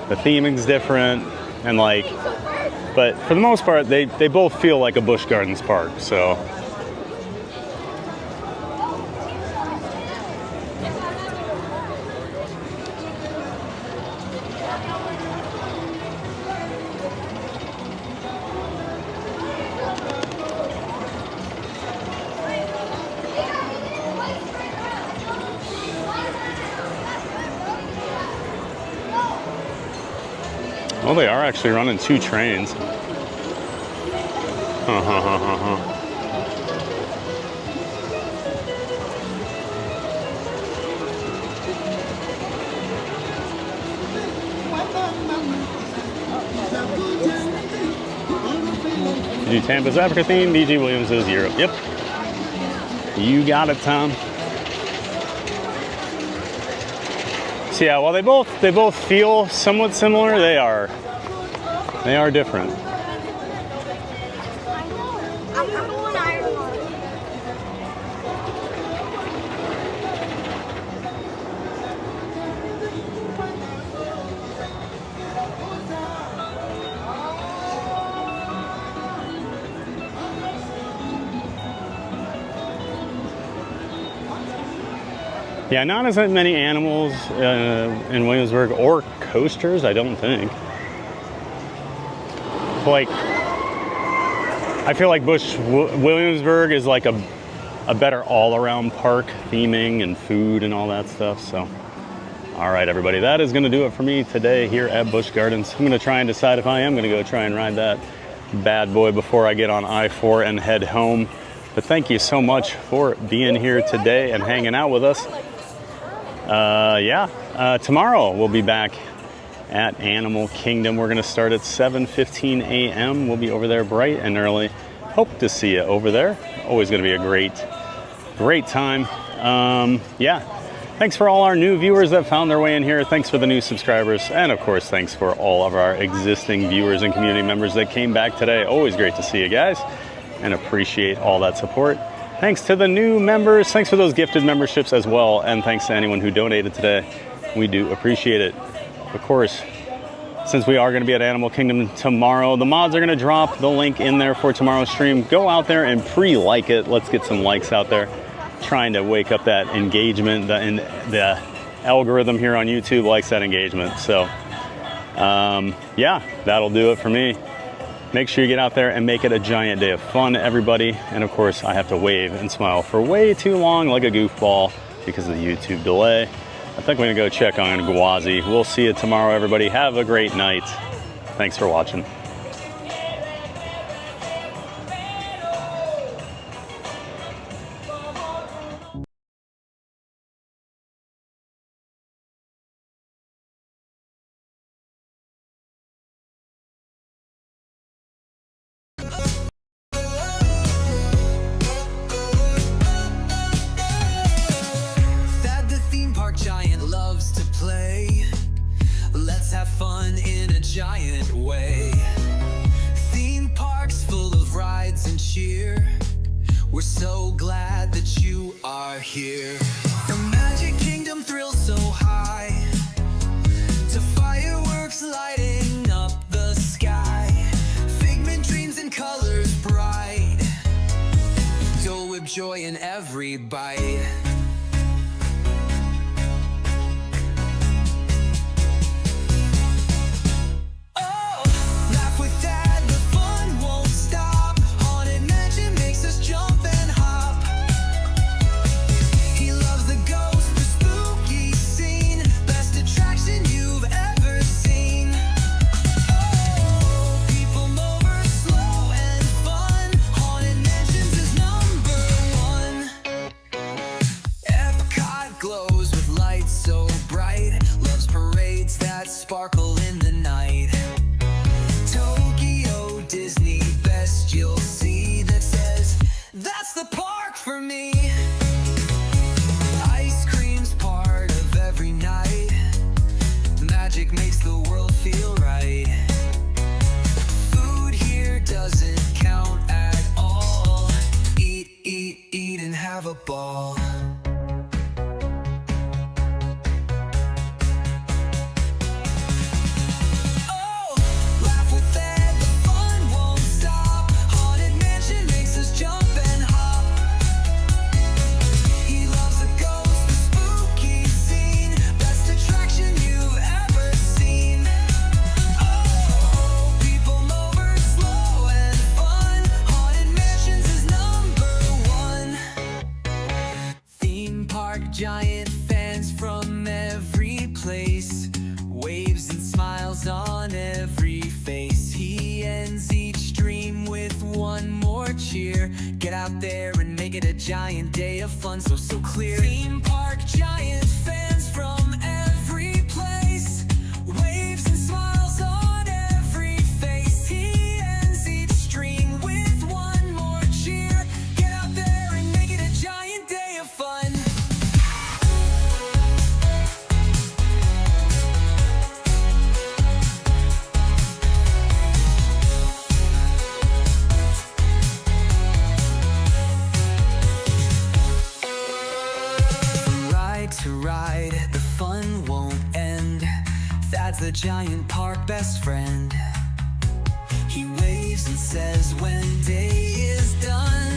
the theming's different, and like, but for the most part, they both feel like a Busch Gardens park, so. Oh, they are actually running 2 trains. You do Tampa's Africa theme, BG Williams is Europe. Yep. You got it, Tom. So yeah, while they both feel somewhat similar, they are different. Yeah, not as many animals in Williamsburg, or coasters, I don't think. Like, I feel like Williamsburg is like a better all-around park, theming and food and all that stuff. So, all right, everybody, that is going to do it for me today here at Busch Gardens. I'm going to try and decide if I am going to go try and ride that bad boy before I get on I-4 and head home. But thank you so much for being here today and hanging out with us. Tomorrow we'll be back at Animal Kingdom. We're going to start at 7:15 a.m. We'll be over there bright and early. Hope to see you over there. Always going to be a great time. Thanks for all our new viewers that found their way in here. Thanks for the new subscribers. And of course, thanks for all of our existing viewers and community members that came back today. Always great to see you guys and appreciate all that support. Thanks to the new members. Thanks for those gifted memberships as well. And thanks to anyone who donated today. We do appreciate it. Of course, since we are going to be at Animal Kingdom tomorrow, the mods are going to drop the link in there for tomorrow's stream. Go out there and pre-like it. Let's get some likes out there. Trying to wake up that engagement. The algorithm here on YouTube likes that engagement. So, that'll do it for me. Make sure you get out there and make it a giant day of fun, everybody. And of course, I have to wave and smile for way too long like a goofball because of the YouTube delay. I think we're gonna go check on Gwazi. We'll see you tomorrow, everybody. Have a great night. Thanks for watching. Fun in a giant way. Theme parks full of rides and cheer. We're so glad that you are here. The Magic Kingdom thrills so high, to fireworks lighting up the sky. Figment dreams and colors bright, Dole Whip joy in every bite. Sparkle in the night. Tokyo Disney, best you'll see that says that's the park for me. Ice cream's part of every night. Magic makes the world feel right. Food giant fans from every place, waves and smiles on every face. He ends each dream with one more cheer. Get out there and make it a giant day of fun, so clear. Theme park giant fans from every place, waves and smiles on every face. He ends each dream with one more cheer. Get out there and make it a giant day of fun. To ride, the fun won't end. Thad's the giant park best friend. He waves and says when day is done,